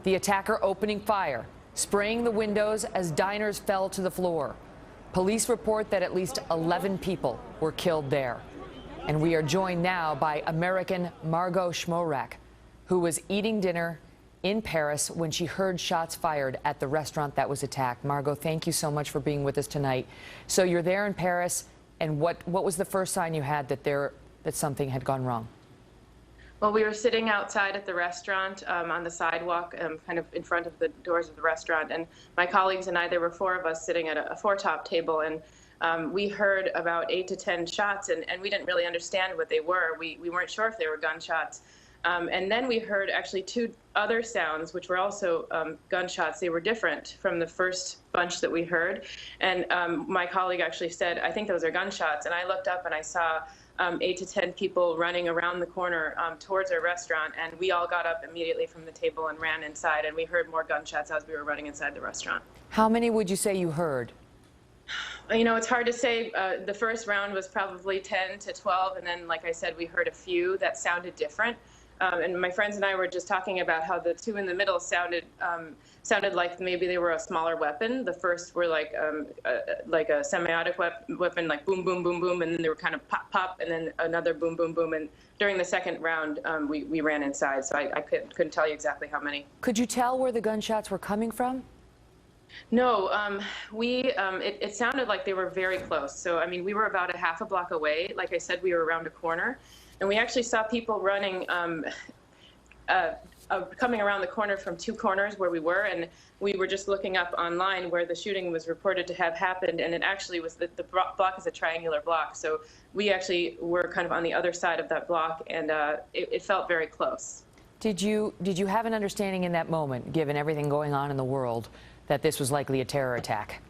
The attacker opening fire, spraying the windows as diners fell to the floor. Police report that at least 11 people were killed there. And we are joined now by American Margot Schmorak, who was eating dinner in Paris when she heard shots fired at the restaurant that was attacked. Margot, thank you so much for being with us tonight. So you're there in Paris, and what was the first sign you had that something had gone wrong? Well, we were sitting outside at the restaurant on the sidewalk, kind of in front of the doors of the restaurant, and my colleagues and I, there were 4 of us sitting at a 4-top table, and we heard about 8 to 10 shots, and we didn't really understand what they were. We weren't sure if they were gunshots. And then we heard actually 2 other sounds, which were also gunshots. They were different from the first bunch that we heard. And my colleague actually said, I think those are gunshots. And I looked up and I saw 8 to 10 people running around the corner towards our restaurant. And we all got up immediately from the table and ran inside. And we heard more gunshots as we were running inside the restaurant. How many would you say you heard? You know, it's hard to say. The first round was probably 10 to 12. And then, like I said, we heard a few that sounded different. And my friends and I were just talking about how the 2 in the middle sounded like maybe they were a smaller weapon. The first were like a semi-automatic weapon, like boom, boom, boom, boom, and then they were kind of pop, pop, and then another boom, boom, boom. And during the second round, we ran inside, so I couldn't tell you exactly how many. Could you tell where the gunshots were coming from? No, it sounded like they were very close. So, I mean, we were about a half a block away. Like I said, we were around a corner. And we actually saw people running, coming around the corner from 2 corners where we were, and we were just looking up online where the shooting was reported to have happened, and it actually was the block is a triangular block, so we actually were kind of on the other side of that block, and it felt very close. Did you have an understanding in that moment, given everything going on in the world, that this was likely a terror attack?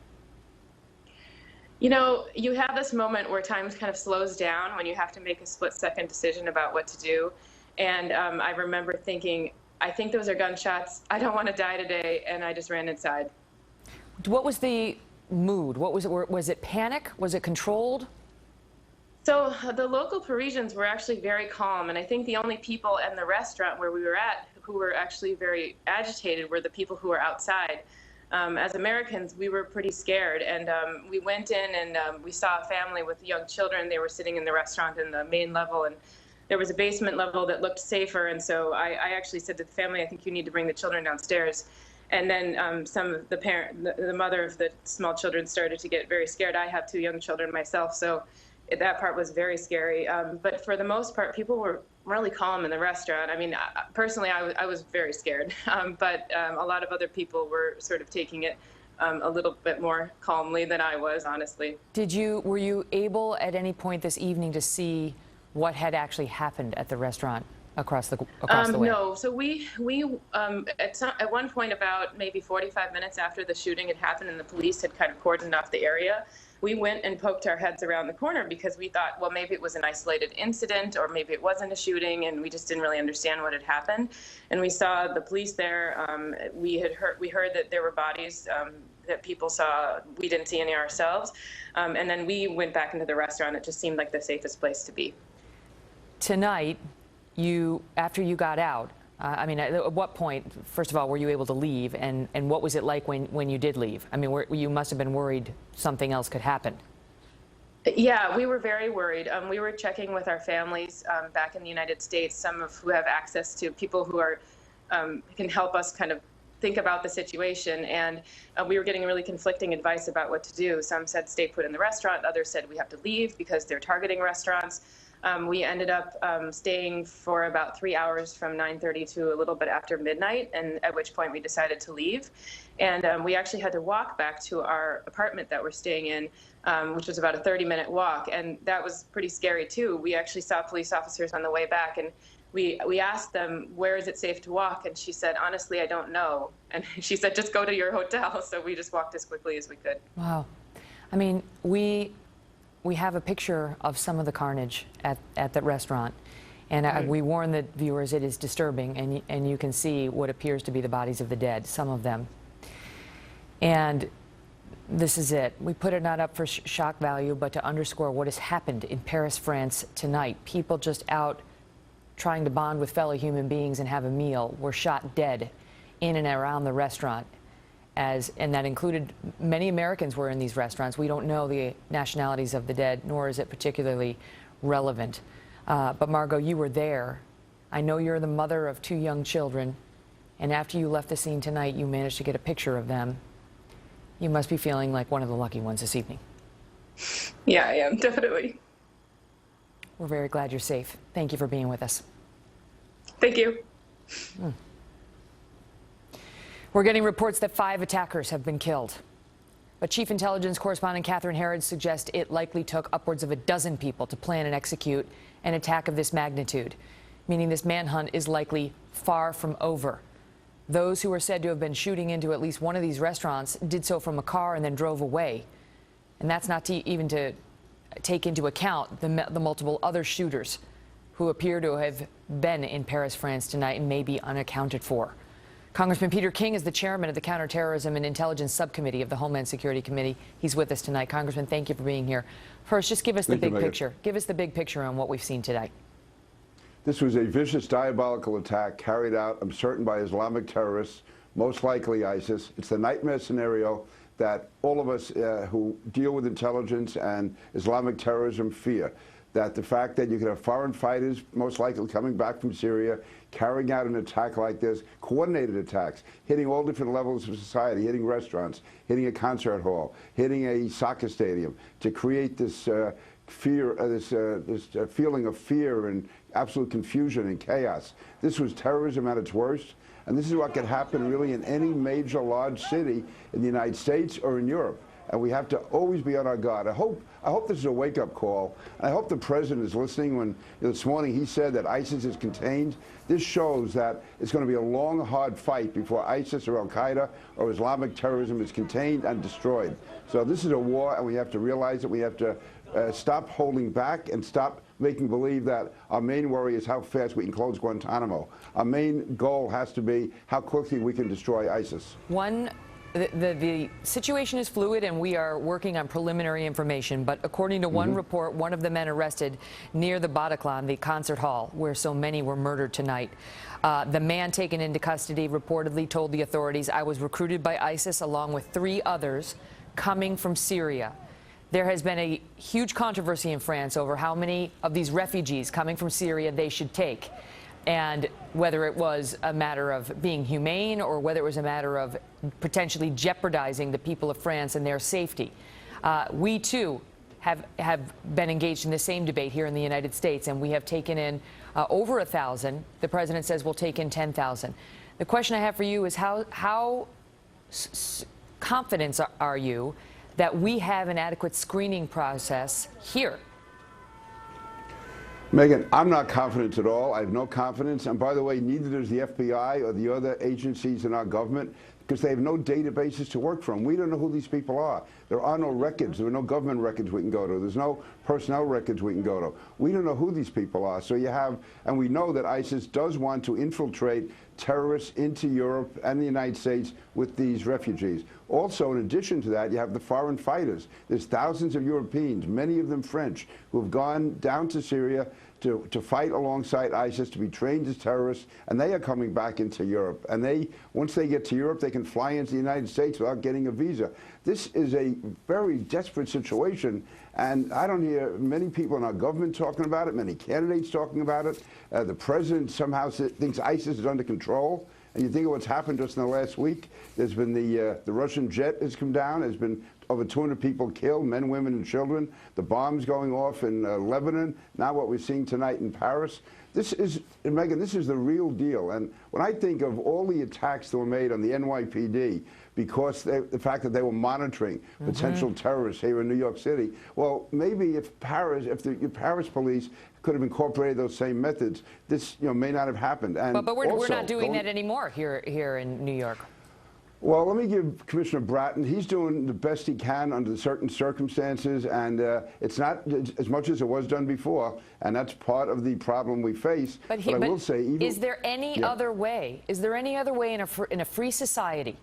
You know, you have this moment where time kind of slows down when you have to make a split-second decision about what to do. And I remember thinking, I think those are gunshots. I don't want to die today. And I just ran inside. What was the mood? What was it? Was it panic? Was it controlled? So the local Parisians were actually very calm. And I think the only people in the restaurant where we were at who were actually very agitated were the people who were outside. As Americans, we were pretty scared, and we went in and we saw a family with young children. They were sitting in the restaurant in the main level, and there was a basement level that looked safer. And so I actually said to the family, I think you need to bring the children downstairs. And then some of the mother of the small children started to get very scared. I have 2 young children myself, so that part was very scary. But for the most part, people were really calm in the restaurant. I mean, personally, I was very scared, but a lot of other people were sort of taking it a little bit more calmly than I was, honestly. Were you able at any point this evening to see what had actually happened at the restaurant across the way? No. So we at one point, about maybe 45 minutes after the shooting had happened and the police had kind of cordoned off the area, we went and poked our heads around the corner because we thought, well, maybe it was an isolated incident or maybe it wasn't a shooting, and we just didn't really understand what had happened. And we saw the police there. We heard that there were bodies that people saw. We didn't see any ourselves. And then we went back into the restaurant. It just seemed like the safest place to be. Tonight, after you got out, I mean, at what point, first of all, were you able to leave, and what was it like when you did leave? I mean, you must have been worried something else could happen. Yeah, we were very worried. We were checking with our families back in the United States, some of who have access to people who are can help us kind of think about the situation, and we were getting really conflicting advice about what to do. Some said stay put in the restaurant, others said we have to leave because they're targeting restaurants. We ended up staying for about 3 hours from 9:30 to a little bit after midnight, and at which point we decided to leave. And we actually had to walk back to our apartment that we're staying in, which was about a 30-minute walk, and that was pretty scary too. We actually saw police officers on the way back, and we asked them, where is it safe to walk? And she said, honestly, I don't know. And she said, just go to your hotel. So we just walked as quickly as we could. Wow. I mean, we have a picture of some of the carnage at the restaurant, and we warn the viewers it is disturbing, and you can see what appears to be the bodies of the dead, some of them. And this is it. We put it not up for shock value, but to underscore what has happened in Paris, France tonight. People just out trying to bond with fellow human beings and have a meal were shot dead in and around the restaurant. And that included many Americans were in these restaurants. We don't know the nationalities of the dead, nor is it particularly relevant. But Margot, you were there. I know you're the mother of 2 young children, and after you left the scene tonight, you managed to get a picture of them. You must be feeling like one of the lucky ones this evening. Yeah, I am, definitely. We're very glad you're safe. Thank you for being with us. Thank you. We're getting reports that 5 attackers have been killed. But Chief Intelligence Correspondent Catherine Herod suggests it likely took upwards of a dozen people to plan and execute an attack of this magnitude, meaning this manhunt is likely far from over. Those who are said to have been shooting into at least one of these restaurants did so from a car and then drove away. And that's not even to take into account the multiple other shooters who appear to have been in Paris, France tonight and may be unaccounted for. Congressman Peter King is the chairman of the Counterterrorism and Intelligence Subcommittee of the Homeland Security Committee. He's with us tonight. Congressman, thank you for being here. First, just give us the big picture. Give us the big picture on what we've seen today. This was a vicious, diabolical attack carried out, I'm certain, by Islamic terrorists, most likely ISIS. It's the nightmare scenario that all of us who deal with intelligence and Islamic terrorism fear. That the fact that you could have foreign fighters, most likely coming back from Syria, carrying out an attack like this, coordinated attacks, hitting all different levels of society, hitting restaurants, hitting a concert hall, hitting a soccer stadium, to create this fear, this feeling of fear and absolute confusion and chaos. This was terrorism at its worst, and this is what could happen really in any major large city in the United States or in Europe. And we have to always be on our guard. I hope this is a wake-up call. I hope the president is listening when this morning he said that ISIS is contained. This shows that it's going to be a long, hard fight before ISIS or Al-Qaeda or Islamic terrorism is contained and destroyed. So this is a war, and we have to realize that we have to stop holding back and stop making believe that our main worry is how fast we can close Guantanamo. Our main goal has to be how quickly we can destroy ISIS. The situation is fluid, and we are working on preliminary information. But according to one report, one of the men arrested near the Bataclan, the concert hall, where so many were murdered tonight. The man taken into custody reportedly told the authorities, I was recruited by ISIS along with 3 others coming from Syria. There has been a huge controversy in France over how many of these refugees coming from Syria they should take, and whether it was a matter of being humane or whether it was a matter of potentially jeopardizing the people of France and their safety. We, too, have been engaged in the same debate here in the United States, and we have taken in over 1,000. The president says we'll take in 10,000. The question I have for you is how confident are you that we have an adequate screening process here? Megan, I'm not confident at all. I have no confidence. And by the way, neither does the FBI or the other agencies in our government, because they have no databases to work from. We don't know who these people are. There are no records. There are no government records we can go to. There's no personnel records we can go to. We don't know who these people are. So you have, and we know that ISIS does want to infiltrate terrorists into Europe and the United States with these refugees. Also, in addition to that, you have the foreign fighters. There's thousands of Europeans, many of them French, who have gone down to Syria to fight alongside ISIS, to be trained as terrorists, and they are coming back into Europe. And once they get to Europe, they can fly into the United States without getting a visa. This is a very desperate situation, and I don't hear many people in our government talking about it, many candidates talking about it. The president somehow thinks ISIS is under control. And you think of what's happened just in the last week. There's been the Russian jet has come down. There's been over 200 people killed, men, women, and children. The bombs going off in Lebanon. Now what we're seeing tonight in Paris. This is, Megan, this is the real deal. And when I think of all the attacks that were made on the NYPD, because the fact that they were monitoring potential terrorists here in New York City, well, maybe if the Paris police could have incorporated those same methods, this may not have happened. And but we're not doing that anymore here in New York. Well, let me give Commissioner Bratton, he's doing the best he can under certain circumstances, and it's not as much as it was done before, and that's part of the problem we face. But I will say, even, is there any other way? Is there any other way in a free society?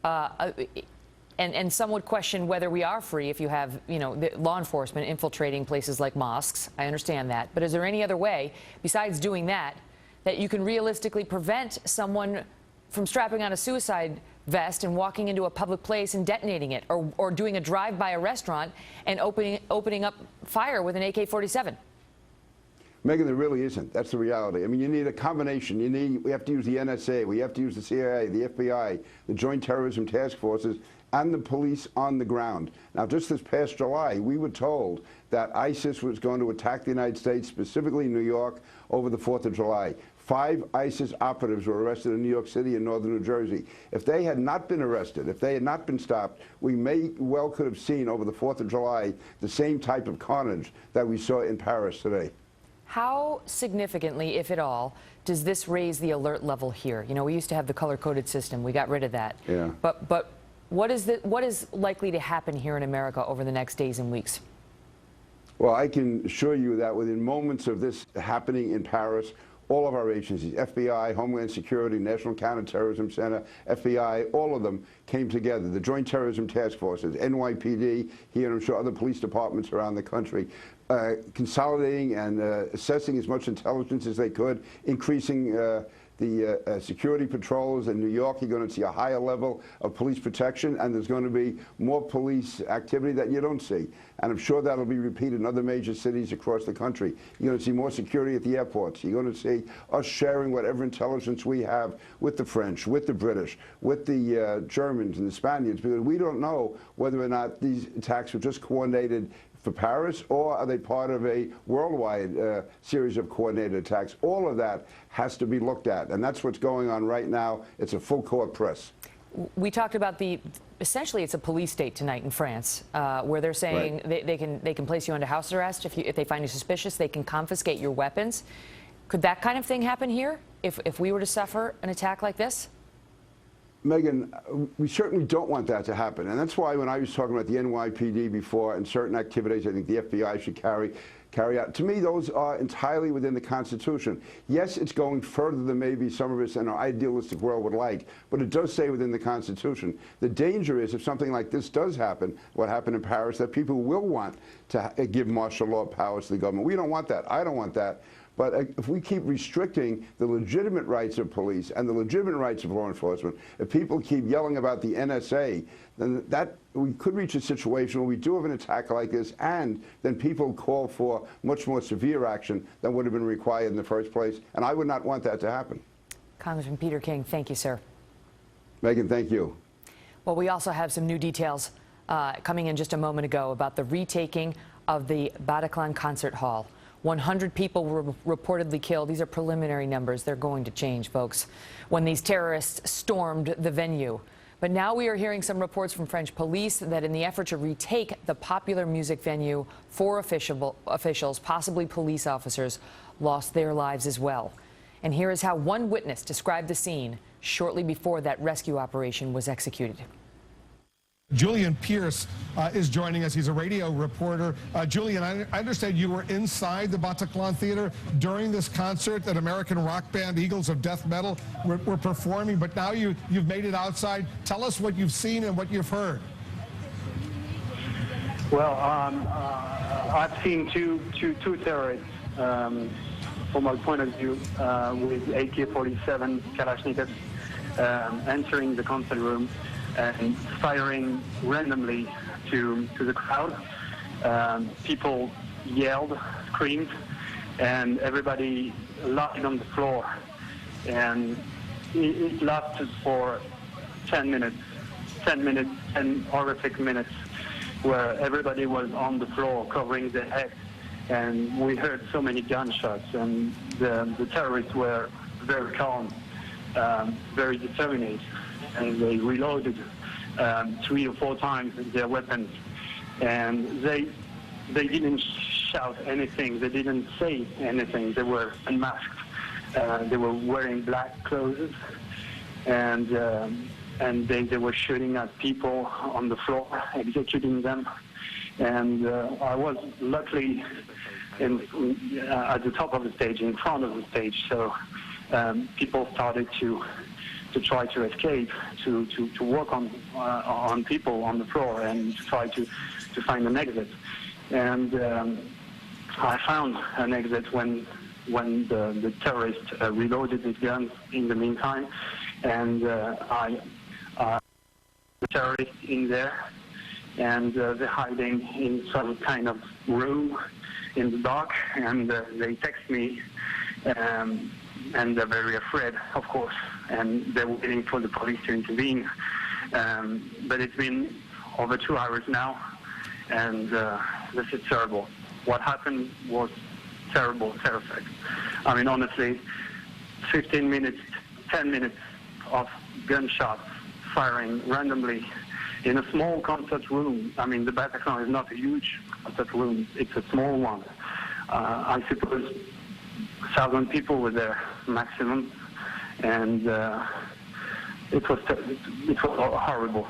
And some would question whether we are free if you have, the law enforcement infiltrating places like mosques. I understand that. But is there any other way, besides doing that, that you can realistically prevent someone from strapping on a suicide vest and walking into a public place and detonating it, or doing a drive by a restaurant and opening up fire with an AK-47? Megan, there really isn't. That's the reality. I mean, you need a combination. We have to use the NSA, we have to use the CIA, the FBI, the Joint Terrorism Task Forces, and the police on the ground. Now, just this past July, we were told that ISIS was going to attack the United States, specifically New York, over the 4th of July. 5 ISIS operatives were arrested in New York City and northern New Jersey. If they had not been arrested, if they had not been stopped, we could have seen over the 4th of July the same type of carnage that we saw in Paris today. How significantly, if at all, does this raise the alert level here? We used to have the color-coded system. We got rid of that. Yeah. But what is likely to happen here in America over the next days and weeks? Well, I can assure you that within moments of this happening in Paris, all of our agencies, FBI, Homeland Security, National Counterterrorism Center, FBI, all of them came together. The Joint Terrorism Task Forces, NYPD, here, and I'm sure other police departments around the country, consolidating and assessing as much intelligence as they could, increasing the security patrols. In New York, you're going to see a higher level of police protection, and there's going to be more police activity that you don't see. And I'm sure that'll be repeated in other major cities across the country. You're going to see more security at the airports. You're going to see us sharing whatever intelligence we have with the French, with the British, with the Germans and the Spaniards, because we don't know whether or not these attacks were just coordinated for Paris, or are they part of a worldwide series of coordinated attacks? All of that has to be looked at, and that's what's going on right now. It's a full-court press. We talked about essentially it's a police state tonight in France, where they're saying they can place you under house arrest if they find you suspicious. They can confiscate your weapons. Could that kind of thing happen here if we were to suffer an attack like this? Megan, we certainly don't want that to happen. And that's why when I was talking about the NYPD before and certain activities I think the FBI should carry out, to me, those are entirely within the Constitution. Yes, it's going further than maybe some of us in our idealistic world would like, but it does say within the Constitution. The danger is if something like this does happen, what happened in Paris, that people will want to give martial law powers to the government. We don't want that. I don't want that. But if we keep restricting the legitimate rights of police and the legitimate rights of law enforcement, if people keep yelling about the NSA, then we could reach a situation where we do have an attack like this, and then people call for much more severe action than would have been required in the first place. And I would not want that to happen. Congressman Peter King, thank you, sir. Megan, thank you. Well, we also have some new details coming in just a moment ago about the retaking of the Bataclan concert hall. 100 people were reportedly killed. These are preliminary numbers. They're going to change, folks, when these terrorists stormed the venue. But now we are hearing some reports from French police that in the effort to retake the popular music venue, 4 officials, possibly police officers, lost their lives as well. And here is how one witness described the scene shortly before that rescue operation was executed. Julian Pierce is joining us. He's a radio reporter. Julian, I understand you were inside the Bataclan Theater during this concert that American rock band Eagles of Death Metal were performing, but now you've made it outside. Tell us what you've seen and what you've heard. Well, I've seen two terrorists, from my point of view, with AK-47 Kalashnikovs entering the concert room and firing randomly to the crowd. People yelled, screamed, and everybody lied on the floor. And it lasted for 10 minutes, 10 horrific minutes, where everybody was on the floor covering their head. And we heard so many gunshots, and the terrorists were very calm, very determined. And they reloaded 3 or 4 times their weapons, and they didn't shout anything. They didn't say anything. They were unmasked. They were wearing black clothes, and they were shooting at people on the floor, executing them. And I was luckily at the top of the stage, in front of the stage, so people started to try to escape, to work on people on the floor and to try to find an exit. And I found an exit when the terrorists reloaded his guns in the meantime, and the terrorists in there, and they're hiding in some kind of room in the dark, and they text me, and they're very afraid, of course, and they're waiting for the police to intervene. But it's been over 2 hours now, and this is terrible. What happened was terrible, terrific. I mean, honestly, 15 minutes, 10 minutes of gunshots firing randomly in a small concert room. I mean, the Bataclan is not a huge concert room. It's a small one. I suppose 1,000 people were there maximum, and it was horrible.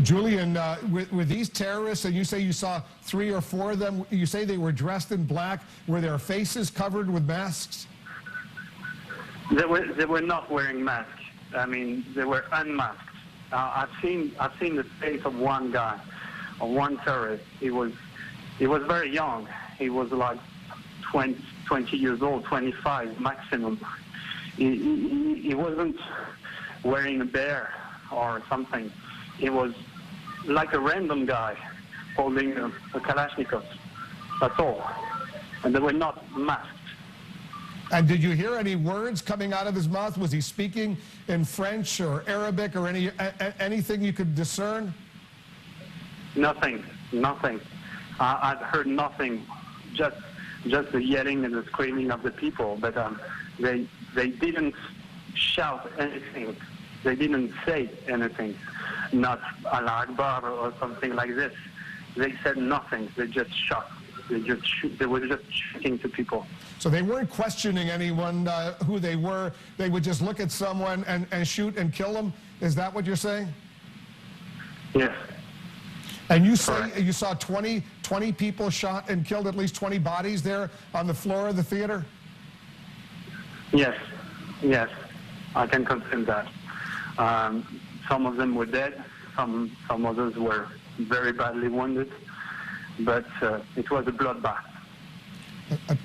Julian, with these terrorists, and you say you saw 3 or 4 of them, you say they were dressed in black. Were their faces covered with masks? They were not wearing masks. I mean, they were unmasked. I've seen the face of one guy, of one terrorist. He was very young. He was like 20 years old, 25 maximum. He wasn't wearing a bear or something. He was like a random guy holding a Kalashnikov. That's all. And they were not masked. And did you hear any words coming out of his mouth? Was he speaking in French or Arabic or anything you could discern? Nothing. I've heard nothing. Just the yelling and the screaming of the people. But they didn't shout anything. They didn't say anything. Not Allah Akbar or something like this. They said nothing. They just shot. They were just shooting to people. So they weren't questioning anyone who they were. They would just look at someone and shoot and kill them. Is that what you're saying? Yes. And you say you saw 20 people shot and killed, at least 20 bodies there on the floor of the theater? Yes. I can confirm that. Some of them were dead. Some others were very badly wounded. But it was a bloodbath.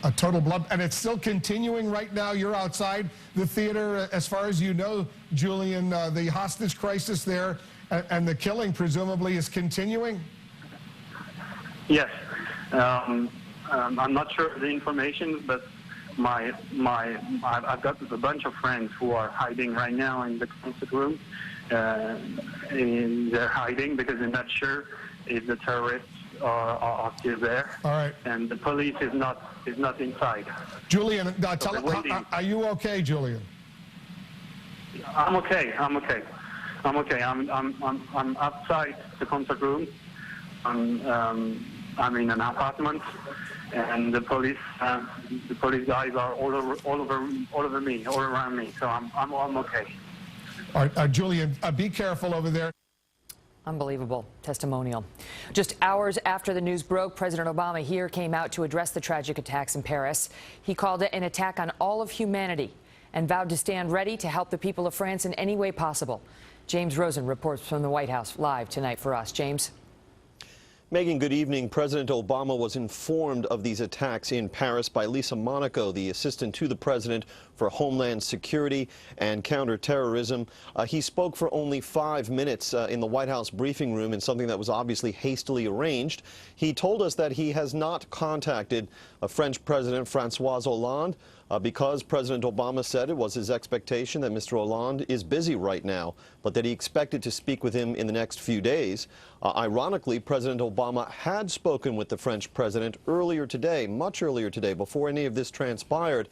A total blood, and it's still continuing right now. You're outside the theater, as far as you know, Julian. The hostage crisis there and the killing presumably is continuing. Yes, I'm not sure of the information, but I've got a bunch of friends who are hiding right now in the concert room, they're hiding because they're not sure if the terrorists are still there. All right. And the police is not inside. Julian, are you okay, Julian? I'm okay. I'm outside the concert room. I'm in an apartment, and the police guys are all over me, all around me. So I'm okay. All right, Julian, be careful over there. Unbelievable testimonial. Just hours after the news broke, President Obama here came out to address the tragic attacks in Paris. He called it an attack on all of humanity and vowed to stand ready to help the people of France in any way possible. James Rosen reports from the White House live tonight for us. James. Megan, good evening. President Obama was informed of these attacks in Paris by Lisa Monaco, the assistant to the president for Homeland Security and Counterterrorism. He spoke for only 5 minutes in the White House briefing room in something that was obviously hastily arranged. He told us that he has not contacted French President François Hollande because President Obama said it was his expectation that Mr. Hollande is busy right now, but that he expected to speak with him in the next few days. Ironically, President Obama had spoken with the French president earlier today, much earlier today, before any of this transpired,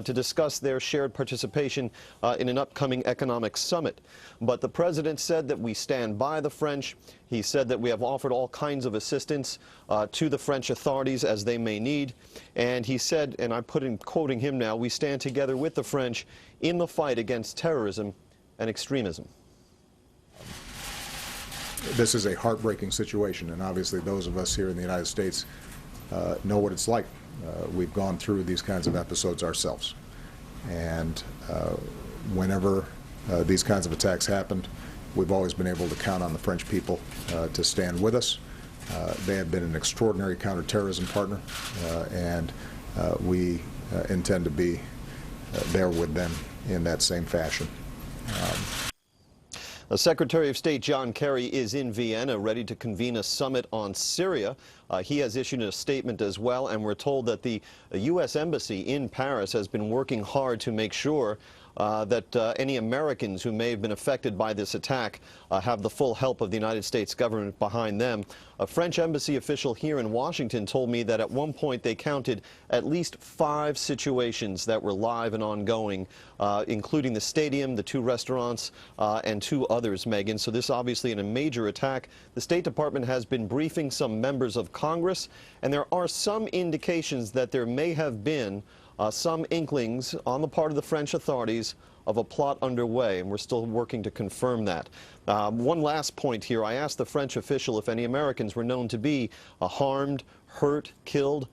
to discuss their shared participation in an upcoming economic summit. But the president said that we stand by the French. He said that we have offered all kinds of assistance to the French authorities as they may need. And he said, and I'm quoting him now, we stand together with the French in the fight against terrorism and extremism. This is a heartbreaking situation, and obviously those of us here in the United States know what it's like. We've gone through these kinds of episodes ourselves. And whenever these kinds of attacks happened, we've always been able to count on the French people to stand with us. They have been an extraordinary counterterrorism partner, and we intend to be there with them in that same fashion. Secretary of State John Kerry is in Vienna, ready to convene a summit on Syria. He has issued a statement as well, and we're told that the U.S. Embassy in Paris has been working hard to make sure that any Americans who may have been affected by this attack have the full help of the United States government behind them. A French embassy official here in Washington told me that at one point they counted at least 5 situations that were live and ongoing, including the stadium, the 2 restaurants, and 2 others, Megan. So this obviously in a major attack. The State Department has been briefing some members of Congress, and there are some indications that there may have been some inklings on the part of the French authorities of a plot underway, and we're still working to confirm that. One last point here. I asked the French official if any Americans were known to be harmed, hurt, killed,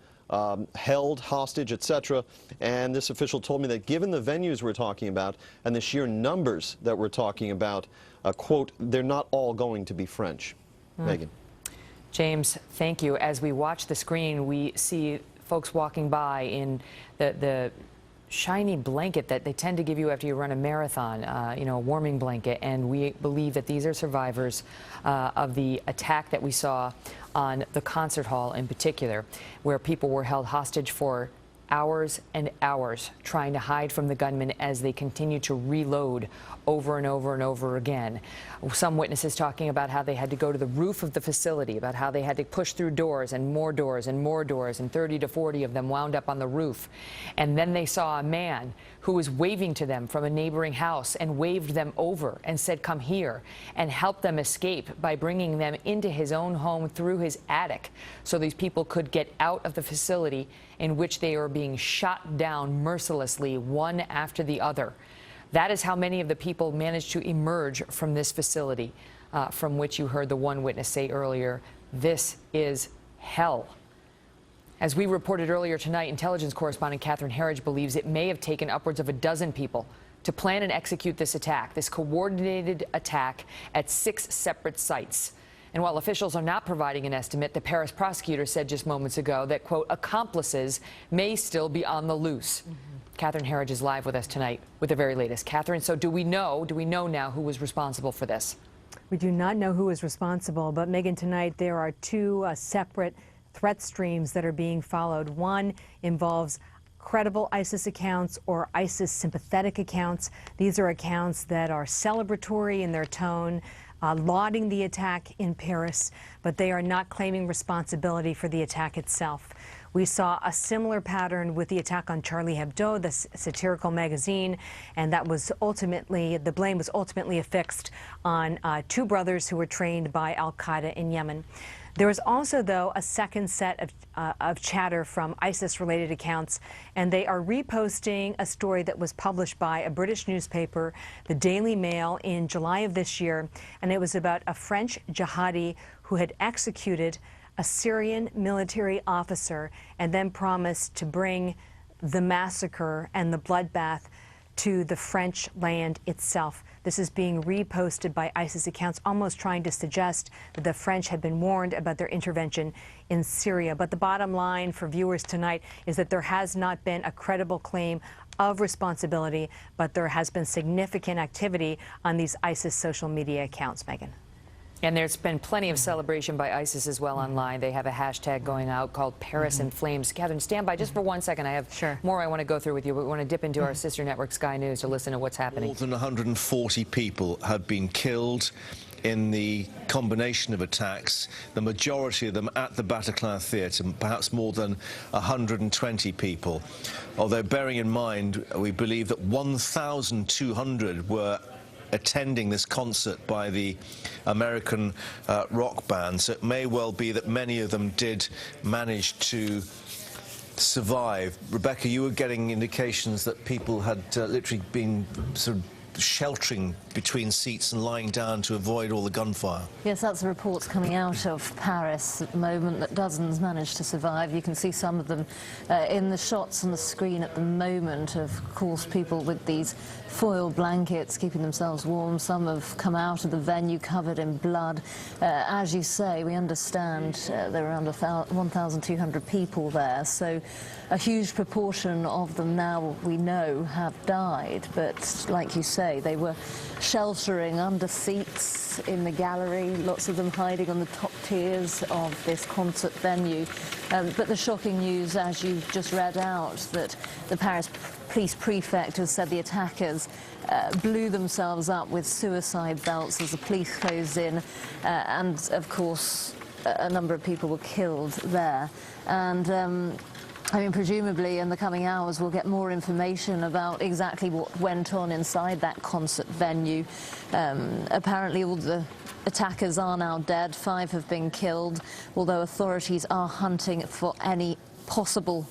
held hostage, etc. And this official told me that given the venues we're talking about and the sheer numbers that we're talking about, quote, they're not all going to be French. Megan. James, thank you. As we watch the screen, we see folks walking by in the shiny blanket that they tend to give you after you run a marathon, you know, a warming blanket. And we believe that these are survivors of the attack that we saw on the concert hall in particular, where people were held hostage for hours and hours trying to hide from the gunmen as they continue to reload over and over and over again. Some witnesses talking about how they had to go to the roof of the facility, about how they had to push through doors and more doors and more doors, and 30 to 40 of them wound up on the roof. And then they saw a man who was waving to them from a neighboring house and waved them over and said, "Come here," and helped them escape by bringing them into his own home through his attic so these people could get out of the facility in which they are being shot down mercilessly, one after the other. That is how many of the people managed to emerge from this facility, from which you heard the one witness say earlier, "This is hell." As we reported earlier tonight, intelligence correspondent Catherine Herridge believes it may have taken upwards of a dozen people to plan and execute this attack, this coordinated attack at 6 separate sites. And while officials are not providing an estimate, the Paris prosecutor said just moments ago that, quote, accomplices may still be on the loose. Catherine Herridge is live with us tonight with the very latest. Catherine, so do we know now who was responsible for this? We do not know who is responsible, but Megan, tonight there are 2 separate threat streams that are being followed. One involves credible ISIS accounts or ISIS sympathetic accounts. These are accounts that are celebratory in their tone, lauding the attack in Paris, but they are not claiming responsibility for the attack itself. We saw a similar pattern with the attack on Charlie Hebdo, the satirical magazine, and that was ultimately, the blame was ultimately affixed on two brothers who were trained by al-Qaeda in Yemen. There was also, though, a second set of chatter from ISIS-related accounts, and they are reposting a story that was published by a British newspaper, the Daily Mail, in July of this year, and it was about a French jihadi who had executed a Syrian military officer and then promised to bring the massacre and the bloodbath to the French land itself. This is being reposted by ISIS accounts, almost trying to suggest that the French had been warned about their intervention in Syria. But the bottom line for viewers tonight is that there has not been a credible claim of responsibility, but there has been significant activity on these ISIS social media accounts, Megan. And there's been plenty of celebration by ISIS as well online. They have a hashtag going out called Paris in Flames. Catherine, stand by just for 1 second. I have more I want to go through with you, but we want to dip into our sister network, Sky News, to listen to what's happening. More than 140 people have been killed in the combination of attacks, the majority of them at the Bataclan theatre, perhaps more than 120 people. Although, bearing in mind, we believe that 1,200 were attending this concert by the American rock band, so it may well be that many of them did manage to survive. Rebecca, you were getting indications that people had literally been sort of sheltering between seats and lying down to avoid all the gunfire. Yes, that's the reports coming out of Paris at the moment, that dozens managed to survive. You can see some of them in the shots on the screen at the moment. Of course, people with these foil blankets keeping themselves warm. Some have come out of the venue covered in blood. As you say, we understand there are around 1,200 people there, so a huge proportion of them now, we know, have died. But like you say, they were sheltering under seats in the gallery, lots of them hiding on the top tiers of this concert venue. But the shocking news, as you've just read out, that the Paris police prefect has said the attackers blew themselves up with suicide belts as the police closed in, and of course a number of people were killed there. And I mean, presumably in the coming hours we'll get more information about exactly what went on inside that concert venue. Apparently all the attackers are now dead. 5 have been killed, although authorities are hunting for any possible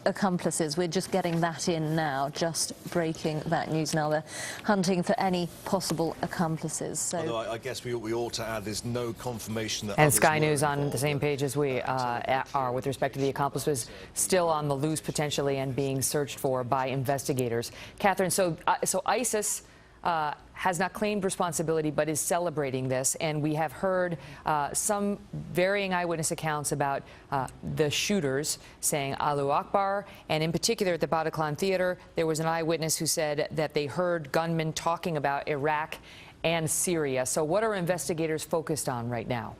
accomplices. We're just getting that in now, just breaking that news now. They're hunting for any possible accomplices. So, although I guess we ought to add there's no confirmation that. And Sky News on the same page as we are with respect to the accomplices, still on the loose potentially and being searched for by investigators. Catherine, so ISIS has not claimed responsibility but is celebrating this, and we have heard some varying eyewitness accounts about the shooters saying Allahu Akbar, and in particular at the Bataclan Theater there was an eyewitness who said that they heard gunmen talking about Iraq and Syria. So what are investigators focused on right now?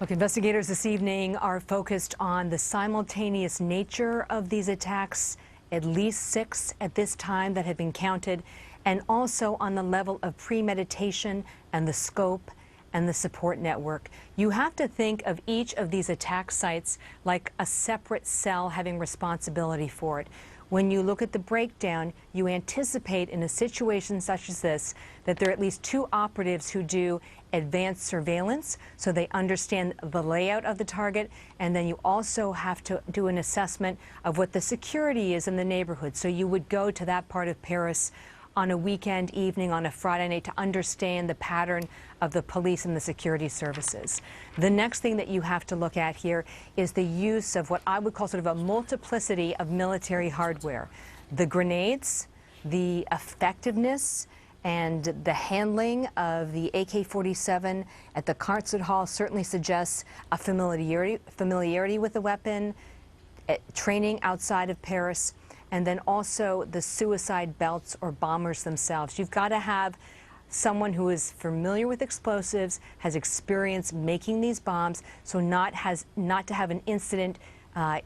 Look, investigators this evening are focused on the simultaneous nature of these attacks, at least 6 at this time that have been counted, and also on the level of premeditation and the scope and the support network. You have to think of each of these attack sites like a separate cell having responsibility for it. When you look at the breakdown, you anticipate in a situation such as this that there are at least 2 operatives who do advanced surveillance, so they understand the layout of the target, and then you also have to do an assessment of what the security is in the neighborhood. So you would go to that part of Paris on a weekend evening, on a Friday night, to understand the pattern of the police and the security services. The next thing that you have to look at here is the use of what I would call sort of a multiplicity of military hardware. The grenades, the effectiveness, and the handling of the AK-47 at the concert hall certainly suggests a familiarity with the weapon, training outside of Paris, and then also the suicide belts or bombers themselves. You've got to have someone who is familiar with explosives, has experience making these bombs, so not to have an incident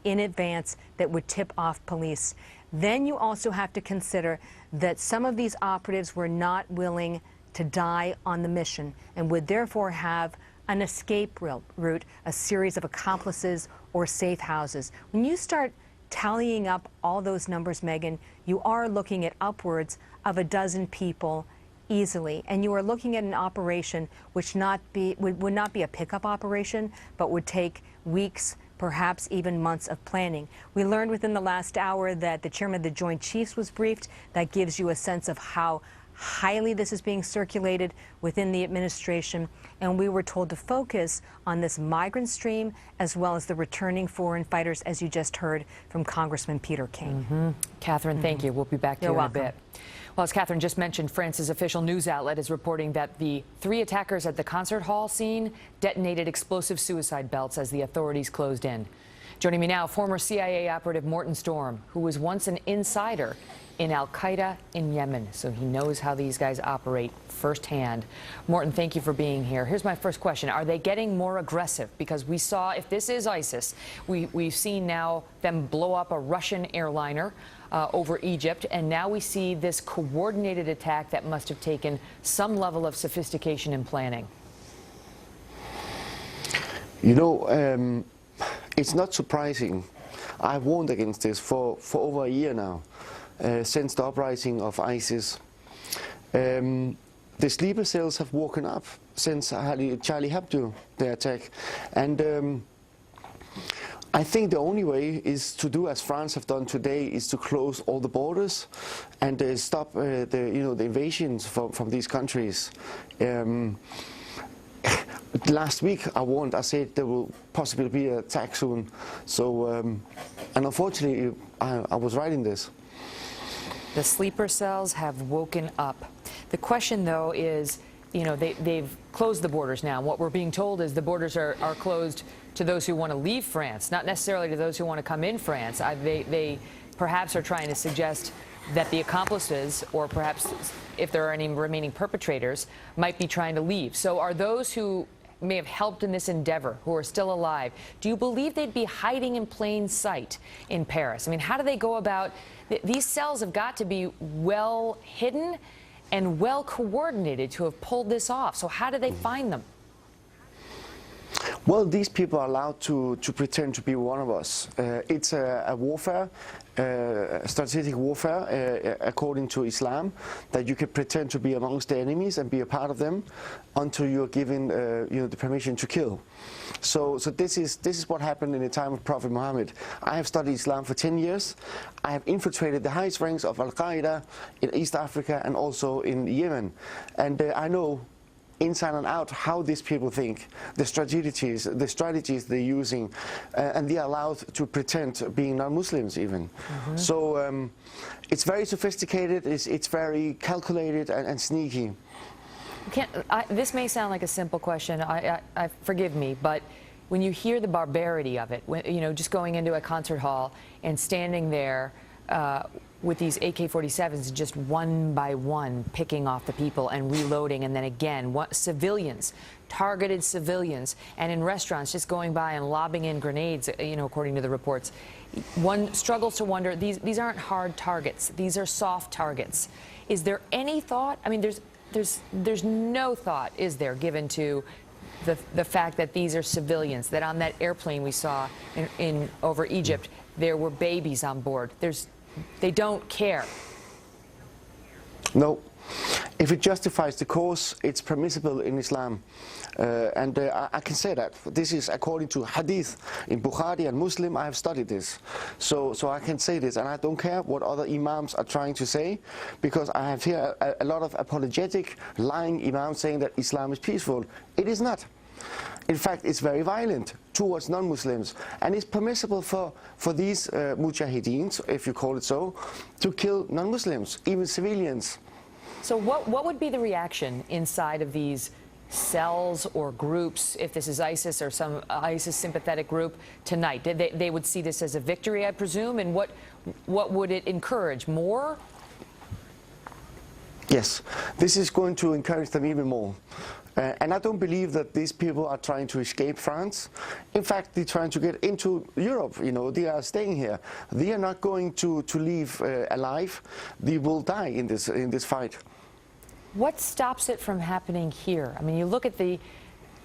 in advance that would tip off police. Then you also have to consider that some of these operatives were not willing to die on the mission and would therefore have an escape route, a series of accomplices or safe houses. When you start tallying up all those numbers, Megan, you are looking at upwards of a dozen people easily, and you are looking at an operation which would not be a pickup operation, but would take weeks, perhaps even months of planning. We learned within the last hour that the chairman of the Joint Chiefs was briefed. That gives you a sense of how highly this is being circulated within the administration, and we were told to focus on this migrant stream as well as the returning foreign fighters, as you just heard from Congressman Peter King. Catherine, thank you. We'll be back to you in a bit. Well, as Catherine just mentioned, France's official news outlet is reporting that the 3 attackers at the concert hall scene detonated explosive suicide belts as the authorities closed in. Joining me now, former CIA operative Morton Storm, who was once an insider in Al-Qaeda in Yemen, so he knows how these guys operate firsthand. Morton, thank you for being here. Here's my first question. Are they getting more aggressive? Because we saw, if this is ISIS, we've seen now them blow up a Russian airliner over Egypt, and now we see this coordinated attack that must have taken some level of sophistication and planning. You know, it's not surprising. I've warned against this for over a year now. Since the uprising of ISIS. The sleeper cells have woken up since Charlie Hebdo, the attack. And I think the only way is to do as France have done today, is to close all the borders and stop the invasions from these countries. Last week I said there will possibly be an attack soon. So, and unfortunately I was right in this. The sleeper cells have woken up. The question, though, is, you know, they've closed the borders now. What we're being told is the borders are closed to those who want to leave France, not necessarily to those who want to come in France. They perhaps are trying to suggest that the accomplices, or perhaps if there are any remaining perpetrators, might be trying to leave. So are those who may have helped in this endeavor, who are still alive, do you believe they'd be hiding in plain sight in Paris? I mean, how do they go about... These cells have got to be well hidden and well coordinated to have pulled this off. So how do they find them? Well, these people are allowed to pretend to be one of us. It's a warfare, strategic warfare, according to Islam, that you can pretend to be amongst the enemies and be a part of them until you're given the permission to kill. So this is what happened in the time of Prophet Muhammad. I have studied Islam for 10 years. I have infiltrated the highest ranks of Al-Qaeda in East Africa and also in Yemen. And I know inside and out how these people think, the strategies they're using, and they're allowed to pretend being non-Muslims even. So it's very sophisticated, it's very calculated and sneaky. This may sound like a simple question, forgive me, but when you hear the barbarity of it, you know, just going into a concert hall and standing there with these AK-47s, just one by one picking off the people and reloading, and then again, civilians, targeted civilians, and in restaurants just going by and lobbing in grenades, you know, according to the reports. One struggles to wonder, these aren't hard targets, these are soft targets. Is there any thought? I mean, there's no thought, is there, given to the fact that these are civilians, that on that airplane we saw over Egypt, there were babies on board. They don't care. No. If it justifies the cause, it's permissible in Islam. And I can say that. This is according to Hadith in Bukhari and Muslim. I have studied this. So I can say this, and I don't care what other imams are trying to say, because I have here a lot of apologetic, lying imams saying that Islam is peaceful. It is not. In fact, it's very violent towards non-Muslims, and it's permissible for these mujahideens, if you call it so, to kill non-Muslims, even civilians. So what would be the reaction inside of these cells or groups, if this is ISIS or some ISIS sympathetic group tonight? They would see this as a victory, I presume, and what would it encourage? More? Yes, this is going to encourage them even more. And I don't believe that these people are trying to escape France. In fact, they're trying to get into Europe. You know, they are staying here. They are not going to leave alive. They will die in this fight. What stops it from happening here? I mean, you look at the,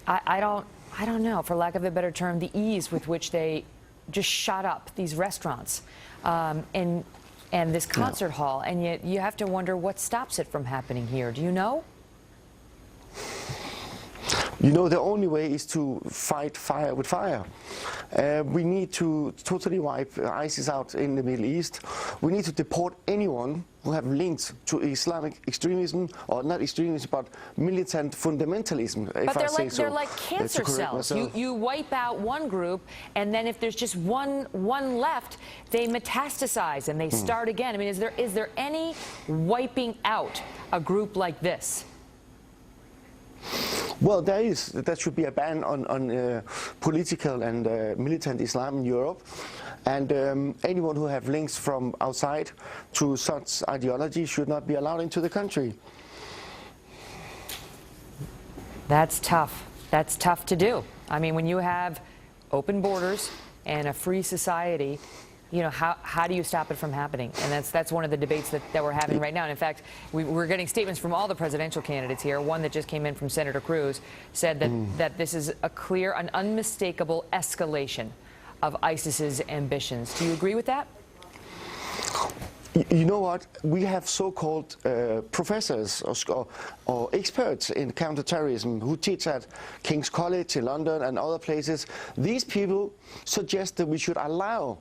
I don't know, for lack of a better term, the ease with which they just shot up these restaurants and this concert hall, and yet you have to wonder what stops it from happening here. Do you know? You know, the only way is to fight fire with fire. We need to totally wipe ISIS out in the Middle East. We need to deport anyone who have links to Islamic extremism, or not extremism, but militant fundamentalism, But they're like cancer cells. You wipe out one group, and then if there's just one left, they metastasize and they start again. I mean, is there any wiping out a group like this? Well, there should be a ban on political and militant Islam in Europe, and anyone who have links from outside to such ideology should not be allowed into the country. That's tough. That's tough to do. I mean, when you have open borders and a free society, you know, how do you stop it from happening? And that's one of the debates that we're having right now. And in fact, we're getting statements from all the presidential candidates here. One that just came in from Senator Cruz said that this is a clear, an unmistakable escalation of ISIS's ambitions. Do you agree with that? You know what? We have so-called professors or experts in counterterrorism who teach at King's College in London and other places. These people suggest that we should allow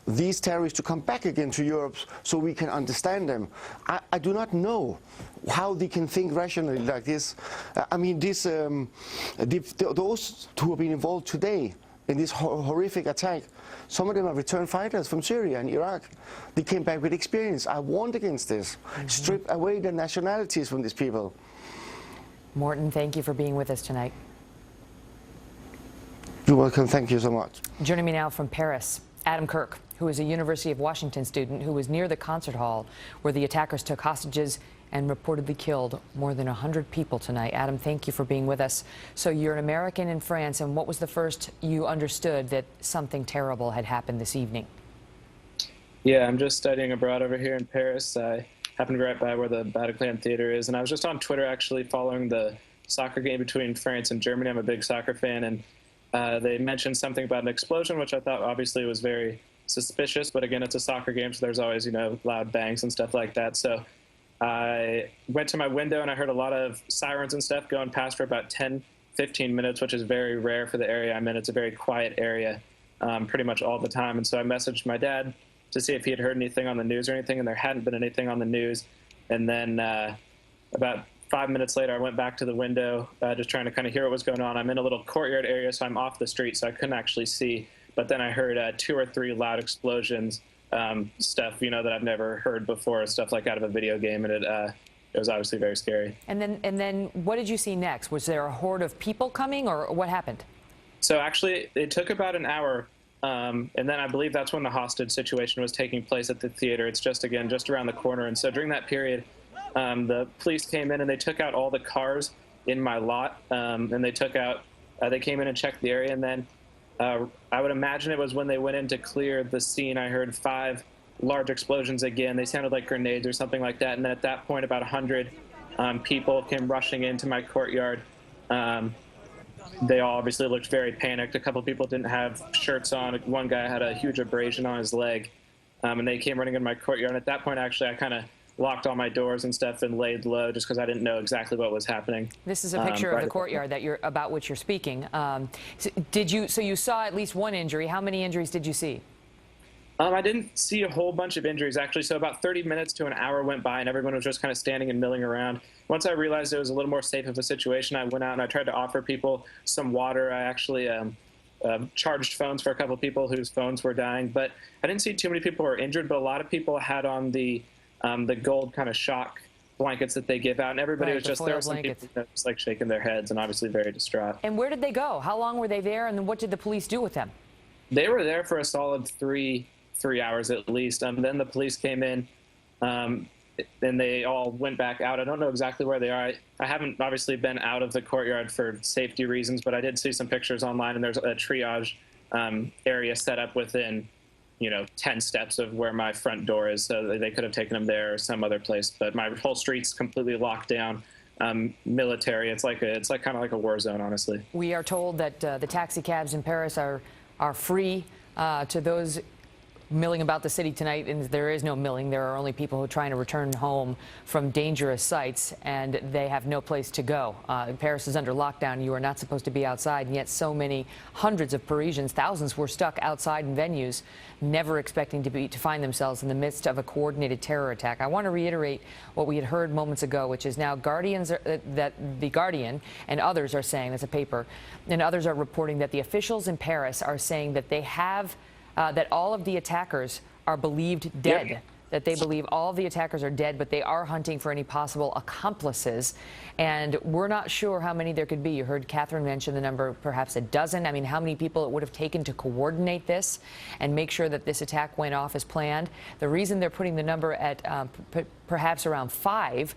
these terrorists to come back again to Europe so we can understand them. I do not know how they can think rationally like this. I mean, those who have been involved today in this horrific attack, some of them are returned fighters from Syria and Iraq. They came back with experience. I warned against this. Strip away the nationalities from these people. Morten, thank you for being with us tonight. You're welcome. Thank you so much. Joining me now from Paris, Adam Kirk, who is a University of Washington student who was near the concert hall where the attackers took hostages and reportedly killed more than 100 people tonight. Adam, thank you for being with us. So you're an American in France, and what was the first you understood that something terrible had happened this evening? Yeah, I'm just studying abroad over here in Paris. I happen to be right by where the Bataclan Theater is, and I was just on Twitter actually following the soccer game between France and Germany. I'm a big soccer fan, and they mentioned something about an explosion, which I thought obviously was very suspicious, but again, it's a soccer game, so there's always, you know, loud bangs and stuff like that. So I went to my window and I heard a lot of sirens and stuff going past for about 10, 15 minutes, which is very rare for the area I'm in. It's a very quiet area pretty much all the time. And so I messaged my dad to see if he had heard anything on the news or anything, and there hadn't been anything on the news. And then about 5 minutes later, I went back to the window, just trying to kind of hear what was going on. I'm in a little courtyard area, so I'm off the street, so I couldn't actually see. But then I heard 2 or 3 loud explosions, stuff, you know, that I've never heard before, stuff like out of a video game, and it was obviously very scary. And then what did you see next? Was there a horde of people coming, or what happened? So actually, it took about an hour, and then I believe that's when the hostage situation was taking place at the theater. It's just, again, just around the corner. And so during that period, the police came in and they took out all the cars in my lot, and they took out, they came in and checked the area, and then I would imagine it was when they went in to clear the scene. I heard 5 large explosions again. They sounded like grenades or something like that. And then at that point, about 100 people came rushing into my courtyard. They all obviously looked very panicked. A couple people didn't have shirts on. One guy had a huge abrasion on his leg. And they came running into my courtyard. And at that point, actually, I kind of locked all my doors and stuff and laid low just because I didn't know exactly what was happening. This is a picture of the courtyard that about which you're speaking. So you saw at least one injury. How many injuries did you see? I didn't see a whole bunch of injuries, actually. So about 30 minutes to an hour went by, and everyone was just kind of standing and milling around. Once I realized it was a little more safe of a situation, I went out and I tried to offer people some water. I actually charged phones for a couple of people whose phones were dying. But I didn't see too many people who were injured, but a lot of people had on the gold kind of shock blankets that they give out, and everybody was just there. Were some people that was like shaking their heads and obviously very distraught. And where did they go? How long were they there, and what did the police do with them? They were there for a solid three hours at least. Then the police came in. and they all went back out. I don't know exactly where they are. I haven't obviously been out of the courtyard for safety reasons, but I did see some pictures online, and there's a triage area set up within, 10 steps of where my front door is, so they could have taken them there or some other place. But my whole street's completely locked down. Military. It's like kind of like a war zone, honestly. We are told that the taxi cabs in Paris are free to those milling about the city tonight, and there is no milling. There are only people who are trying to return home from dangerous sites, and they have no place to go. Paris is under lockdown. You are not supposed to be outside, and yet so many hundreds of Parisians, thousands, were stuck outside in venues, never expecting to find themselves in the midst of a coordinated terror attack. I want to reiterate what we had heard moments ago, which is now that The Guardian and others are saying, that's a paper, and others are reporting that the officials in Paris are saying that they have that all of the attackers are believed dead. Yep. That they believe all of the attackers are dead, but they are hunting for any possible accomplices. And we're not sure how many there could be. You heard Catherine mention the number, perhaps a dozen. I mean, how many people it would have taken to coordinate this and make sure that this attack went off as planned. The reason they're putting the number at perhaps around 5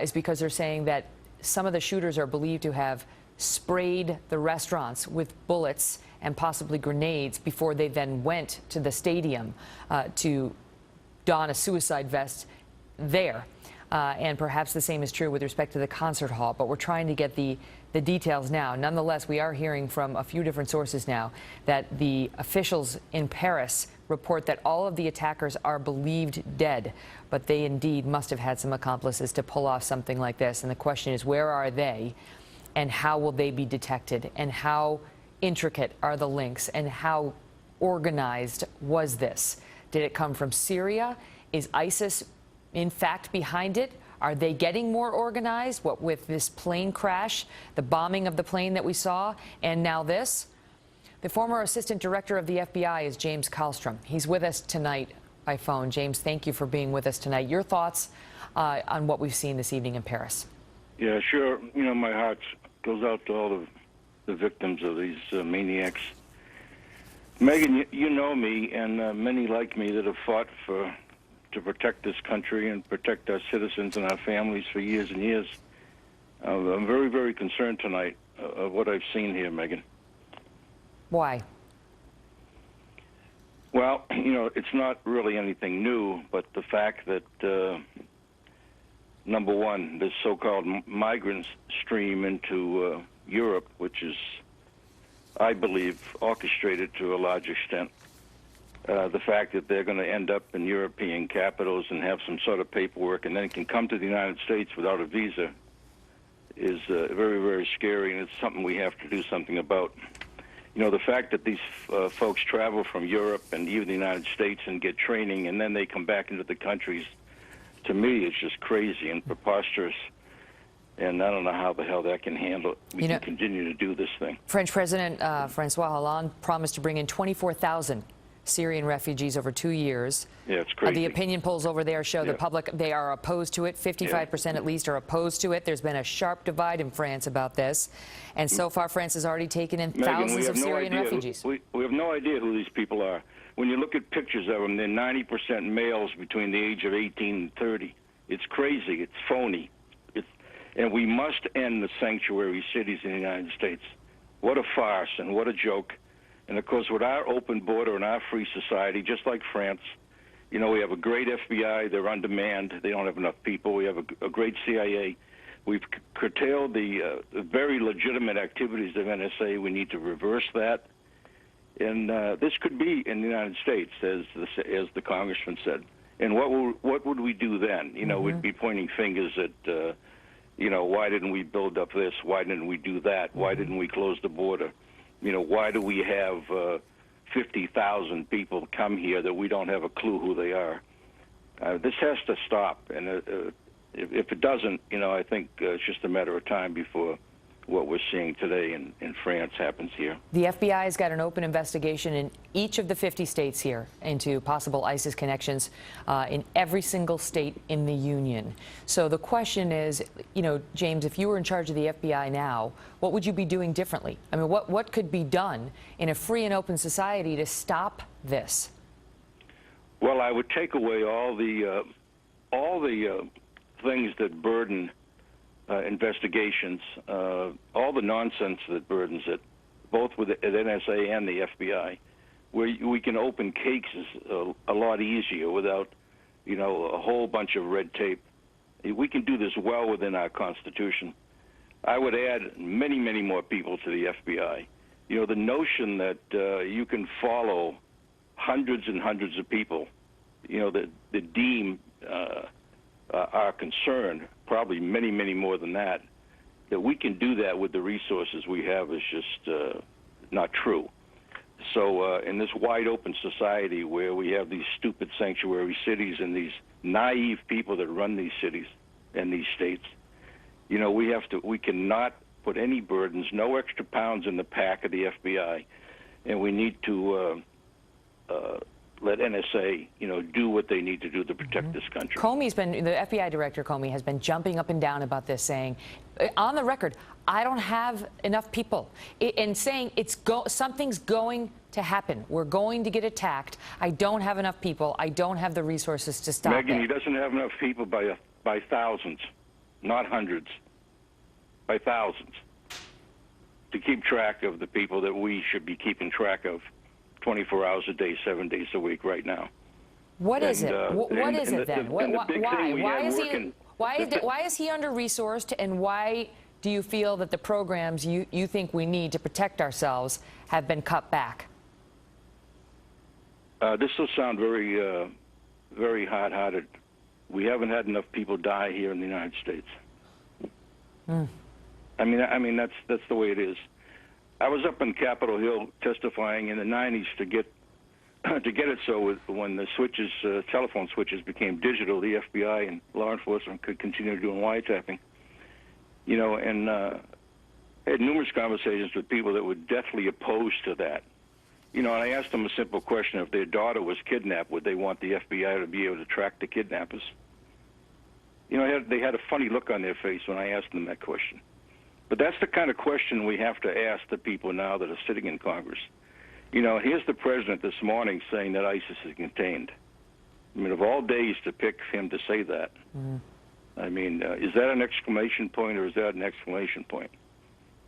is because they're saying that some of the shooters are believed to have sprayed the restaurants with bullets and possibly grenades before they then went to the stadium to don a suicide vest there. And perhaps the same is true with respect to the concert hall, but we're trying to get the details now. Nonetheless, we are hearing from a few different sources now that the officials in Paris report that all of the attackers are believed dead, but they indeed must have had some accomplices to pull off something like this. And the question is, where are they, and how will they be detected, and how intricate are the links, and how organized was this? Did it come from Syria? Is ISIS in fact behind it? Are they getting more organized? What with this plane crash, the bombing of the plane that we saw, and now this? The former assistant director of the FBI is James Kallstrom. He's with us tonight by phone. James, thank you for being with us tonight. Your thoughts on what we've seen this evening in Paris? Yeah, sure. My heart goes out to all the victims of these maniacs. Megyn, you know me, and many like me that have fought to protect this country and protect our citizens and our families for years and years. I'm very, very concerned tonight of what I've seen here, Megyn. Why? Well, it's not really anything new, but the fact that, number one, this so-called migrant stream into Europe, which is, I believe, orchestrated to a large extent. The fact that they're going to end up in European capitals and have some sort of paperwork and then can come to the United States without a visa is very, very scary, and it's something we have to do something about. The fact that these folks travel from Europe and even the United States and get training and then they come back into the countries, to me, is just crazy and preposterous. And I don't know how the hell that can handle it. We can continue to do this thing. French President François Hollande promised to bring in 24,000 Syrian refugees over 2 years. Yeah, it's crazy. The opinion polls over there show the public, they are opposed to it. 55% at least are opposed to it. There's been a sharp divide in France about this. And so far, France has already taken in thousands of Syrian refugees. We have no idea who these people are. When you look at pictures of them, they're 90% males between the age of 18 and 30. It's crazy. It's phony. And we must end the sanctuary cities in the United States. What a farce and what a joke. And, of course, with our open border and our free society, just like France, we have a great FBI. They're on demand. They don't have enough people. We have a great CIA. We've curtailed the very legitimate activities of NSA. We need to reverse that. And this could be in the United States, as the congressman said. And what would we do then? We'd be pointing fingers at... why didn't we build up this? Why didn't we do that? Why didn't we close the border? Why do we have 50,000 people come here that we don't have a clue who they are? This has to stop. And if it doesn't, I think it's just a matter of time before what we're seeing today in France happens here. The FBI has got an open investigation in each of the 50 states here into possible ISIS connections in every single state in the Union. So the question is, James, if you were in charge of the FBI now, what would you be doing differently? I mean, what could be done in a free and open society to stop this? Well, I would take away all the all the things that burden investigations, all the nonsense that burdens it, both with the NSA and the FBI, where we can open cases a lot easier without, you know, a whole bunch of red tape. We can do this well within our Constitution. I would add many, many more people to the FBI. You know, the notion that you can follow hundreds and hundreds of people, you know, that deem our concern, probably many, many more than that we can do that with the resources we have is just not true. So in this wide open society where we have these stupid sanctuary cities and these naive people that run these cities and these states, you know, we cannot put any burdens, no extra pounds in the pack of the FBI, and we need to let NSA, you know, do what they need to do to protect this country. Comey's been, the FBI director Comey has been jumping up and down about this, saying, on the record, I don't have enough people, and saying something's going to happen. We're going to get attacked. I don't have enough people. I don't have the resources to stop Megan, it. he doesn't have enough people by thousands, not hundreds, by thousands, to keep track of the people that we should be keeping track of 24 hours a day, 7 days a week right now. What is it? What is it then? Why is he under-resourced, and why do you feel that the programs you think we need to protect ourselves have been cut back? This will sound very, very hard-hearted. We haven't had enough people die here in the United States. I mean that's the way it is. I was up on Capitol Hill testifying in the 90s to get it so when the switches, telephone switches became digital, the FBI and law enforcement could continue doing wiretapping. You know, and I had numerous conversations with people that were deathly opposed to that. You know, and I asked them a simple question: if their daughter was kidnapped, would they want the FBI to be able to track the kidnappers? You know, they had a funny look on their face when I asked them that question. But that's the kind of question we have to ask the people now that are sitting in Congress. You know, here's the president this morning saying that ISIS is contained. I mean, of all days to pick him to say that. I mean, is that an exclamation point or is that an exclamation point?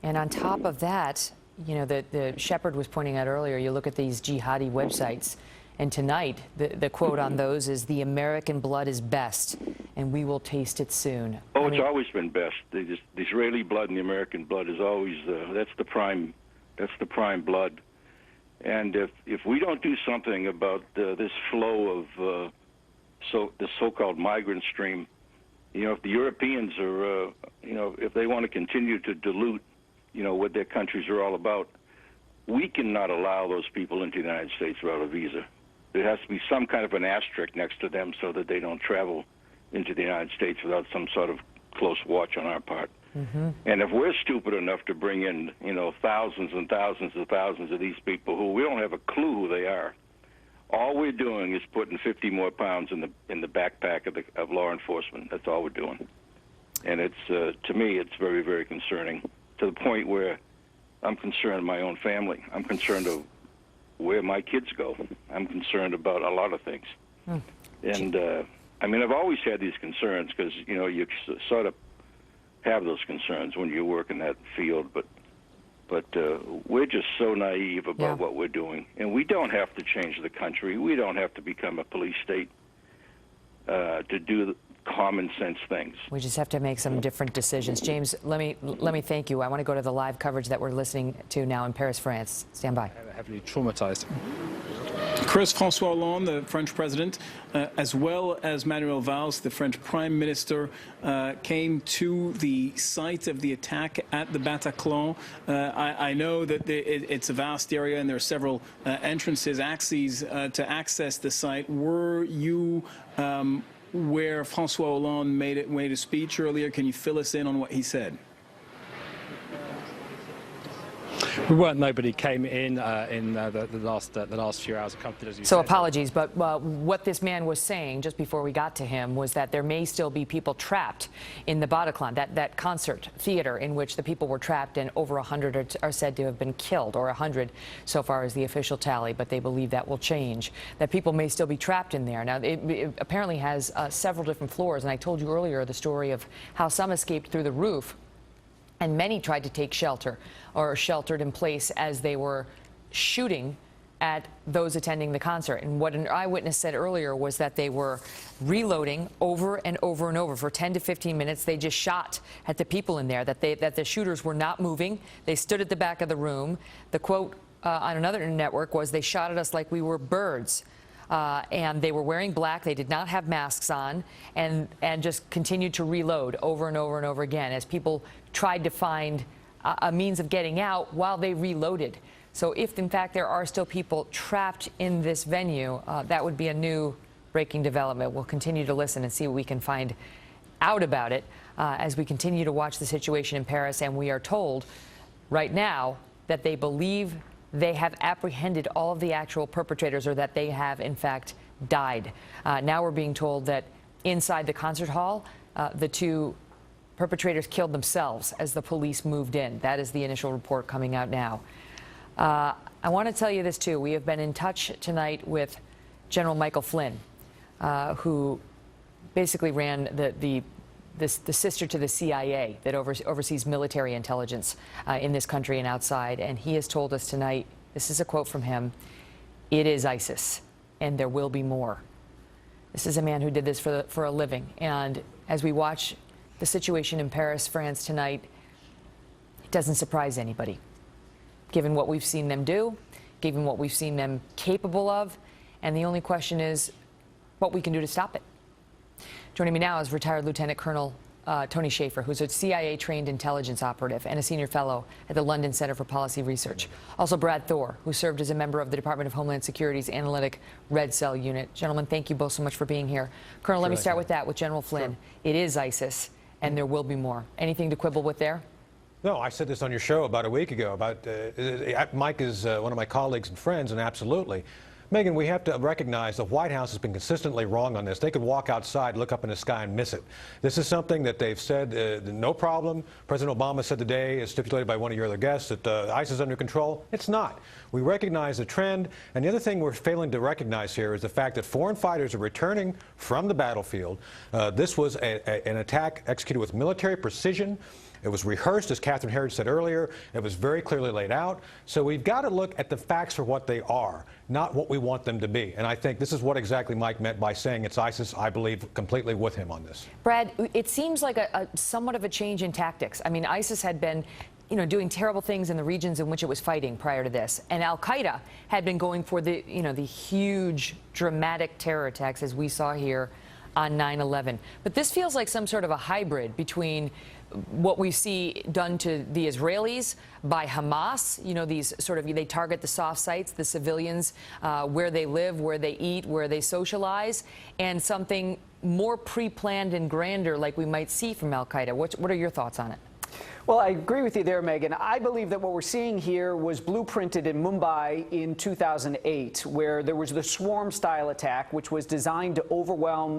And on top of that, you know, the Shepard was pointing out earlier, you look at these jihadi websites, and tonight the quote on those is, "The American blood is best, and we will taste it soon." Oh, it's always been best. The Israeli blood and the American blood is always that's the prime blood. And if we don't do something about this flow of the so-called migrant stream, you know, if the Europeans are you know, if they want to continue to dilute, you know, what their countries are all about, we cannot allow those people into the United States without a visa. There has to be some kind of an asterisk next to them so that they don't travel into the United States without some sort of close watch on our part. And if we're stupid enough to bring in, you know, thousands and thousands and thousands of these people who we don't have a clue who they are, all we're doing is putting 50 more pounds in the backpack of law enforcement. That's all we're doing. And it's to me, it's very, very concerning, to the point where I'm concerned of my own family. I'm concerned of where my kids go. I'm concerned about a lot of things. And I mean, I've always had these concerns because, you know, you sort of have those concerns when you work in that field, but we're just so naive about what we're doing. And we don't have to change the country. We don't have to become a police state to do common sense things. We just have to make some different decisions. James, let me thank you. I want to go to the live coverage that we're listening to now in Paris, France. Stand by. Heavily traumatized. Chris, François Hollande, the French president, as well as Manuel Valls, the French prime minister, came to the site of the attack at the Bataclan. I know that it's a vast area and there are several entrances, axes to access the site. Were you where François Hollande made a speech earlier? Can you fill us in on what he said? we weren't. Nobody came in the last few hours, accompanied, as you So said. apologies, but what this man was saying just before we got to him was that there may still be people trapped in the Bataclan, that concert theater in which the people were trapped, and over 100 are said to have been killed, or 100 so far as the official tally, but they believe that will change, that people may still be trapped in there. Now, it apparently has several different floors, and I told you earlier the story of how some escaped through the roof, and many tried to take shelter or sheltered in place as they were shooting at those attending the concert. And what an eyewitness said earlier was that they were reloading over and over and over for 10 to 15 minutes. They just shot at the people in there, that the shooters were not moving. They stood at the back of the room. The quote on another network was, "They shot at us like we were birds." And they were wearing black. They did not have masks on, and just continued to reload over and over and over again as people tried to find a means of getting out while they reloaded. So if, in fact, there are still people trapped in this venue, that would be a new breaking development. We'll continue to listen and see what we can find out about it as we continue to watch the situation in Paris. And we are told right now that they believe they have apprehended all of the actual perpetrators, or that they have, in fact, died. Now we're being told that inside the concert hall, the two perpetrators killed themselves as the police moved in. That is the initial report coming out now. I want to tell you this, too. We have been in touch tonight with General Michael Flynn, who basically ran the sister to the CIA that oversees military intelligence in this country and outside. And he has told us tonight, this is a quote from him, "It is ISIS, and there will be more." This is a man who did this for a living. And as we watch the situation in Paris, France tonight, it doesn't surprise anybody, given what we've seen them do, given what we've seen them capable of. And the only question is what we can do to stop it. Joining me now is retired Lieutenant Colonel Tony Shaffer, who's a CIA-trained intelligence operative and a senior fellow at the London Center for Policy Research. Also Brad Thor, who served as a member of the Department of Homeland Security's Analytic Red Cell Unit. Gentlemen, thank you both so much for being here. Colonel, let me start with that, with General Flynn. Sure. It is ISIS, and there will be more. Anything to quibble with there? No, I said this on your show about a week ago. Mike is one of my colleagues and friends, and absolutely. Megan, we have to recognize the White House has been consistently wrong on this. They could walk outside, look up in the sky, and miss it. This is something that they've said, no problem. President Obama said today, as stipulated by one of your other guests, that ISIS is under control. It's not. We recognize the trend. And the other thing we're failing to recognize here is the fact that foreign fighters are returning from the battlefield. This was an attack executed with military precision. It was rehearsed, as Catherine Herridge said earlier. It was very clearly laid out. So we've got to look at the facts for what they are, not what we want them to be. And I think this is what exactly Mike meant by saying it's ISIS. I believe completely with him on this. Brad, it seems like a somewhat of a change in tactics. I mean, ISIS had been, doing terrible things in the regions in which it was fighting prior to this. And Al-Qaeda had been going for the huge, dramatic terror attacks, as we saw here on 9/11. But this feels like some sort of a hybrid between what we see done to the Israelis by Hamas, these they target the soft sites, the civilians, where they live, where they eat, where they socialize, and something more pre-planned and grander like we might see from Al-Qaeda. What are your thoughts on it? Well, I agree with you there, Megan. I believe that what we're seeing here was blueprinted in Mumbai in 2008, where there was the swarm-style attack, which was designed to overwhelm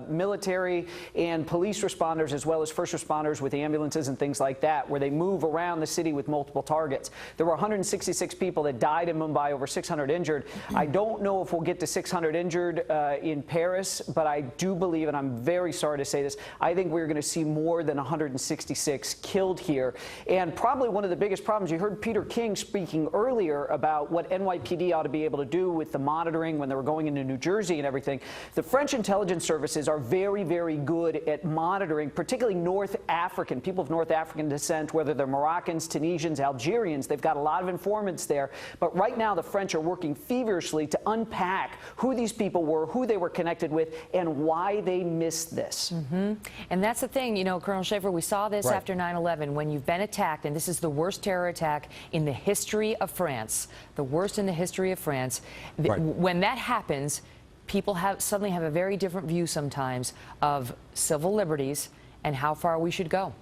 military and police responders, as well as first responders with ambulances and things like that, where they move around the city with multiple targets. There were 166 people that died in Mumbai, over 600 injured. I don't know if we'll get to 600 injured in Paris, but I do believe, and I'm very sorry to say this, I think we're going to see more than 166 killed here. And probably one of the biggest problems, you heard Peter King speaking earlier about what NYPD ought to be able to do with the monitoring when they were going into New Jersey and everything. The French intelligence services are very, very good at monitoring, particularly North African, people of North African descent, whether they're Moroccans, Tunisians, Algerians. They've got a lot of informants there. But right now, the French are working feverishly to unpack who these people were, who they were connected with, and why they missed this. Mm-hmm. And that's the thing, Colonel Shaffer, we saw this after 9/11. When you've been attacked, and this is the worst terror attack in the history of France, the worst in the history of France, when that happens, people suddenly have a very different view sometimes of civil liberties and how far we should go.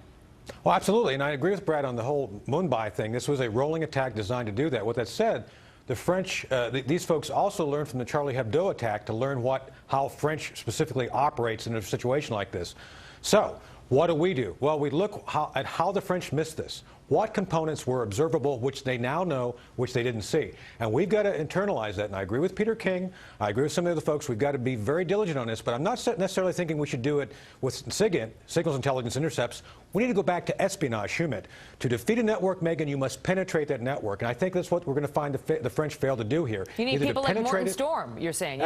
Well, absolutely, and I agree with Brad on the whole Mumbai thing. This was a rolling attack designed to do that. With that said, the French, these folks also learned from the Charlie Hebdo attack to learn how French specifically operates in a situation like this. So, what do? Well, we look at how the French missed this. What components were observable, which they now know, which they didn't see. And we've got to internalize that. And I agree with Peter King. I agree with some of the other folks. We've got to be very diligent on this. But I'm not necessarily thinking we should do it with SIGINT, Signals Intelligence Intercepts. We need to go back to espionage, Schumit. To defeat a network, Megan, you must penetrate that network. And I think that's what we're going to find the French fail to do here. You need people like Morton Storm, you're saying.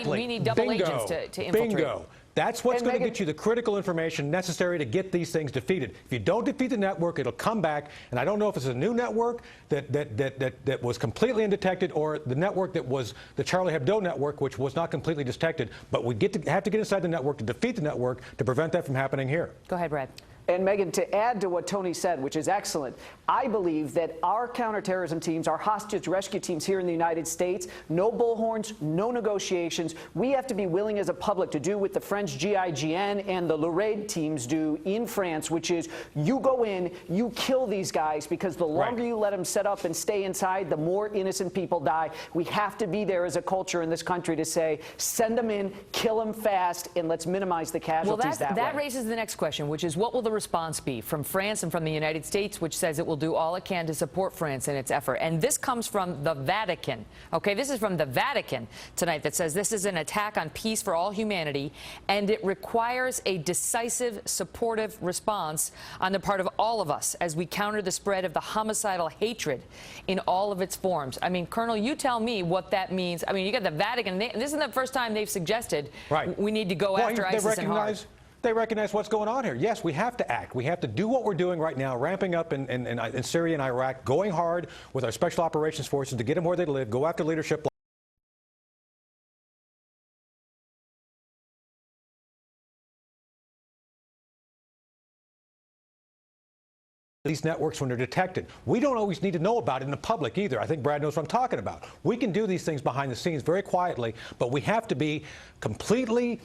We need double agents to infiltrate. Bingo. That's what's going to get you the critical information necessary to get these things defeated. If you don't defeat the network, it'll come back. And I don't know if it's a new network that was completely undetected or the network that was the Charlie Hebdo network, which was not completely detected. But we have to get inside the network to defeat the network to prevent that from happening here. Go ahead, Brad. And Megan, to add to what Tony said, which is excellent, I believe that our counterterrorism teams, our hostage rescue teams here in the United States, no bullhorns, no negotiations. We have to be willing as a public to do what the French GIGN and the Louraide teams do in France, which is you go in, you kill these guys, because the longer you let them set up and stay inside, the more innocent people die. We have to be there as a culture in this country to say, send them in, kill them fast, and let's minimize the casualties that way. That raises the next question, which is what will the response be from France and from the United States, which says it will do all it can to support France in its effort. And this comes from the Vatican. Okay, this is from the Vatican tonight that says this is an attack on peace for all humanity, and it requires a decisive, supportive response on the part of all of us as we counter the spread of the homicidal hatred in all of its forms. I mean, Colonel, you tell me what that means. I mean, you got the Vatican. This isn't the first time they've suggested we need to go after ISIS and hard. They recognize what's going on here. Yes, we have to act. We have to do what we're doing right now, ramping up in Syria and Iraq, going hard with our special operations forces to get them where they live, go after leadership. These networks when they're detected. We don't always need to know about it in the public either. I think Brad knows what I'm talking about. We can do these things behind the scenes very quietly, but we have to be completely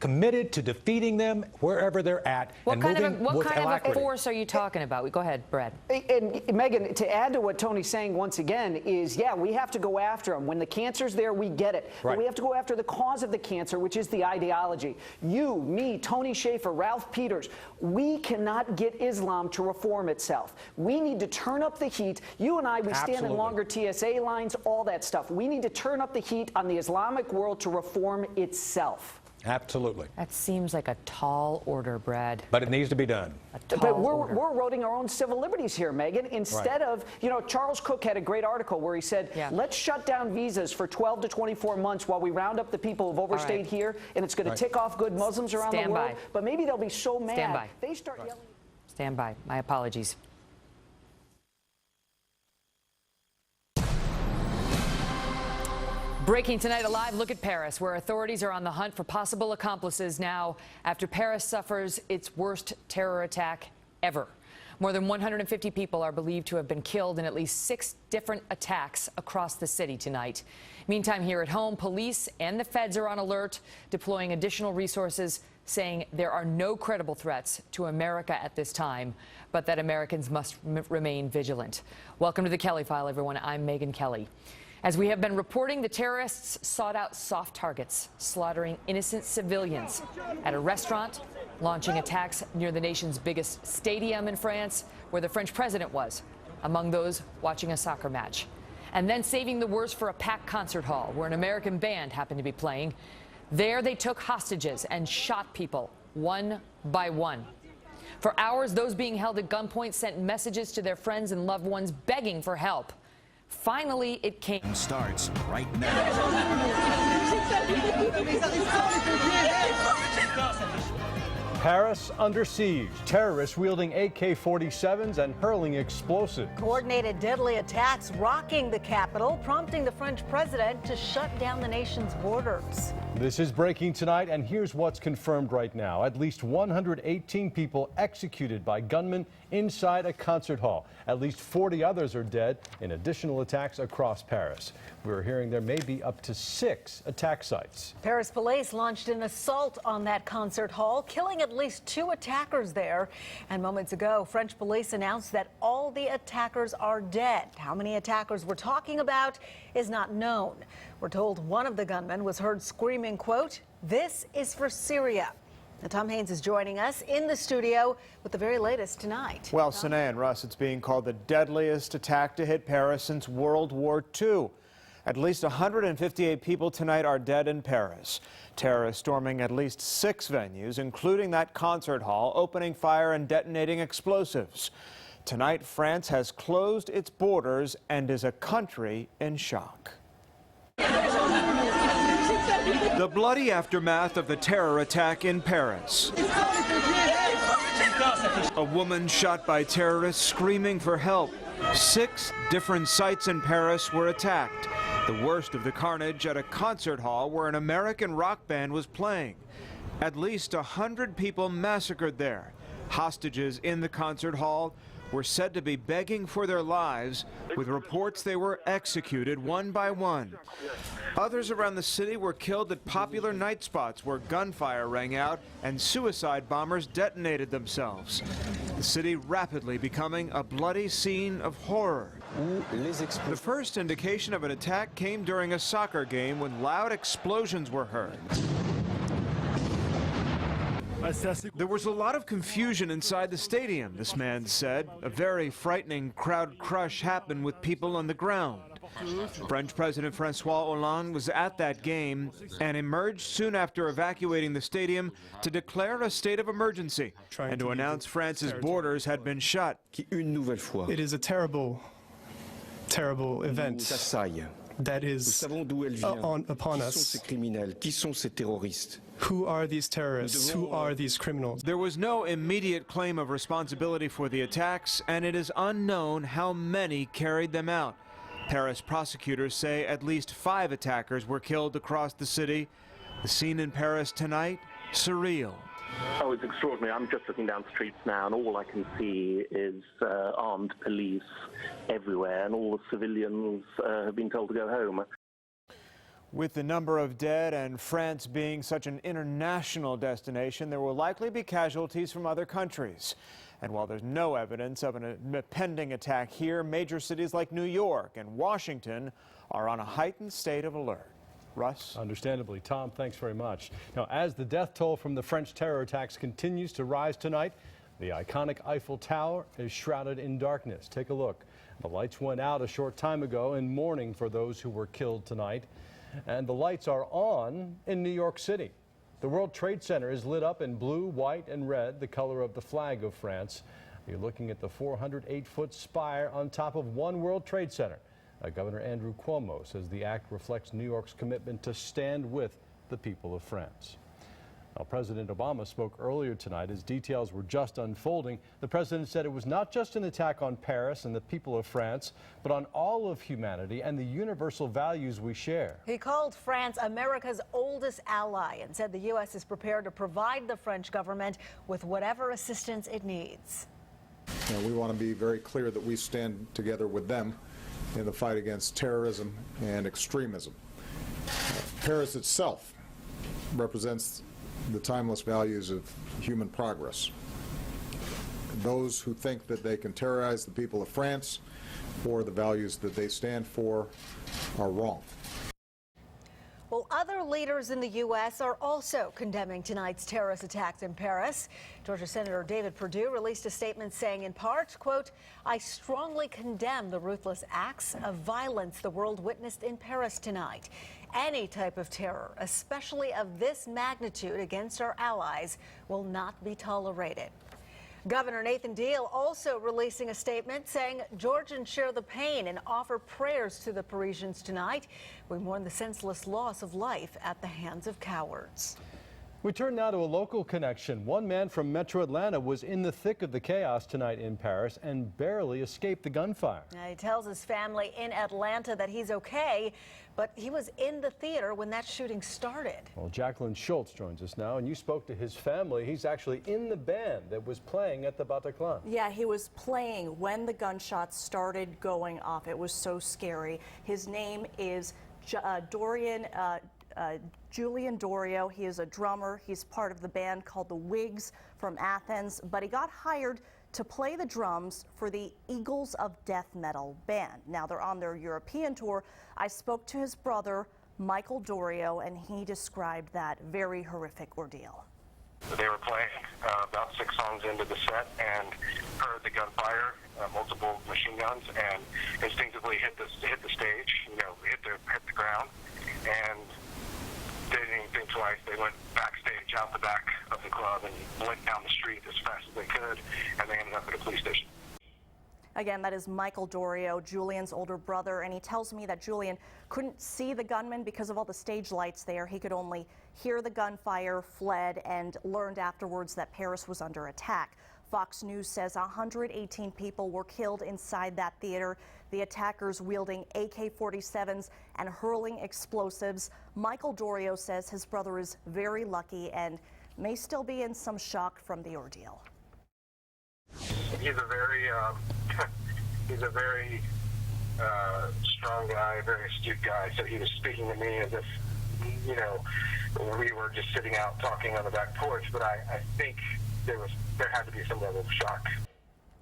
committed to defeating them wherever they're at. What kind of a force are you talking about? Go ahead, Brad. And Megan, to add to what Tony's saying once again is, yeah, we have to go after them. When the cancer's there, we get it. But we have to go after the cause of the cancer, which is the ideology. You, me, Tony Schaefer, Ralph Peters, we cannot get Islam to reform itself. We need to turn up the heat. You and I, we stand in longer TSA lines, all that stuff. We need to turn up the heat on the Islamic world to reform itself. Absolutely. That seems like a tall order, Brad. But it needs to be done. But we're eroding our own civil liberties here, Megan. Instead of, you know, Charles Cook had a great article where he said, let's shut down visas for 12 to 24 months while we round up the people who've overstayed here, and it's going to tick off good Muslims around the world. But maybe they'll be so mad they start yelling. Stand by. My apologies. Breaking tonight, a live look at Paris, where authorities are on the hunt for possible accomplices now after Paris suffers its worst terror attack ever. More than 150 people are believed to have been killed in at least 6 different attacks across the city tonight. Meantime, here at home, police and the feds are on alert, deploying additional resources, saying there are no credible threats to America at this time, but that Americans must remain vigilant. Welcome to the Kelly File, everyone. I'm Megyn Kelly. As we have been reporting, the terrorists sought out soft targets, slaughtering innocent civilians at a restaurant, launching attacks near the nation's biggest stadium in France, where the French president was, among those watching a soccer match, and then saving the worst for a packed concert hall where an American band happened to be playing. There they took hostages and shot people one by one. For hours, those being held at gunpoint sent messages to their friends and loved ones begging for help. Finally, it came. Starts right now. Paris under siege. Terrorists wielding AK-47s and hurling explosives. Coordinated deadly attacks rocking the capital, prompting the French president to shut down the nation's borders. This is breaking tonight, and here's what's confirmed right now. At least 118 people executed by gunmen inside a concert hall. At least 40 others are dead in additional attacks across Paris. We're hearing there may be up to 6 attack sites. Paris police launched an assault on that concert hall, killing at least 2 attackers there. And moments ago, French police announced that all the attackers are dead. How many attackers we're talking about is not known. We're told one of the gunmen was heard screaming, quote, "This is for Syria." Now, Tom Haynes is joining us in the studio with the very latest tonight. Well, Sanae and Russ, it's being called the deadliest attack to hit Paris since World War II. At least 158 people tonight are dead in Paris. Terrorists storming at least 6 venues, including that concert hall, opening fire and detonating explosives. Tonight, France has closed its borders and is a country in shock. The bloody aftermath of the terror attack in Paris. A woman shot by terrorists screaming for help. 6 different sites in Paris were attacked. The worst of the carnage at a concert hall where an American rock band was playing. At least 100 people massacred there. Hostages in the concert hall were said to be begging for their lives, with reports they were executed one by one. Others around the city were killed at popular night spots where gunfire rang out and suicide bombers detonated themselves. The city rapidly becoming a bloody scene of horror. The first indication of an attack came during a soccer game when loud explosions were heard. There was a lot of confusion inside the stadium, this man said. A very frightening crowd crush happened with people on the ground. French President François Hollande was at that game and emerged soon after evacuating the stadium to declare a state of emergency and to announce France's borders had been shut. It is a terrible, terrible event that is upon us. Who are these terrorists? Who are these criminals? There was no immediate claim of responsibility for the attacks, and it is unknown how many carried them out. Paris prosecutors say at least 5 attackers were killed across the city. The scene in Paris tonight, surreal. Oh, it's extraordinary. I'm just looking down the streets now, and all I can see is armed police everywhere, and all the civilians have been told to go home. With the number of dead and France being such an international destination, there will likely be casualties from other countries. And while there's no evidence of an impending attack here, major cities like New York and Washington are on a heightened state of alert. Russ? Understandably. Tom, thanks very much. Now, as the death toll from the French terror attacks continues to rise tonight, the iconic Eiffel Tower is shrouded in darkness. Take a look. The lights went out a short time ago in mourning for those who were killed tonight. And the lights are on in New York City. The World Trade Center is lit up in blue, white, and red, the color of the flag of France. You're looking at the 408-foot spire on top of One World Trade Center. Governor Andrew Cuomo says the act reflects New York's commitment to stand with the people of France. Now, President Obama spoke earlier tonight as details were just unfolding. The president said it was not just an attack on Paris and the people of France, but on all of humanity and the universal values we share. He called France America's oldest ally and said the U.S. is prepared to provide the French government with whatever assistance it needs. We want to be very clear that we stand together with them in the fight against terrorism and extremism. Paris itself represents the timeless values of human progress. Those who think that they can terrorize the people of France or the values that they stand for are wrong. Well, other leaders in the U.S. are also condemning tonight's terrorist attacks in Paris. Georgia Senator David Perdue released a statement saying, in part, quote, "I strongly condemn the ruthless acts of violence the world witnessed in Paris tonight. Any type of terror, especially of this magnitude against our allies, will not be tolerated." Governor Nathan Deal also releasing a statement saying Georgians share the pain and offer prayers to the Parisians tonight. We mourn the senseless loss of life at the hands of cowards. We turn now to a local connection. One man from Metro Atlanta was in the thick of the chaos tonight in Paris and barely escaped the gunfire. He tells his family in Atlanta that he's okay, but he was in the theater when that shooting started. Well, Jacqueline Schultz joins us now, and you spoke to his family. He's actually in the band that was playing at the Bataclan. Yeah, he was playing when the gunshots started going off. It was so scary. His name is Julian Dorio. He is a drummer. He's part of the band called the Wigs from Athens, but he got hired to play the drums for the Eagles of Death Metal band. Now they're on their European tour. I spoke to his brother, Michael Dorio, and he described that very horrific ordeal. They were playing about 6 songs into the set and heard the gunfire, multiple machine guns, and instinctively hit the stage, hit the ground, and they didn't even think twice. They went backstage out the back of the club and went down the street as fast as they could, and they ended up at a police station. Again, that is Michael Dorio, Julian's older brother, and he tells me that Julian couldn't see the gunman because of all the stage lights there. He could only hear the gunfire, fled, and learned afterwards that Paris was under attack. Fox News says 118 people were killed inside that theater, the attackers wielding AK-47s and hurling explosives. Michael Dorio says his brother is very lucky and may still be in some shock from the ordeal. He's a very strong guy, very astute guy. So he was speaking to me as if, we were just sitting out talking on the back porch. But I think there had to be some level of shock.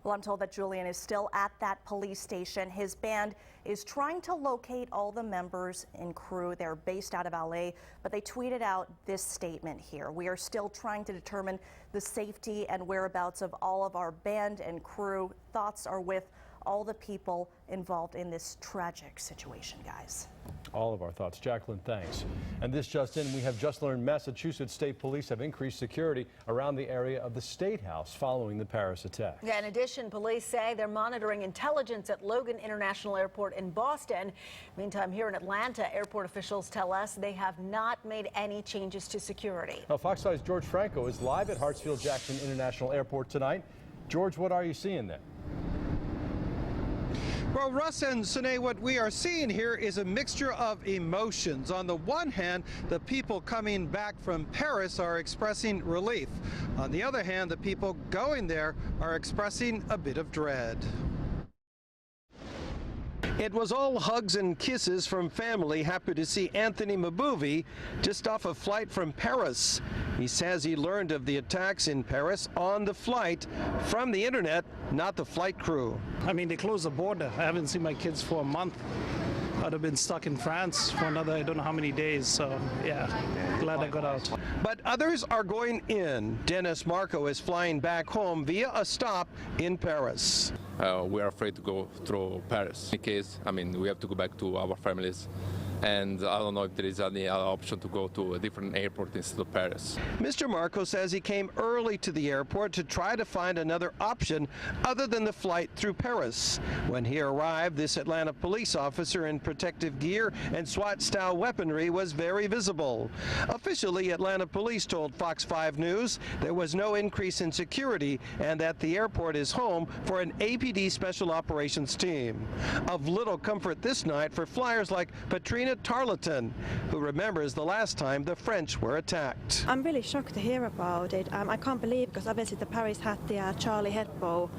Well, I'm told that Julian is still at that police station. His band is trying to locate all the members and crew. They're based out of LA, but they tweeted out this statement here. We are still trying to determine the safety and whereabouts of all of our band and crew. Thoughts are with all the people involved in this tragic situation, guys. All of our thoughts. Jacqueline, thanks. And this just in, we have just learned Massachusetts State Police have increased security around the area of the State House following the Paris attack. Yeah, in addition, police say they're monitoring intelligence at Logan International Airport in Boston. Meantime, here in Atlanta, airport officials tell us they have not made any changes to security. Now, Fox 5's George Franco is live at Hartsfield-Jackson International Airport tonight. George, what are you seeing there? Well, Russ and Sine, what we are seeing here is a mixture of emotions. On the one hand, the people coming back from Paris are expressing relief. On the other hand, the people going there are expressing a bit of dread. It was all hugs and kisses from family happy to see Anthony Mabouvi just off a flight from Paris. He says he learned of the attacks in Paris on the flight from the internet, not the flight crew. I mean, they closed the border. I haven't seen my kids for a month. I'd have been stuck in France for another, I don't know how many days. So, yeah, glad I got out. But others are going in. Dennis Marco is flying back home via a stop in Paris. We are afraid to go through Paris. In case, we have to go back to our families. And I don't know if there is any other option to go to a different airport instead of Paris. Mr. Marco says he came early to the airport to try to find another option other than the flight through Paris. When he arrived, this Atlanta police officer in protective gear and SWAT-style weaponry was very visible. Officially, Atlanta police told Fox 5 News there was no increase in security and that the airport is home for an APD Special Operations team. Of little comfort this night for flyers like Patrina Tarleton, who remembers the last time the French were attacked. I'm really shocked to hear about it. I can't believe, because obviously the Paris had the Charlie Hebdo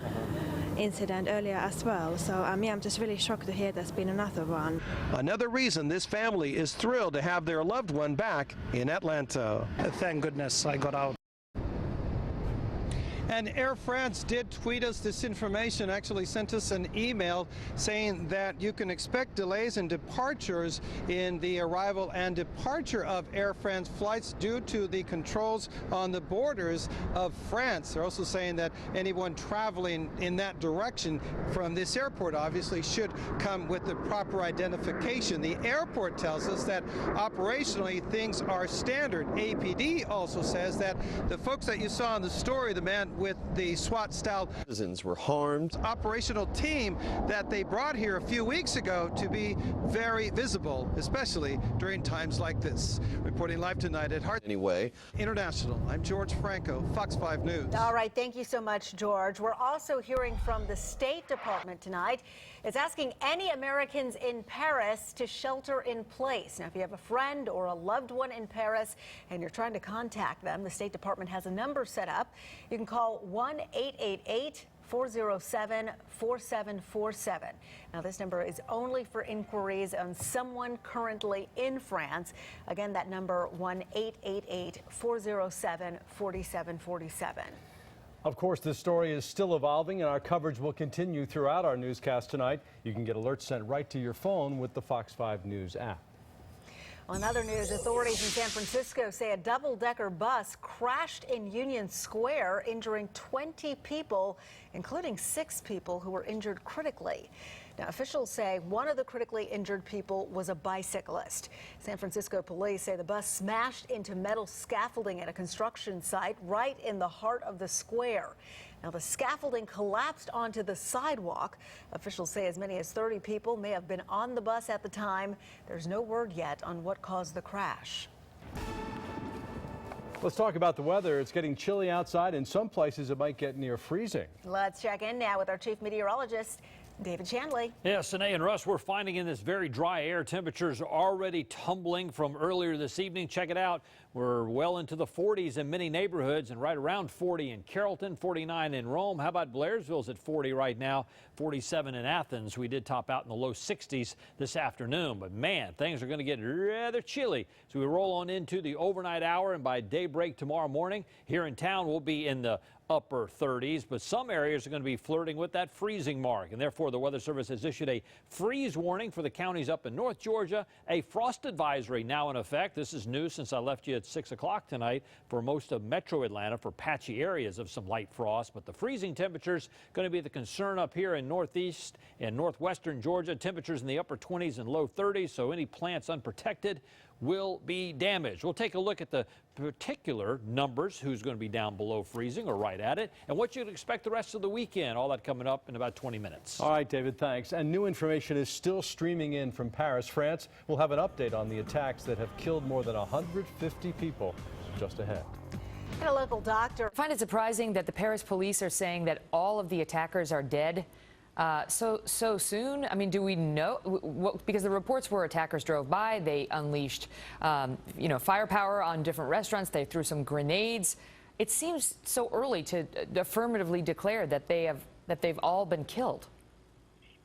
incident earlier as well. So I'm just really shocked to hear there's been another one. Another reason this family is thrilled to have their loved one back in Atlanta. Thank goodness I got out. And Air France did tweet us this information, actually sent us an email saying that you can expect delays in departures in the arrival and departure of Air France flights due to the controls on the borders of France. They're also saying that anyone traveling in that direction from this airport obviously should come with the proper identification. The airport tells us that operationally things are standard. APD also says that the folks that you saw in the story, the man with the SWAT-style citizens were harmed. Operational team that they brought here a few weeks ago to be very visible, especially during times like this. Reporting live tonight at Hart Anyway. International, I'm George Franco, Fox 5 News. All right, thank you so much, George. We're also hearing from the State Department tonight. It's asking any Americans in Paris to shelter in place. Now, if you have a friend or a loved one in Paris and you're trying to contact them, the State Department has a number set up. You can call 1-888-407-4747. Now, this number is only for inquiries on someone currently in France. Again, that number, 1-888-407-4747. Of course, this story is still evolving, and our coverage will continue throughout our newscast tonight. You can get alerts sent right to your phone with the Fox 5 News app. On other news, authorities in San Francisco say a double-decker bus crashed in Union Square, injuring 20 people, including 6 people who were injured critically. Now, officials say one of the critically injured people was a bicyclist. San Francisco police say the bus smashed into metal scaffolding at a construction site right in the heart of the square. Now, the scaffolding collapsed onto the sidewalk. Officials say as many as 30 people may have been on the bus at the time. There's no word yet on what caused the crash. Let's talk about the weather. It's getting chilly outside. In some places, it might get near freezing. Let's check in now with our chief meteorologist, David Shanley. Yes, Sinead and Russ, we're finding in this very dry air, temperatures are already tumbling from earlier this evening. Check it out. We're well into the 40s in many neighborhoods and right around 40 in Carrollton, 49 in Rome. How about Blairsville's at 40 right now, 47 in Athens. We did top out in the low 60s this afternoon. But man, things are going to get rather chilly as we roll on into the overnight hour, and by daybreak tomorrow morning here in town we'll be in the upper 30s, but some areas are going to be flirting with that freezing mark, and therefore the Weather Service has issued a freeze warning for the counties up in North Georgia, a frost advisory now in effect. This is new since I left you at 6 o'clock tonight for most of metro Atlanta for patchy areas of some light frost, but the freezing temperatures going to be the concern up here in northeast and northwestern Georgia. Temperatures in the upper 20s and low 30s, so any plants unprotected will be damaged. We'll take a look at the particular numbers, who's going to be down below freezing or right at it, and what you'd expect the rest of the weekend. All that coming up in about 20 minutes. All right, David, thanks. And new information is still streaming in from Paris, France. We'll have an update on the attacks that have killed more than 150 people just ahead. And a local doctor. I find it surprising that the Paris police are saying that all of the attackers are dead. So soon? I mean, do we know? Because the reports were attackers drove by, they unleashed, firepower on different restaurants, they threw some grenades. It seems so early to affirmatively declare that they've all been killed.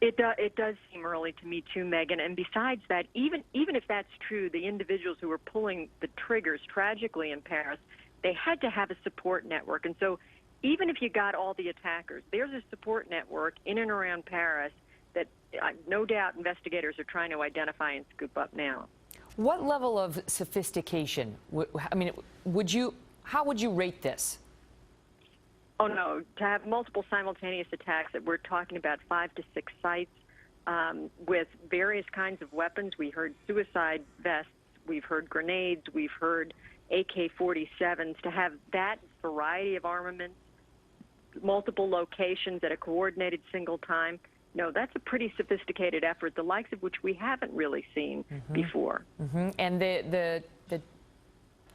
It does seem early to me too, Megan. And besides that, even if that's true, the individuals who were pulling the triggers tragically in Paris, they had to have a support network, and so. Even if you got all the attackers, there's a support network in and around Paris that no doubt investigators are trying to identify and scoop up now. What level of sophistication, how would you rate this? Oh, no, to have multiple simultaneous attacks, that we're talking about 5 to 6 sites with various kinds of weapons. We heard suicide vests, we've heard grenades, we've heard AK-47s. To have that variety of armaments, multiple locations at a coordinated single time. No, that's a pretty sophisticated effort, the likes of which we haven't really seen before. And the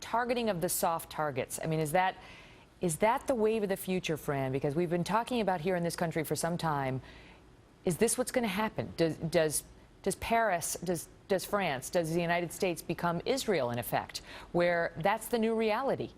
targeting of the soft targets, I mean, is that the wave of the future, Fran? Because we've been talking about here in this country for some time. Is this what's going to happen? Does Paris, does France, does the United States become Israel in effect, where that's the new reality?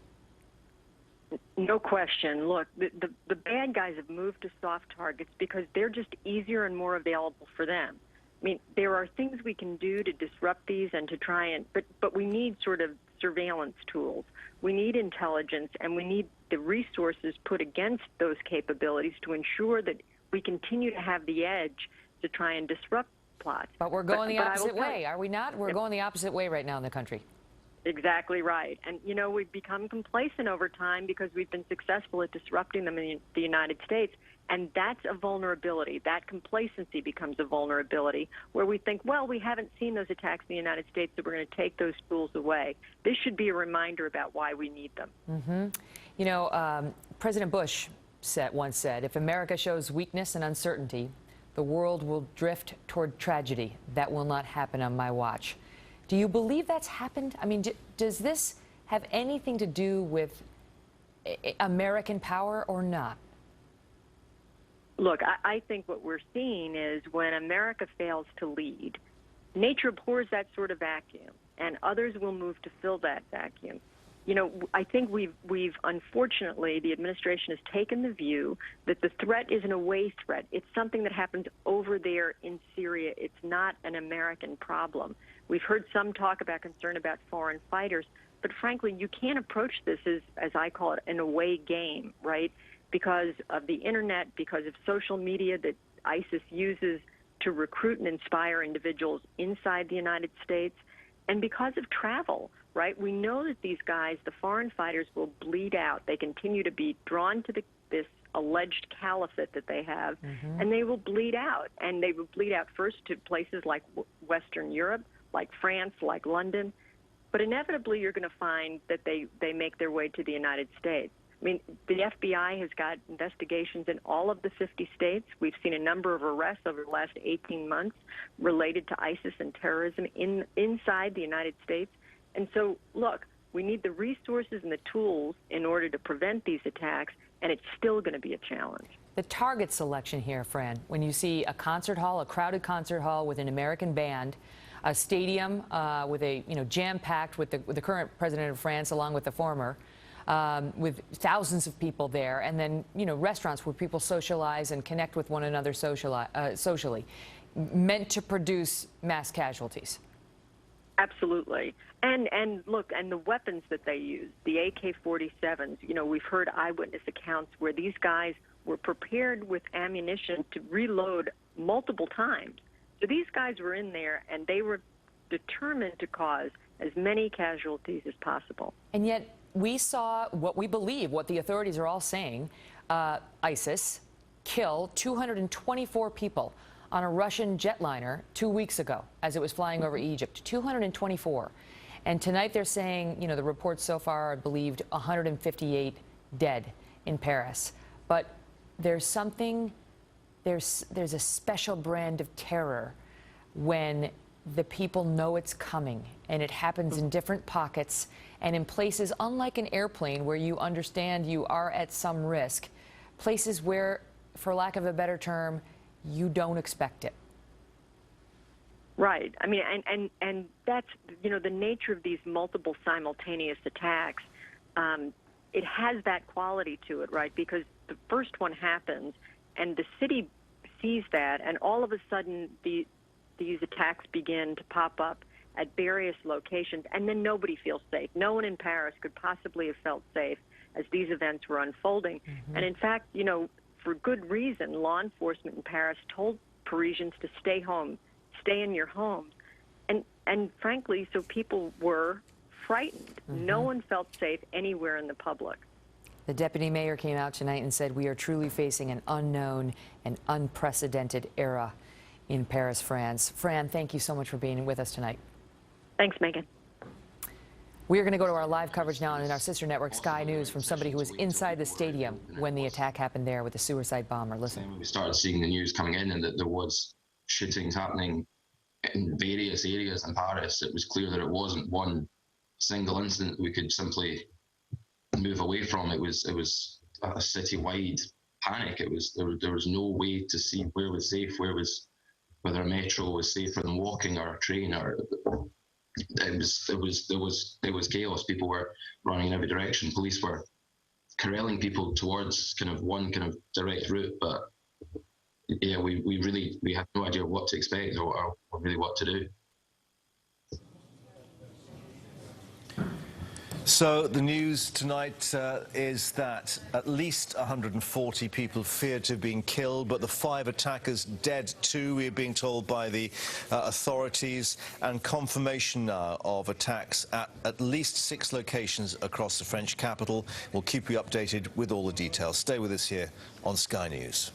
No question. Look, the bad guys have moved to soft targets because they're just easier and more available for them. I mean, there are things we can do to disrupt these and to try and, but we need sort of surveillance tools. We need intelligence, and we need the resources put against those capabilities to ensure that we continue to have the edge to try and disrupt plots. But we're going the opposite way, are we not? We're going the opposite way right now in the country. Exactly right. And, we've become complacent over time because we've been successful at disrupting them in the United States. And that's a vulnerability. That complacency becomes a vulnerability where we think, well, we haven't seen those attacks in the United States, so we're going to take those tools away. This should be a reminder about why we need them. You know, President Bush once said, if America shows weakness and uncertainty, the world will drift toward tragedy. That will not happen on my watch. Do you believe that's happened? I mean, does this have anything to do with American power or not? Look, I think what we're seeing is when America fails to lead, nature abhors that sort of vacuum, and others will move to fill that vacuum. You know, I think we've unfortunately, the administration has taken the view that the threat is an away threat. It's something that happens over there in Syria. It's not an American problem. We've heard some talk about concern about foreign fighters, but frankly, you can't approach this as I call it, an away game, right? Because of the internet, because of social media that ISIS uses to recruit and inspire individuals inside the United States, and because of travel, right? We know that these guys, the foreign fighters, will bleed out. They continue to be drawn to this alleged caliphate that they have, and they will bleed out. And they will bleed out first to places like Western Europe, like France, like London. But inevitably, you're going to find that they make their way to the United States. I mean, the FBI has got investigations in all of the 50 states. We've seen a number of arrests over the last 18 months related to ISIS and terrorism inside the United States. And so, look, we need the resources and the tools in order to prevent these attacks, and it's still going to be a challenge. The target selection here, Fran, when you see a concert hall, a crowded concert hall with an American band, a stadium with a jam-packed with the current president of France along with the former, with thousands of people there, and then restaurants where people socialize and connect with one another socially, meant to produce mass casualties. Absolutely. And look, and the weapons that they use, the AK-47s, we've heard eyewitness accounts where these guys were prepared with ammunition to reload multiple times. So these guys were in there and they were determined to cause as many casualties as possible. And yet we saw what we believe, what the authorities are all saying, ISIS kill 224 people on a Russian jetliner 2 weeks ago as it was flying over Egypt, 224. And tonight they're saying, the reports so far are believed 158 dead in Paris. But there's a special brand of terror when the people know it's coming, and it happens in different pockets and in places unlike an airplane where you understand you are at some risk, places where, for lack of a better term, you don't expect it. Right. I mean, and that's, the nature of these multiple simultaneous attacks. It has that quality to it, right? Because the first one happens and the city sees that, and all of a sudden these attacks begin to pop up at various locations, and then nobody feels safe. No one in Paris could possibly have felt safe as these events were unfolding. And in fact, for good reason, law enforcement in Paris told Parisians to stay home, stay in your homes. And frankly, so people were frightened. No one felt safe anywhere in the public. The deputy mayor came out tonight and said, we are truly facing an unknown and unprecedented era in Paris, France. Fran, thank you so much for being with us tonight. Thanks, Megan. We are going to go to our live coverage now in our sister network, Sky News, from somebody who was inside the stadium when the attack happened there with the suicide bomber. Listen. We started seeing the news coming in and that there was shootings happening in various areas in Paris. It was clear that it wasn't one single incident we could simply move away from. It was a citywide panic. There was no way to see where was safe, whether a metro was safer than walking or a train, or it was chaos. People were running in every direction. Police were corralling people towards one direct route, but yeah, we had no idea what to expect or really what to do. So the news tonight is that at least 140 people feared to have been killed, but the 5 attackers dead too, we're being told by the authorities, and confirmation now of attacks at least 6 locations across the French capital. We'll keep you updated with all the details. Stay with us here on Sky News.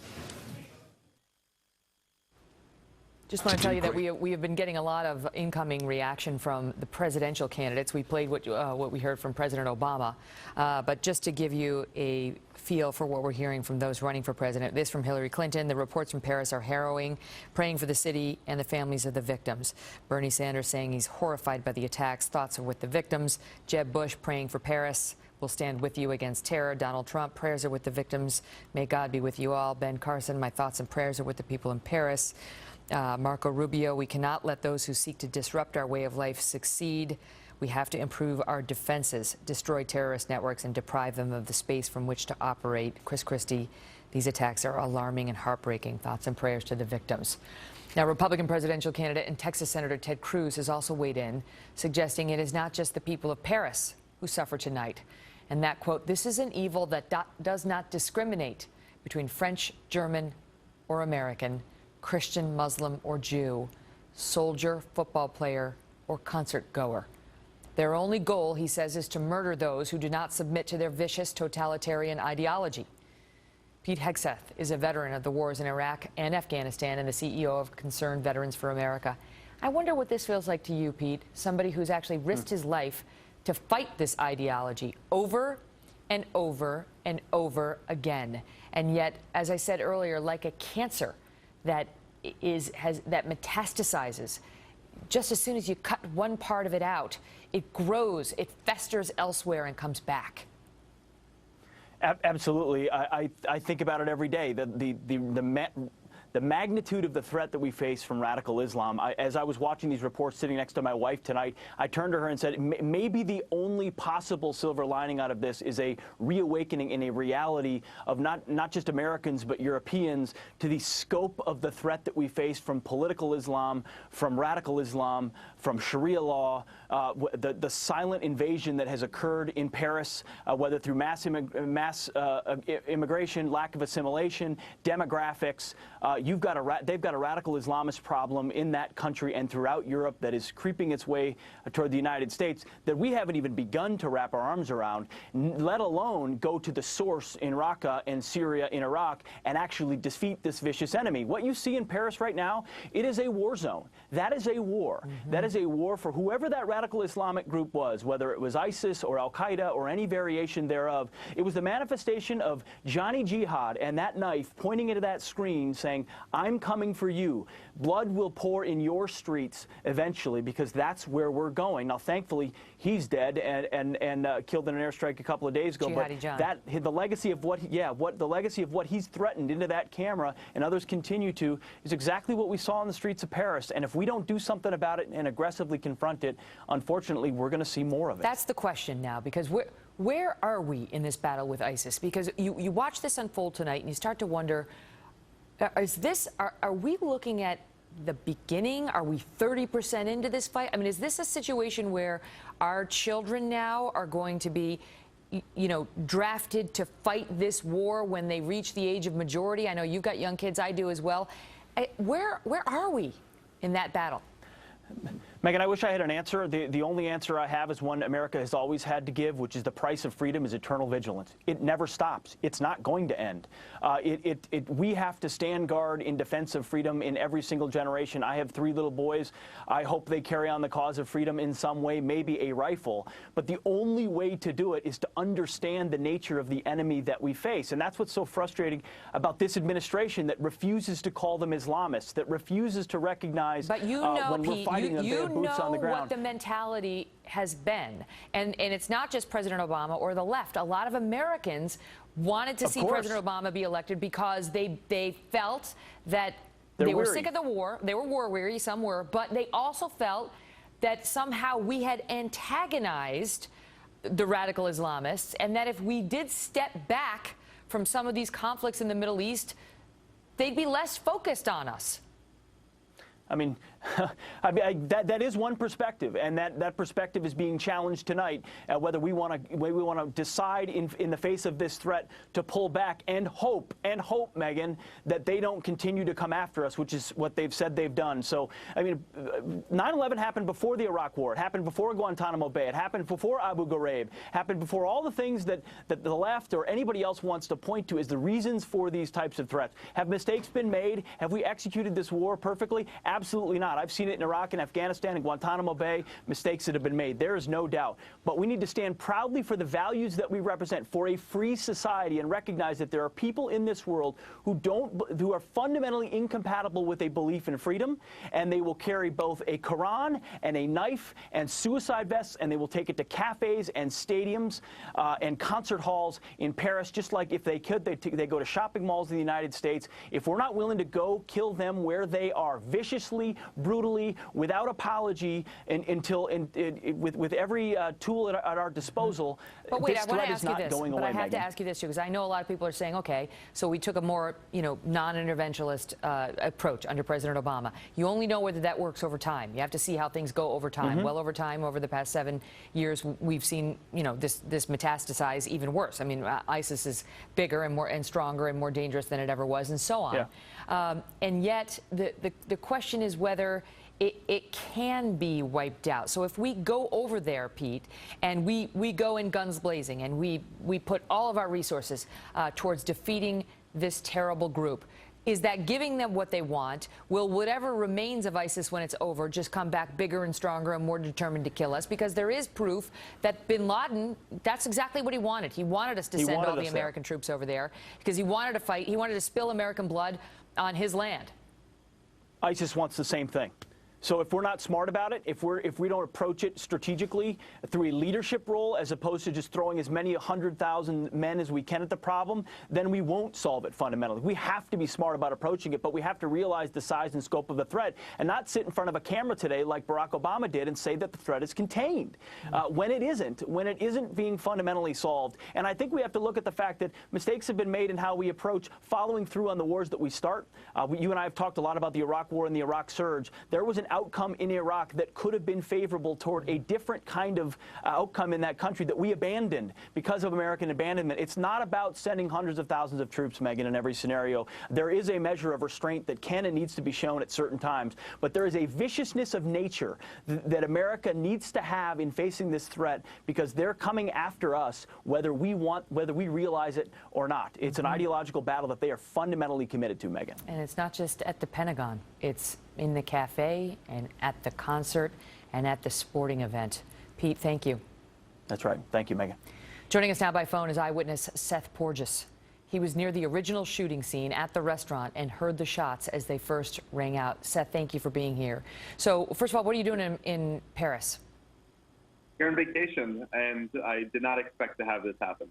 Just want to tell you that we have been getting a lot of incoming reaction from the presidential candidates. We played what we heard from President Obama, but just to give you a feel for what we're hearing from those running for president. This from Hillary Clinton. The reports from Paris are harrowing, praying for the city and the families of the victims. Bernie Sanders saying he's horrified by the attacks. Thoughts are with the victims. Jeb Bush praying for Paris. We'll stand with you against terror. Donald Trump, prayers are with the victims. May God be with you all. Ben Carson, my thoughts and prayers are with the people in Paris. Marco Rubio, we cannot let those who seek to disrupt our way of life succeed. We have to improve our defenses, destroy terrorist networks, and deprive them of the space from which to operate. Chris Christie, these attacks are alarming and heartbreaking. Thoughts and prayers to the victims. Now, Republican presidential candidate and Texas Senator Ted Cruz has also weighed in, suggesting it is not just the people of Paris who suffer tonight. And that, quote, this is an evil that does not discriminate between French, German, or American, Christian, Muslim, or Jew, soldier, football player, or concert goer. Their only goal, he says, is to murder those who do not submit to their vicious totalitarian ideology. Pete Hegseth is a veteran of the wars in Iraq and Afghanistan and the CEO of Concerned Veterans for America. I wonder what this feels like to you, Pete, somebody who's actually risked his life to fight this ideology over and over and over again. And yet, as I said earlier, like a cancer that metastasizes, just as soon as you cut one part of it out, it grows, it festers elsewhere and comes back. Absolutely. I think about it every day. The magnitude of the threat that we face from radical Islam. As I was watching these reports sitting next to my wife tonight, I turned to her and said, maybe the only possible silver lining out of this is a reawakening in a reality of not just Americans, but Europeans to the scope of the threat that we face from political Islam, from radical Islam, from Sharia law, the silent invasion that has occurred in Paris, whether through mass immigration, lack of assimilation, demographics. They've got a radical Islamist problem in that country and throughout Europe that is creeping its way toward the United States that we haven't even begun to wrap our arms around, let alone go to the source in Raqqa and Syria, in Iraq, and actually defeat this vicious enemy. What you see in Paris right now, it is a war zone. That is a war. That is a war for whoever that radical Islamic group was, whether it was ISIS or Al-Qaeda or any variation thereof. It was the manifestation of Johnny Jihad and that knife pointing into that screen saying, I'm coming for you. Blood will pour in your streets eventually because that's where we're going. Now, thankfully, he's dead and killed in an airstrike a couple of days ago. Jihadi John. The legacy of what he's threatened into that camera and others continue to is exactly what we saw in the streets of Paris. And if we don't do something about it and aggressively confront it, unfortunately, we're going to see more of it. That's the question now, because where are we in this battle with ISIS? Because you watch this unfold tonight and you start to wonder, are we looking at the beginning? Are we 30% into this fight? I mean, is this a situation where our children now are going to be, drafted to fight this war when they reach the age of majority? I know you've got young kids, I do as well. Where are we in that battle? Megan, I wish I had an answer. The only answer I have is one America has always had to give, which is the price of freedom is eternal vigilance. It never stops. It's not going to end. We have to stand guard in defense of freedom in every single generation. I have 3 little boys. I hope they carry on the cause of freedom in some way, maybe a rifle. But the only way to do it is to understand the nature of the enemy that we face. And that's what's so frustrating about this administration that refuses to call them Islamists, that refuses to recognize when we're fighting them, they have boots on the ground. What the mentality has been. And it's not just President Obama or the left. A lot of Americans wanted to see President Obama be elected because they felt that they were sick of the war. They were war weary, some were, but they also felt that somehow we had antagonized the radical Islamists, and that if we did step back from some of these conflicts in the Middle East, they'd be less focused on us. I mean, I mean, that is one perspective, and that perspective is being challenged tonight. Whether we want to decide in the face of this threat to pull back and hope, Megan, that they don't continue to come after us, which is what they've said they've done. So, I mean, 9/11 happened before the Iraq War. It happened before Guantanamo Bay. It happened before Abu Ghraib. Happened before all the things that the left or anybody else wants to point to as the reasons for these types of threats. Have mistakes been made? Have we executed this war perfectly? Absolutely not. I've seen it in Iraq and Afghanistan and Guantanamo Bay, mistakes that have been made. There is no doubt. But we need to stand proudly for the values that we represent, for a free society, and recognize that there are people in this world who are fundamentally incompatible with a belief in freedom, and they will carry both a Quran and a knife and suicide vests, and they will take it to cafes and stadiums and concert halls in Paris, just like if they could, they go to shopping malls in the United States. If we're not willing to go kill them where they are, viciously, brutally, without apology, with every tool at our disposal, but wait, this threat is not going away, But I have Megan. to ask you this, too, because I know a lot of people are saying, okay, so we took a more, non-interventionist approach under President Obama. You only know whether that works over time. You have to see how things go over time. Well, over time, over the past 7 years, we've seen, this metastasize even worse. I mean, ISIS is bigger and more and stronger and more dangerous than it ever was, and so on. Yeah. And yet, the question is whether it can be wiped out. So if we go over there, Pete, and we go in guns blazing, and we put all of our resources towards defeating this terrible group, is that giving them what they want? Will whatever remains of ISIS when it's over just come back bigger and stronger and more determined to kill us? Because there is proof that bin Laden, that's exactly what he wanted. He wanted us to send all the American troops over there because he wanted to fight. He wanted to spill American blood on his land. ISIS wants the same thing. So if we're not smart about it, if we don't approach it strategically through a leadership role as opposed to just throwing as many 100,000 men as we can at the problem, then we won't solve it fundamentally. We have to be smart about approaching it, but we have to realize the size and scope of the threat and not sit in front of a camera today like Barack Obama did and say that the threat is contained when it isn't being fundamentally solved. And I think we have to look at the fact that mistakes have been made in how we approach following through on the wars that we start. You and I have talked a lot about the Iraq War and the Iraq surge. There was an outcome in Iraq that could have been favorable toward a different kind of outcome in that country that we abandoned because of American abandonment. It's not about sending hundreds of thousands of troops, Megan, in every scenario. There is a measure of restraint that can and needs to be shown at certain times, but there is a viciousness of nature that America needs to have in facing this threat because they're coming after us whether we realize it or not. It's an ideological battle that they are fundamentally committed to, Megan. And it's not just at the Pentagon. It's in the cafe and at the concert and at the sporting event. Pete, thank you. That's right. Thank you, Megan. Joining us now by phone is eyewitness Seth Porges. He was near the original shooting scene at the restaurant and heard the shots as they first rang out. Seth, thank you for being here. So, first of all, what are you doing in Paris? Here on vacation, and I did not expect to have this happen.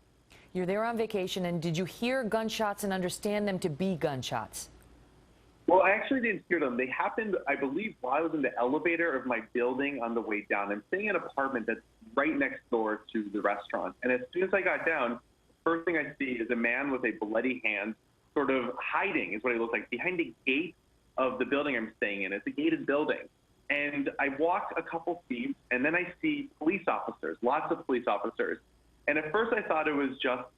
You're there on vacation, and did you hear gunshots and understand them to be gunshots? Well, I actually didn't hear them. They happened, I believe, while I was in the elevator of my building on the way down. I'm staying in an apartment that's right next door to the restaurant. And as soon as I got down, the first thing I see is a man with a bloody hand sort of hiding, is what he looks like, behind the gate of the building I'm staying in. It's a gated building. And I walk a couple feet, and then I see police officers, lots of police officers. And at first I thought it was just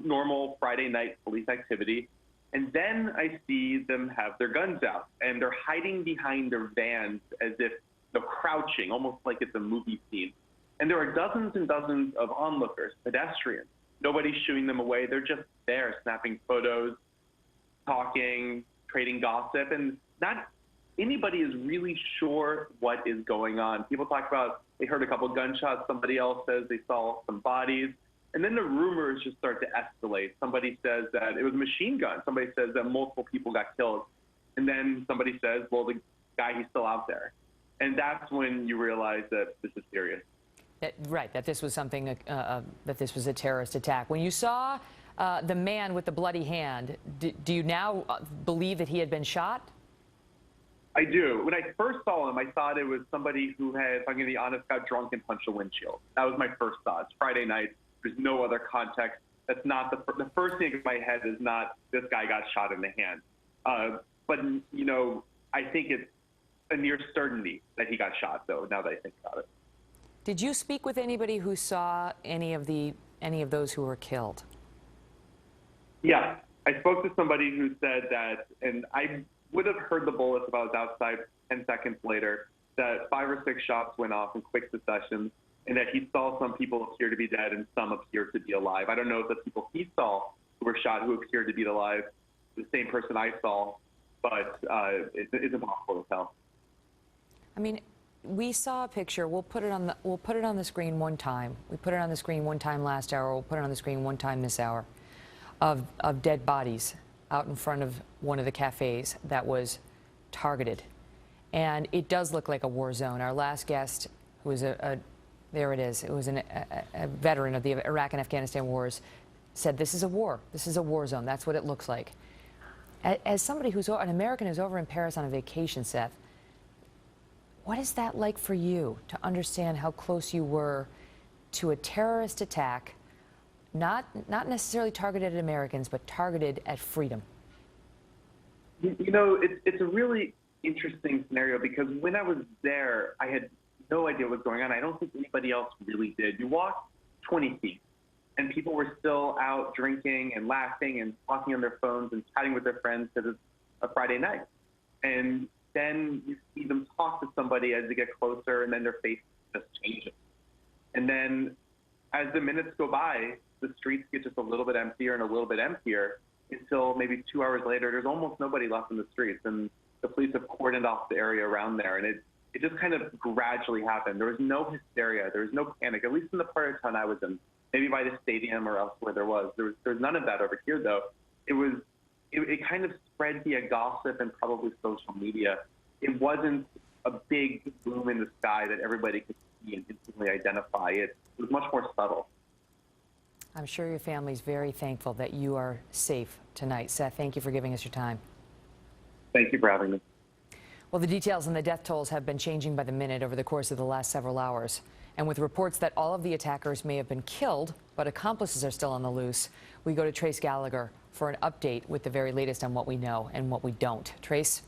normal Friday night police activity. And then I see them have their guns out, and they're hiding behind their vans as if they're crouching, almost like it's a movie scene. And there are dozens and dozens of onlookers, pedestrians. Nobody's shooing them away. They're just there snapping photos, talking, trading gossip, and not anybody is really sure what is going on. People talk about they heard a couple gunshots. Somebody else says they saw some bodies. And then the rumors just start to escalate. Somebody says that it was a machine gun. Somebody says that multiple people got killed. And then somebody says, well, the guy, he's still out there. And that's when you realize that this is serious. Right, that this was something, that this was a terrorist attack. When you saw the man with the bloody hand, do you now believe that he had been shot? I do. When I first saw him, I thought it was somebody who had, if I'm going to be honest, got drunk and punched a windshield. That was my first thought. It's Friday night. There's no other context. That's not the first thing in my head is not this guy got shot in the hand. But, you know, I think it's a near certainty that he got shot, though, now that I think about it. Did you speak with anybody who saw any of those who were killed? Yeah, I spoke to somebody who said that, and I would have heard the bullets if I was outside 10 seconds later, that 5 or 6 shots went off in quick succession, and that he saw some people appear to be dead and some appear to be alive. I don't know if the people he saw who were shot who appeared to be alive, the same person I saw, but it's impossible to tell. I mean, we saw a picture. We'll put it on the screen one time. We put it on the screen one time last hour. We'll put it on the screen one time this hour, of dead bodies out in front of one of the cafes that was targeted, and it does look like a war zone. Our last guest, who was there it is. It was a veteran of the Iraq and Afghanistan wars, said this is a war. This is a war zone. That's what it looks like. As somebody who's an American who's over in Paris on a vacation, Seth, what is that like for you to understand how close you were to a terrorist attack, not necessarily targeted at Americans, but targeted at freedom? You know, it's a really interesting scenario because when I was there, I had no idea what was going on. I don't think anybody else really did. You walked 20 feet, and people were still out drinking and laughing and talking on their phones and chatting with their friends because it's a Friday night. And then you see them talk to somebody as they get closer, and then their face just changes. And then as the minutes go by, the streets get just a little bit emptier and a little bit emptier until maybe 2 hours later, there's almost nobody left in the streets. And the police have cordoned off the area around there. And it just kind of gradually happened. There was no hysteria. There was no panic, at least in the part of town I was in. Maybe by the stadium or elsewhere there was. There was none of that over here, though. It kind of spread via gossip and probably social media. It wasn't a big boom in the sky that everybody could see and instantly identify. It was much more subtle. I'm sure your family's very thankful that you are safe tonight. Seth, thank you for giving us your time. Thank you for having me. Well, the details on the death tolls have been changing by the minute over the course of the last several hours. And with reports that all of the attackers may have been killed, but accomplices are still on the loose, we go to Trace Gallagher for an update with the very latest on what we know and what we don't. Trace?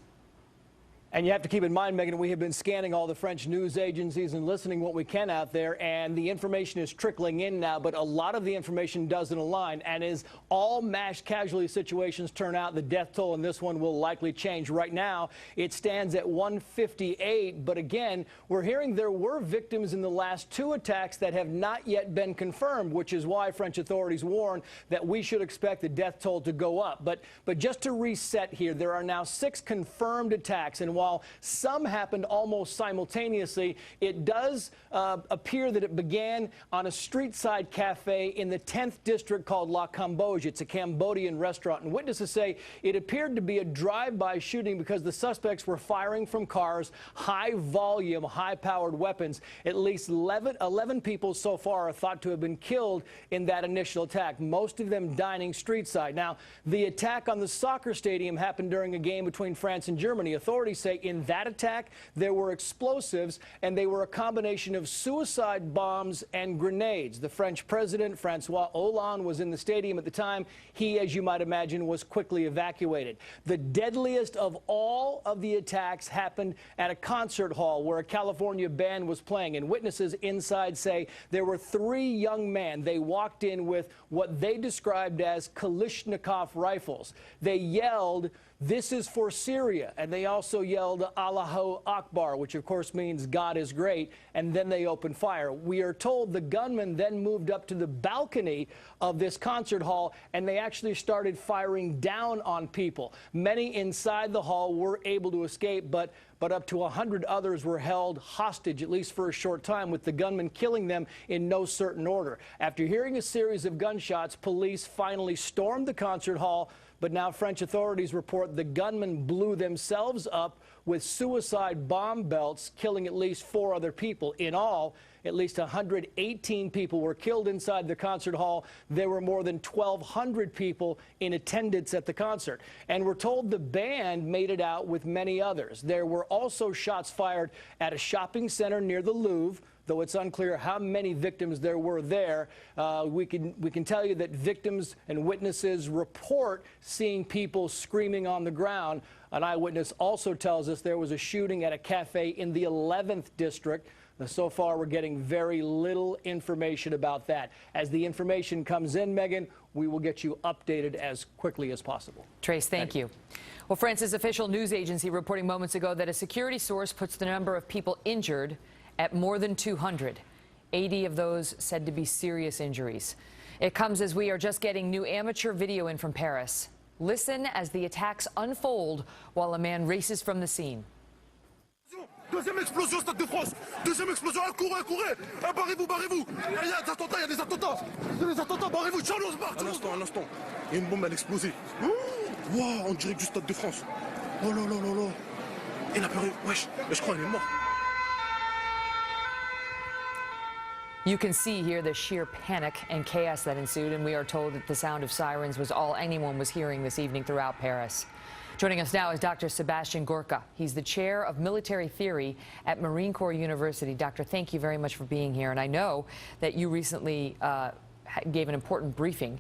And you have to keep in mind, Megan, we have been scanning all the French news agencies and listening what we can out there, and the information is trickling in now, but a lot of the information doesn't align. And as all mass casualty situations turn out, the death toll in this one will likely change. Right now, it stands at 158, but again, we're hearing there were victims in the last 2 attacks that have not yet been confirmed, which is why French authorities warn that we should expect the death toll to go up. But just to reset here, there are now 6 confirmed attacks, and while some happened almost simultaneously, it does appear that it began on a street-side cafe in the 10th district called La Cambodge. It's a Cambodian restaurant, and witnesses say it appeared to be a drive-by shooting because the suspects were firing from cars, high-volume, high-powered weapons. At least 11 people so far are thought to have been killed in that initial attack, most of them dining street-side. Now, the attack on the soccer stadium happened during a game between France and Germany. Authorities say in that attack, there were explosives, and they were a combination of suicide bombs and grenades. The French president, Francois Hollande, was in the stadium at the time. He, as you might imagine, was quickly evacuated. The deadliest of all of the attacks happened at a concert hall where a California band was playing, and witnesses inside say there were 3 young men. They walked in with what they described as Kalashnikov rifles. They yelled, "This is for Syria," and they also yelled Allahu Akbar, which of course means God is great, and then they opened fire. We are told the gunmen then moved up to the balcony of this concert hall, and they actually started firing down on people. Many inside the hall were able to escape, but up to 100 others were held hostage, at least for a short time, with the gunmen killing them in no certain order. After hearing a series of gunshots, police finally stormed the concert hall, but now French authorities report the gunmen blew themselves up with suicide bomb belts, killing at least 4 other people. In all, At least 118 people were killed inside the concert hall. There were more than 1,200 people in attendance at the concert. And we're told the band made it out with many others. There were also shots fired at a shopping center near the Louvre, though it's unclear how many victims there were there. We can tell you that victims and witnesses report seeing people screaming on the ground. An eyewitness also tells us there was a shooting at a cafe in the 11th district. So far, we're getting very little information about that. As the information comes in, Megan, we will get you updated as quickly as possible. Trace, thank you. Well, France's official news agency reporting moments ago that a security source puts the number of people injured at more than 200. 80 of those said to be serious injuries. It comes as we are just getting new amateur video in from Paris. Listen as the attacks unfold while a man races from the scene. Deuxième explosion, Stade de France. Deuxième explosion, courez, courez. Barrez-vous, barrez-vous. Il y a des attentats, il y a des attentats. Il y a des attentats, barrez-vous. Charles, on se barre. Un instant. Il y a une bombe, elle a explosé. Wow, en direct du Stade de France. Oh là là là là. Il a pleuré, wesh. Mais je crois qu'il est mort. You can see here the sheer panic and chaos that ensued, and we are told that the sound of sirens was all anyone was hearing this evening throughout Paris. Joining us now is Dr. Sebastian Gorka. He's the chair of military theory at Marine Corps University. Doctor, thank you very much for being here. And I know that you recently gave an important briefing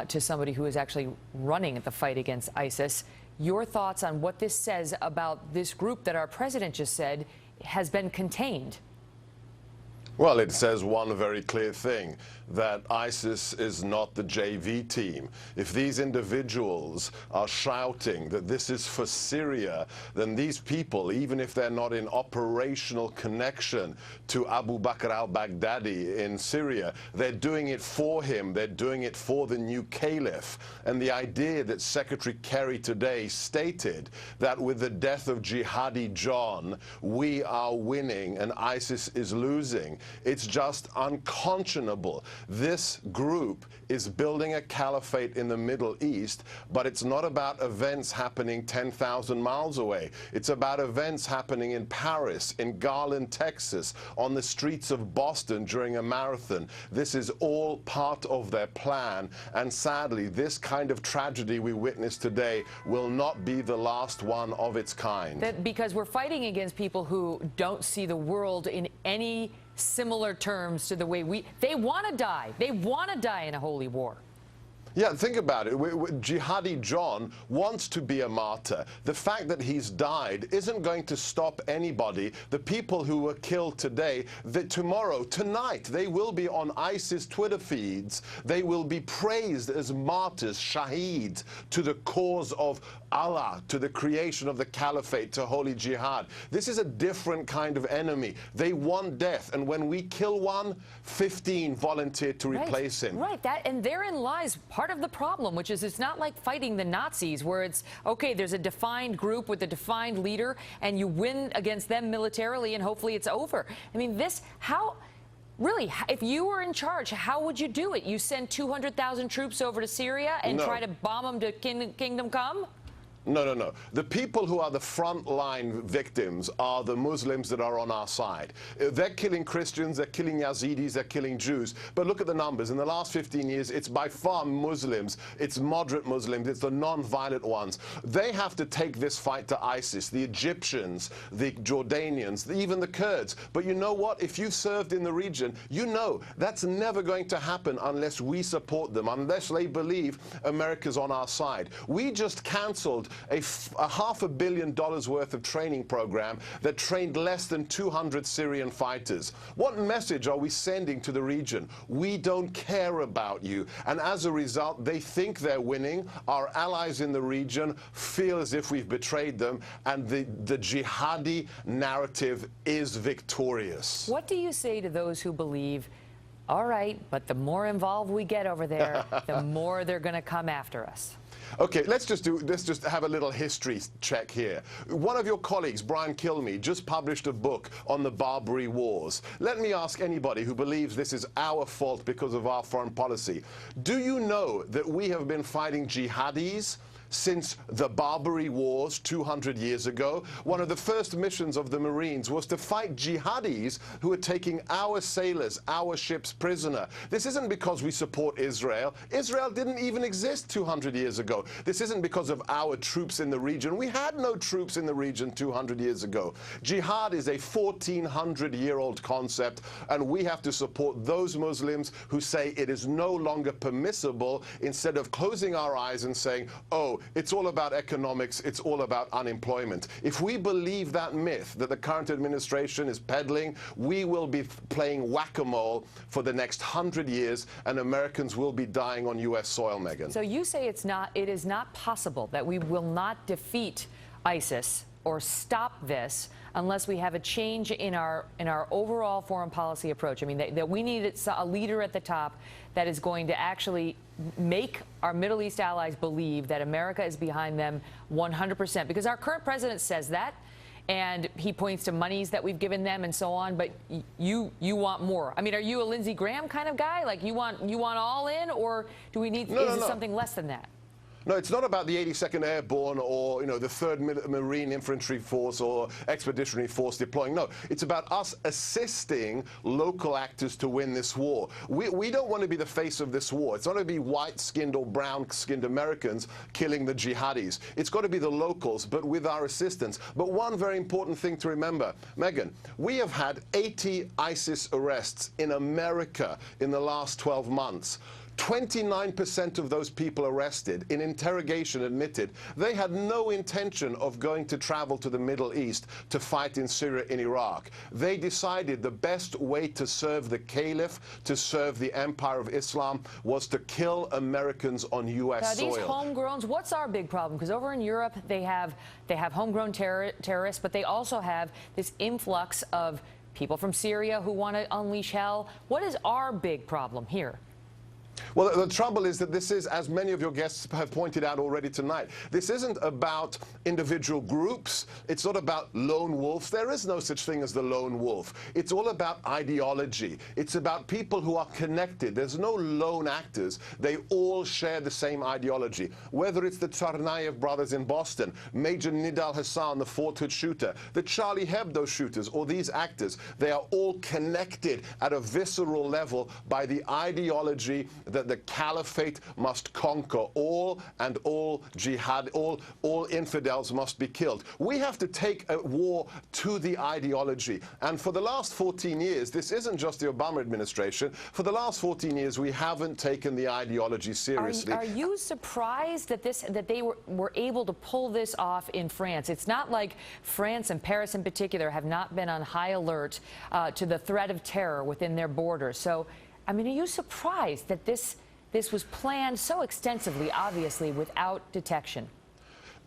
to somebody who is actually running the fight against ISIS. Your thoughts on what this says about this group that our president just said has been contained? Well, it says one very clear thing, that ISIS is not the JV team. If these individuals are shouting that this is for Syria, then these people, even if they're not in operational connection to Abu Bakr al-Baghdadi in Syria, they're doing it for him. They're doing it for the new caliph. And the idea that Secretary Kerry today stated that with the death of Jihadi John, we are winning and ISIS is losing, it's just unconscionable. This group is building a caliphate in the Middle East, but it's not about events happening 10,000 miles away. It's about events happening in Paris, in Garland, Texas, on the streets of Boston during a marathon. This is all part of their plan, and sadly, this kind of tragedy we witnessed today will not be the last one of its kind. Because we're fighting against people who don't see the world in any similar terms to the way they want to die. They want to die in a holy war. Yeah, think about it. Jihadi John wants to be a martyr. The fact that he's died isn't going to stop anybody. The people who were killed today, tomorrow, tonight, they will be on ISIS Twitter feeds. They will be praised as martyrs, shaheed, to the cause of Allah, to the creation of the caliphate, to holy jihad. This is a different kind of enemy. They want death, and when we kill one, 15 volunteer to replace him. Right, and therein lies part of the problem, which is it's not like fighting the Nazis where it's, okay, there's a defined group with a defined leader and you win against them militarily and hopefully it's over. I mean, really, if you were in charge, how would you do it? You send 200,000 troops over to Syria and try to bomb them to Kingdom Come? No, no, no. The people who are the frontline victims are the Muslims that are on our side. They're killing Christians, they're killing Yazidis, they're killing Jews. But look at the numbers. In the last 15 years, it's by far Muslims, it's moderate Muslims, it's the non-violent ones. They have to take this fight to ISIS, the Egyptians, the Jordanians, even the Kurds. But you know what? If you've served in the region, you know that's never going to happen unless we support them, unless they believe America's on our side. We just cancelled a $500 million worth of training program that trained less than 200 Syrian fighters. What message are we sending to the region? We don't care about you. And as a result, they think they're winning. Our allies in the region feel as if we've betrayed them, and the jihadi narrative is victorious. What do you say to those who believe, all right, but the more involved we get over there, the more they're going to come after us? Okay, let's just have a little history check here. One of your colleagues, Brian Kilmeade, just published a book on the Barbary Wars. Let me ask anybody who believes this is our fault because of our foreign policy. Do you know that we have been fighting jihadis since the Barbary Wars 200 years ago. One of the first missions of the Marines was to fight jihadis who were taking our sailors, our ships prisoner. This isn't because we support Israel. Israel didn't even exist 200 years ago. This isn't because of our troops in the region. We had no troops in the region 200 years ago. Jihad is a 1400-year-old concept, and we have to support those Muslims who say it is no longer permissible, instead of closing our eyes and saying, oh, it's all about economics, it's all about unemployment. If we believe that myth that the current administration is peddling, we will be playing whack-a-mole for the next 100 years, and Americans will be dying on U.S. soil, Megyn. So you say it is not possible that we will not defeat ISIS or stop this unless we have a change in our overall foreign policy approach. I mean, that we need a leader at the top that is going to actually make our Middle East allies believe that America is behind them 100%. Because our current president says that, and he points to monies that we've given them and so on, but you want more. I mean, are you a Lindsey Graham kind of guy? Like, you want all in, or do we need something less than that? No, it's not about the 82nd Airborne or, the 3rd Marine Infantry Force or Expeditionary Force deploying. No, it's about us assisting local actors to win this war. We don't want to be the face of this war. It's not going to be white-skinned or brown-skinned Americans killing the jihadis. It's got to be the locals, but with our assistance. But one very important thing to remember, Megyn, we have had 80 ISIS arrests in America in the last 12 months. 29% of those people arrested in interrogation admitted they had no intention of going to travel to the Middle East to fight in Syria and Iraq. They decided the best way to serve the caliph, to serve the Empire of Islam, was to kill Americans on U.S. soil. These homegrowns, what's our big problem? Because over in Europe, they have homegrown terrorists, but they also have this influx of people from Syria who want to unleash hell. What is our big problem here? Well, the trouble is that this is, as many of your guests have pointed out already tonight, this isn't about individual groups. It's not about lone wolves. There is no such thing as the lone wolf. It's all about ideology. It's about people who are connected. There's no lone actors. They all share the same ideology. Whether it's the Tsarnaev brothers in Boston, Major Nidal Hassan, the Fort Hood shooter, the Charlie Hebdo shooters, or these actors, they are all connected at a visceral level by the ideology that the caliphate must conquer all, and all jihad, all infidels must be killed. We have to take a war to the ideology. And for the last 14 years, this isn't just the Obama administration, for the last 14 years, we haven't taken the ideology seriously. Are you surprised that they were able to pull this off in France? It's not like France and Paris in particular have not been on high alert to the threat of terror within their borders. So, I mean, are you surprised that this was planned so extensively, obviously, without detection?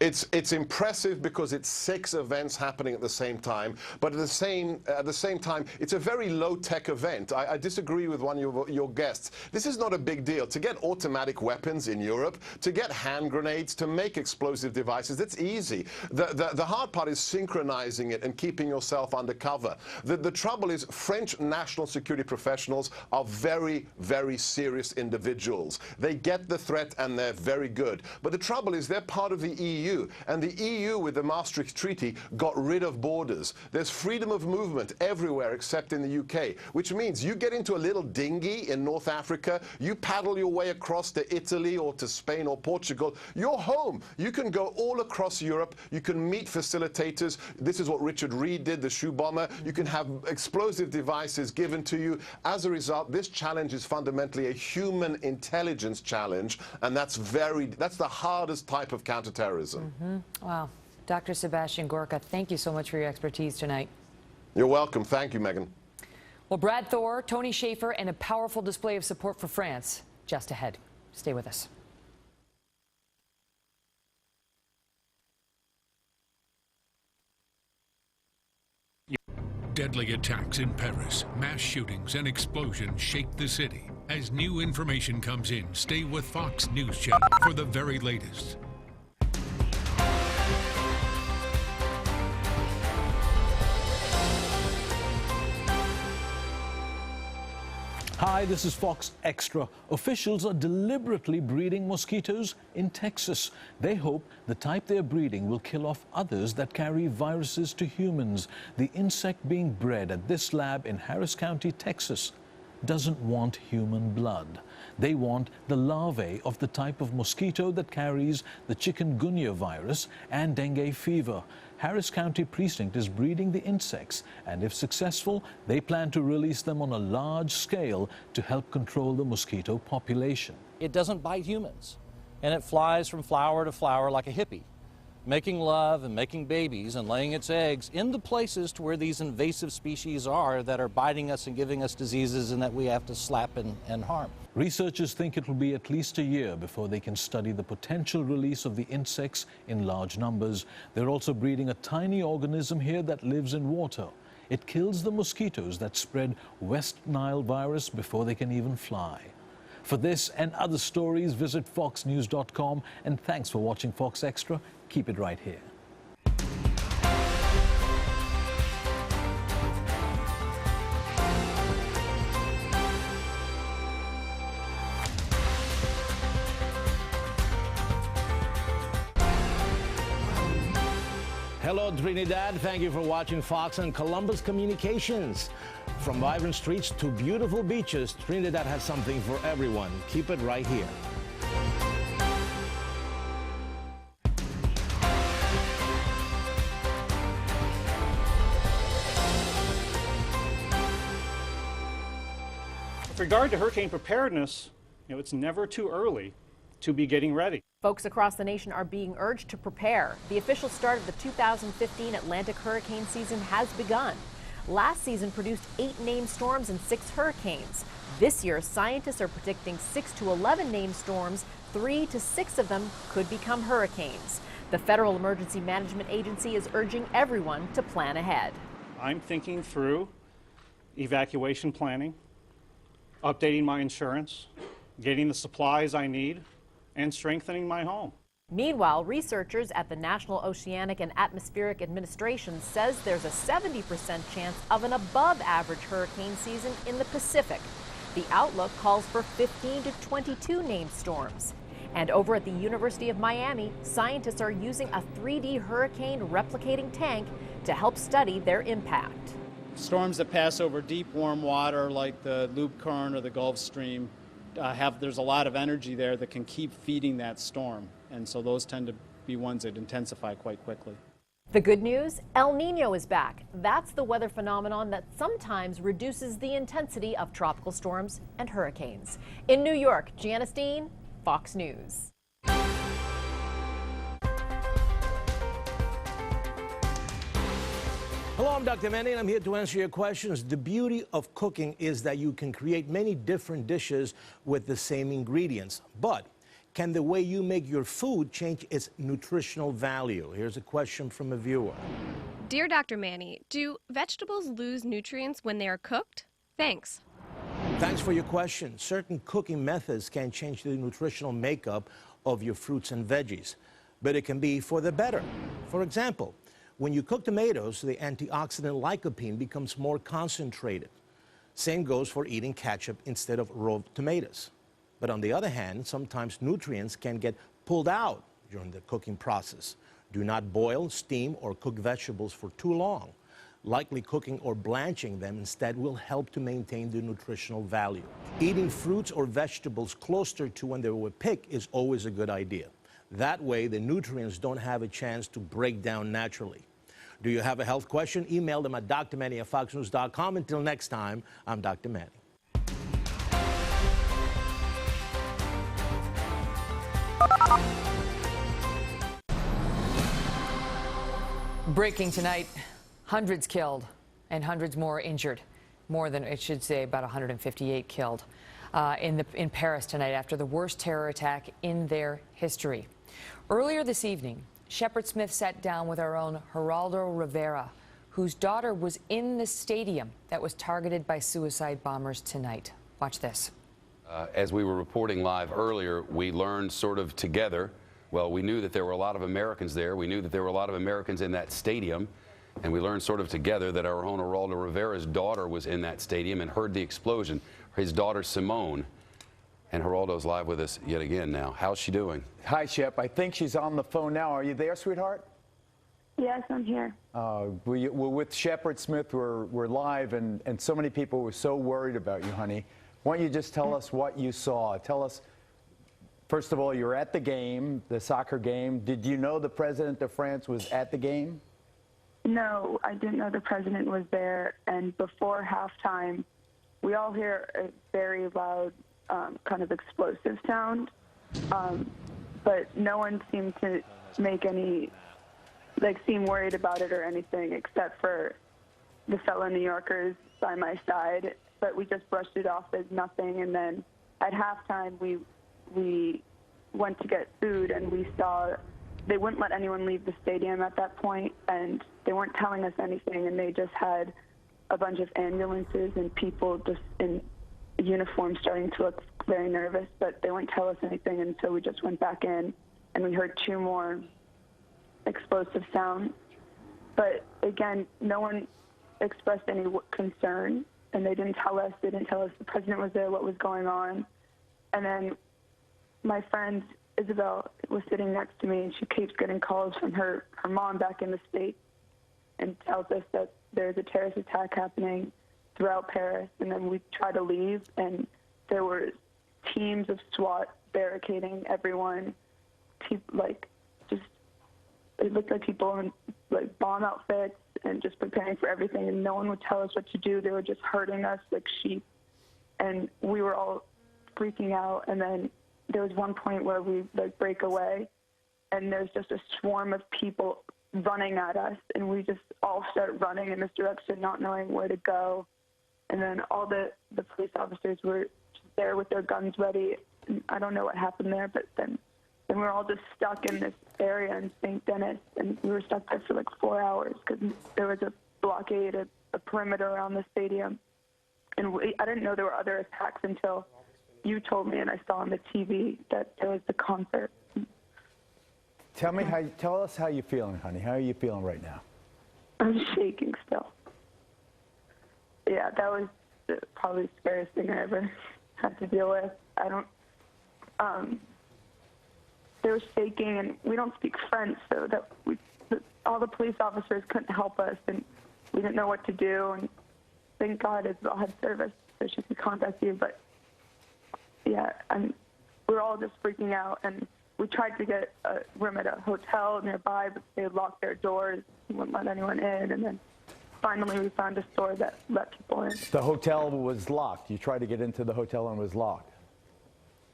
It's impressive because it's 6 events happening at the same time, but at the same time, it's a very low-tech event. I disagree with one of your guests. This is not a big deal. To get automatic weapons in Europe, to get hand grenades, to make explosive devices, that's easy. The hard part is synchronizing it and keeping yourself undercover. The trouble is French national security professionals are very, very serious individuals. They get the threat and they're very good. But the trouble is they're part of the EU. And the EU, with the Maastricht Treaty, got rid of borders. There's freedom of movement everywhere except in the UK, which means you get into a little dinghy in North Africa, you paddle your way across to Italy or to Spain or Portugal, you're home. You can go all across Europe. You can meet facilitators. This is what Richard Reed did, the shoe bomber. You can have explosive devices given to you. As a result, this challenge is fundamentally a human intelligence challenge, and that's the hardest type of counterterrorism. Wow. Dr. Sebastian Gorka, thank you so much for your expertise tonight. You're welcome. Thank you, Megyn. Well, Brad Thor, Tony Schaefer, and a powerful display of support for France just ahead. Stay with us. Deadly attacks in Paris, mass shootings and explosions shake the city. As new information comes in, stay with Fox News Channel for the very latest. Hi, Hi, this is Fox Extra. Officials are deliberately breeding mosquitoes in Texas. They hope the type they're breeding will kill off others that carry viruses to humans. The insect being bred at this lab in Harris County, Texas, doesn't want human blood. They want the larvae of the type of mosquito that carries the chikungunya virus and dengue fever. Harris County Precinct is breeding the insects, and if successful, they plan to release them on a large scale to help control the mosquito population. It doesn't bite humans, and it flies from flower to flower like a hippie, making love and making babies and laying its eggs in the places to where these invasive species are that are biting us and giving us diseases and that we have to slap and harm. Researchers think it will be at least a year before they can study the potential release of the insects in large numbers. They're also breeding a tiny organism here that lives in water. It kills the mosquitoes that spread West Nile virus before they can even fly. For this and other stories, visit foxnews.com, and thanks for watching Fox Extra. Keep it right here. Hello, Trinidad. Thank you for watching Fox and Columbus Communications. From vibrant streets to beautiful beaches, Trinidad has something for everyone. Keep it right here. With regard to hurricane preparedness, it's never too early to be getting ready. Folks across the nation are being urged to prepare. The official start of the 2015 Atlantic hurricane season has begun. Last season produced 8 named storms and 6 hurricanes. This year, scientists are predicting 6 to 11 named storms. 3 to 6 of them could become hurricanes. The Federal Emergency Management Agency is urging everyone to plan ahead. I'm thinking through evacuation planning, updating my insurance, getting the supplies I need, and strengthening my home. Meanwhile, researchers at the National Oceanic and Atmospheric Administration says there's a 70% chance of an above-average hurricane season in the Pacific. The outlook calls for 15 to 22 named storms. And over at the University of Miami, scientists are using a 3D hurricane replicating tank to help study their impact. Storms that pass over deep, warm water like the Loop Current or the Gulf Stream there's a lot of energy there that can keep feeding that storm, and so those tend to be ones that intensify quite quickly. The good news, El Nino is back. That's the weather phenomenon that sometimes reduces the intensity of tropical storms and hurricanes. In New York, Janice Dean, Fox News. Hello, I'm Dr. Manny, and I'm here to answer your questions. The beauty of cooking is that you can create many different dishes with the same ingredients. But can the way you make your food change its nutritional value? Here's a question from a viewer. Dear Dr. Manny, do vegetables lose nutrients when they are cooked? Thanks. Thanks for your question. Certain cooking methods can change the nutritional makeup of your fruits and veggies, but it can be for the better. For example, when you cook tomatoes, the antioxidant lycopene becomes more concentrated. Same goes for eating ketchup instead of raw tomatoes. But on the other hand, sometimes nutrients can get pulled out during the cooking process. Do not boil, steam, or cook vegetables for too long. Lightly cooking or blanching them instead will help to maintain the nutritional value. Eating fruits or vegetables closer to when they were picked is always a good idea. That way, the nutrients don't have a chance to break down naturally. Do you have a health question? Email them at drmanny@foxnews.com. Until next time, I'm Dr. Manny. Breaking tonight, hundreds killed and hundreds more injured. More than, it should say, about 158 killed in Paris tonight after the worst terror attack in their history. Earlier this evening, Shepard Smith sat down with our own Geraldo Rivera, whose daughter was in the stadium that was targeted by suicide bombers tonight. Watch this. As we were reporting live earlier, we learned sort of together, well, we knew that there were a lot of Americans there. We knew that there were a lot of Americans in that stadium. And we learned sort of together that our own Geraldo Rivera's daughter was in that stadium and heard the explosion. his daughter Simone. And Geraldo's live with us yet again now. How's she doing? Hi, Shep. I think she's on the phone now. Are you there, sweetheart? Yes, I'm here. We're with Shepard Smith. We're live, and so many people were so worried about you, honey. Why don't you just tell us what you saw? Tell us, first of all, you were at the game, the soccer game. Did you know the president of France was at the game? No, I didn't know the president was there. And before halftime, we all hear a very loud kind of explosive sound, but no one seemed to make any, seem worried about it or anything, except for the fellow New Yorkers by my side. But we just brushed it off as nothing. And then at halftime, we went to get food, and we saw they wouldn't let anyone leave the stadium at that point, and they weren't telling us anything, and they just had a bunch of ambulances and people just in uniform starting to look very nervous, but they wouldn't tell us anything, and so we just went back in, and we heard 2 more explosive sounds. But again, no one expressed any concern, and they didn't tell us the president was there, what was going on. And then my friend Isabel was sitting next to me, and she keeps getting calls from her mom back in the States and tells us that there's a terrorist attack happening throughout Paris. And then we try to leave, and there were teams of SWAT barricading everyone. It looked like people in bomb outfits and just preparing for everything, and no one would tell us what to do. They were just herding us like sheep, and we were all freaking out. And then there was one point where we break away, and there's just a swarm of people running at us, and we just all start running in this direction, not knowing where to go. And then all the police officers were there with their guns ready. And I don't know what happened there, but then we were all just stuck in this area in St. Denis, and we were stuck there for 4 hours because there was a blockade, a perimeter around the stadium. And I didn't know there were other attacks until you told me, and I saw on the TV that there was the concert. Tell us how you're feeling, honey. How are you feeling right now? I'm shaking still. Yeah, that was probably the scariest thing I ever had to deal with. They were shaking, and we don't speak French, so all the police officers couldn't help us, and we didn't know what to do. And thank God Isabel had service, so she could contact you. But yeah, we were all just freaking out, and we tried to get a room at a hotel nearby, but they locked their doors and wouldn't let anyone in. And then finally we found a store that let people in. The hotel was locked. You tried to get into the hotel and it was locked.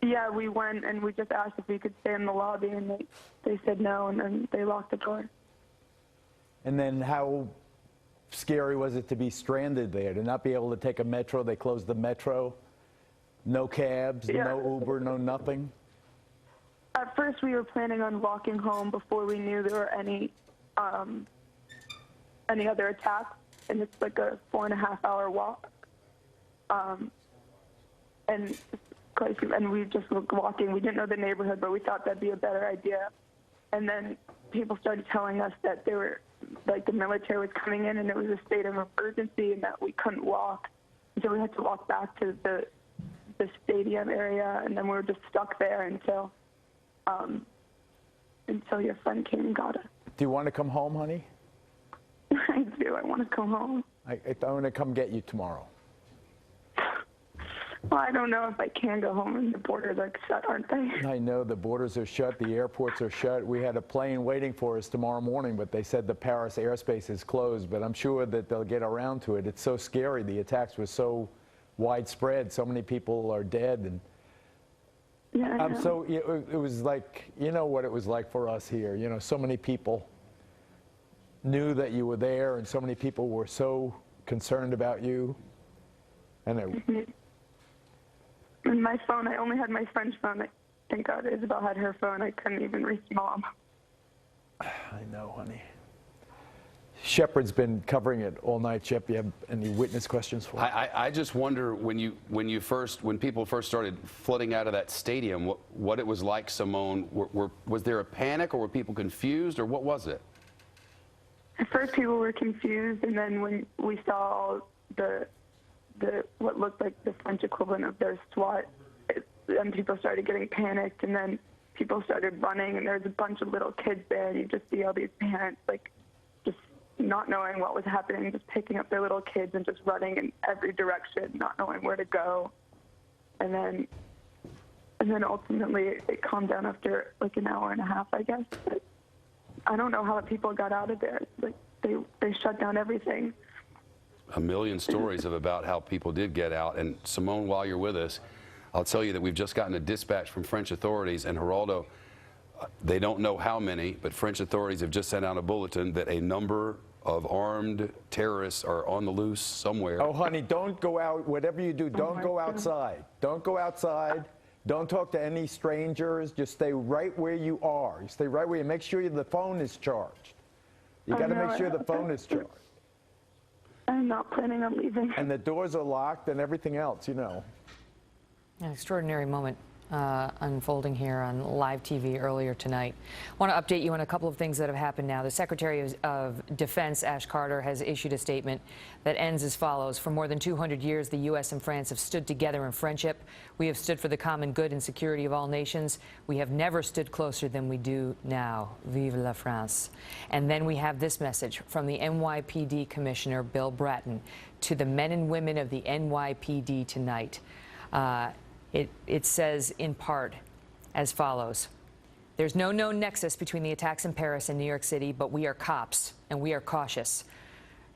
Yeah, we went and we just asked if we could stay in the lobby, and they said no, and then they locked the door. And then how scary was it to be stranded there, to not be able to take a metro? They closed the metro. No cabs, Yeah. no Uber, no nothing? At first, we were planning on walking home before we knew there were any other attacks, and it's a 4.5-hour walk. And we just were walking. We didn't know the neighborhood, but we thought that'd be a better idea. And then people started telling us that they were, the military was coming in, and it was a state of emergency, and that we couldn't walk. So we had to walk back to the stadium area, and then we were just stuck there until your friend came and got us. Do you want to come home, honey? I do. I want to come home. I want to come get you tomorrow. Well, I don't know if I can go home, and the borders are shut, aren't they? I know the borders are shut, the airports are shut. We had a plane waiting for us tomorrow morning, but they said the Paris airspace is closed, but I'm sure that they'll get around to it. It's so scary. The attacks were so widespread. So many people are dead. And yeah, it was like, you know what it was like for us here. You know, so many people knew that you were there, and so many people were so concerned about you. And And my phone, I only had my friend's phone. Thank God Isabel had her phone. I couldn't even reach Mom. I know, honey. Shepard's been covering it all night. Shep, you have any witness questions for me? I just wonder when people first started flooding out of that stadium, what it was like, Simone. Was there a panic, or were people confused, or what was it? At first, people were confused, and then when we saw all the what looked like the French equivalent of their SWAT, and people started getting panicked, and then people started running, and there was a bunch of little kids there, and you just see all these parents like just not knowing what was happening, just picking up their little kids and just running in every direction, not knowing where to go. And then ultimately it calmed down after like an hour and a half, I guess. But I don't know how people got out of there. Like they shut down everything. A million stories about how people did get out. And Simone, while you're with us, I'll tell you that we've just gotten a dispatch from French authorities, and Geraldo, they don't know how many, but French authorities have just sent out a bulletin that a number of armed terrorists are on the loose somewhere. Oh, honey, don't go out. Whatever you do, don't go outside. Don't go outside. Don't talk to any strangers. Just stay right where you are. You stay right where you Make sure the phone is charged. You got to make sure the phone is charged. I'm not planning on leaving. And the doors are locked and everything else, you know. An extraordinary moment unfolding here on live TV earlier tonight. I want to update you on a couple of things that have happened now. The Secretary of Defense, Ash Carter, has issued a statement that ends as follows. For more than 200 years, the U.S. and France have stood together in friendship. We have stood for the common good and security of all nations. We have never stood closer than we do now. Vive la France. And then we have this message from the NYPD Commissioner, Bill Bratton, to the men and women of the NYPD tonight. It says in part as follows. There's no known nexus between the attacks in Paris and New York City, but we are cops and we are cautious.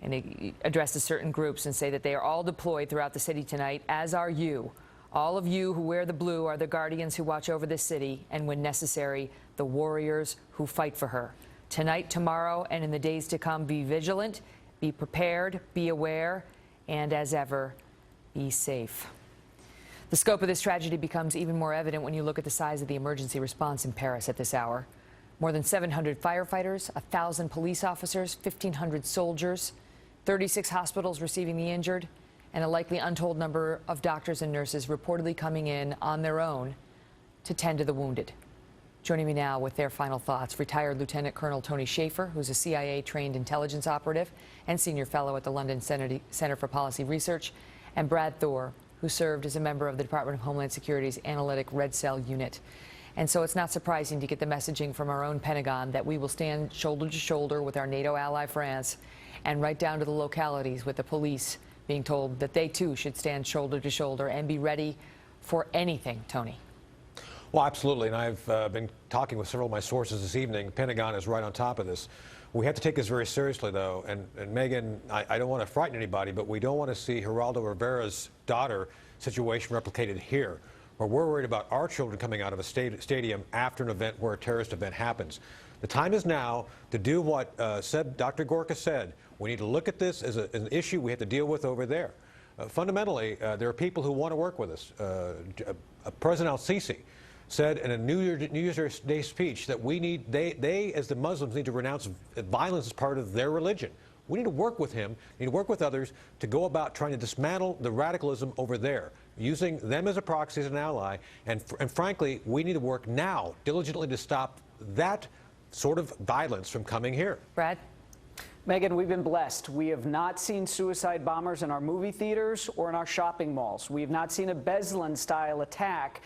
And it addresses certain groups and say that they are all deployed throughout the city tonight, as are you. All of you who wear the blue are the guardians who watch over this city, and when necessary, the warriors who fight for her. Tonight, tomorrow, and in the days to come, be vigilant, be prepared, be aware, and as ever, be safe. The scope of this tragedy becomes even more evident when you look at the size of the emergency response in Paris at this hour. More than 700 firefighters, 1,000 police officers, 1,500 soldiers, 36 hospitals receiving the injured, and a likely untold number of doctors and nurses reportedly coming in on their own to tend to the wounded. Joining me now with their final thoughts, retired Lieutenant Colonel Tony Shaffer, who's a CIA-trained intelligence operative and senior fellow at the London Center for Policy Research, and Brad Thor, who served as a member of the Department of Homeland Security's Analytic Red Cell Unit. And so it's not surprising to get the messaging from our own Pentagon that we will stand shoulder to shoulder with our NATO ally France, and right down to the localities with the police being told that they too should stand shoulder to shoulder and be ready for anything, Tony. Well, absolutely, and I've been talking with several of my sources this evening. The Pentagon is right on top of this. We have to take this very seriously, though, and Megan, I don't want to frighten anybody, but we don't want to see Geraldo Rivera's daughter situation replicated here, where we're worried about our children coming out of a stadium after an event where a terrorist event happens. The time is now to do what Dr. Gorka said. We need to look at this as an issue we have to deal with over there. Fundamentally, there are people who want to work with us. President al-Sisi said in a New Year's Day speech that they, as the Muslims, need to renounce violence as part of their religion. We need to work with him, need to work with others to go about trying to dismantle the radicalism over there, using them as a proxy, as an ally, and frankly, we need to work now diligently to stop that sort of violence from coming here. Brad? Megan, we've been blessed. We have not seen suicide bombers in our movie theaters or in our shopping malls. We have not seen a Beslan-style attack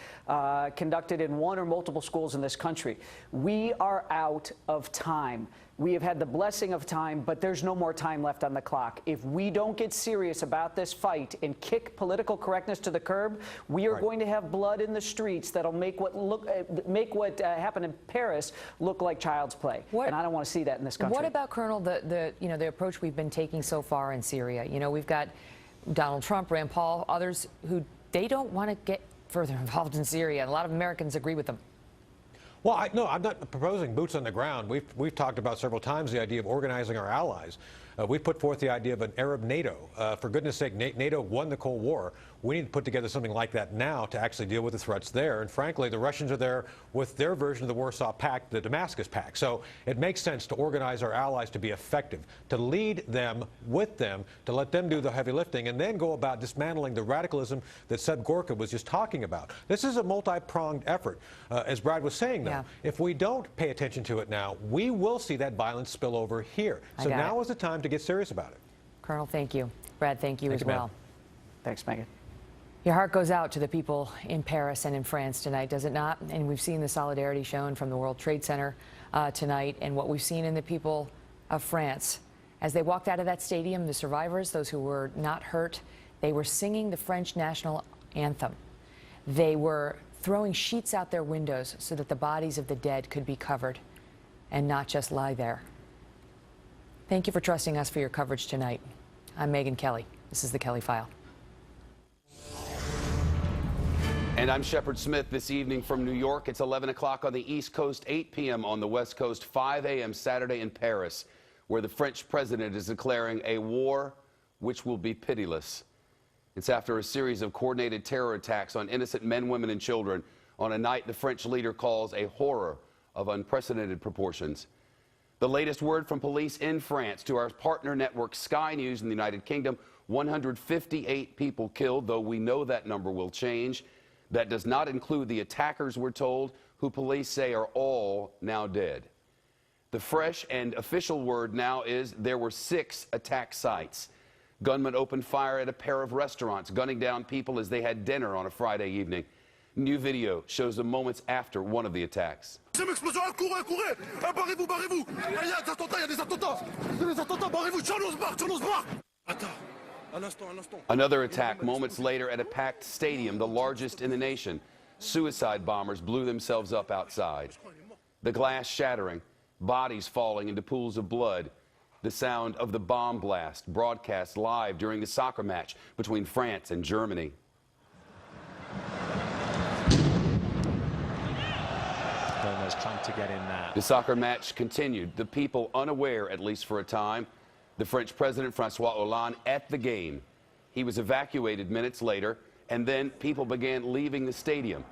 conducted in one or multiple schools in this country. We are out of time. We have had the blessing of time, but there's no more time left on the clock. If we don't get serious about this fight and kick political correctness to the curb, we are going to have blood in the streets that'll make what happened in Paris look like child's play. And I don't want to see that in this country. What about, Colonel, the approach we've been taking so far in Syria? You know, we've got Donald Trump, Rand Paul, others who they don't want to get further involved in Syria, and a lot of Americans agree with them. Well, no, I'm not proposing boots on the ground. We've talked about several times the idea of organizing our allies. We've put forth the idea of an Arab NATO. For goodness sake, NATO won the Cold War. We need to put together something like that now to actually deal with the threats there. And frankly, the Russians are there with their version of the Warsaw Pact, the Damascus Pact. So it makes sense to organize our allies to be effective, to lead them with them, to let them do the heavy lifting, and then go about dismantling the radicalism that Seb Gorka was just talking about. This is a multi-pronged effort. As Brad was saying, though, if we don't pay attention to it now, we will see that violence spill over here. So now is the time to get serious about it. Colonel, thank you. Brad, thank you as well. Thanks, Megan. Your heart goes out to the people in Paris and in France tonight, does it not? And we've seen the solidarity shown from the World Trade Center tonight, and what we've seen in the people of France. As they walked out of that stadium, the survivors, those who were not hurt, they were singing the French national anthem. They were throwing sheets out their windows so that the bodies of the dead could be covered and not just lie there. Thank you for trusting us for your coverage tonight. I'm Megyn Kelly. This is the Kelly File. And I'm Shepard Smith. This evening from New York, it's 11 o'clock on the East Coast, 8 p.m. on the West Coast, 5 a.m. Saturday in Paris, where the French president is declaring a war which will be pitiless. It's after a series of coordinated terror attacks on innocent men, women, and children on a night the French leader calls a horror of unprecedented proportions. The latest word from police in France to our partner network Sky News in the United Kingdom, 158 people killed, though we know that number will change. That does not include the attackers, we're told, who police say are all now dead. The fresh and official word now is there were 6 attack sites. Gunmen opened fire at a pair of restaurants, gunning down people as they had dinner on a Friday evening. New video shows the moments after one of the attacks. Another attack moments later at a packed stadium, the largest in the nation. Suicide bombers blew themselves up outside. The glass shattering, bodies falling into pools of blood. The sound of the bomb blast broadcast live during the soccer match between France and Germany. Almost trying to get in there. The soccer match continued, the people unaware, at least for a time. The French President François Hollande at the game. He was evacuated minutes later, and then people began leaving the stadium,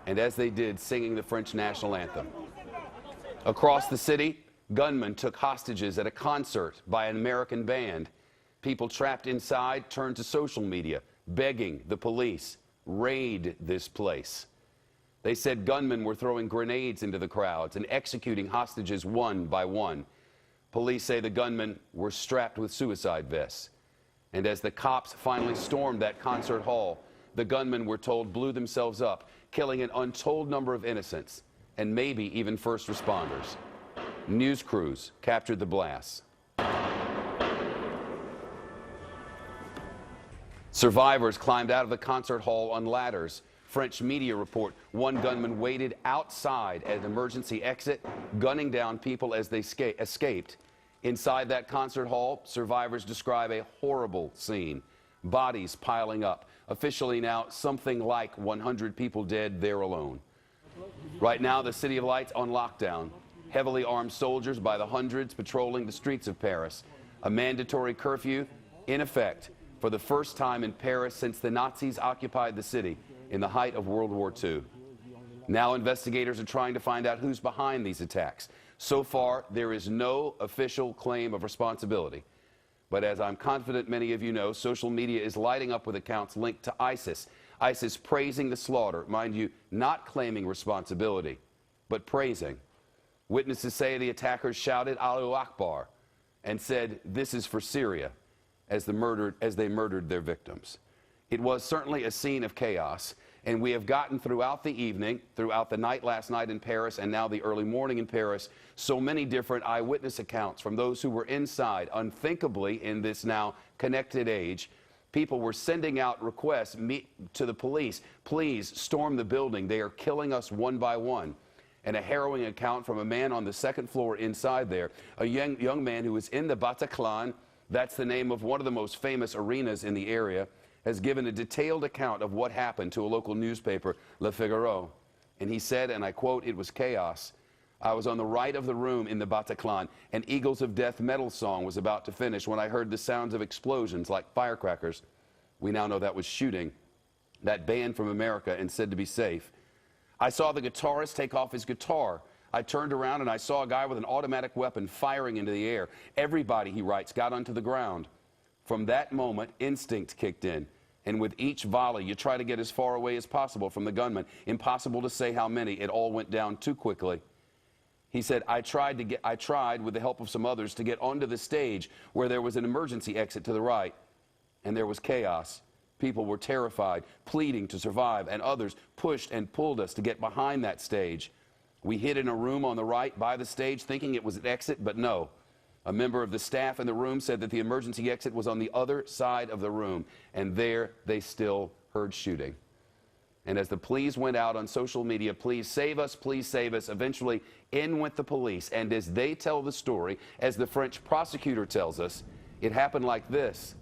and as they did, singing the French national anthem. Across the city, gunmen took hostages at a concert by an American band. People trapped inside turned to social media, begging the police, raid this place. They said gunmen were throwing grenades into the crowds and executing hostages one by one. Police say the gunmen were strapped with suicide vests. And as the cops finally stormed that concert hall, the gunmen, we're told, blew themselves up, killing an untold number of innocents and maybe even first responders. News crews captured the blasts. Survivors climbed out of the concert hall on ladders. French media report one gunman waited outside at an emergency exit, gunning down people as they escaped. Inside that concert hall, survivors describe a horrible scene. Bodies piling up. Officially now, something like 100 people dead there alone. Right now, the City of Lights on lockdown. Heavily armed soldiers by the hundreds patrolling the streets of Paris. A mandatory curfew in effect for the first time in Paris since the Nazis occupied the city in the height of World War II. Now investigators are trying to find out who's behind these attacks. So far, there is no official claim of responsibility. But as I'm confident many of you know, social media is lighting up with accounts linked to ISIS. ISIS praising the slaughter, mind you, not claiming responsibility, but praising. Witnesses say the attackers shouted Allahu Akbar and said, "This is for Syria," as they murdered their victims. It was certainly a scene of chaos, and we have gotten throughout the evening, throughout the night last night in Paris, and now the early morning in Paris, so many different eyewitness accounts from those who were inside. Unthinkably, in this now connected age, people were sending out requests to the police, please storm the building, they are killing us one by one. And a harrowing account from a man on the second floor inside there, a young man who was in the Bataclan, that's the name of one of the most famous arenas in the area, has given a detailed account of what happened to a local newspaper, Le Figaro. And he said, and I quote, "It was chaos. I was on the right of the room in the Bataclan. An Eagles of Death metal song was about to finish when I heard the sounds of explosions like firecrackers. We now know that was shooting. That band from America and said to be safe. I saw the guitarist take off his guitar. I turned around and I saw a guy with an automatic weapon firing into the air. Everybody," he writes, "got onto the ground. From that moment, instinct kicked in. And with each volley, you try to get as far away as possible from the gunman. Impossible to say how many. It all went down too quickly." He said, I tried with the help of some others to get onto the stage where there was an emergency exit to the right. And there was chaos. People were terrified, pleading to survive, and others pushed and pulled us to get behind that stage. We hid in a room on the right by the stage thinking it was an exit, but no. A member of the staff in the room said that the emergency exit was on the other side of the room, and there they still heard shooting. And as the pleas went out on social media, please save us, eventually in went the police. And as they tell the story, as the French prosecutor tells us, it happened like this.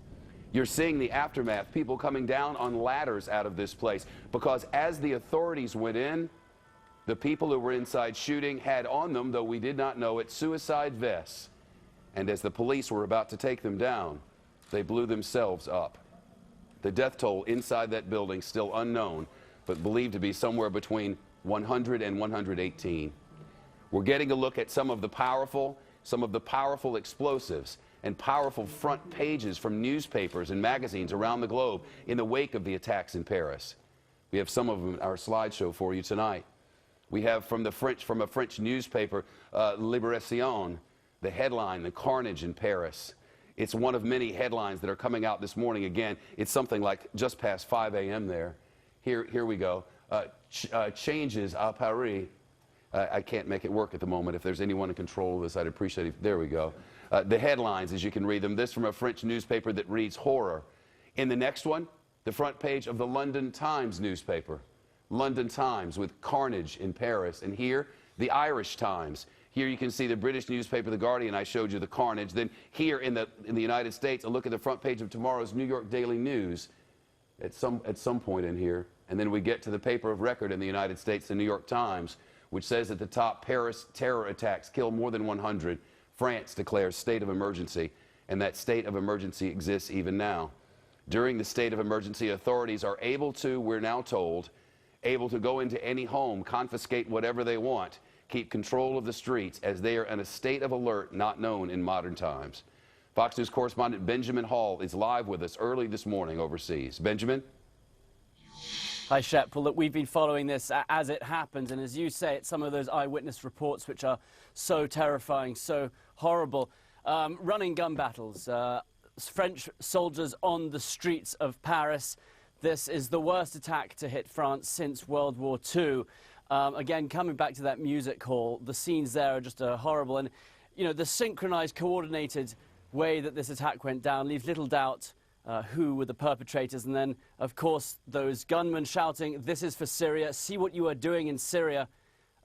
You're seeing the aftermath, people coming down on ladders out of this place, because as the authorities went in, the people who were inside shooting had on them, though we did not know it, suicide vests. And as the police were about to take them down, they blew themselves up. The death toll inside that building still unknown, but believed to be somewhere between 100 and 118. We're getting a look at some of the powerful explosives and powerful front pages from newspapers and magazines around the globe in the wake of the attacks in Paris. We have some of them in our slideshow for you tonight. We have from a French newspaper, Libération, the headline, "The Carnage in Paris." It's one of many headlines that are coming out this morning. Again, it's something like just past 5 a.m. there. Here we go. Changes à Paris. I can't make it work at the moment. If there's anyone in control of this, I'd appreciate it. There we go. The headlines, as you can read them. This from a French newspaper that reads horror. In the next one, the front page of the London Times newspaper. London Times with carnage in Paris. And here, the Irish Times. Here you can see the British newspaper, The Guardian. I showed you the carnage. Then here in the United States, a look at the front page of tomorrow's New York Daily News at some point in here. And then we get to the paper of record in the United States, the New York Times, which says at the top, Paris terror attacks kill more than 100. France declares state of emergency, and that state of emergency exists even now. During the state of emergency, authorities are able to, we're now told, able to go into any home, confiscate whatever they want, keep control of the streets, as they are in a state of alert not known in modern times. Fox News correspondent Benjamin Hall is live with us early this morning overseas. Benjamin? Hi, Shep. Well, look, we've been following this as it happens, and as you say, it's some of those eyewitness reports which are so terrifying, so horrible. Running gun battles, French soldiers on the streets of Paris. This is the worst attack to hit France since World War II. Again, coming back to that music hall, the scenes there are just horrible. And, you know, the synchronized, coordinated way that this attack went down leaves little doubt who were the perpetrators. And then, of course, those gunmen shouting, "This is for Syria. See what you are doing in Syria."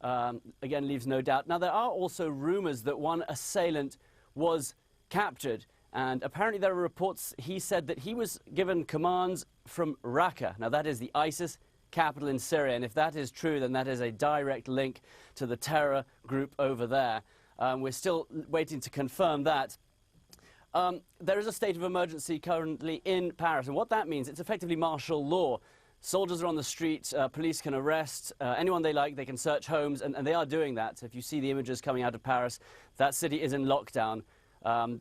Again, leaves no doubt. Now, there are also rumors that one assailant was captured. And apparently there are reports he said that he was given commands from Raqqa. Now, that is the ISIS capital in Syria. And if that is true, then that is a direct link to the terror group over there. We're still waiting to confirm that. There is a state of emergency currently in Paris. And what that means, it's effectively martial law. Soldiers are on the street, police can arrest anyone they like, they can search homes, and they are doing that. If you see the images coming out of Paris, that city is in lockdown.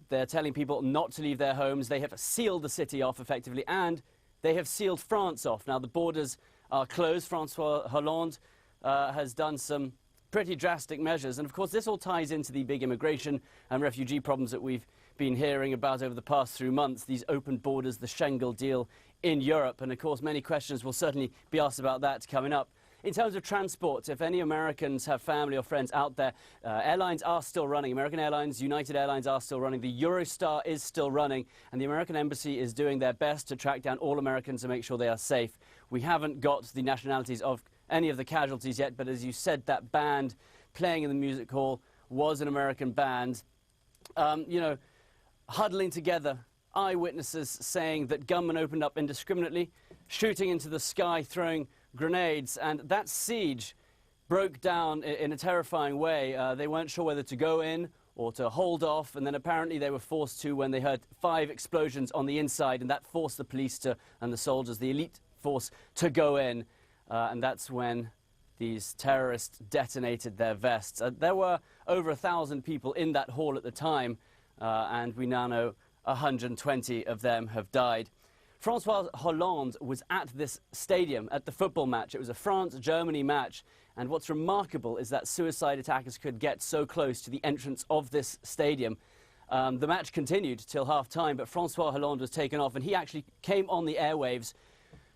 They're telling people not to leave their homes. They have sealed the city off effectively, and they have sealed France off. Now, the borders are closed. François Hollande has done some pretty drastic measures. And, of course, this all ties into the big immigration and refugee problems that we've been hearing about over the past few months, these open borders, the Schengen deal in Europe. And, of course, many questions will certainly be asked about that coming up. In terms of transport, if any Americans have family or friends out there, airlines are still running. American Airlines, United Airlines are still running. The Eurostar is still running. And the American Embassy is doing their best to track down all Americans and make sure they are safe. We haven't got the nationalities of any of the casualties yet, but as you said, that band playing in the music hall was an American band. You know, huddling together, eyewitnesses saying that gunmen opened up indiscriminately, shooting into the sky, throwing grenades, and that siege broke down in a terrifying way. They weren't sure whether to go in or to hold off, and then apparently they were forced to when they heard 5 explosions on the inside, and that forced the police and the soldiers, the elite force, to go in, and that's when these terrorists detonated their vests. There were over 1,000 people in that hall at the time, and we now know 120 of them have died. François Hollande was at this stadium at the football match. It was a France-Germany match. And what's remarkable is that suicide attackers could get so close to the entrance of this stadium. The match continued till half-time, but Francois Hollande was taken off, and he actually came on the airwaves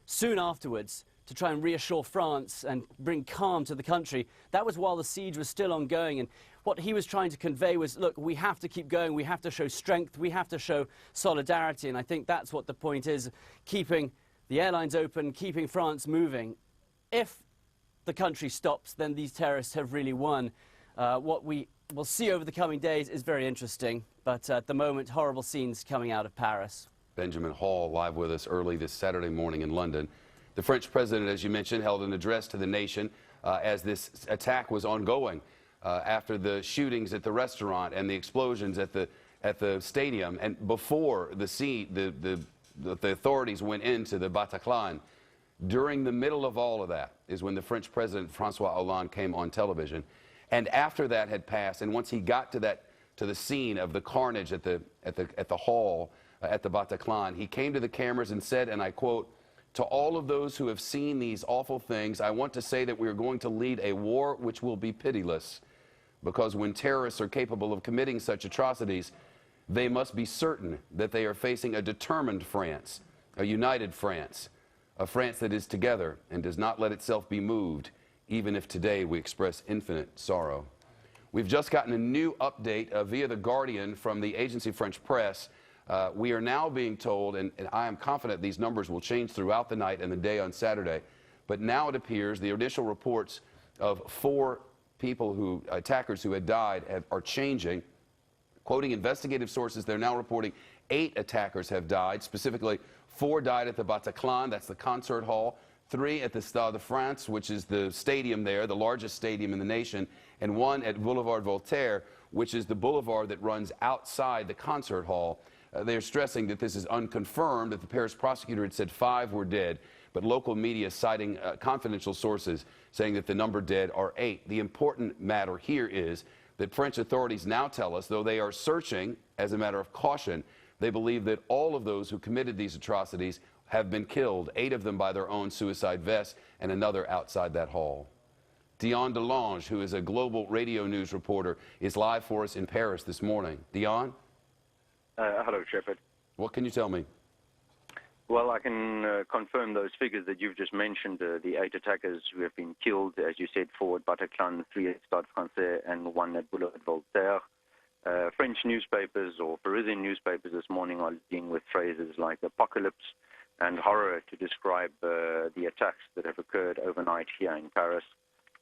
soon afterwards to try and reassure France and bring calm to the country. That was while the siege was still ongoing, and what he was trying to convey was, look, we have to keep going, we have to show strength, we have to show solidarity, and I think that's what the point is, keeping the airlines open, keeping France moving. If the country stops, then these terrorists have really won. What we will see over the coming days is very interesting, but at the moment, horrible scenes coming out of Paris. Benjamin Hall live with us early this Saturday morning in London. The French president, as you mentioned, held an address to the nation as this attack was ongoing after the shootings at the restaurant and the explosions at the stadium, and before the authorities went into the Bataclan. During the middle of all of that is when the French president, Francois Hollande, came on television. And after that had passed, and once he got to the scene of the carnage at the hall at the Bataclan, he came to the cameras and said, and I quote, "To all of those who have seen these awful things, I want to say that we are going to lead a war which will be pitiless, because when terrorists are capable of committing such atrocities, they must be certain that they are facing a determined France, a united France, a France that is together and does not let itself be moved, even if today we express infinite sorrow." We've just gotten a new update via The Guardian from the agency French press. We are now being told, and I am confident these numbers will change throughout the night and the day on Saturday, but now it appears the initial reports of 4 people attackers who had died are changing. Quoting investigative sources, they're now reporting 8 attackers have died. Specifically, 4 died at the Bataclan, that's the concert hall, 3 at the Stade de France, which is the stadium there, the largest stadium in the nation, and 1 at Boulevard Voltaire, which is the boulevard that runs outside the concert hall. They are stressing that this is unconfirmed, that the Paris prosecutor had said 5 were dead, but local media citing confidential sources saying that the number dead are 8. The important matter here is that French authorities now tell us, though they are searching as a matter of caution, they believe that all of those who committed these atrocities have been killed, 8 of them by their own suicide vests and another outside that hall. Dion Delange, who is a global radio news reporter, is live for us in Paris this morning. Dion? Hello, Shepard. What can you tell me? Well, I can confirm those figures that you've just mentioned, the 8 attackers who have been killed, as you said, 4 at Bataclan, 3 at Stade Français, and 1 at Boulevard Voltaire. French newspapers or Parisian newspapers this morning are leading with phrases like apocalypse and horror to describe the attacks that have occurred overnight here in Paris.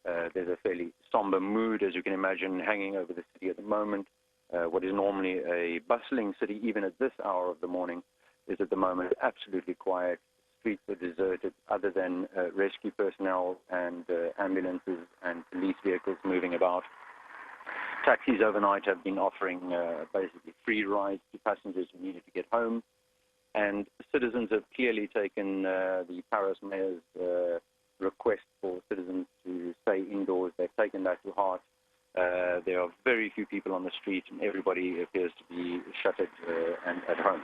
There's a fairly somber mood, as you can imagine, hanging over the city at the moment. What is normally a bustling city, even at this hour of the morning, is at the moment absolutely quiet. Streets are deserted, other than rescue personnel and ambulances and police vehicles moving about. Taxis overnight have been offering basically free rides to passengers who needed to get home. And citizens have clearly taken the Paris mayor's request for citizens to stay indoors. They've taken that to heart. There are very few people on the street, and everybody appears to be shuttered and at home.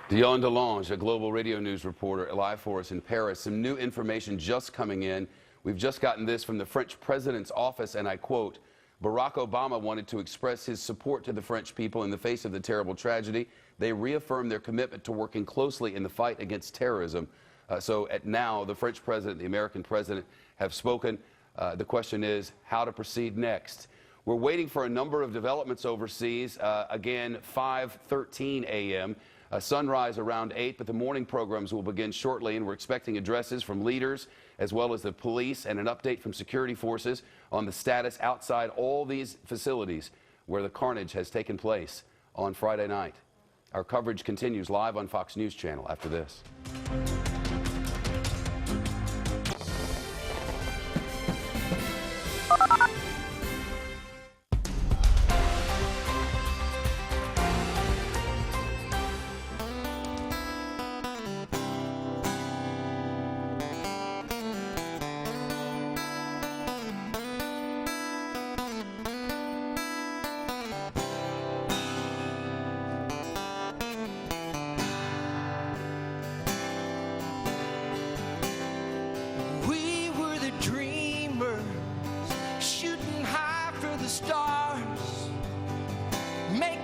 Dion Delange, a global radio news reporter, live for us in Paris. Some new information just coming in. We've just gotten this from the French president's office, and I quote, "Barack Obama wanted to express his support to the French people in the face of the terrible tragedy. They reaffirmed their commitment to working closely in the fight against terrorism." So now the French president, the American president have spoken. The question is how to proceed next. We're waiting for a number of developments overseas. Again, 5:13 a.m. Sunrise around 8, but the morning programs will begin shortly, and we're expecting addresses from leaders as well as the police and an update from security forces on the status outside all these facilities where the carnage has taken place on Friday night. Our coverage continues live on Fox News Channel after this.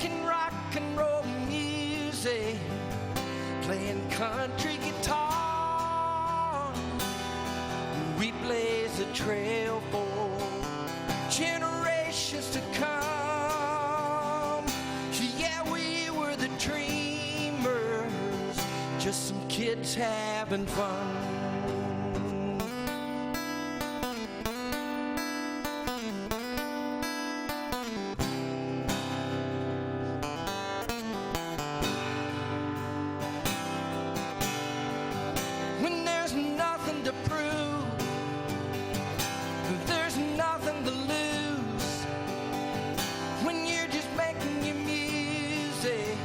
making rock and roll music, playing country guitar. We blaze a trail for generations to come. Yeah, we were the dreamers, just some kids having fun. When there's nothing to prove, there's nothing to lose. When you're just making your music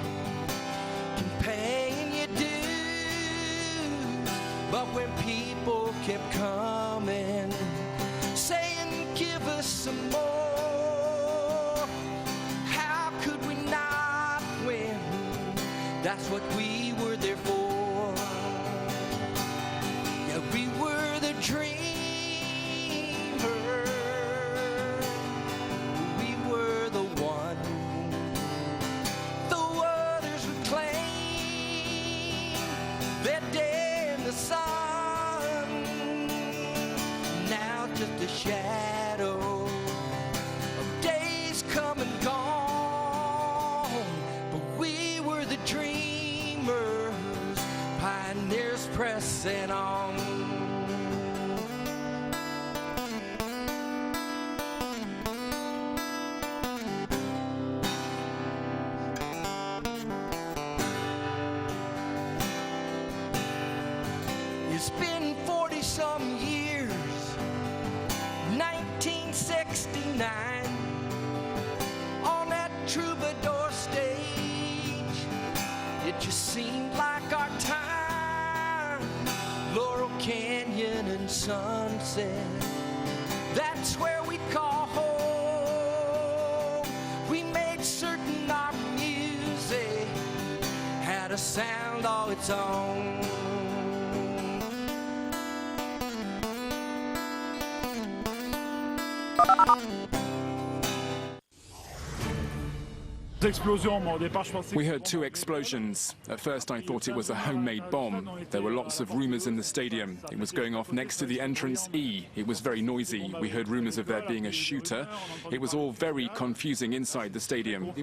and paying your dues. But when people kept coming, saying give us some more, how could we not win? That's what we were there for. Yeah, we were the dreamers. We were the one the others would claim their day in the sun. Now just a shadow of days come and gone. But we were the dreamers, pioneers pressing on. It's been 40-some years, 1969, on that troubadour stage. It just seemed like our time. Laurel Canyon and Sunset, that's where we call home. We made certain our music had a sound all its own. We heard two explosions. At first I thought it was a homemade bomb. There were lots of rumors in the stadium. It was going off next to the entrance E. It was very noisy. We heard rumors of there being a shooter. It was all very confusing inside the stadium.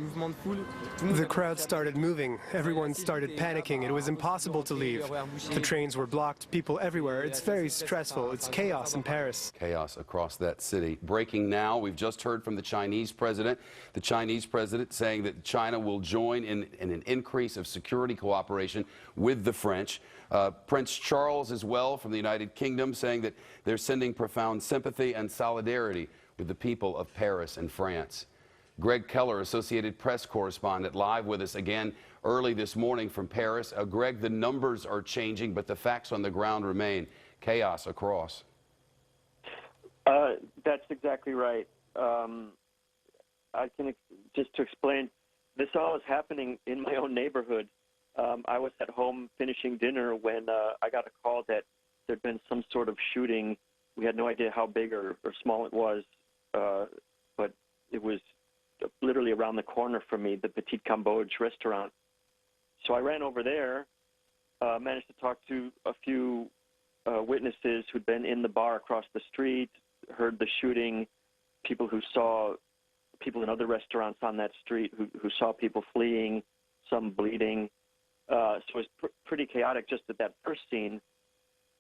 The crowd started moving. Everyone started panicking. It was impossible to leave. The trains were blocked, people everywhere. It's very stressful. It's chaos in Paris. Chaos across that city. Breaking now, we've just heard from the Chinese president. The Chinese president saying that China will join in an increase of security cooperation with the French. Prince Charles as well from the United Kingdom saying that they're sending profound sympathy and solidarity with the people of Paris and France. Greg Keller, Associated Press correspondent, live with us again early this morning from Paris. Greg, the numbers are changing, but the facts on the ground remain. Chaos across. That's exactly right. I can just to explain, this all is happening in my own neighborhood. I was at home finishing dinner when I got a call that there'd been some sort of shooting. We had no idea how big or small it was, but it was literally around the corner from me, the Petit Cambodge restaurant. So I ran over there, managed to talk to a few witnesses who'd been in the bar across the street, heard the shooting, people who saw people in other restaurants on that street who saw people fleeing, some bleeding. So it was pretty chaotic just at that first scene.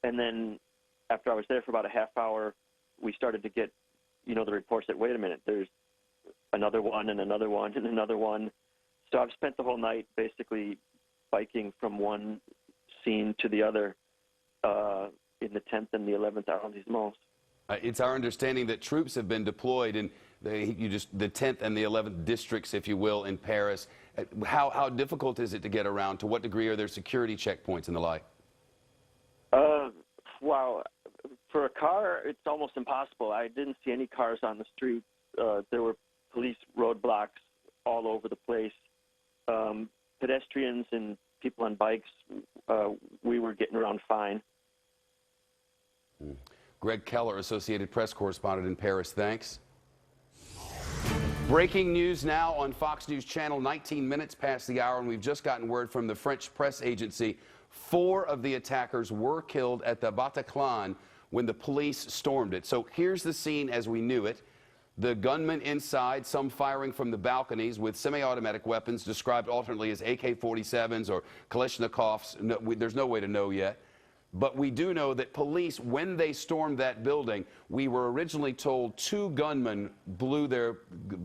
And then after I was there for about a half hour, we started to get, the reports that, wait a minute, there's another one and another one and another one. So I've spent the whole night basically biking from one scene to the other in the 10th and the 11th arrondissements. It's our understanding that troops have been deployed in the 10th and the 11th districts, if you will, in Paris. How difficult is it to get around? To what degree are there security checkpoints and the like? Wow. For a car, it's almost impossible. I didn't see any cars on the street. There were police roadblocks all over the place. Pedestrians and people on bikes, we were getting around fine. Greg Keller, Associated Press correspondent in Paris. Thanks. Breaking news now on Fox News Channel, 19 minutes past the hour, and we've just gotten word from the French press agency. 4 of the attackers were killed at the Bataclan when the police stormed it. So here's the scene as we knew it. The gunmen inside, some firing from the balconies with semi-automatic weapons described alternately as AK-47s or Kalashnikovs. No, there's no way to know yet. But we do know that police, when they stormed that building, we were originally told 2 gunmen blew their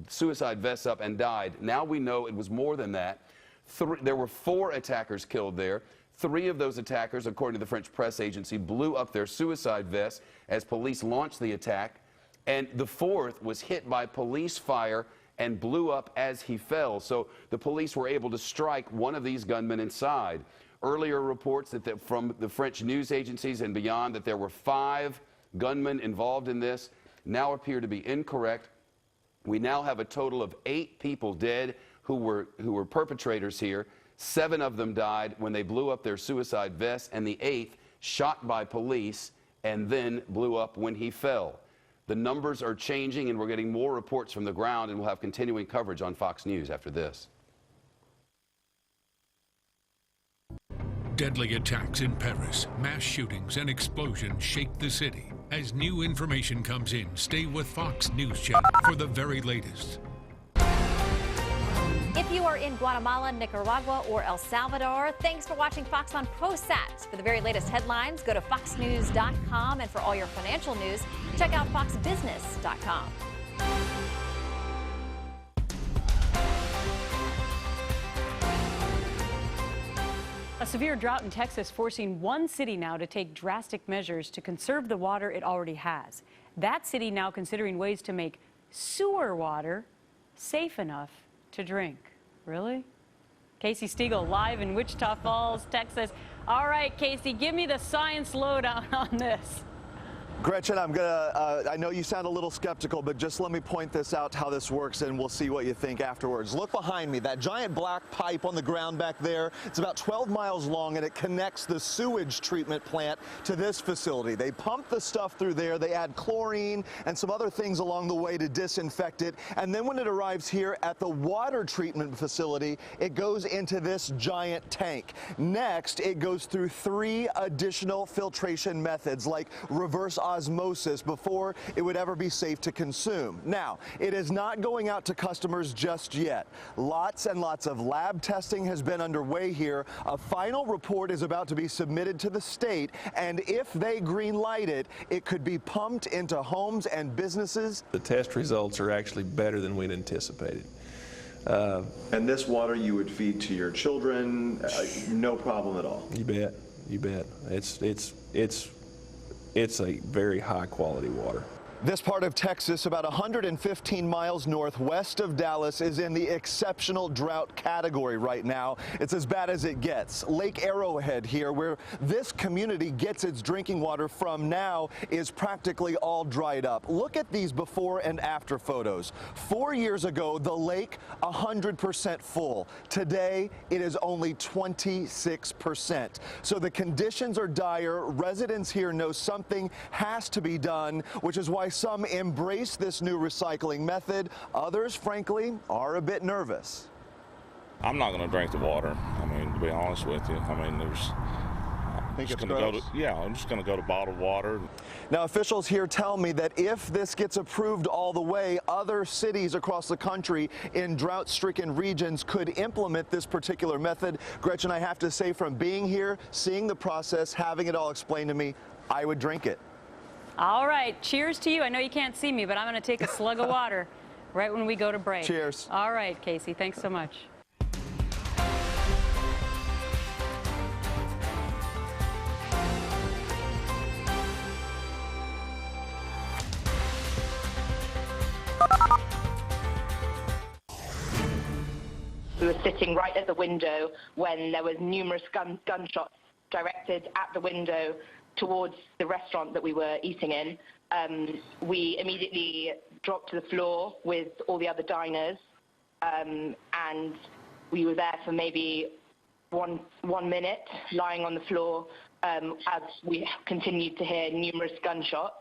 suicide vests up and died. Now we know it was more than that. There were 4 attackers killed there. 3 of those attackers, according to the French press agency, blew up their suicide vests as police launched the attack. And the 4th was hit by police fire and blew up as he fell. So the police were able to strike one of these gunmen inside. Earlier reports from the French news agencies and beyond that there were 5 gunmen involved in this now appear to be incorrect. We now have a total of 8 people dead who were perpetrators here. 7 of them died when they blew up their suicide vests, and the 8th shot by police and then blew up when he fell. The numbers are changing, and we're getting more reports from the ground, and we'll have continuing coverage on Fox News after this. Deadly attacks in Paris, mass shootings and explosions shake the city. As new information comes in, stay with Fox News Channel for the very latest. If you are in Guatemala, Nicaragua, or El Salvador, thanks for watching Fox on ProSat. For the very latest headlines, go to foxnews.com, and for all your financial news, check out foxbusiness.com. A severe drought in Texas forcing one city now to take drastic measures to conserve the water it already has. That city now considering ways to make sewer water safe enough to drink. Really? Casey Stiegel live in Wichita Falls, Texas. All right, Casey, give me the science lowdown on this. Gretchen, I know you sound a little skeptical, but just let me point this out, how this works, and we'll see what you think afterwards. Look behind me, that giant black pipe on the ground back there. It's about 12 miles long, and it connects the sewage treatment plant to this facility. They pump the stuff through there. They add chlorine and some other things along the way to disinfect it. And then when it arrives here at the water treatment facility, it goes into this giant tank. Next, it goes through 3 additional filtration methods, like reverse osmosis, before it would ever be safe to consume. Now, it is not going out to customers just yet. Lots and lots of lab testing has been underway here. A final report is about to be submitted to the state, and if they green light it, it could be pumped into homes and businesses. The test results are actually better than we'd anticipated. And this water you would feed to your children, no problem at all? You bet, you bet. It's a very high quality water. This part of Texas, about 115 miles northwest of Dallas, is in the exceptional drought category right now. It's as bad as it gets. Lake Arrowhead here, where this community gets its drinking water from now, is practically all dried up. Look at these before and after photos. 4 years ago, the lake 100% full. Today, it is only 26%. So the conditions are dire. Residents here know something has to be done, which is why some embrace this new recycling method. Others, frankly, are a bit nervous. I'm not going to drink the water. I mean, to be honest with you, I'm just going to go to bottled water. Now, officials here tell me that if this gets approved all the way, other cities across the country in drought-stricken regions could implement this particular method. Gretchen, I have to say, from being here, seeing the process, having it all explained to me, I would drink it. All right, cheers to you. I know you can't see me, but I'm going to take a slug of water right when we go to break. Cheers. All right, Casey, thanks so much. We were sitting right at the window when there was numerous gunshots directed at the window towards the restaurant that we were eating in. We immediately dropped to the floor with all the other diners, and we were there for maybe one minute, lying on the floor as we continued to hear numerous gunshots.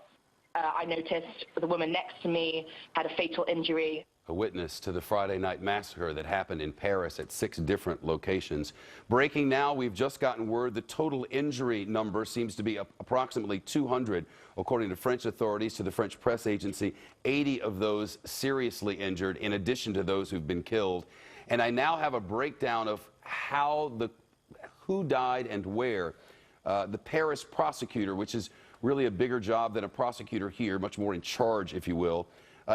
I noticed the woman next to me had a fatal injury. a witness to the Friday night massacre that happened in Paris at 6 different locations. Breaking now, we've just gotten word the total injury number seems to be approximately 200, according to French authorities, to the French press agency. 80 of those seriously injured, in addition to those who've been killed. And I now have a breakdown of who died and where. The Paris prosecutor, which is really a bigger job than a prosecutor here, much more in charge, if you will.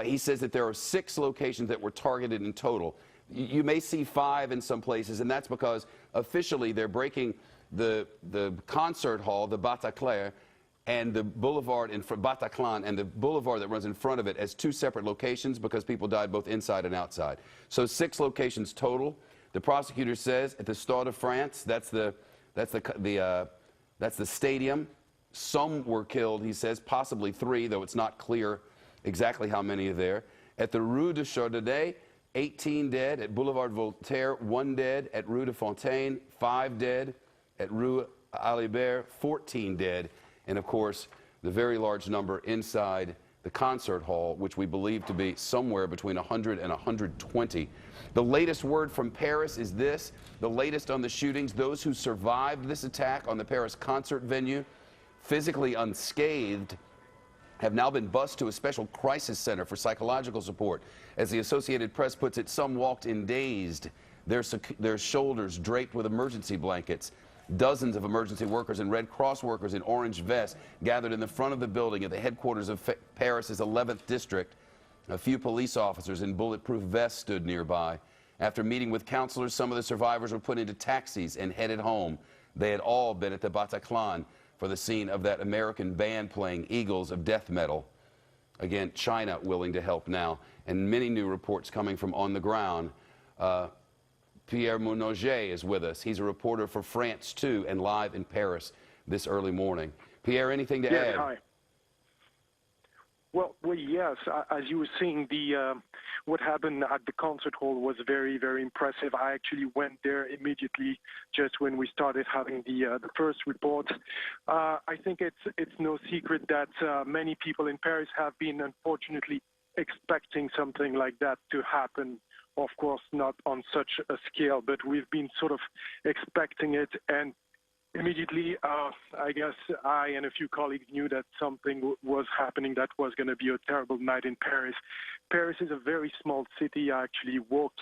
He says that there are 6 locations that were targeted in total. You may see 5 in some places, and that's because officially they're breaking the concert hall, the Bataclan, and the boulevard in Bataclan, and the boulevard that runs in front of it as 2 separate locations because people died both inside and outside. So 6 locations total. The prosecutor says at the Stade de France, that's the stadium. Some were killed, he says, possibly 3, though it's not clear exactly how many are there. At the Rue de Chaudet, 18 dead. At Boulevard Voltaire, 1 dead. At Rue de Fontaine, 5 dead. At Rue Alibert, 14 dead. And of course, the very large number inside the concert hall, which we believe to be somewhere between 100 and 120. The latest word from Paris is this, the latest on the shootings. Those who survived this attack on the Paris concert venue, physically unscathed, have now been bused to a special crisis center for psychological support. As the Associated Press puts it, some walked in dazed, their shoulders draped with emergency blankets. Dozens of emergency workers and Red Cross workers in orange vests gathered in the front of the building at the headquarters of Paris's 11th district. A few police officers in bulletproof vests stood nearby. After meeting with counselors, some of the survivors were put into taxis and headed home. They had all been at the Bataclan for the scene of that American band playing Eagles of death metal. Again, China willing to help now, and many new reports coming from on the ground. Pierre Mounouget is with us. He's a reporter for France 2 and live in Paris this early morning. Pierre, anything to add? Hi. Well, yes. As you were saying, what happened at the concert hall was very, very impressive. I actually went there immediately, just when we started having the first report. I think it's no secret that many people in Paris have been, unfortunately, expecting something like that to happen. Of course, not on such a scale, but we've been sort of expecting it, and immediately, I guess I and a few colleagues knew that something was happening, that was going to be a terrible night in Paris. Paris is a very small city. I actually walked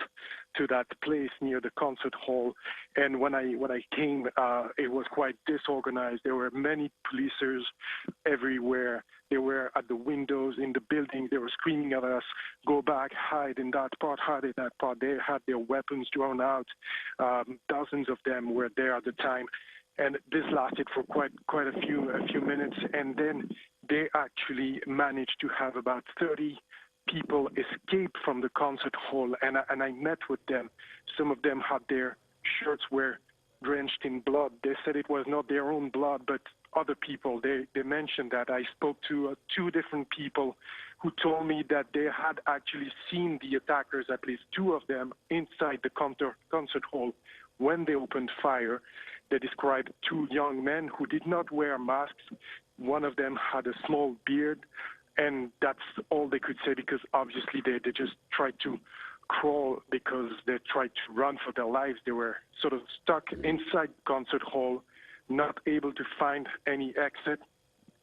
to that place near the concert hall, and when I came, it was quite disorganized. There were many policers everywhere. They were at the windows in the building. They were screaming at us, "Go back, hide in that part, hide in that part." They had their weapons drawn out. Dozens of them were there at the time. And this lasted for quite a few minutes, and then they actually managed to have about 30 people escape from the concert hall, and I met with them. Some of them had their shirts were drenched in blood. They said it was not their own blood, but other people. They mentioned that. I spoke to 2 different people who told me that they had actually seen the attackers, at least 2 of them, inside the concert hall when they opened fire. They described 2 young men who did not wear masks. One of them had a small beard, and that's all they could say, because obviously they just tried to crawl because they tried to run for their lives. They were sort of stuck inside the concert hall, not able to find any exit.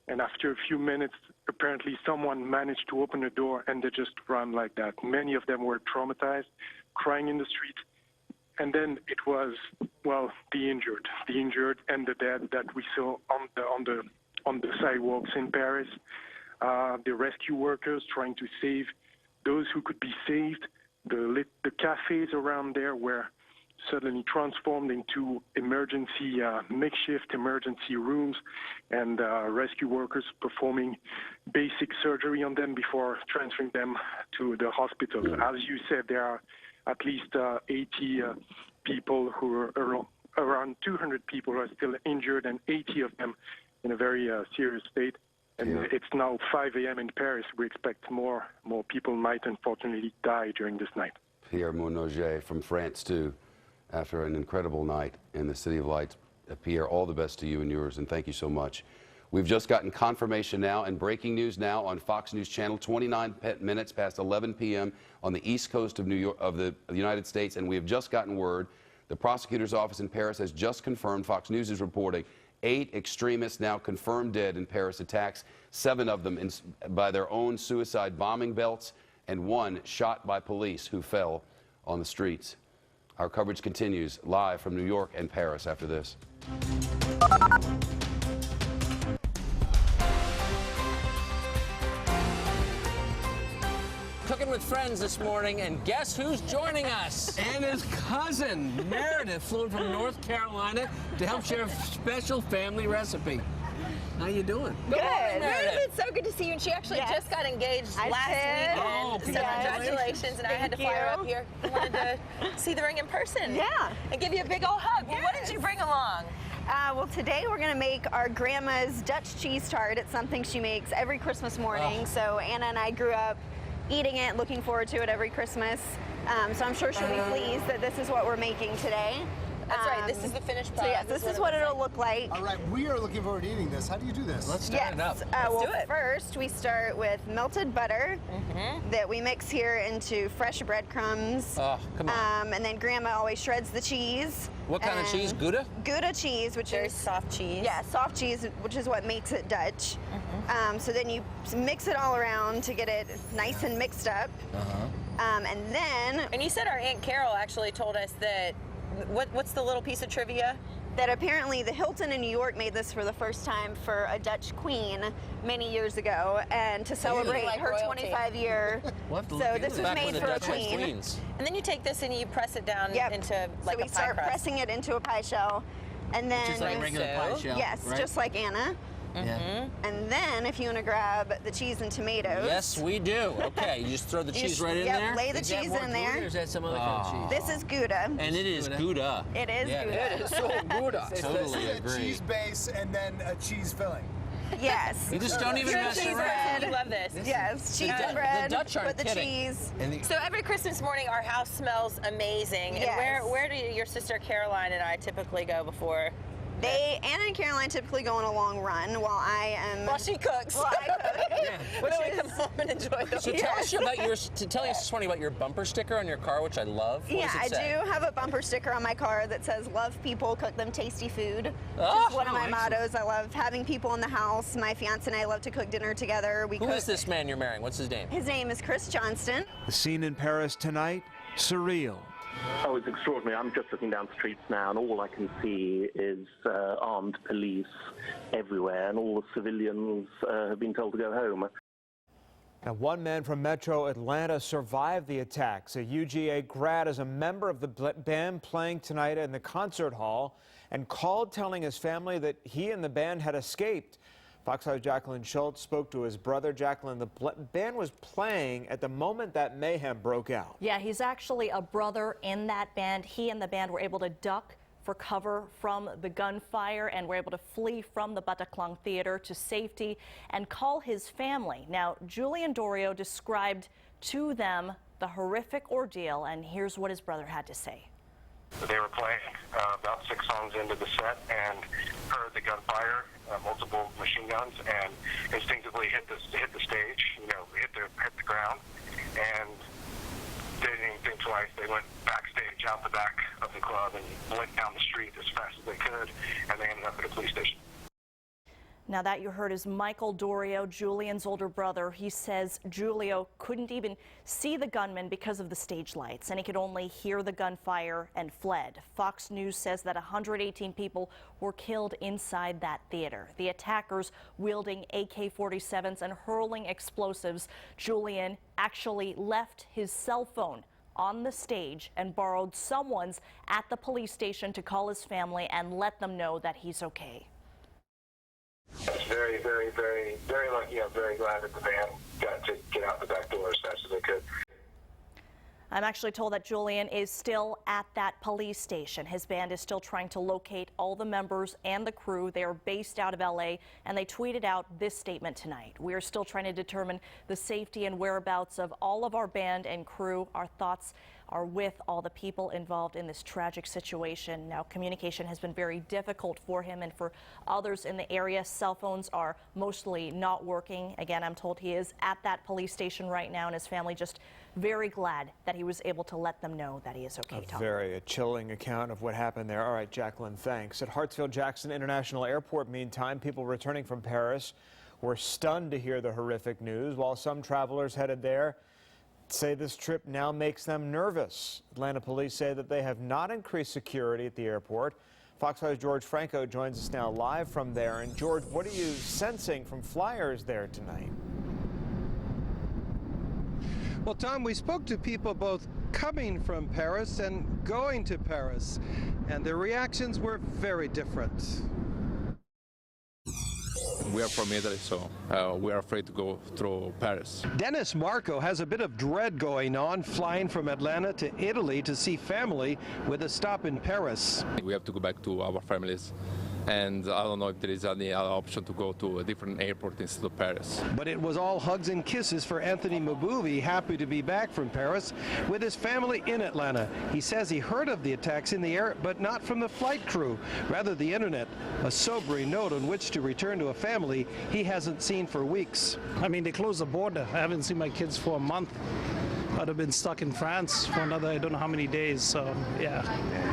And after a few minutes, apparently someone managed to open a door, and they just ran like that. Many of them were traumatized, crying in the street. And then it was, well, the injured and the dead that we saw on the sidewalks in Paris. The rescue workers trying to save those who could be saved. The cafes around there were suddenly transformed into makeshift emergency rooms, and rescue workers performing basic surgery on them before transferring them to the hospitals. As you said, there are at least 80 people who are around 200 people who are still injured, and 80 of them in a very serious state. And it's now 5 a.m. in Paris. We expect more people might unfortunately die during this night. Pierre Mounouget from France 2, after an incredible night in the City of Lights. Pierre, all the best to you and yours, and thank you so much. We've just gotten confirmation now and breaking news now on Fox News Channel, 29 minutes past 11 p.m. on the east coast of the United States, and we have just gotten word. The prosecutor's office in Paris has just confirmed, Fox News is reporting, 8 extremists now confirmed dead in Paris attacks, 7 of them by their own suicide bombing belts, and 1 shot by police who fell on the streets. Our coverage continues live from New York and Paris after this. Cooking with friends this morning, and guess who's joining us? Anna's cousin, Meredith, flew in from North Carolina to help share a special family recipe. How you doing? Good. Morning, Meredith. It's so good to see you. And she actually just got engaged last weekend. Oh, so congratulations. And I had to fly her up here. I wanted to see the ring in person. Yeah. And give you a big old hug. Well, what did you bring along? Well, today we're going to make our grandma's Dutch cheese tart. It's something she makes every Christmas morning. So Anna and I grew up eating it, looking forward to it every Christmas. So I'm sure she'll be pleased that this is what we're making today. That's right. This is the finished product. So yes, this is what it'll look like. All right, we are looking forward to eating this. How do you do this? Let's start it up. Well, do it. First, we start with melted butter that we mix here into fresh breadcrumbs. Oh, come on. And then Grandma always shreds the cheese. What kind of cheese? Gouda? Gouda cheese, which Very is soft cheese. Yeah, soft cheese, which is what makes it Dutch. So then you mix it all around to get it nice and mixed up. And then... And you said our Aunt Carol actually told us that, what's the little piece of trivia? That apparently the Hilton in New York made this for the first time for a Dutch queen many years ago, and to celebrate her 25-year. So this was made for a queen. And then you take this and you press it down into like so we a pie start crust. pressing it into a pie shell, and then just like regular pie shell. Yes, right? just like Anna. And then if you want to grab the cheese and tomatoes. Yes, we do. Okay, you just throw the cheese right in there? Lay the cheese in there. Or is that some other kind of cheese? This is Gouda. And it is Gouda. It is Gouda. It is so Gouda. Totally a agree. cheese base and then a cheese filling. Yes. You just don't even mess around. I love this. Yes, cheese and bread. The Dutch aren't with the kidding. cheese. So every Christmas morning, our house smells amazing. Yes. And where do your sister Caroline and I typically go before? Anna and Caroline typically go on a long run while I am. While she cooks. While I cook. When we come home and enjoy the So tell us about tell us something about your bumper sticker on your car, which I love. What does it say? I do have a bumper sticker on my car that says "Love people, cook them tasty food," which is one of my mottos. I love having people in the house. My fiance and I love to cook dinner together. Who is this man you're marrying? What's his name? His name is Chris Johnston. The scene in Paris tonight, surreal. Oh, it's extraordinary. I'm just looking down the streets now, and all I can see is armed police everywhere, and all the civilians have been told to go home. Now, one man from Metro Atlanta survived the attacks. A UGA grad is a member of the band playing tonight in the concert hall and called telling his family that he and the band had escaped. Fox 5's Jacqueline Schultz spoke to his brother. Jacqueline, the band was playing at the moment that mayhem broke out. Yeah, he's actually a brother in that band. He and the band were able to duck for cover from the gunfire and were able to flee from the Bataclan theater to safety and call his family. Now, Julian Dorio described to them the horrific ordeal, and here's what his brother had to say. They were playing about 6 songs into the set and heard the gunfire, multiple machine guns, and instinctively hit the stage, hit the ground, and didn't even think twice. They went backstage out the back of the club and went down the street as fast as they could, and they ended up at a police station. Now, that you heard is Michael Dorio, Julian's older brother. He says Julio couldn't even see the gunman because of the stage lights, and he could only hear the gunfire and fled. Fox News says that 118 people were killed inside that theater. The attackers wielding AK-47s and hurling explosives. Julian actually left his cell phone on the stage and borrowed someone's at the police station to call his family and let them know that he's okay. It's very, very, very, very lucky. I'm very glad that the band got to get out the back door as fast as they could. I'm actually told that Julian is still at that police station. His band is still trying to locate all the members and the crew. They are based out of LA, and they tweeted out this statement tonight. We are still trying to determine the safety and whereabouts of all of our band and crew. Our thoughts are with all the people involved in this tragic situation. Now, communication has been very difficult for him and for others in the area. Cell phones are mostly not working. Again, I'm told he is at that police station right now, and his family just very glad that he was able to let them know that he is okay. A very chilling account of what happened there. All right, Jacqueline, thanks. At Hartsfield-Jackson International Airport, meantime, people returning from Paris were stunned to hear the horrific news, while some travelers headed there say this trip now makes them nervous. Atlanta police say that they have not increased security at the airport. Fox 5's George Franco joins us now live from there. And George, what are you sensing from flyers there tonight? Well, Tom, we spoke to people both coming from Paris and going to Paris, and their reactions were very different. We are from Italy, so we are afraid to go through Paris. Dennis Marco has a bit of dread going on, flying from Atlanta to Italy to see family with a stop in Paris. We have to go back to our families, and I don't know if there is any other option to go to a different airport instead of Paris. But it was all hugs and kisses for Anthony Mabuvi, happy to be back from Paris with his family in Atlanta. He says he heard of the attacks in the air, but not from the flight crew, rather the internet, a sobering note on which to return to a family he hasn't seen for weeks. I mean, they closed the border. I haven't seen my kids for a month. I'd have been stuck in France for another, I don't know how many days, so yeah,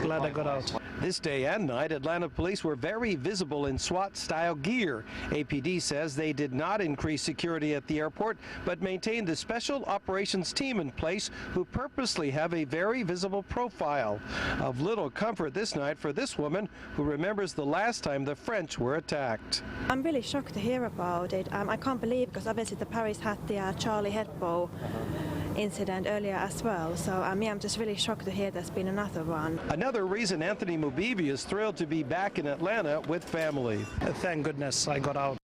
glad I got out. This day and night, Atlanta police were very visible in SWAT-style gear. APD says they did not increase security at the airport, but maintained the special operations team in place who purposely have a very visible profile. Of little comfort this night for this woman who remembers the last time the French were attacked. I'm really shocked to hear about it. I can't believe, because obviously the Paris had the Charlie Hebdo incident earlier as well. So yeah, I'm just really shocked to hear there's been another one. Another reason Anthony Mubibi is thrilled to be back in Atlanta with family. Thank goodness I got out.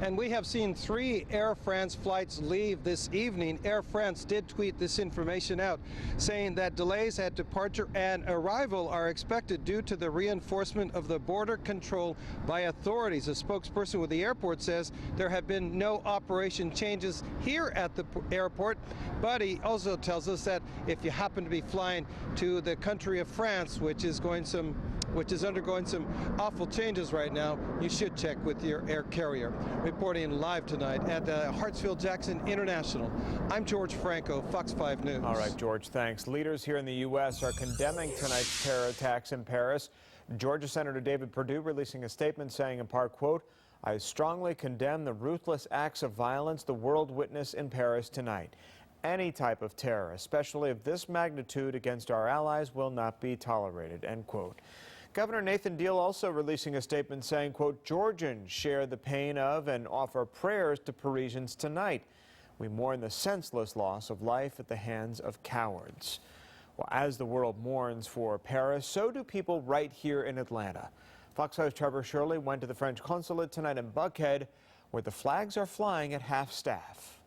And we have seen 3 Air France flights leave this evening. Air France did tweet this information out, saying that delays at departure and arrival are expected due to the reinforcement of the border control by authorities. A spokesperson with the airport says there have been no operation changes here at the airport, but he also tells us that if you happen to be flying to the country of France, which is undergoing some awful changes right now, you should check with your air carrier. Reporting live tonight at Hartsfield-Jackson International, I'm George Franco, Fox 5 News. All right, George, thanks. Leaders here in the U.S. are condemning tonight's terror attacks in Paris. Georgia Senator David Perdue releasing a statement saying in part, quote, "I strongly condemn the ruthless acts of violence the world witnessed in Paris tonight. Any type of terror, especially of this magnitude against our allies, will not be tolerated," end quote. Governor Nathan Deal also releasing a statement saying, quote, "Georgians share the pain of and offer prayers to Parisians tonight. We mourn the senseless loss of life at the hands of cowards." Well, as the world mourns for Paris, so do people right here in Atlanta. Fox 5's Trevor Shirley went to the French consulate tonight in Buckhead, where the flags are flying at half-staff.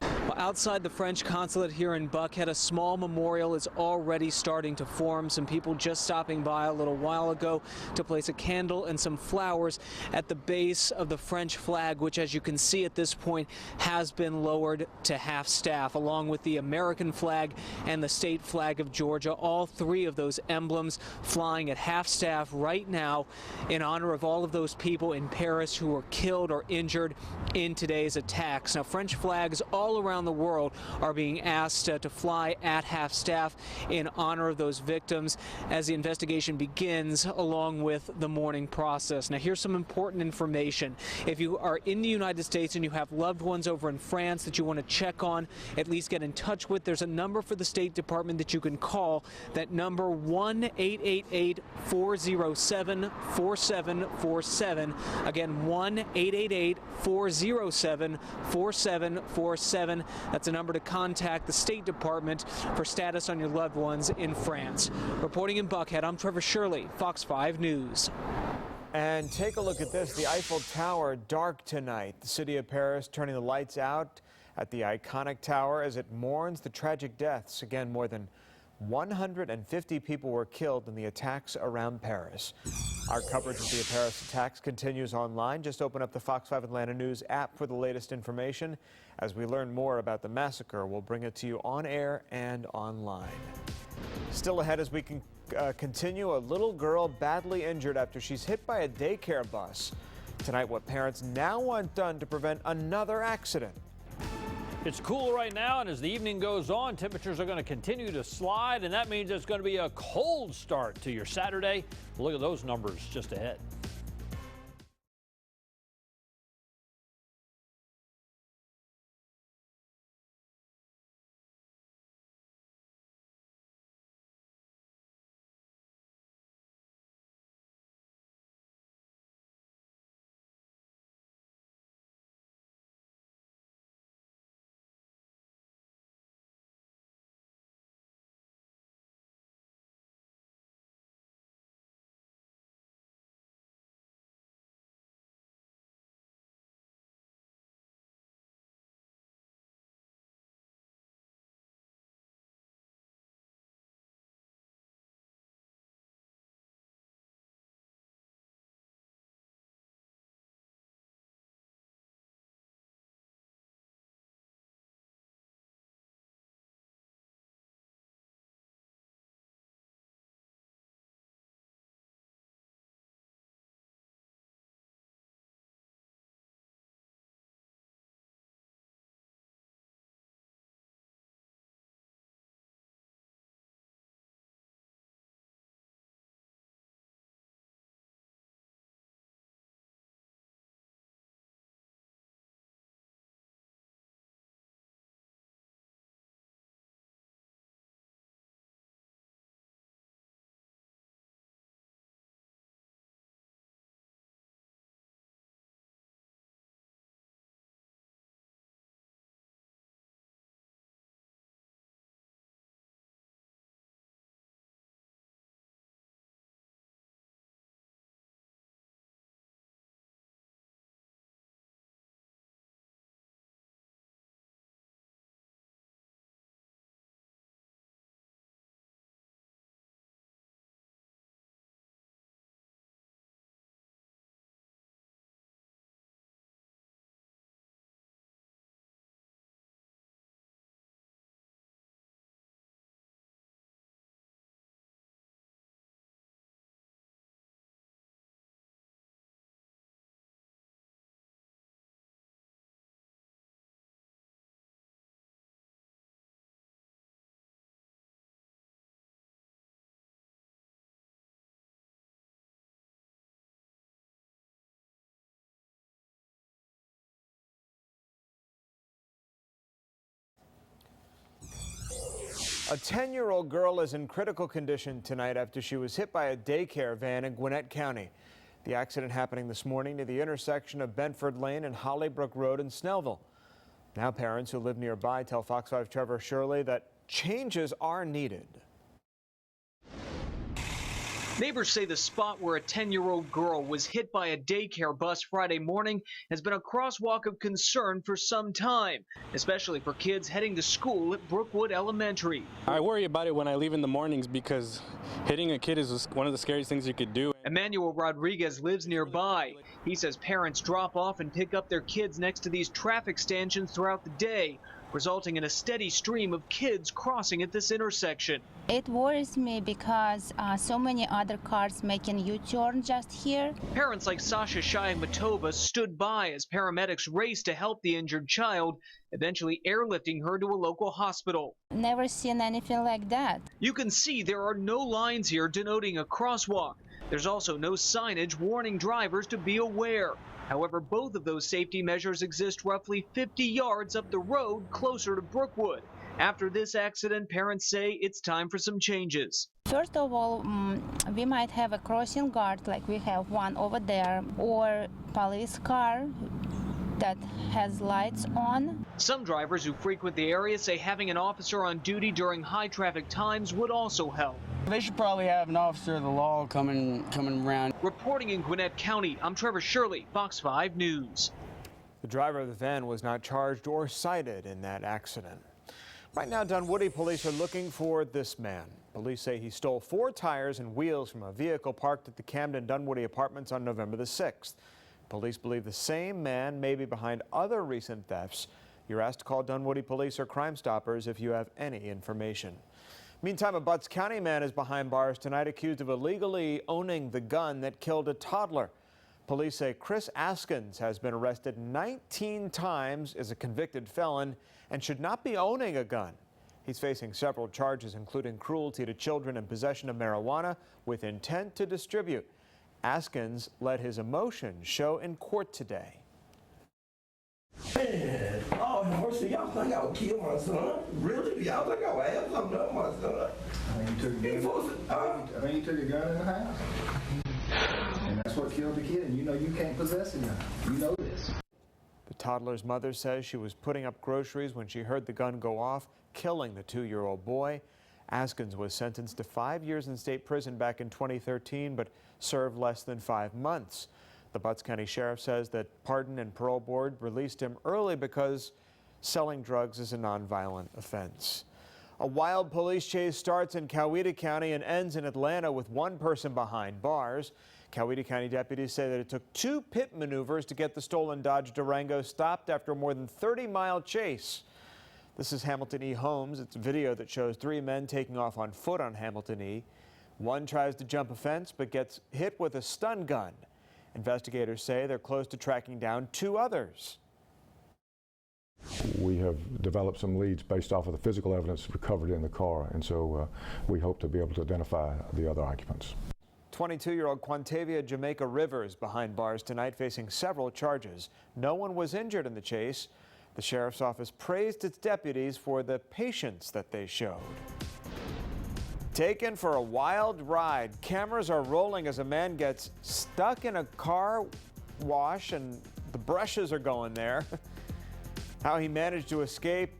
Well, outside the French consulate here in Buckhead, a small memorial is already starting to form. Some people just stopping by a little while ago to place a candle and some flowers at the base of the French flag, which, as you can see at this point, has been lowered to half-staff, along with the American flag and the state flag of Georgia. All 3 of those emblems flying at half-staff right now in honor of all of those people in Paris who were killed or injured in today's attacks. Now, French flags all around the world are being asked to fly at half-staff in honor of those victims as the investigation begins, along with the mourning process. Now, here's some important information. If you are in the United States and you have loved ones over in France that you want to check on, at least get in touch with, there's a number for the State Department that you can call. That number, 1-888-407-4747. Again, 1-888-407-4747. That's a number to contact the State Department for status on your loved ones in France. Reporting in Buckhead, I'm Trevor Shirley, Fox 5 News. And take a look at this. The Eiffel Tower dark tonight. The city of Paris turning the lights out at the iconic tower as it mourns the tragic deaths. Again, more than 150 people were killed in the attacks around Paris. Our coverage of the Paris attacks continues online. Just open up the Fox 5 Atlanta News app for the latest information. As we learn more about the massacre, we'll bring it to you on air and online. Still ahead as we can continue, a little girl badly injured after she's hit by a daycare bus. Tonight, what parents now want done to prevent another accident. It's cool right now, and as the evening goes on, temperatures are going to continue to slide, and that means it's going to be a cold start to your Saturday. Look at those numbers just ahead. A 10-year-old girl is in critical condition tonight after she was hit by a daycare van in Gwinnett County. The accident happening this morning near the intersection of Benford Lane and Hollybrook Road in Snellville. Now parents who live nearby tell Fox 5 Trevor Shirley that changes are needed. Neighbors say the spot where a 10-year-old girl was hit by a daycare bus Friday morning has been a crosswalk of concern for some time, especially for kids heading to school at Brookwood Elementary. I worry about it when I leave in the mornings because hitting a kid is one of the scariest things you could do. Emmanuel Rodriguez lives nearby. He says parents drop off and pick up their kids next to these traffic stanchions throughout the day, resulting in a steady stream of kids crossing at this intersection. It worries me because so many other cars making U-turn just here. Parents like Sasha Shayamatova stood by as paramedics raced to help the injured child, eventually airlifting her to a local hospital. Never seen anything like that. You can see there are no lines here denoting a crosswalk. There's also no signage warning drivers to be aware. However, both of those safety measures exist roughly 50 yards up the road closer to Brookwood. After this accident, parents say it's time for some changes. First of all, we might have a crossing guard like we have one over there, or police car that has lights on. Some drivers who frequent the area say having an officer on duty during high traffic times would also help. They should probably have an officer of the law coming around. Reporting in Gwinnett County, I'm Trevor Shirley, Fox 5 News. The driver of the van was not charged or cited in that accident. Right now, Dunwoody police are looking for this man. Police say he stole 4 tires and wheels from a vehicle parked at the Camden Dunwoody apartments on November the 6th. Police believe the same man may be behind other recent thefts. You're asked to call Dunwoody police or Crime Stoppers if you have any information. Meantime, a Butts County man is behind bars tonight accused of illegally owning the gun that killed a toddler. Police say Chris Askins has been arrested 19 times as a convicted felon and should not be owning a gun. He's facing several charges, including cruelty to children and possession of marijuana with intent to distribute. Askins let his emotions show in court today. Man, oh, mercy, y'all think I would kill my son? Really? Y'all think I would have something up my son? I think you took a gun in the house. And that's what killed the kid, and you know you can't possess a gun. You know this. The toddler's mother says she was putting up groceries when she heard the gun go off, killing the 2-year-old boy. Askins was sentenced to 5 years in state prison back in 2013, but served less than 5 months. The Butts County Sheriff says that Pardon and Parole Board released him early because selling drugs is a nonviolent offense. A wild police chase starts in Coweta County and ends in Atlanta with one person behind bars. Coweta County deputies say that it took 2 pit maneuvers to get the stolen Dodge Durango stopped after a more than 30-mile chase. This is Hamilton E. Holmes. It's a video that shows 3 men taking off on foot on Hamilton E. One tries to jump a fence but gets hit with a stun gun. Investigators say they're close to tracking down 2 others. We have developed some leads based off of the physical evidence recovered in the car, and so we hope to be able to identify the other occupants. 22-year-old Quantavia Jamaica Rivers behind bars tonight, facing several charges. No one was injured in the chase. The sheriff's office praised its deputies for the patience that they showed. Taken for a wild ride. Cameras are rolling as a man gets stuck in a car wash and the brushes are going there. How he managed to escape,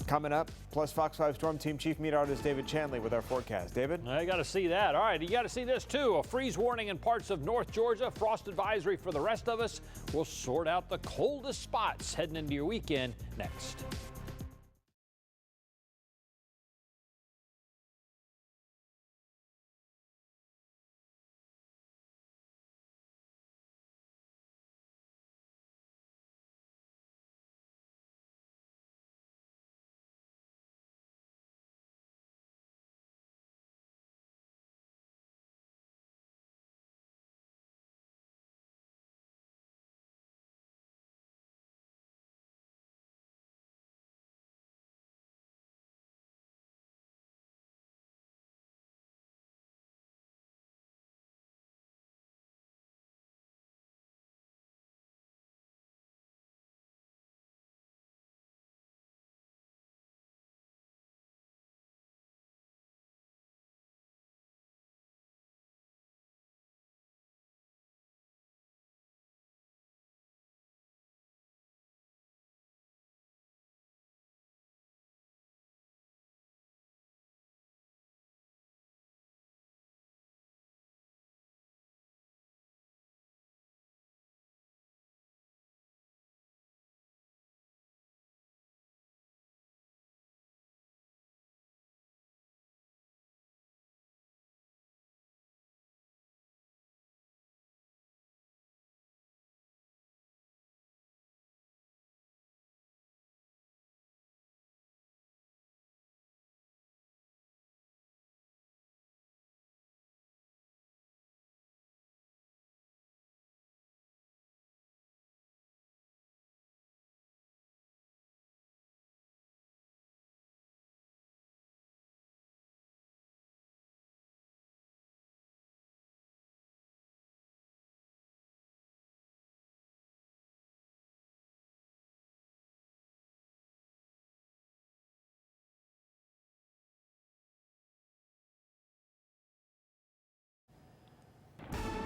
coming up. Plus, Fox 5 Storm Team Chief Meteorologist David Chanley with our forecast. David? I got to see that. All right, you got to see this too. A freeze warning in parts of North Georgia. Frost advisory for the rest of us. We'll sort out the coldest spots heading into your weekend next.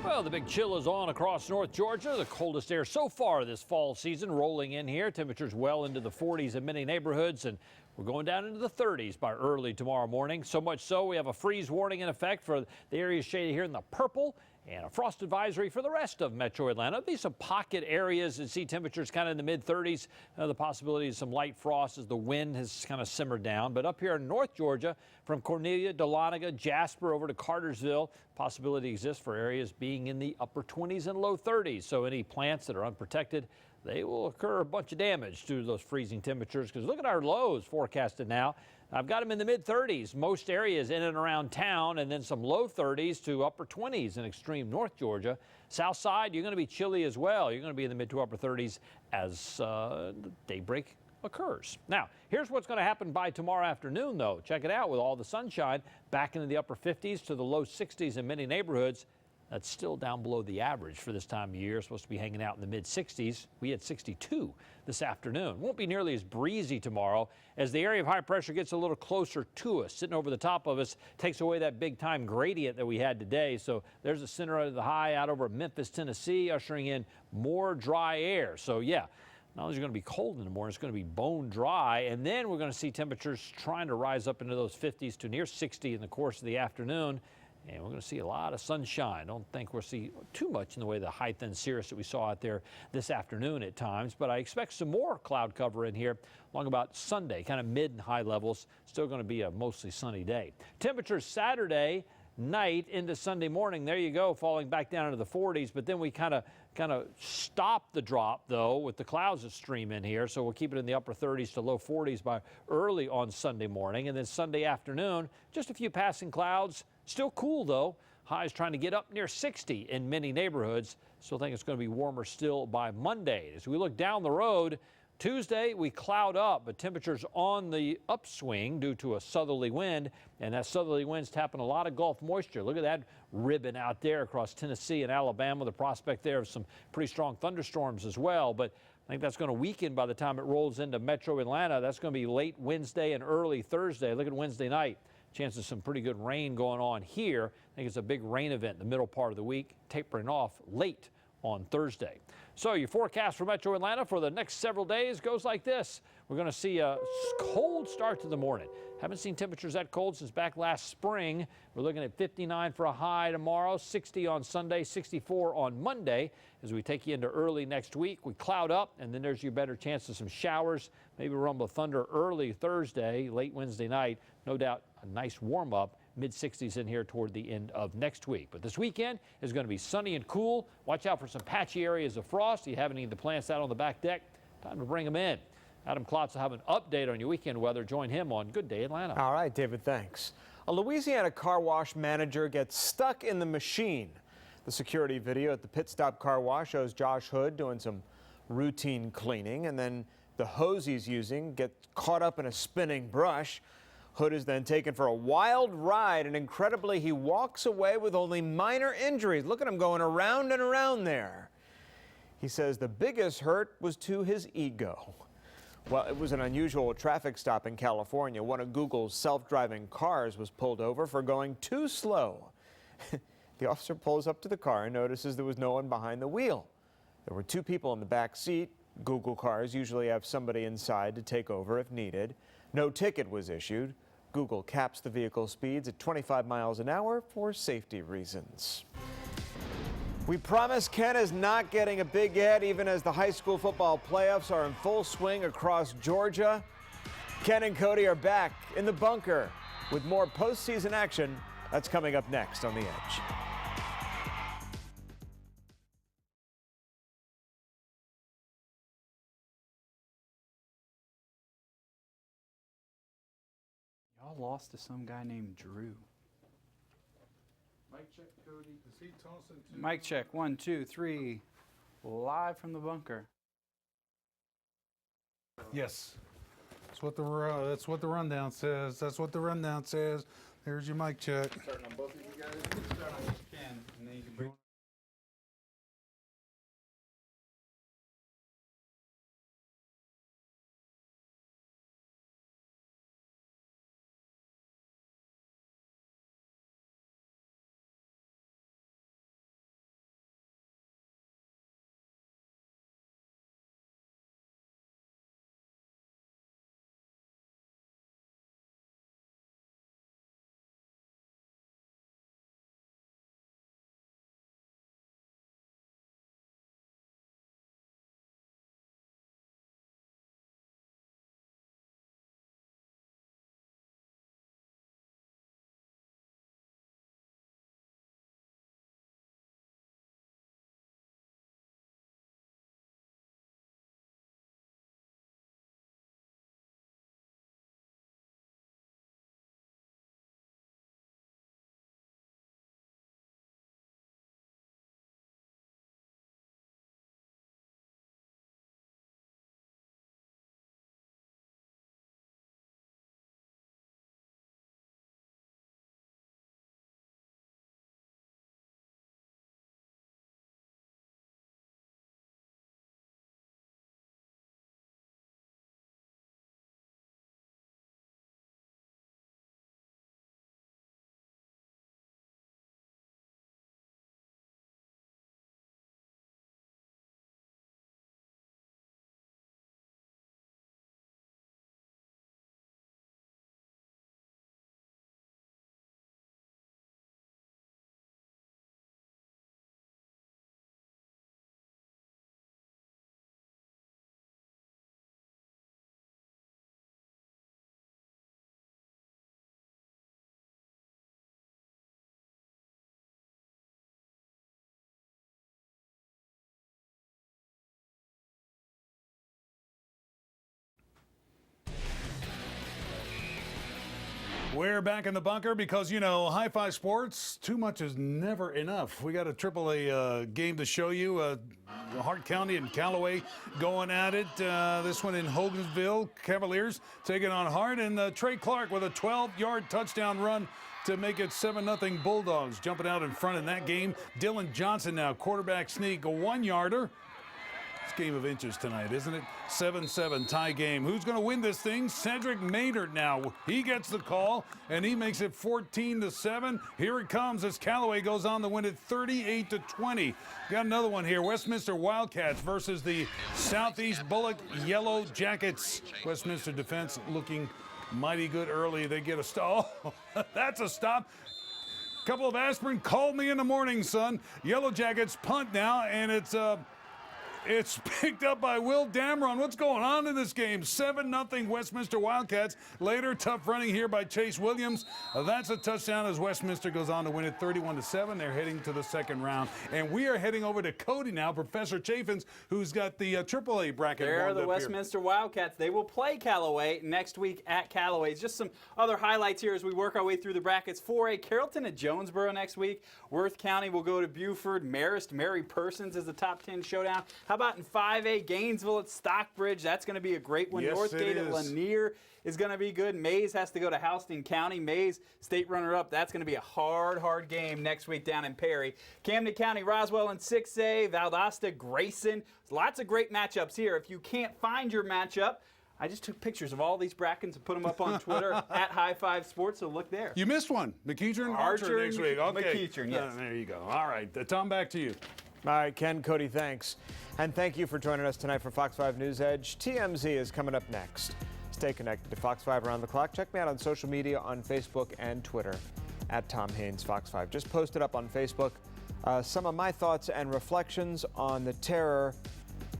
Well, the big chill is on across North Georgia. The coldest air so far this fall season rolling in here. Temperatures well into the 40s in many neighborhoods, and we're going down into the 30s by early tomorrow morning. So much so we have a freeze warning in effect for the areas shaded here in the purple and a frost advisory for the rest of metro Atlanta. There'll be some pocket areas and see temperatures kind of in the mid-30s. The possibility of some light frost as the wind has kind of simmered down. But up here in North Georgia, from Cornelia, Dahlonega, Jasper over to Cartersville, possibility exists for areas being in the upper 20s and low 30s. So any plants that are unprotected, they will occur a bunch of damage due to those freezing temperatures. Because look at our lows forecasted now. I've got them in the mid-30s, most areas in and around town, and then some low 30s to upper 20s in extreme North Georgia. South side, you're going to be chilly as well. You're going to be in the mid to upper 30s as daybreak occurs. Now, here's what's going to happen by tomorrow afternoon, though. Check it out with all the sunshine back into the upper 50s to the low 60s in many neighborhoods. That's still down below the average for this time of year. Supposed to be hanging out in the mid-60s. We had 62 this afternoon. Won't be nearly as breezy tomorrow as the area of high pressure gets a little closer to us. Sitting over the top of us takes away that big time gradient that we had today. So there's the center of the high out over Memphis, Tennessee, ushering in more dry air. So yeah, not only is it going to be cold in the morning, it's going to be bone dry. And then we're going to see temperatures trying to rise up into those 50s to near 60 in the course of the afternoon. And we're going to see a lot of sunshine. Don't think we'll see too much in the way of the high thin cirrus that we saw out there this afternoon at times. But I expect some more cloud cover in here along about Sunday, kind of mid and high levels. Still going to be a mostly sunny day. Temperatures Saturday night into Sunday morning. There you go, falling back down into the 40s. But then we kind of stop the drop, though, with the clouds that stream in here. So we'll keep it in the upper 30s to low 40s by early on Sunday morning. And then Sunday afternoon, just a few passing clouds. Still cool, though. Highs trying to get up near 60 in many neighborhoods. Still think it's going to be warmer still by Monday. As we look down the road, Tuesday, we cloud up, but temperatures on the upswing due to a southerly wind, and that southerly wind's tapping a lot of Gulf moisture. Look at that ribbon out there across Tennessee and Alabama. The prospect there of some pretty strong thunderstorms as well, but I think that's going to weaken by the time it rolls into metro Atlanta. That's going to be late Wednesday and early Thursday. Look at Wednesday night. Chances of some pretty good rain going on here. I think it's a big rain event in the middle part of the week, tapering off late on Thursday. So your forecast for metro Atlanta for the next several days goes like this. We're going to see a cold start to the morning. Haven't seen temperatures that cold since back last spring. We're looking at 59 for a high tomorrow, 60 on Sunday, 64 on Monday. As we take you into early next week, we cloud up, and then there's your better chance of some showers, maybe rumble of thunder early Thursday, late Wednesday night. No doubt a nice warm up, mid-60s in here toward the end of next week. But this weekend is going to be sunny and cool. Watch out for some patchy areas of frost. You have any of the plants out on the back deck? Time to bring them in. Adam Klotz will have an update on your weekend weather. Join him on Good Day Atlanta. All right, David, thanks. A Louisiana car wash manager gets stuck in the machine. The security video at the Pit Stop Car Wash shows Josh Hood doing some routine cleaning, and then the hose he's using gets caught up in a spinning brush. Hood is then taken for a wild ride, and incredibly, he walks away with only minor injuries. Look at him going around and around there. He says the biggest hurt was to his ego. Well, it was an unusual traffic stop in California. One of Google's self-driving cars was pulled over for going too slow. The officer pulls up to the car and notices there was no one behind the wheel. There were two people in the back seat. Google cars usually have somebody inside to take over if needed. No ticket was issued. Google caps the vehicle speeds at 25 miles an hour for safety reasons. We promise Ken is not getting a big head even as the high school football playoffs are in full swing across Georgia. Ken and Cody are back in the bunker with more postseason action. That's coming up next on The Edge. Y'all lost to some guy named Drew. Mic check, Cody. Is he tossing to Mic check, 1, 2, 3. Live from the bunker. Yes. That's what the rundown says. That's what the rundown says. There's your mic check. Starting on both of you guys. Start on Ken, and then you can bring We're back in the bunker because, you know, High Five Sports, too much is never enough. We got a AAA game to show you. Hart County and Callaway going at it. This one in Hogansville. Cavaliers taking on Hart. And Trey Clark with a 12-yard touchdown run to make it 7-0 Bulldogs. Jumping out in front in that game. Dylan Johnson now, quarterback sneak, a 1-yarder. It's a game of inches tonight, isn't it? 7-7 tie game. Who's going to win this thing? Cedric Maynard now. He gets the call, and he makes it 14-7. Here it comes as Callaway goes on to win it 38-20. Got another one here. Westminster Wildcats versus the Southeast Bullock Yellow Jackets. Westminster defense looking mighty good early. They get a stop. Oh, that's a stop. Couple of aspirin. Called me in the morning, son. Yellow Jackets punt now, and it's picked up by Will Damron. What's going on in this game? 7-0 Westminster Wildcats. Later, tough running here by Chase Williams. That's a touchdown as Westminster goes on to win it 31-7. They're heading to the second round. And we are heading over to Cody now, Professor Chaffins, who's got the AAA bracket. They're the Westminster Wildcats. They will play Callaway next week at Callaway. Just some other highlights here as we work our way through the brackets. 4A, Carrollton at Jonesboro next week. Worth County will go to Buford. Marist, Mary Persons is the top 10 showdown. How about in 5A, Gainesville at Stockbridge? That's going to be a great one. Yes, Northgate at Lanier is going to be good. Mays has to go to Houston County. Mays, state runner-up. That's going to be a hard game next week down in Perry. Camden County, Roswell in 6A. Valdosta, Grayson. Lots of great matchups here. If you can't find your matchup, I just took pictures of all these brackets and put them up on Twitter at High Five Sports, so look there. You missed one. McEachern, Archer next week. Okay. McEachern, yes. There you go. All right. Tom, back to you. All right, Ken, Cody, thanks. And thank you for joining us tonight for Fox 5 News Edge. TMZ is coming up next. Stay connected to Fox 5 around the clock. Check me out on social media on Facebook and Twitter at Tom Haynes Fox 5. Just posted up on Facebook some of my thoughts and reflections on the terror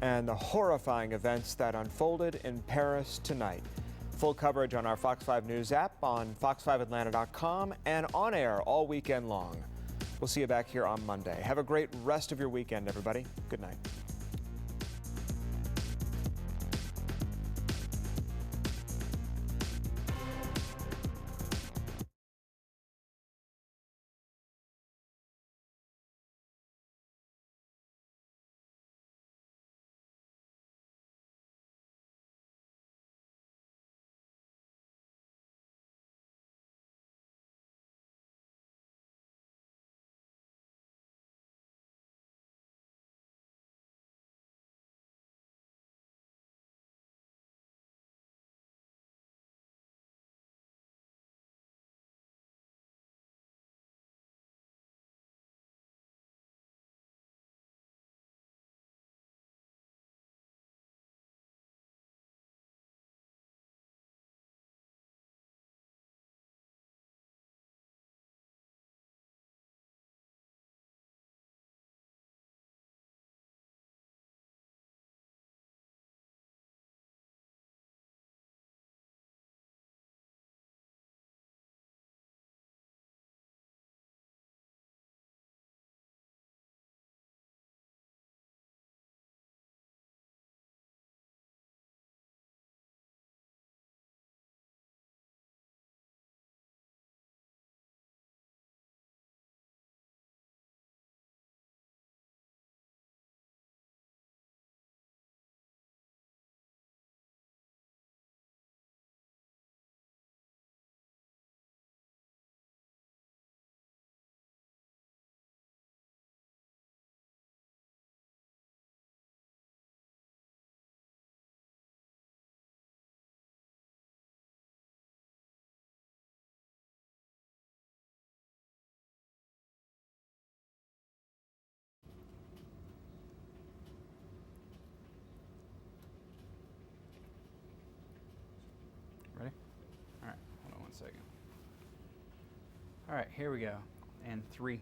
and the horrifying events that unfolded in Paris tonight. Full coverage on our Fox 5 News app, on fox5atlanta.com, and on air all weekend long. We'll see you back here on Monday. Have a great rest of your weekend, everybody. Good night. Ready? All right, hold on one second. All right, here we go. And 3,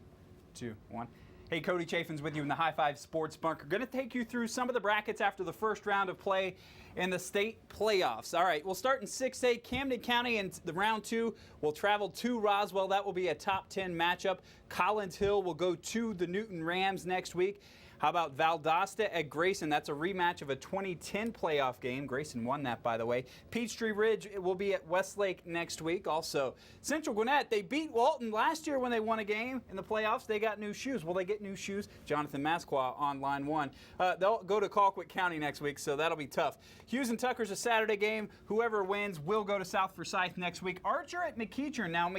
2, 1. Hey, Cody Chaffins with you in the High Five Sports Bunker. Going to take you through some of the brackets after the first round of play in the state playoffs. All right, we'll start in 6A. Camden County in the round 2 will travel to Roswell. That will be a top 10 matchup. Collins Hill will go to the Newton Rams next week. How about Valdosta at Grayson? That's a rematch of a 2010 playoff game. Grayson won that, by the way. Peachtree Ridge will be at Westlake next week. Also, Central Gwinnett, they beat Walton last year when they won a game in the playoffs. They got new shoes. Will they get new shoes? Jonathan Masqua on line one. They'll go to Colquitt County next week, so that'll be tough. Hughes and Tucker's a Saturday game. Whoever wins will go to South Forsyth next week. Archer at McEachern. Now,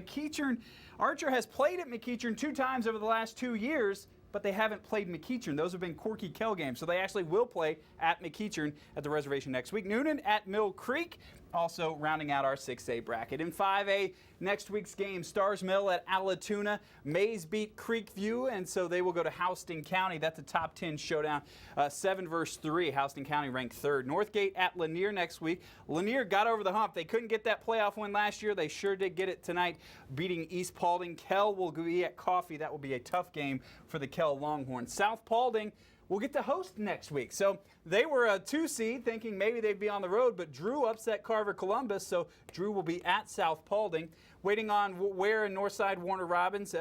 Archer has played at McEachern 2 times over the last 2 years, but they haven't played McEachern. Those have been Corky Kell games, so they actually will play at McEachern at the reservation next week. Noonan at Mill Creek, also rounding out our 6A bracket. In 5A, next week's game, Stars Mill at Allatoona. Mays beat Creekview, and so they will go to Houston County. That's a top 10 showdown. 7 versus 3. Houston County ranked 3rd. Northgate at Lanier next week. Lanier got over the hump. They couldn't get that playoff win last year. They sure did get it tonight, beating East Paulding. Kell will be at Coffee. That will be a tough game for the Kell Longhorns. South Paulding will get to host next week. So they were a 2 seed, thinking maybe they'd be on the road, but Drew upset Carver Columbus, so Drew will be at South Paulding. Waiting on Ware and Northside Warner Robins.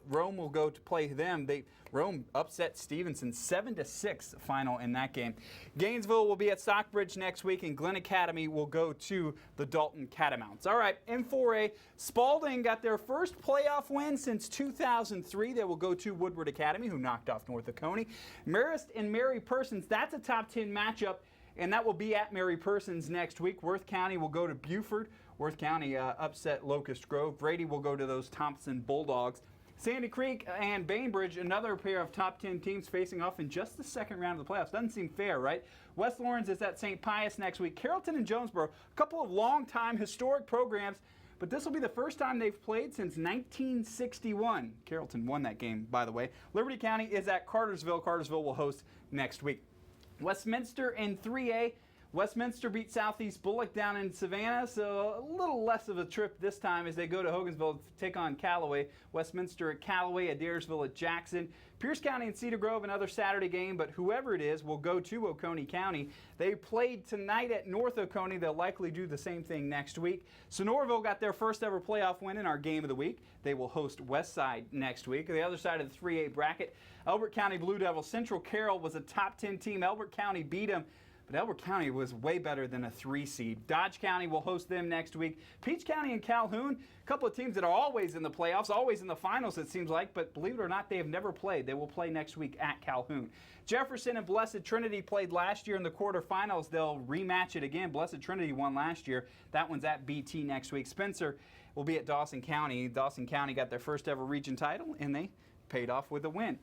Rome will go to play them. Rome upset Stevenson 7-6 final in that game. Gainesville will be at Stockbridge next week, and Glen Academy will go to the Dalton Catamounts. All right, in 4A, Spalding got their first playoff win since 2003. They will go to Woodward Academy, who knocked off North Oconee. Marist and Mary Persons, that's a top 10 matchup, and that will be at Mary Persons next week. Worth County will go to Buford. Worth County upset Locust Grove. Brady will go to those Thompson Bulldogs. Sandy Creek and Bainbridge, another pair of top 10 teams facing off in just the second round of the playoffs. Doesn't seem fair, right? West Lawrence is at St. Pius next week. Carrollton and Jonesboro, a couple of long-time historic programs, but this will be the first time they've played since 1961. Carrollton won that game, by the way. Liberty County is at Cartersville. Cartersville will host next week. Westminster in 3A. Westminster beat Southeast Bullock down in Savannah, so a little less of a trip this time as they go to Hogansville to take on Callaway. Westminster at Callaway, Adairsville at Jackson. Pierce County and Cedar Grove, another Saturday game, but whoever it is will go to Oconee County. They played tonight at North Oconee. They'll likely do the same thing next week. Sonoraville got their first ever playoff win in our game of the week. They will host Westside next week. On the other side of the 3A bracket, Elbert County Blue Devils. Central Carroll was a top 10 team. Elbert County beat them. But Elbert County was way better than a 3 seed. Dodge County will host them next week. Peach County and Calhoun, a couple of teams that are always in the playoffs, always in the finals it seems like, but believe it or not, they have never played. They will play next week at Calhoun. Jefferson and Blessed Trinity played last year in the quarterfinals. They'll rematch it again. Blessed Trinity won last year. That one's at BT next week. Spencer will be at Dawson County. Dawson County got their first ever region title, and they paid off with a win.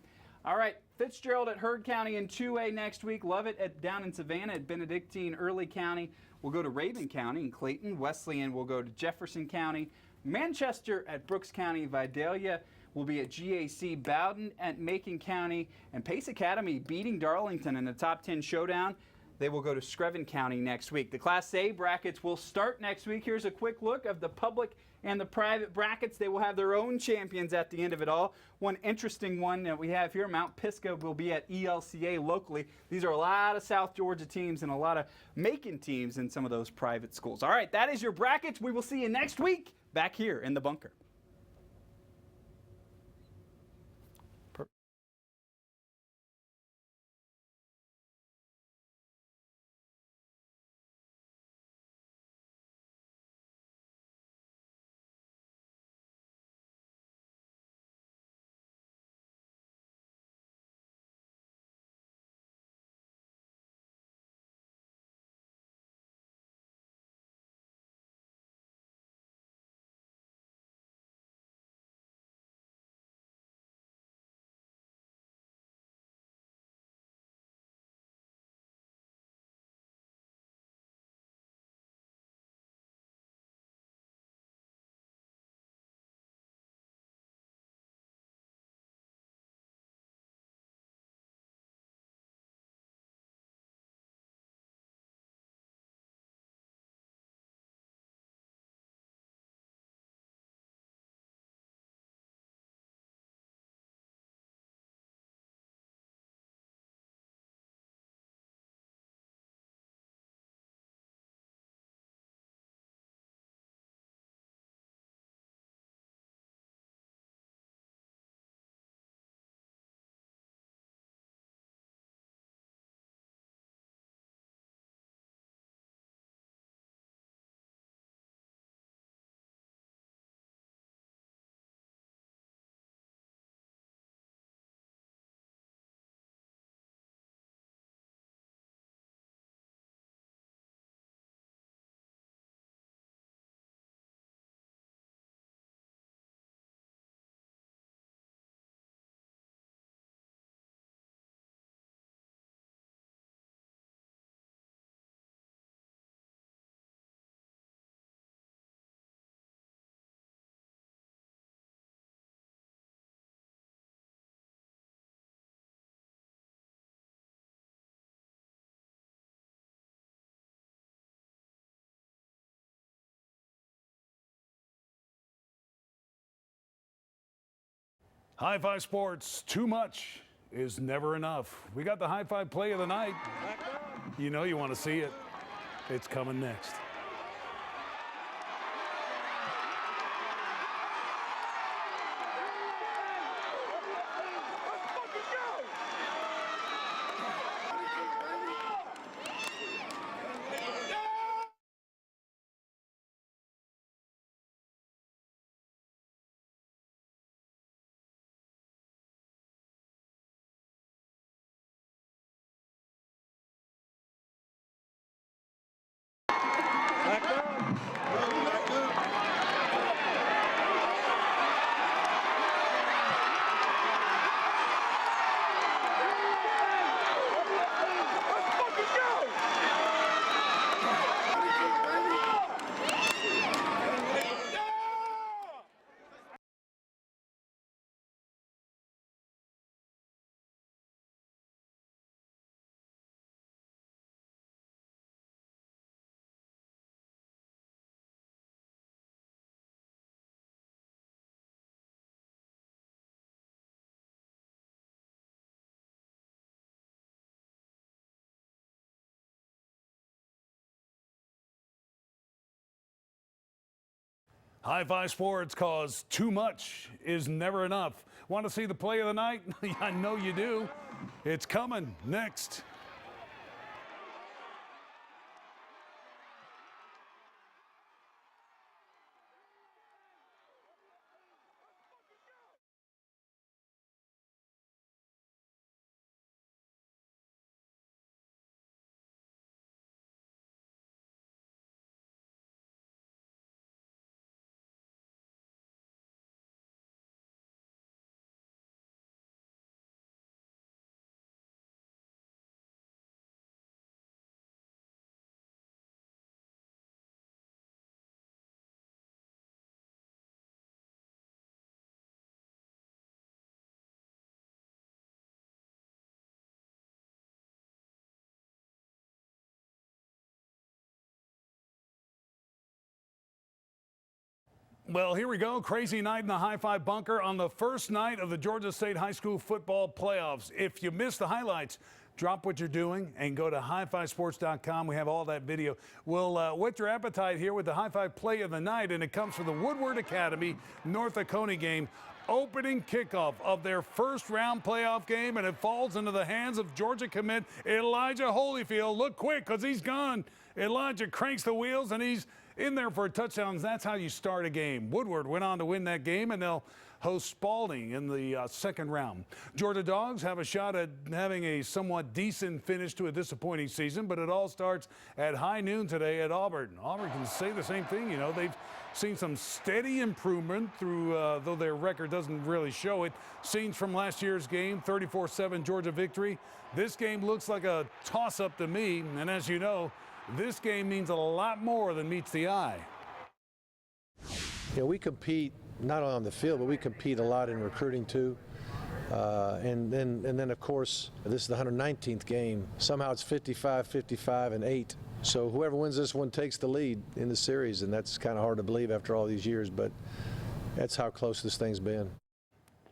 All right, Fitzgerald at Heard County in 2A next week. Lovett down in Savannah at Benedictine. Early County will go to Raven County in Clayton. Wesleyan will go to Jefferson County. Manchester at Brooks County. Vidalia will be at GAC. Bowden at Macon County. And Pace Academy beating Darlington in the top 10 showdown. They will go to Screven County next week. The Class A brackets will start next week. Here's a quick look of the public and the private brackets. They will have their own champions at the end of it all. One interesting one that we have here, Mount Pisgah will be at ELCA locally. These are a lot of South Georgia teams and a lot of Macon teams in some of those private schools. All right, that is your brackets. We will see you next week back here in the bunker. High Five Sports, too much is never enough. We got the High Five play of the night. You know you want to see it. It's coming next. High Five Sports, cause too much is never enough. Want to see the play of the night? I know you do. It's coming next. Well, here we go. Crazy night in the High Five bunker on the first night of the Georgia State High School football playoffs. If you missed the highlights, drop what you're doing and go to highfivesports.com. We have all that video. We'll whet your appetite here with the High Five play of the night, and it comes from the Woodward Academy North Oconee game. Opening kickoff of their first round playoff game, and it falls into the hands of Georgia commit Elijah Holyfield. Look quick, because he's gone. Elijah cranks the wheels, and he's in there for a touchdown. That's how you start a game. Woodward went on to win that game, and they'll host Spalding in the second round. Georgia Dogs have a shot at having a somewhat decent finish to a disappointing season, but it all starts at high noon today at Auburn. Auburn can say the same thing. You know, they've seen some steady improvement through, though their record doesn't really show it. Scenes from last year's game, 34-7 Georgia victory. This game looks like a toss-up to me, and as you know, this game means a lot more than meets the eye. Yeah, we compete not only on the field, but we compete a lot in recruiting too. And then of course, this is the 119th game. Somehow it's 55, 55, and 8. So whoever wins this one takes the lead in the series, and that's kind of hard to believe after all these years, but that's how close this thing's been.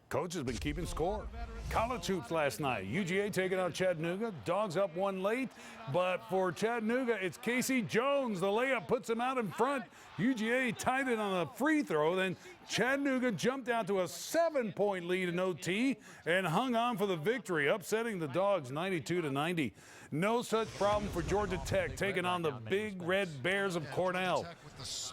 Coach has been keeping score. College hoops last night. UGA taking out Chattanooga. Dogs up one late, but for Chattanooga, it's Casey Jones. The layup puts them out in front. UGA tied it on a free throw. Then Chattanooga jumped out to a 7-point lead in OT and hung on for the victory, upsetting the Dogs 92-90. No such problem for Georgia Tech taking on the Big Red Bears of Cornell.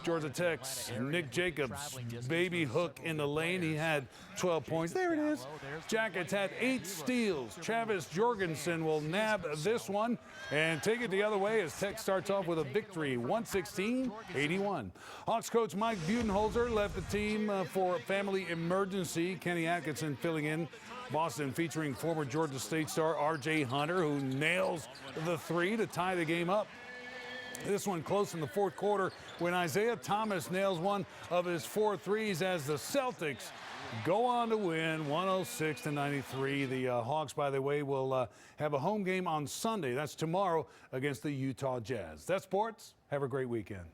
Georgia Tech's Nick Jacobs, baby hook in the lane. He had 12 points. There it is. Jackets had 8 steals. Travis Jorgensen will nab this one and take it the other way as Tech starts off with a victory, 116-81. Hawks coach Mike Budenholzer left the team for family emergency. Kenny Atkinson filling in. Boston featuring former Georgia State star R.J. Hunter, who nails the three to tie the game up. This one close in the fourth quarter when Isaiah Thomas nails one of his 4 threes as the Celtics go on to win 106-93. The Hawks, by the way, will have a home game on Sunday. That's tomorrow against the Utah Jazz. That's sports. Have a great weekend.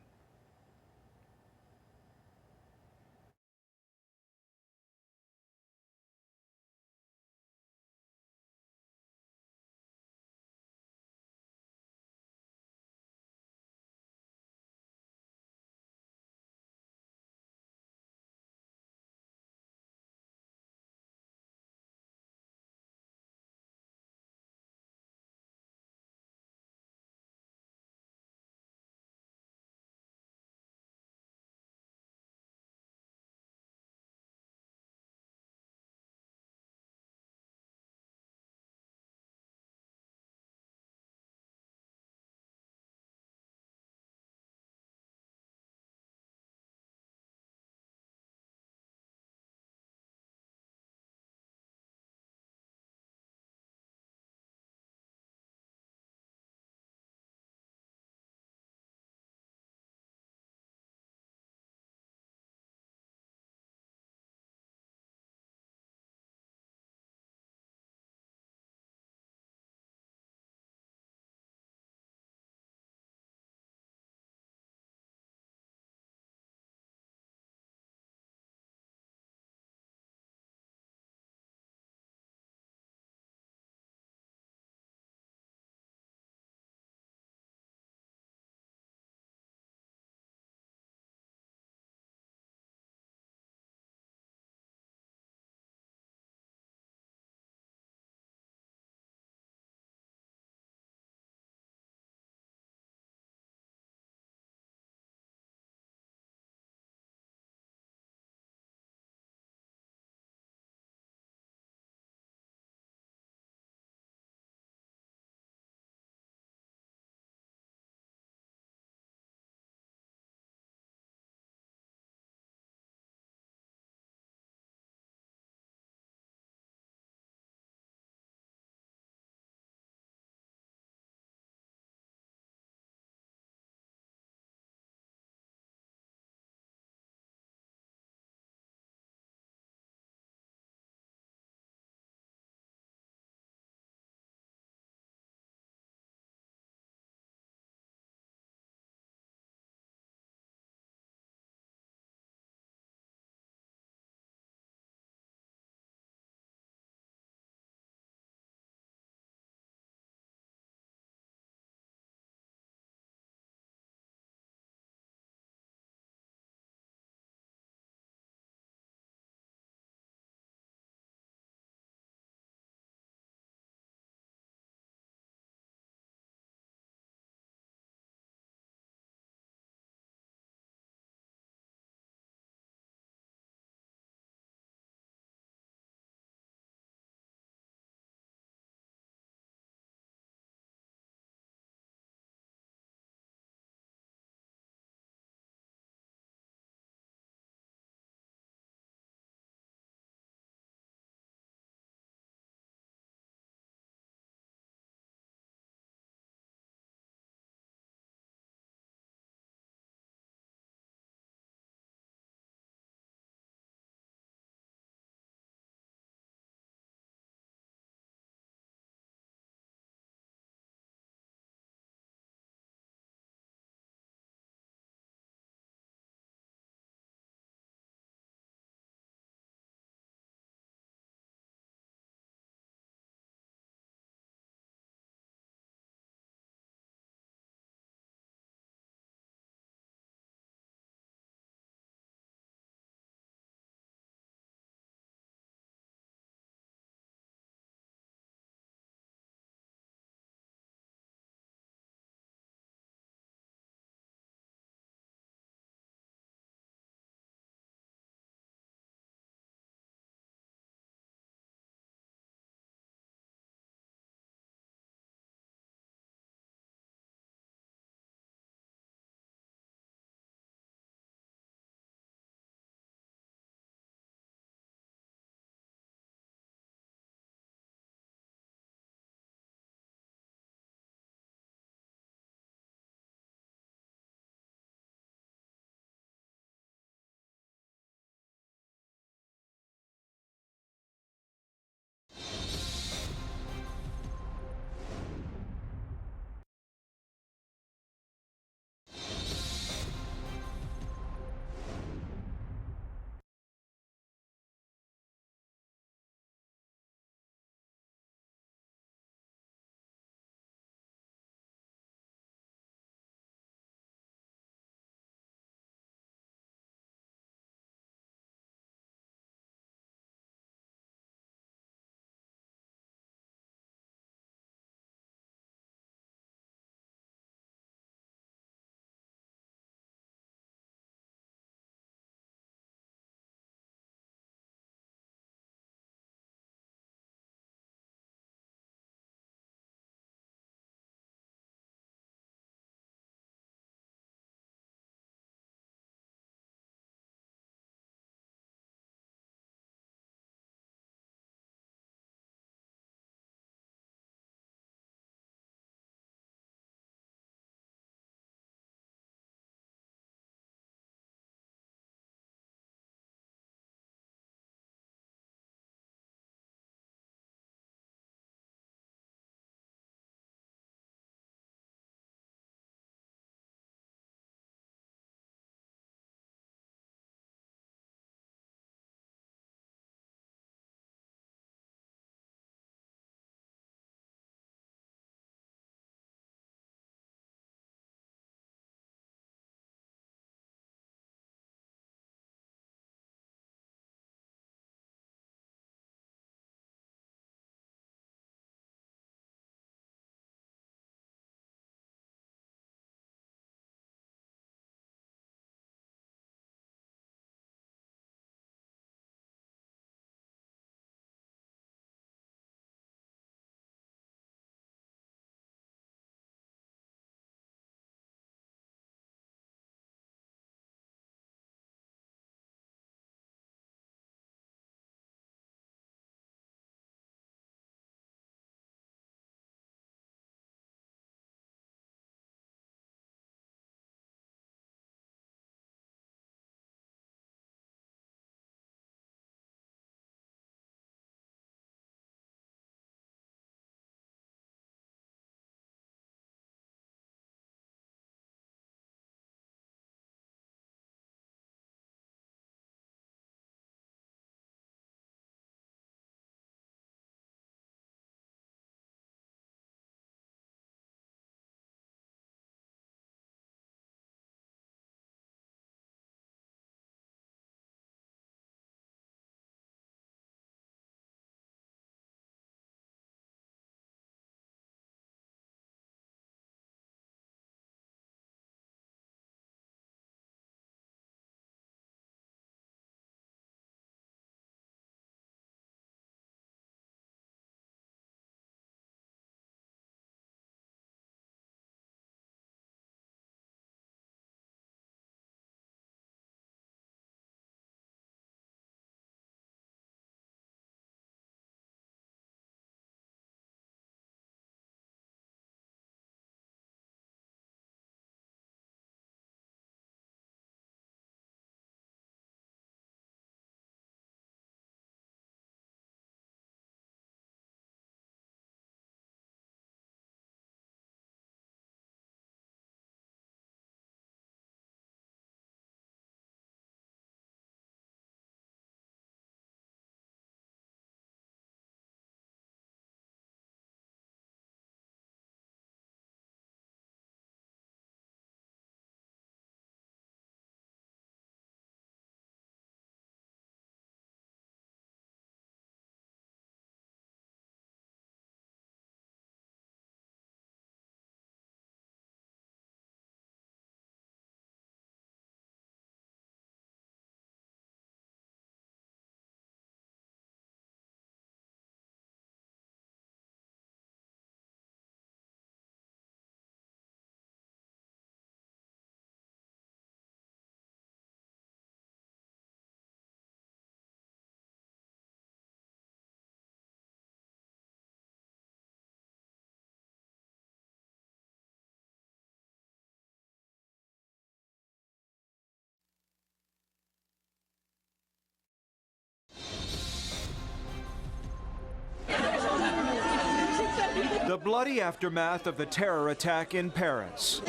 The bloody aftermath of the terror attack in Paris.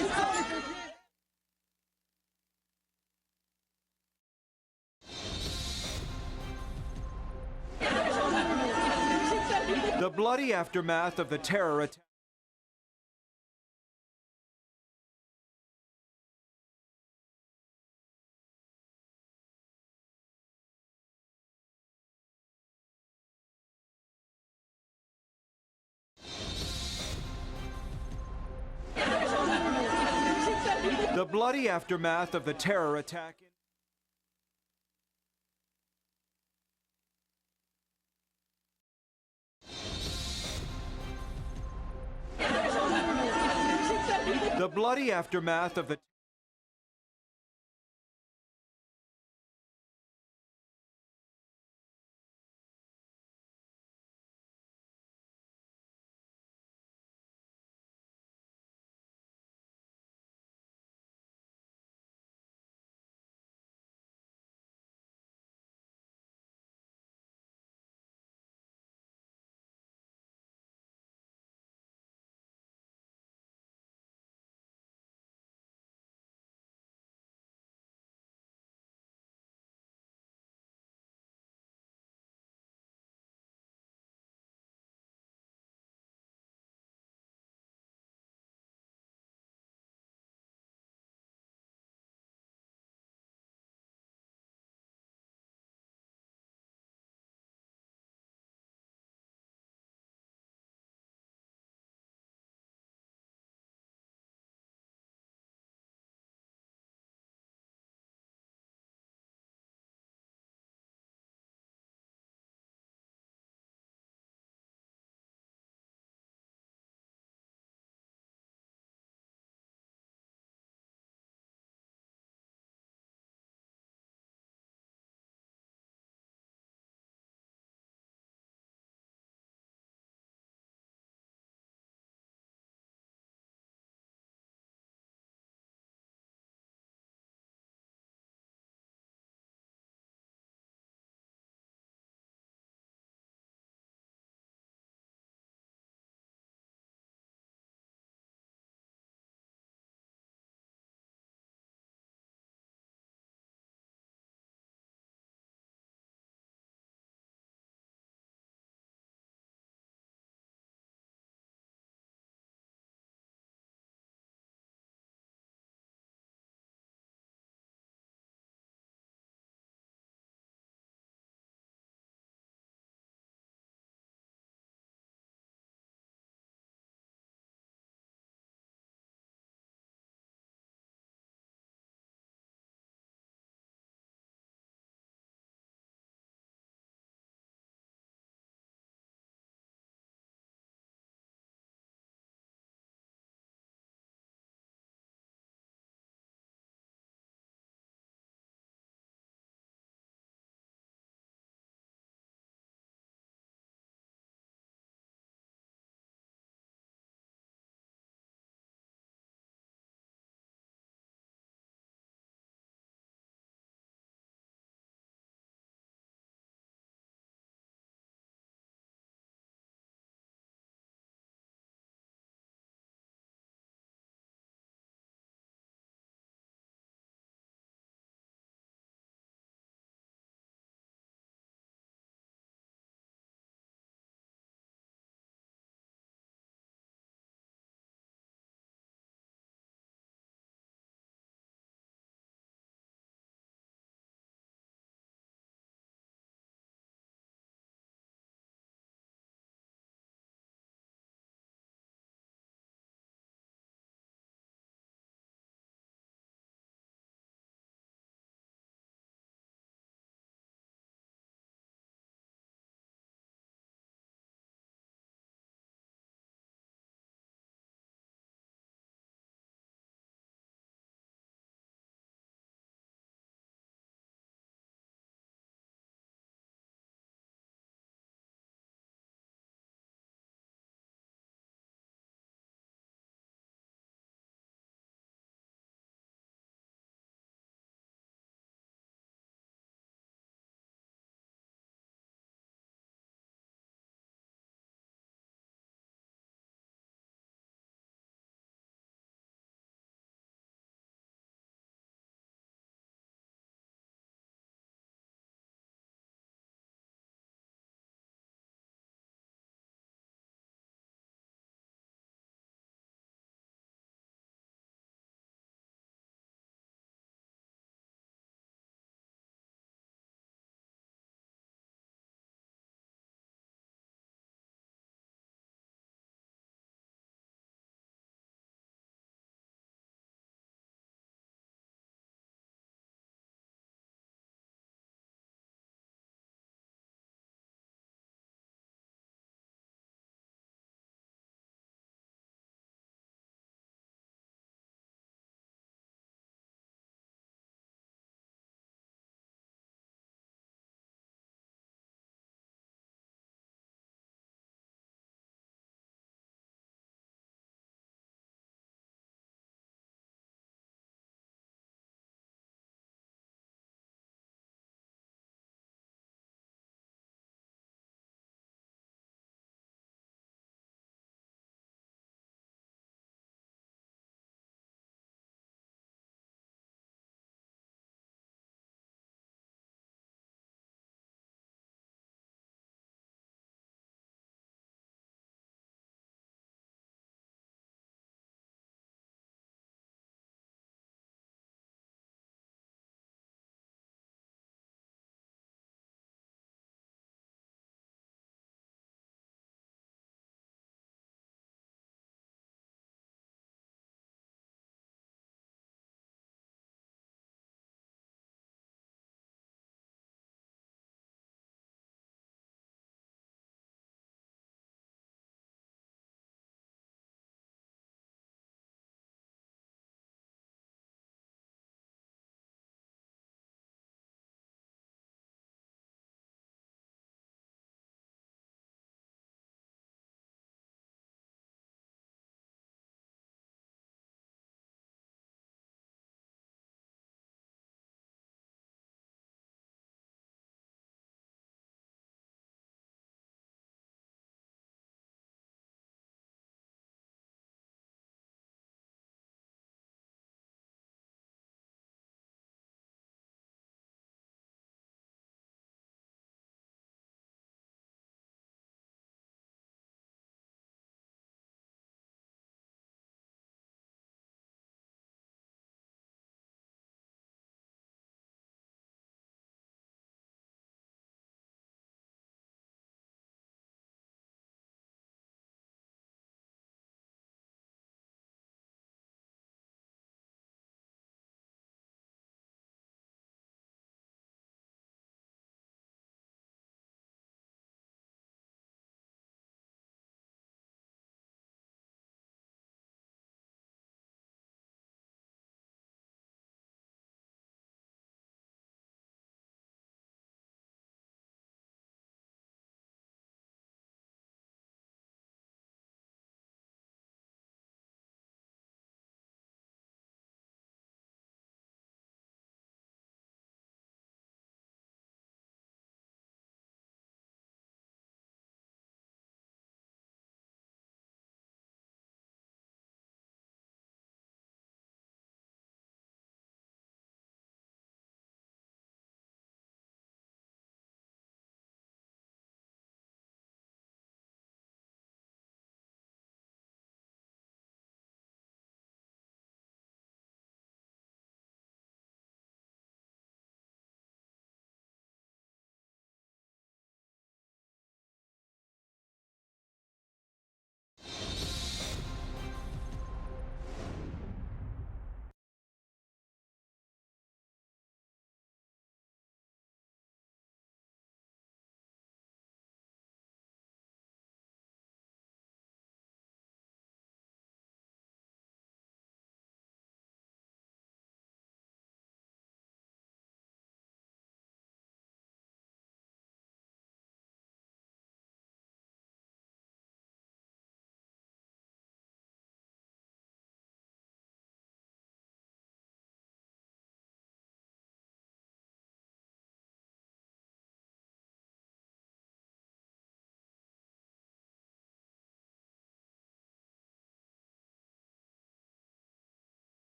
The bloody aftermath of the terror attack. The bloody aftermath of the terror attack. The bloody aftermath of the